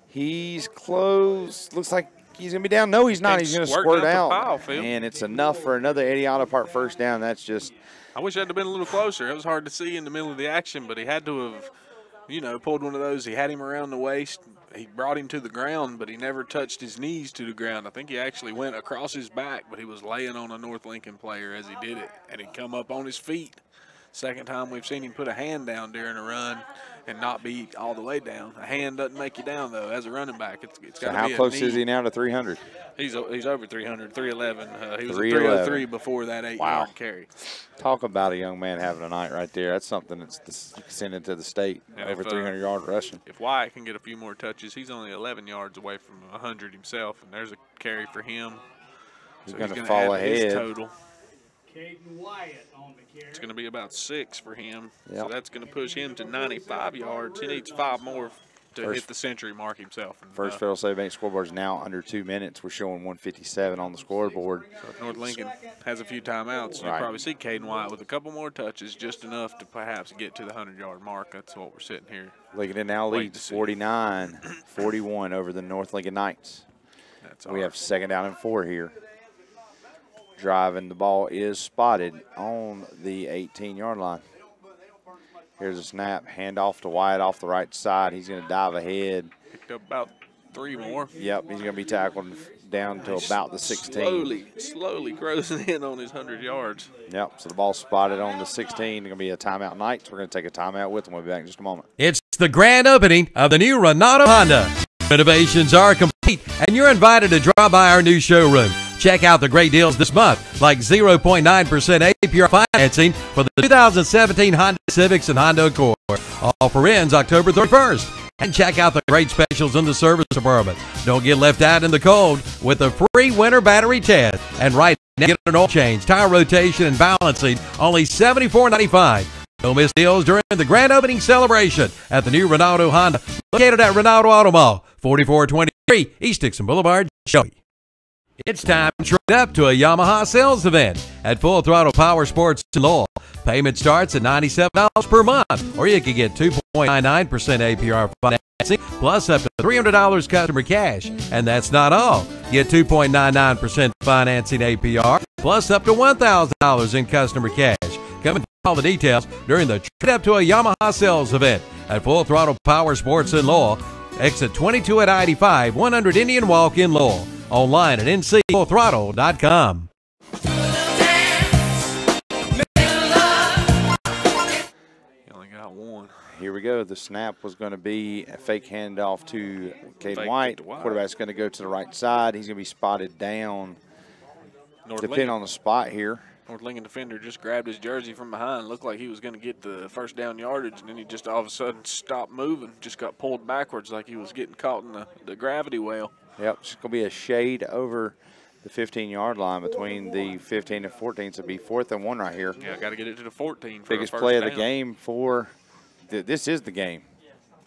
He's close. Looks like he's going to be down. No, he's not. He's going to squirt out. And it's enough for another Eddie Auto Park first down. That's just. I wish it had been a little closer. It was hard to see in the middle of the action, but he had to have, pulled one of those. He had him around the waist. He brought him to the ground, but he never touched his knees to the ground. I think he actually went across his back, but he was laying on a North Lincoln player as he did it, and he'd come up on his feet. Second time we've seen him put a hand down during a run and not be all the way down. A hand doesn't make you down, though, as a running back. It's got to be how a close knee. is he now to 300? He's over 300, 311. He was at 311. 303 before that 8-yard carry. Talk about a young man having a night right there. That's something that's sent into the state, over 300-yard rushing. If Wyatt can get a few more touches, he's only 11 yards away from 100 himself, and there's a carry for him. He's So going to gonna fall add his ahead. total. Caden Wyatt on the carry. It's going to be about 6 for him. Yep. So that's going to push him to 95 yards. He needs 5 more to hit the century mark himself. And, First Federal Savings Bank scoreboard is now under 2 minutes. We're showing 1:57 on the scoreboard. So if North Lincoln has a few timeouts, you'll probably see Caden White with a couple more touches, just enough to perhaps get to the 100-yard mark. That's what we're sitting here. Lincoln now leads 49-41 over the North Lincoln Knights. We have 2nd down and 4 here. Driving the ball is spotted on the 18-yard line. Here's a snap, handoff to White off the right side. He's going to dive ahead. Picked up about 3 more. Yep, he's going to be tackled down to about the 16. Slowly cruising in on his 100 yards. Yep, so the ball's spotted on the 16. Going to be a timeout Knights. We're going to take a timeout with them. We'll be back in just a moment. It's the grand opening of the new RENALDO Honda. Renovations are complete, and you're invited to drop by our new showroom. Check out the great deals this month, like 0.9% APR financing for the 2017 Honda Civics and Honda Accord. Offer ends October 31st. And check out the great specials in the service department. Don't get left out in the cold with a free winter battery test. And right now, get an oil change, tire rotation, and balancing, only $74.95. Don't miss deals during the grand opening celebration at the new RENALDO Honda, located at RENALDO Auto Mall, 4423 East Dixon Boulevard, Shelby. It's time to trade up to a Yamaha sales event at Full Throttle Power Sports in Lowell. Payment starts at $97 per month, or you can get 2.99% APR financing plus up to $300 customer cash. And that's not all. Get 2.99% financing APR plus up to $1,000 in customer cash. Come and all the details during the trade up to a Yamaha sales event at Full Throttle Power Sports in Lowell. Exit 22 at I-85, 100 Indian Walk in Lowell. Online at ncfullthrottle.com. He only got one. Here we go. The snap was going to be a fake handoff to Caden White. Quarterback's going to go to the right side. He's going to be spotted down. Depending on the spot here. North Lincoln defender just grabbed his jersey from behind. Looked like he was going to get the first down yardage, and then he just all of a sudden stopped moving. Just got pulled backwards like he was getting caught in the gravity well. Yep, it's going to be a shade over the 15-yard line between the 15 and 14. So it'll be 4th and 1 right here. Yeah, got to get it to the 14 for biggest play of the game for this is the game.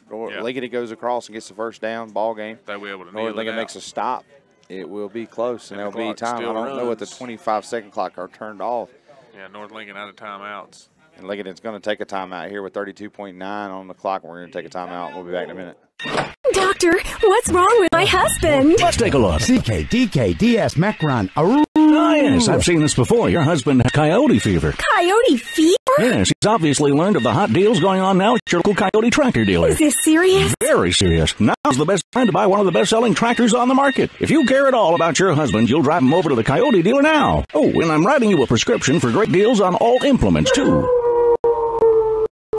Lincoln goes across and gets the first down, ball game. They will be able to North Lincoln makes a stop. It will be close, and there'll be time. I don't know what the 25-second clock are turned off. Yeah, North Lincoln out of timeouts. And Lincoln is going to take a timeout here with 32.9 on the clock. We're going to take a timeout. We'll be back in a minute. Doctor, what's wrong with my husband? Let's take a look. CKDKDS Macron. Ah, yes, I've seen this before. Your husband has coyote fever. Coyote fever? Yes, he's obviously learned of the hot deals going on now at your local Coyote tractor dealer. Is this serious? Very serious. Now's the best time to buy one of the best-selling tractors on the market. If you care at all about your husband, you'll drive him over to the Coyote dealer now. Oh, and I'm writing you a prescription for great deals on all implements, too.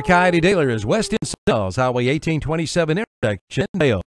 Coyote dealer is West End Sales, Highway 1827 intersection, Dale.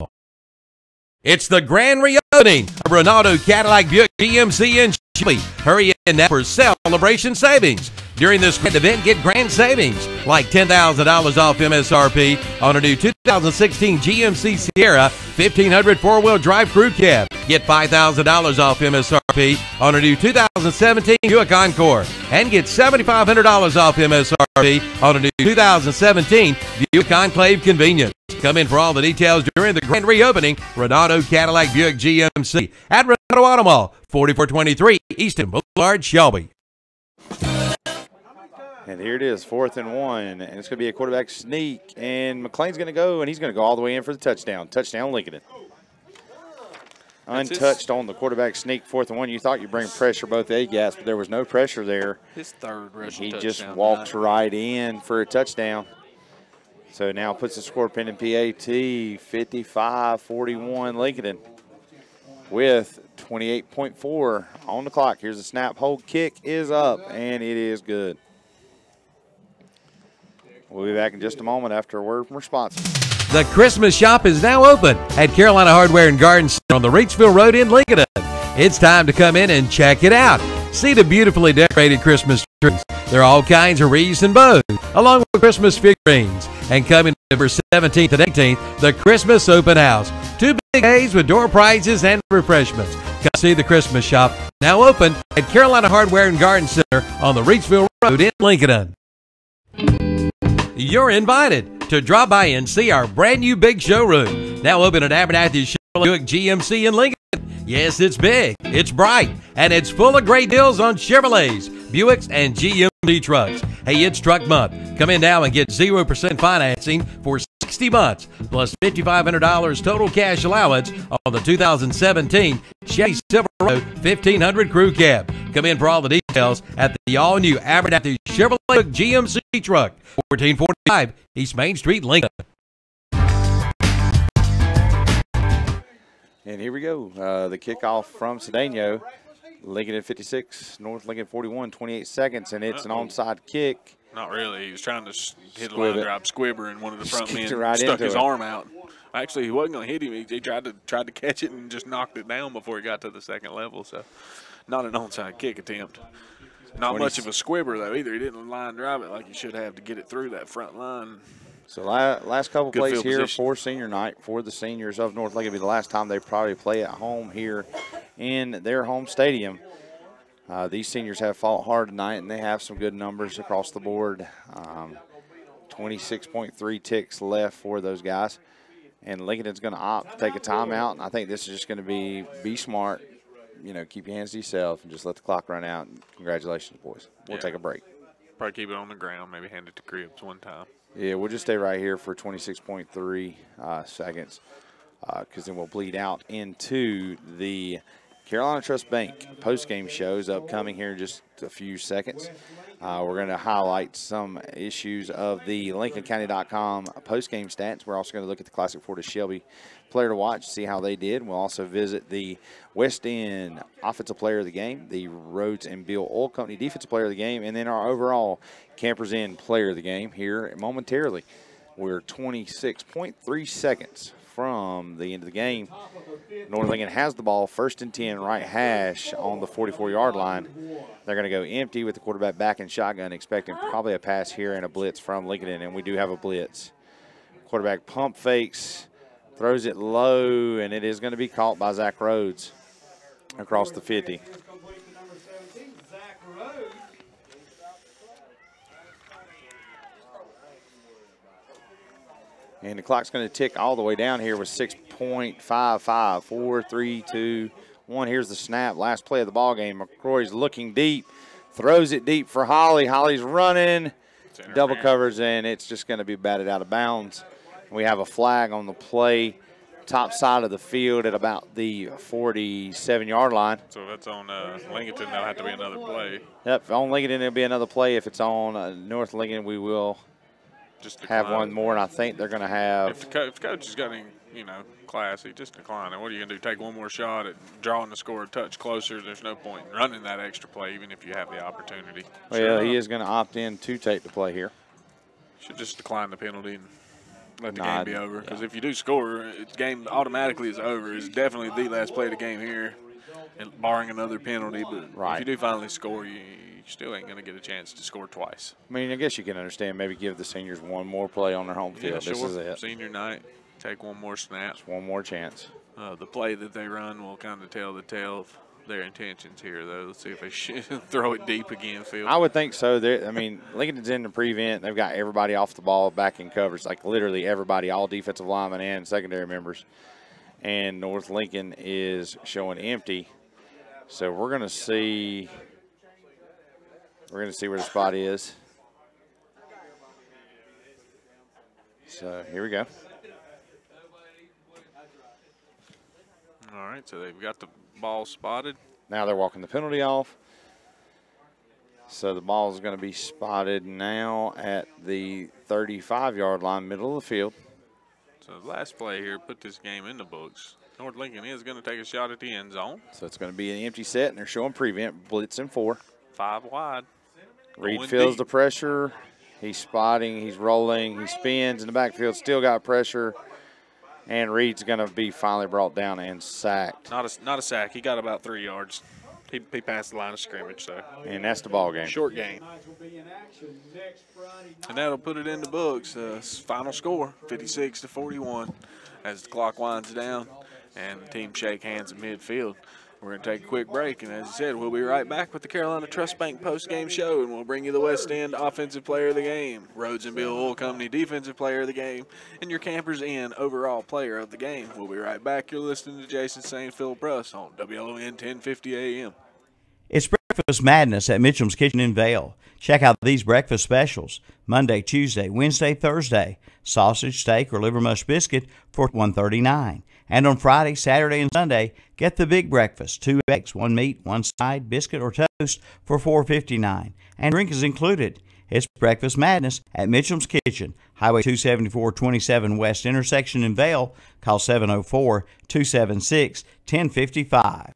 It's the grand reopening of RENALDO Cadillac Buick GMC in Shelby. Hurry in now for celebration savings. During this grand event, get grand savings like $10,000 off MSRP on a new 2016 GMC Sierra 1500 four-wheel drive crew cab. Get $5,000 off MSRP on a new 2017 Buick Encore. And get $7,500 off MSRP on a new 2017 Buick Enclave Convenience. Come in for all the details during the grand reopening. RENALDO Cadillac Buick GMC at RENALDO Auto Mall, 4423 Easton Boulevard, Shelby. And here it is, 4th and 1, and it's going to be a quarterback sneak, and McLean's going to go, and he's going to go all the way in for the touchdown. Touchdown, Lincoln. Untouched on the quarterback sneak, 4th and 1. You thought you'd bring pressure both A-gaps, but there was no pressure there. His third rushing touchdown. He just walked right in for a touchdown. So now puts the score pending PAT, 55-41 Lincoln with 28.4 on the clock. Here's the snap. Hold kick is up, and it is good. We'll be back in just a moment after a word from our sponsor. The Christmas shop is now open at Carolina Hardware and Garden Center on the Reedsville Road in Lincoln. It's time to come in and check it out. See the beautifully decorated Christmas trees. There are all kinds of wreaths and bows, along with Christmas figurines. And coming November 17th and 18th, the Christmas Open House. 2 big days with door prizes and refreshments. Come see the Christmas shop, now open at Carolina Hardware and Garden Center on the Reedsville Road in Lincoln. You're invited to drop by and see our brand new big showroom. Now open at Abernathy Chevrolet GMC in Lincoln. Yes, it's big, it's bright, and it's full of great deals on Chevrolets, Buicks, and GMC trucks. Hey, it's truck month. Come in now and get 0% financing for 60 months, plus $5,500 total cash allowance on the 2017 Chevy Silverado 1500 Crew Cab. Come in for all the details at the all-new Abernathy Chevrolet GMC truck, 1445 East Main Street, Lincoln. And here we go. The kickoff from Cedeno. Lincoln at 56, North Lincoln 41, 28 seconds, and it's an onside kick. Not really. He was trying to hit a line drive squibber, and one of the front men stuck his arm out. Actually, he wasn't going to hit him. He tried to catch it and just knocked it down before he got to the second level. So, not an onside kick attempt. Not much of a squibber, though, either. He didn't line drive it like he should have to get it through that front line. So last couple plays here position for senior night for the seniors of North Lincoln. It'll be the last time they probably play at home here in their home stadium. These seniors have fought hard tonight, and they have some good numbers across the board. 26.3 ticks left for those guys. And Lincolnton's going to opt to take a timeout, and I think this is just going to be smart. You know, keep your hands to yourself and just let the clock run out. And congratulations, boys. We'll take a break. Probably keep it on the ground, maybe hand it to Cribbs one time. Yeah, we'll just stay right here for 26.3 seconds because then we'll bleed out into the Carolina Trust Bank post-game shows upcoming here in just a few seconds. We're going to highlight some issues of the LincolnCounty.com post-game stats. We're also going to look at the Classic Florida Shelby player to watch, see how they did. We'll also visit the West End Offensive Player of the Game, the Rhodes and Bill Oil Company Defensive Player of the Game, and then our overall Campers Inn Player of the Game here momentarily. We're 26.3 seconds from the end of the game. North Lincoln has the ball, 1st and 10, right hash on the 44-yard line. They're going to go empty with the quarterback back in shotgun, expecting probably a pass here and a blitz from Lincoln, and we do have a blitz. Quarterback pump fakes, throws it low, and it is going to be caught by Zach Rhodes across the 50. And the clock's going to tick all the way down here with 6.55, 4, 3, 2, 1. Here's the snap. Last play of the ball game. McCrory's looking deep, throws it deep for Holly. Holly's running, double covers, and it's just going to be batted out of bounds. We have a flag on the play, top side of the field at about the 47-yard line. So that's on Lincolnton. That'll have to be another play. Yep, on Lincolnton it'll be another play. If it's on North Lincoln, we will just have one more, and I think they're going to have. If the coach has got any, classy, just decline it. What are you going to do? Take one more shot at drawing the score a touch closer? There's no point in running that extra play, even if you have the opportunity. Well, he is going to opt in to take the play here. Should just decline the penalty and let the game be over. Because if you do score, the game automatically is over. It's definitely the last play of the game here, and barring another penalty. But if you do finally score, you still ain't going to get a chance to score twice. I mean, I guess you can understand maybe give the seniors one more play on their home field. Yeah, this is it. Senior night, take one more snap. Just one more chance. The play that they run will kind of tell the tale of their intentions here, though. Let's see if they throw it deep again, Phil. I would think so. I mean, Lincolnton's in the prevent. They've got everybody off the ball, back in coverage, like literally everybody, all defensive linemen and secondary members. And North Lincoln is showing empty. So we're going to see where the spot is. So here we go. All right, so they've got the ball spotted. Now they're walking the penalty off. So the ball is going to be spotted now at the 35-yard line, middle of the field. So the last play here put this game in the books. North Lincoln is going to take a shot at the end zone. So it's going to be an empty set, and they're showing prevent, blitz in 4. 5 wide. Reed feels the pressure. He's spotting, he's rolling, he spins in the backfield, still got pressure. And Reed's going to be finally brought down and sacked. Not a sack. He got about 3 yards. He passed the line of scrimmage, so. And that's the ball game. Short game. And that'll put it in the books. Final score, 56-41, as the clock winds down and the team shake hands at midfield. We're going to take a quick break, and as I said, we'll be right back with the Carolina Trust Bank post-game show, and we'll bring you the West End Offensive Player of the Game, Rhodes and Bill Oil Company Defensive Player of the Game, and your Campers Inn Overall Player of the Game. We'll be right back. You're listening to Jason St. Philip Russ on WLON 1050 AM. It's Breakfast Madness at Mitchum's Kitchen in Vale. Check out these breakfast specials. Monday, Tuesday, Wednesday, Thursday. Sausage, steak, or liver mush biscuit for $1.39. And on Friday, Saturday, and Sunday, get the big breakfast. 2 eggs, 1 meat, 1 side, biscuit or toast for $4.59. And drink is included. It's Breakfast Madness at Mitchum's Kitchen, Highway 274-27 West intersection in Vale. Call 704-276-1055.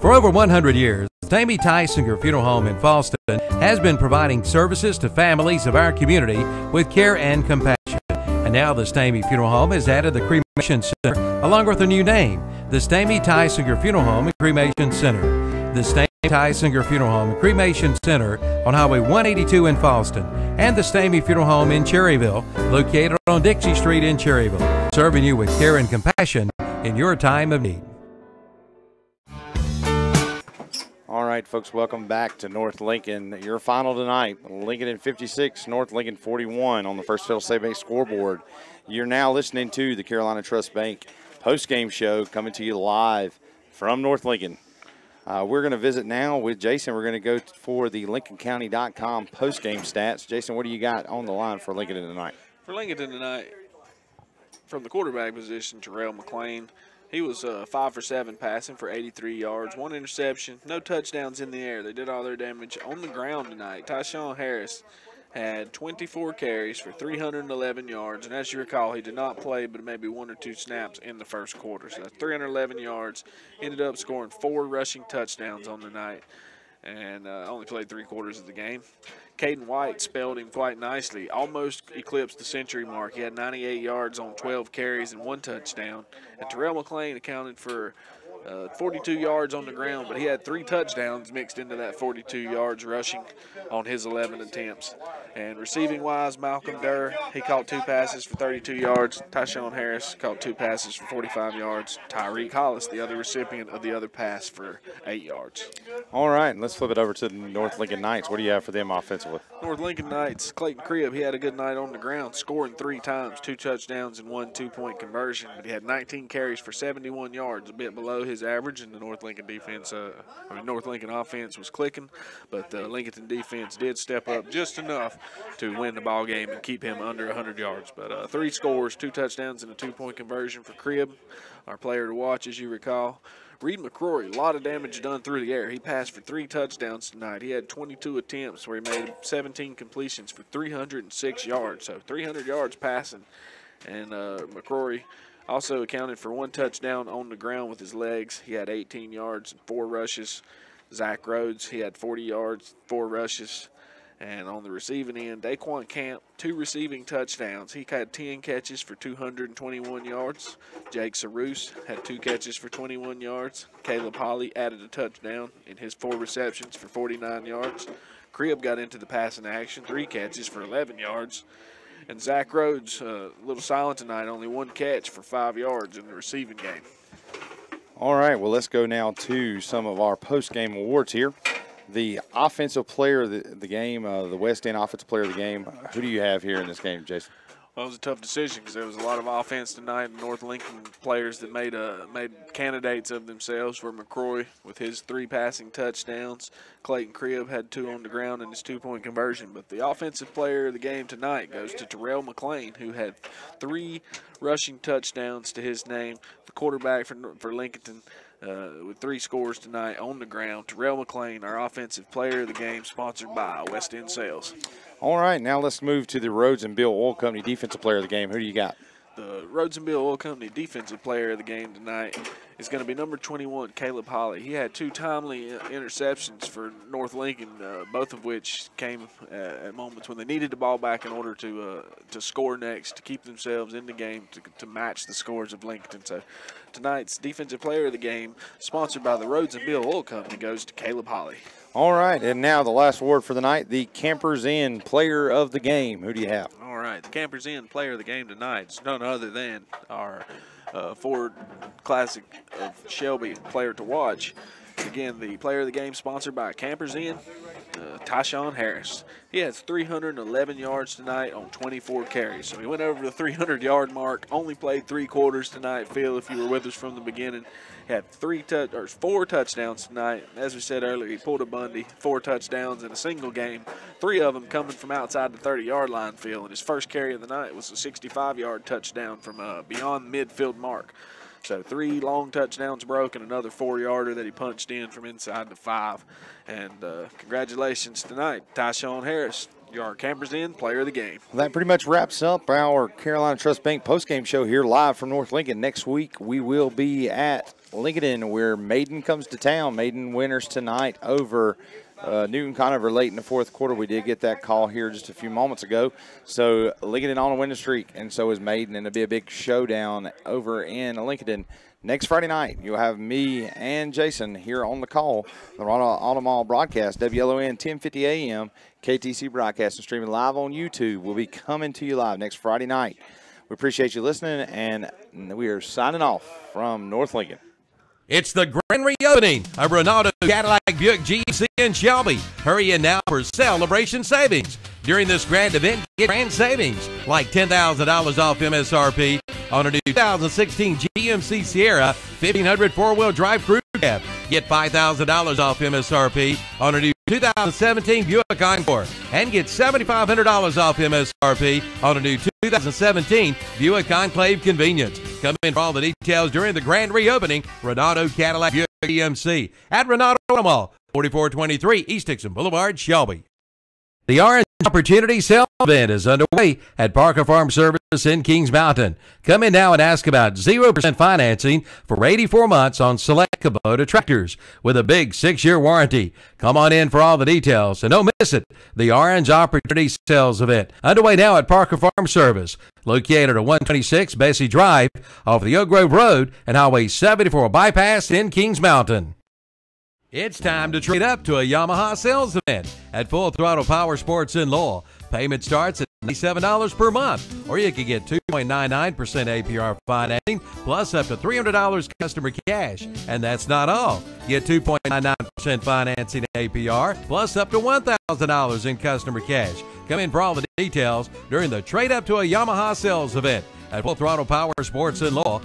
For over 100 years, the Stamey Tysinger Funeral Home in Fallston has been providing services to families of our community with care and compassion. And now the Stamey Funeral Home has added the Cremation Center along with a new name, the Stamey Tysinger Funeral Home and Cremation Center. The Stamey Tysinger Funeral Home and Cremation Center on Highway 182 in Fallston, and the Stamey Funeral Home in Cherryville, located on Dixie Street in Cherryville, serving you with care and compassion in your time of need. All right, folks, welcome back to North Lincoln. Your final tonight, Lincoln 56, North Lincoln 41 on the First Federal State Bank scoreboard. You're now listening to the Carolina Trust Bank post-game show coming to you live from North Lincoln. We're going to visit now with Jason. We're going to go for the LincolnCounty.com post-game stats. Jason, what do you got on the line for Lincoln tonight? For Lincoln tonight, from the quarterback position, Terrell McLean. He was 5 for 7 passing for 83 yards, 1 interception, no touchdowns in the air. They did all their damage on the ground tonight. Tyshawn Harris had 24 carries for 311 yards, and as you recall, he did not play but maybe 1 or 2 snaps in the first quarter. So 311 yards, ended up scoring 4 rushing touchdowns on the night, and only played 3 quarters of the game. Caden White spelled him quite nicely, almost eclipsed the century mark. He had 98 yards on 12 carries and 1 touchdown. And Terrell McLean accounted for 42 yards on the ground, but he had 3 touchdowns mixed into that 42 yards rushing on his 11 attempts. And receiving-wise, Malcolm Durr, he caught 2 passes for 32 yards. Tyshawn Harris caught 2 passes for 45 yards. Tyreek Hollis, the other recipient of the other pass, for 8 yards. All right, let's flip it over to the North Lincoln Knights. What do you have for them offensively? North Lincoln Knights, Clayton Cribb, he had a good night on the ground, scoring 3 times, 2 touchdowns and 1 2-point conversion. But he had 19 carries for 71 yards, a bit below his average. And the North Lincoln defense, North Lincoln offense was clicking, but the Lincolnton defense did step up just enough to win the ball game and keep him under 100 yards. But 3 scores, 2 touchdowns, and a 2-point conversion for Cribb, our player to watch, as you recall. Reed McCrory, a lot of damage done through the air. He passed for 3 touchdowns tonight. He had 22 attempts where he made 17 completions for 306 yards. So 300 yards passing. And McCrory also accounted for 1 touchdown on the ground with his legs. He had 18 yards and 4 rushes. Zach Rhodes, he had 40 yards, 4 rushes. And on the receiving end, Daquan Camp, 2 receiving touchdowns. He had 10 catches for 221 yards. Jake Sarouse had 2 catches for 21 yards. Caleb Holly added a touchdown in his 4 receptions for 49 yards. Cribb got into the passing action, 3 catches for 11 yards. And Zach Rhodes, a little silent tonight, only 1 catch for 5 yards in the receiving game. All right, well, let's go now to some of our post-game awards here. The offensive player of the game, the West End offensive player of the game, who do you have here in this game, Jason? Well, it was a tough decision because there was a lot of offense tonight. And North Lincoln players that made candidates of themselves were McCroy with his 3 passing touchdowns. Clayton Cribb had 2 on the ground in his 2-point conversion. But the offensive player of the game tonight goes to Terrell McLean, who had 3 rushing touchdowns to his name. The quarterback for Lincolnton. With 3 scores tonight on the ground. Terrell McLean, our offensive player of the game, sponsored by West End Sales. All right, now let's move to the Rhodes and Bill Oil Company defensive player of the game. Who do you got? The Rhodes and Bill Oil Company defensive player of the game tonight is going to be number 21, Caleb Holly. He had 2 timely interceptions for North Lincoln, both of which came at moments when they needed the ball back in order to score next, to keep themselves in the game, to match the scores of Lincolnton. So tonight's defensive player of the game, sponsored by the Rhodes and Bill Oil Company, goes to Caleb Holly. All right, and now the last award for the night, the Campers Inn Player of the Game. Who do you have? All right, the Campers Inn Player of the Game tonight is none other than our Ford Classic of Shelby player to watch. Again, the Player of the Game sponsored by Campers Inn, Tyshawn Harris. He has 311 yards tonight on 24 carries. So he went over the 300-yard mark, only played 3 quarters tonight. Phil, if you were with us from the beginning, had 4 touchdowns tonight. As we said earlier, he pulled a Bundy, 4 touchdowns in a single game, 3 of them coming from outside the 30-yard line, Phil. And his first carry of the night was a 65-yard touchdown from beyond the midfield mark. So 3 long touchdowns broke and another 4-yarder that he punched in from inside the 5. And congratulations tonight, Tyshawn Harris. You're our Campers Inn Player of the Game. Well, that pretty much wraps up our Carolina Trust Bank postgame show here live from North Lincoln. Next week we will be at Lincolnton where Maiden comes to town. Maiden winners tonight over Newton Conover late in the 4th quarter. We did get that call here just a few moments ago. So Lincoln on a winning streak, and so is Maiden, and it'll be a big showdown over in Lincoln. Next Friday night, you'll have me and Jason here on the call. The Automall broadcast, WLON 1050 AM, KTC broadcast, and streaming live on YouTube. We'll be coming to you live next Friday night. We appreciate you listening, and we are signing off from North Lincoln. It's the grand reopening of Ronaldo Cadillac Buick GMC in Shelby. Hurry in now for celebration savings. During this grand event, get grand savings like $10,000 off MSRP on a new 2016 GMC Sierra 1500 4-wheel drive crew cab. Get $5,000 off MSRP on a new 2017 Buick Encore. And get $7,500 off MSRP on a new 2017 Buick Enclave Convenience. Come in for all the details during the grand reopening. Ronaldo Cadillac Buick GMC at Ronaldo Mall, 4423 East Dixon Boulevard, Shelby. The Orange Opportunity Sale event is underway at Parker Farm Service in Kings Mountain. Come in now and ask about 0% financing for 84 months on select Kubota tractors with a big 6-year warranty. Come on in for all the details and don't miss it. The Orange Opportunity Sales event underway now at Parker Farm Service, located at 126 Bessie Drive off the Oak Grove Road and Highway 74 bypass in Kings Mountain. It's time to trade up to a Yamaha sales event at Full Throttle Power Sports in Lowell. Payment starts at $97 per month, or you can get 2.99% APR financing plus up to $300 customer cash. And that's not all. Get 2.99% financing APR plus up to $1,000 in customer cash. Come in for all the details during the Trade Up to a Yamaha sales event at Full Throttle Power Sports in Lowell,